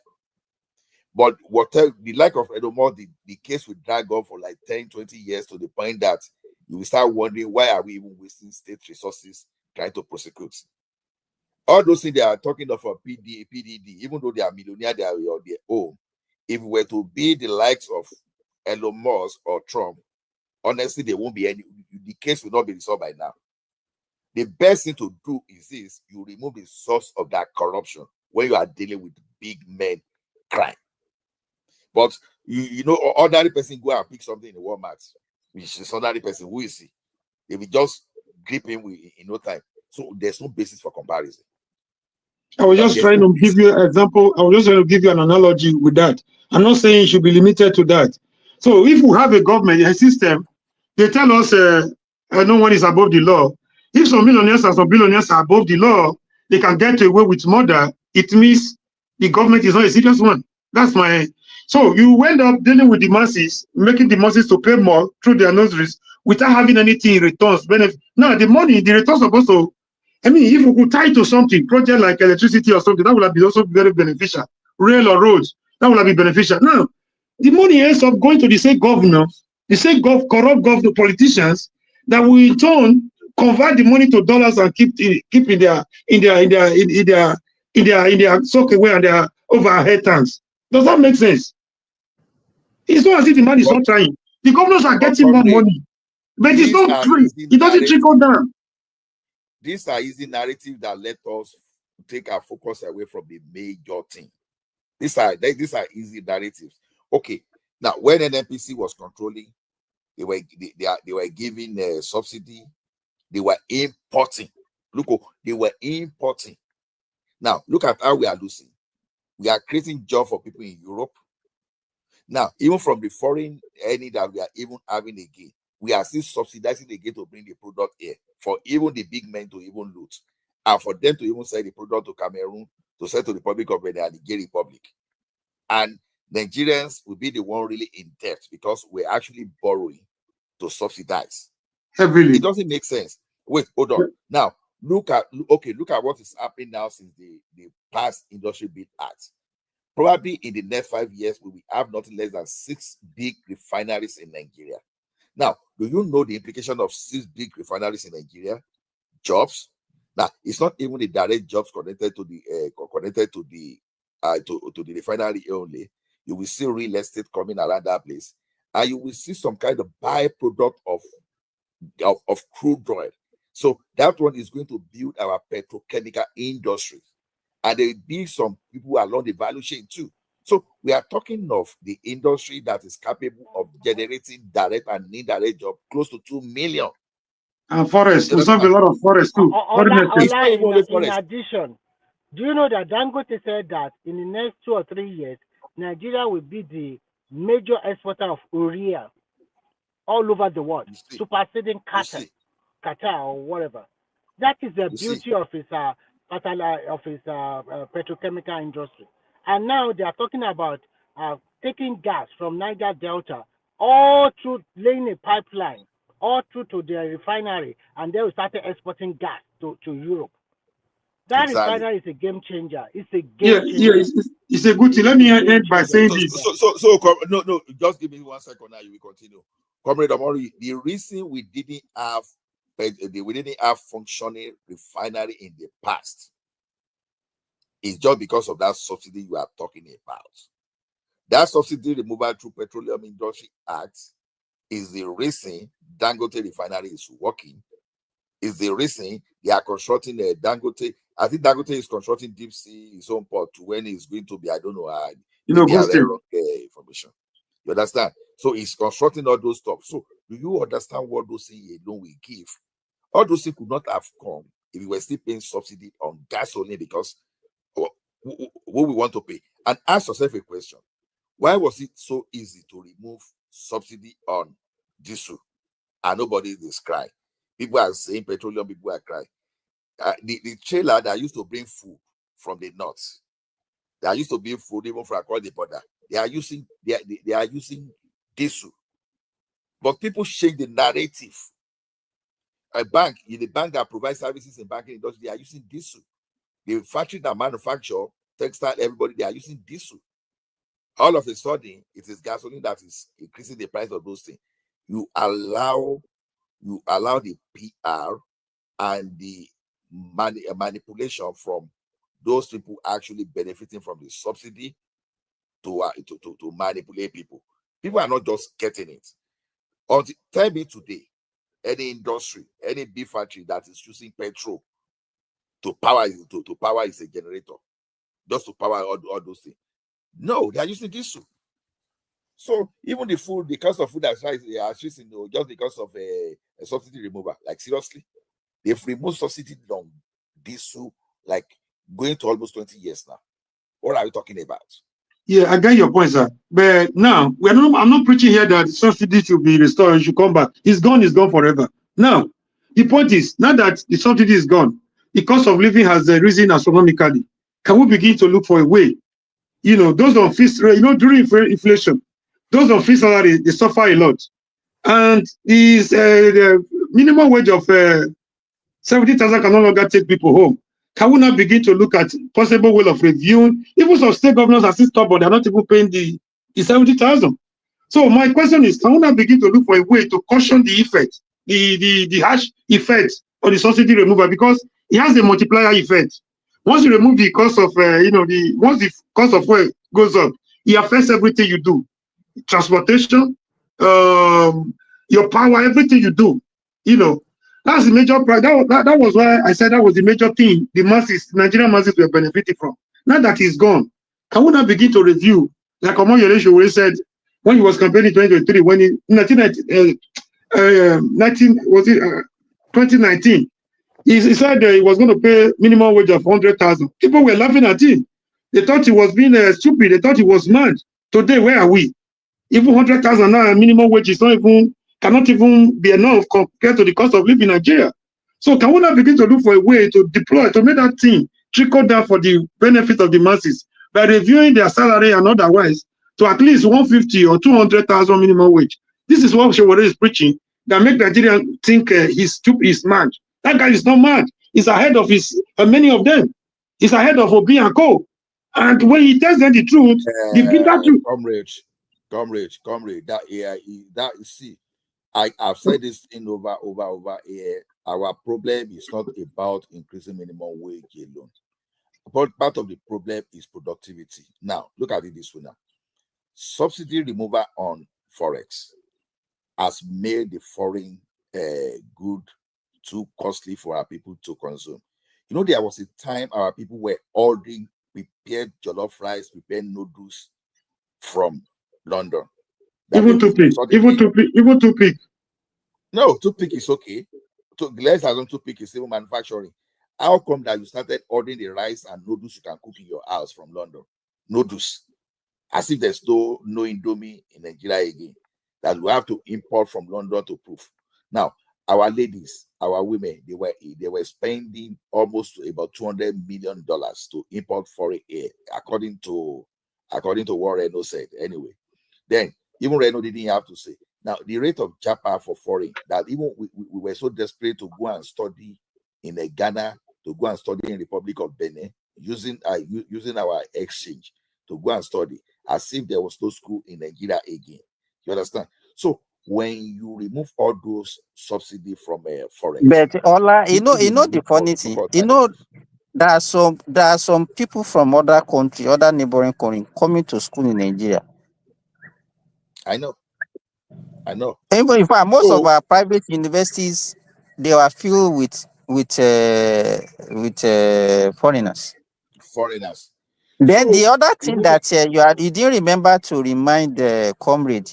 But whatever the lack of Elon Musk, the case will drag on for like 10, 20 years to the point that you will start wondering, why are we even wasting state resources trying to prosecute? All those things they are talking of a PDD, even though they are millionaires, they are on their own. If we were to be the likes of Elon Musk or Trump, honestly, there won't be any. The case will not be resolved by now. The best thing to do is this: you remove the source of that corruption when you are dealing with big men crime. But ordinary person go and pick something in the Walmart, which is ordinary person. Who is he? They will just grip him in no time. So there's no basis for comparison. I was just trying to give you an example. I was just trying to give you an analogy with that. I'm not saying it should be limited to that. So if we have a government, a system, they tell us no one is above the law. If some millionaires and some billionaires are above the law, they can get away with murder. It means the government is not a serious one. That's my. So you end up dealing with the masses, making the masses to pay more through their nosaries without having anything in returns. Now the money, the returns are supposed to. I mean, if we could tie to something, project like electricity or something, that would have been also very beneficial. Rail or roads, that would have been beneficial. Now, the money ends up going to the same governor, the same corrupt governor politicians that will in turn convert the money to dollars and keep in their sock away and their overhead tanks. Does that make sense? It's not as if the man is not trying. The governors are getting more money, but it's not free. It doesn't trickle down. These are easy narratives that let us take our focus away from the major thing. These are easy narratives. Okay, now when NNPC was controlling, they were giving a subsidy. They were importing. Look, they were importing. Now look at how we are losing. We are creating jobs for people in Europe. Now, even from the foreign any that we are even having again, we are still subsidizing again to bring the product here for even the big men to even loot, and for them to even sell the product to Cameroon, to sell to the Republic of Benin and the Gay Republic. And Nigerians will be the one really in debt because we're actually borrowing to subsidize. Heavily. It doesn't make sense. Wait, hold on. Now, look at what is happening now since the past Industry Bill Act. Probably in the next 5 years, we will have nothing less than 6 big refineries in Nigeria. Now, do you know the implication of 6 big refineries in Nigeria? Jobs. Now, it's not even the direct jobs connected to the refinery only. You will see real estate coming around that place, and you will see some kind of byproduct of crude oil. So that one is going to build our petrochemical industry, and there will be some people along the value chain too. So we are talking of the industry that is capable of generating direct and indirect jobs close to 2 million. And forest, there's not a lot of forest too. In addition, do you know that Dangote said that in the next 2 or 3 years, Nigeria will be the major exporter of urea all over the world, superseding Qatar or whatever. That is the beauty of his petrochemical industry. And now they are talking about taking gas from Niger Delta all through, laying a pipeline all through to the refinery, and they will start exporting gas to Europe. That refinery is a game changer. It's a game changer. It's a good thing. Let me end by saying this. No, just give me 1 second now. You will continue. Comrade Omori, the reason we didn't have functioning refinery in the past is just because of that subsidy you are talking about. That subsidy removal through Petroleum Industry Act is the reason Dangote refinery is working. Is the reason they are constructing Dangote. I think Dangote is constructing deep sea his own port to when it's going to be, I don't know, information. You understand? So he's constructing all those stuff. So do you understand what those things alone will give? All those things could not have come if we were still paying subsidy on gasoline, because what we want to pay. And ask yourself a question. Why was it so easy to remove subsidy on diesel and nobody is crying? People are saying petroleum, people are crying. The trailer that used to bring food from the north, that used to bring food even from across the border, they are using diesel. But people change the narrative. The bank that provides services in banking industry, they are using diesel. The factory that manufacture textile, everybody, they are using diesel. All of a sudden, it is gasoline that is increasing the price of those things. You allow the PR and the manipulation from those people actually benefiting from the subsidy to manipulate people. People are not just getting it. Tell me today, any industry, any big factory that is using petrol to power is a generator, just to power all those things. No, they are using diesel. So even the cost of food that's rising, just because of a subsidy removal. Like seriously, they've removed subsidy on diesel, like going to almost 20 years now. What are you talking about? Yeah, I get your point, sir. But now I'm not preaching here that subsidy should be restored and should come back. It's gone forever. Now, the point is, now that the subsidy is gone, the cost of living has risen astronomically. Can we begin to look for a way? Those on fixed, during inflation, those on fixed salary, they suffer a lot. And the minimum wage of 70,000 can no longer take people home. Can we not begin to look at possible way of reviewing? Even some state governors are still stubborn, they're not even paying the 70,000. So my question is, can we not begin to look for a way to caution the effect, the harsh effect of the subsidy removal, because it has a multiplier effect. Once you remove the cost of, once the cost of oil goes up, it affects everything you do. Transportation, your power, everything you do. That's the major price. That was why I said that was the major thing the Nigerian masses were benefiting from. Now that he's gone, can we not begin to review, like Omoyele Sowore said when he was campaigning in 2023, when in 2019, he said he was going to pay minimum wage of 100,000. People were laughing at him. They thought he was being stupid. They thought he was mad. Today, where are we? Even 100,000 now, minimum wage is cannot even be enough compared to the cost of living in Nigeria. So can we not begin to look for a way to deploy, to make that thing trickle down for the benefit of the masses by reviewing their salary and otherwise to at least 150 or 200,000 minimum wage? This is what Shewore is preaching, that make Nigerians think he's stupid, he's mad. That guy is not mad. He's ahead of many of them. He's ahead of Obi and Co. And when he tells them the truth, the bitter truth. Comrade, that AI, that you see, I've said this thing over here. Our problem is not about increasing minimum wage alone. But part of the problem is productivity. Now, look at it this way now. Subsidy removal on Forex has made the foreign good too costly for our people to consume. You know, there was a time our people were ordering prepared jollof rice, prepared noodles from London. Even toothpick. No, toothpick is okay. Less than toothpick is even manufacturing. How come that you started ordering the rice and noodles you can cook in your house from London? Noodles. As if there's no Indomie in Nigeria again. That we have to import from London to proof. Now, our ladies, our women, they were spending almost about $200 million to import foreign air, according to what Reno said. Anyway, then even Reno didn't have to say. Now, the rate of japa for foreign, that even we were so desperate to go and study in Ghana, to go and study in Republic of Benin, using our exchange to go and study, as if there was no school in Nigeria again. You understand? So when you remove all those subsidy from forex, but Ola, you know the funny thing, there are some people from other countries, other neighboring countries, coming to school in Nigeria. I know. Even in fact, most of our private universities, they were filled with foreigners. Then the other thing that you didn't remember to remind the comrade,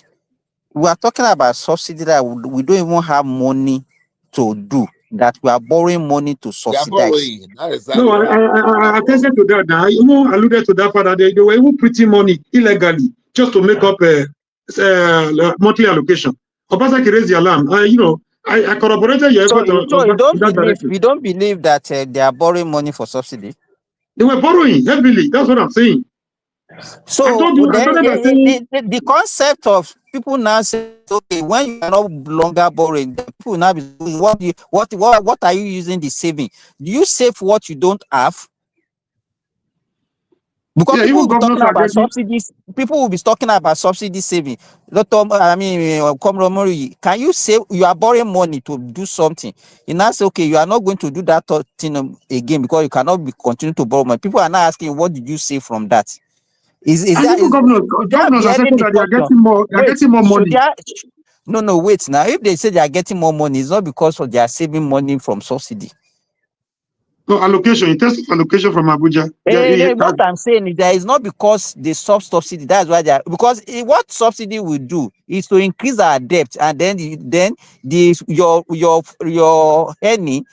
we are talking about subsidy that we don't even have money to do, that we are borrowing money to subsidize. No, I attested to that. I even alluded to that part that they were even printing money illegally just to make up a monthly allocation. Obasaki raised the alarm. I corroborated your effort. So we don't believe that they are borrowing money for subsidy. They were borrowing heavily. That's what I'm saying. So the concept of people now say, okay, when you are no longer borrowing, people now be what are you using the saving? Do you save what you don't have? Because people will be talking about subsidies. People will be talking about subsidy saving. Can you save? You are borrowing money to do something. You now say, okay, you are not going to do that thing again because you cannot be continue to borrow money. People are now asking, what did you save from that? Governors are saying that they are getting more money. No, wait. Now, if they say they are getting more money, it's not because they are saving money from subsidy. No, allocation, in terms of allocation from Abuja. What I'm saying is that it's not because they stop subsidy. That's why they are, because what subsidy will do is to increase our debt, and then your earning.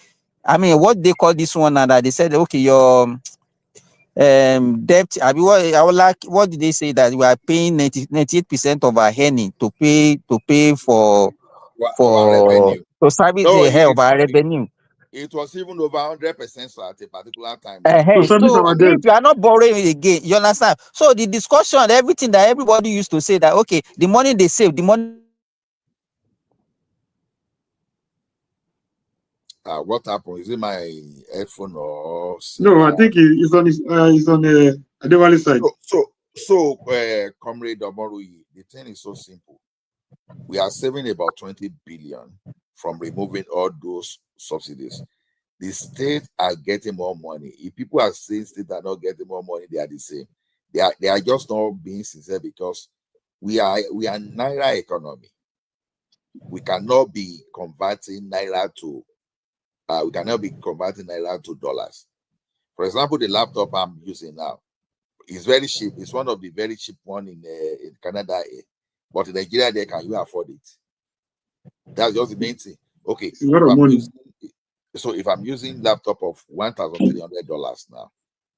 I mean, what they call this one, and they said, okay, your debt. I mean, what did they say, that we are paying 98% of our earning to pay for revenue. To service the hell of our revenue. It was even over 100% at a particular time. So if you are not borrowing again, you understand? So the discussion, everything that everybody used to say that, okay, the money they save, the money. What happened? Is it my headphone or? No, I think it's on the Adewale side. So, Comrade Omoruyi, the thing is so simple. We are saving about 20 billion from removing all those subsidies. The states are getting more money. If people are saying states are not getting more money, they are the same. They are just not being sincere, because we are Naira economy. We cannot be converting Naira to dollars. For example, the laptop I'm using now is very cheap. It's one of the very cheap one in Canada, but in Nigeria, there, can you afford it? That's just the main thing. Okay, if I'm using laptop of $1,300 now,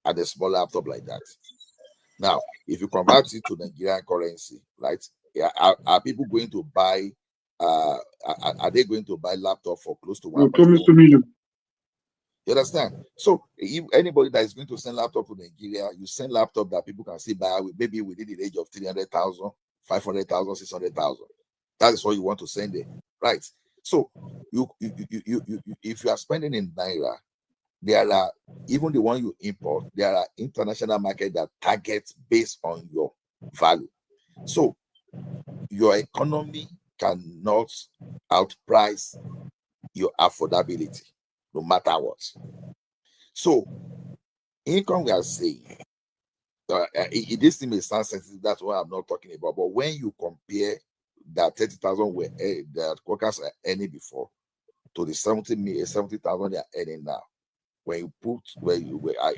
and a small laptop like that, Now, if you convert it to Nigerian currency, right? Are people going to buy? Are they going to buy laptop for close to 1.4 million? You understand? So if anybody that is going to send laptop to Nigeria, you send laptop that people can see buy maybe within the range of 300,000, 500,000, 600,000. That is what you want to send there, right? So you if you are spending in naira, there are even the one you import. There are international market that targets based on your value. So your economy cannot outprice your affordability, no matter what. So, income we are saying, this thing may sound sensitive, that's what I'm not talking about. But when you compare that 30,000 that workers are earning before to the 70,000 they are earning now, when you put, I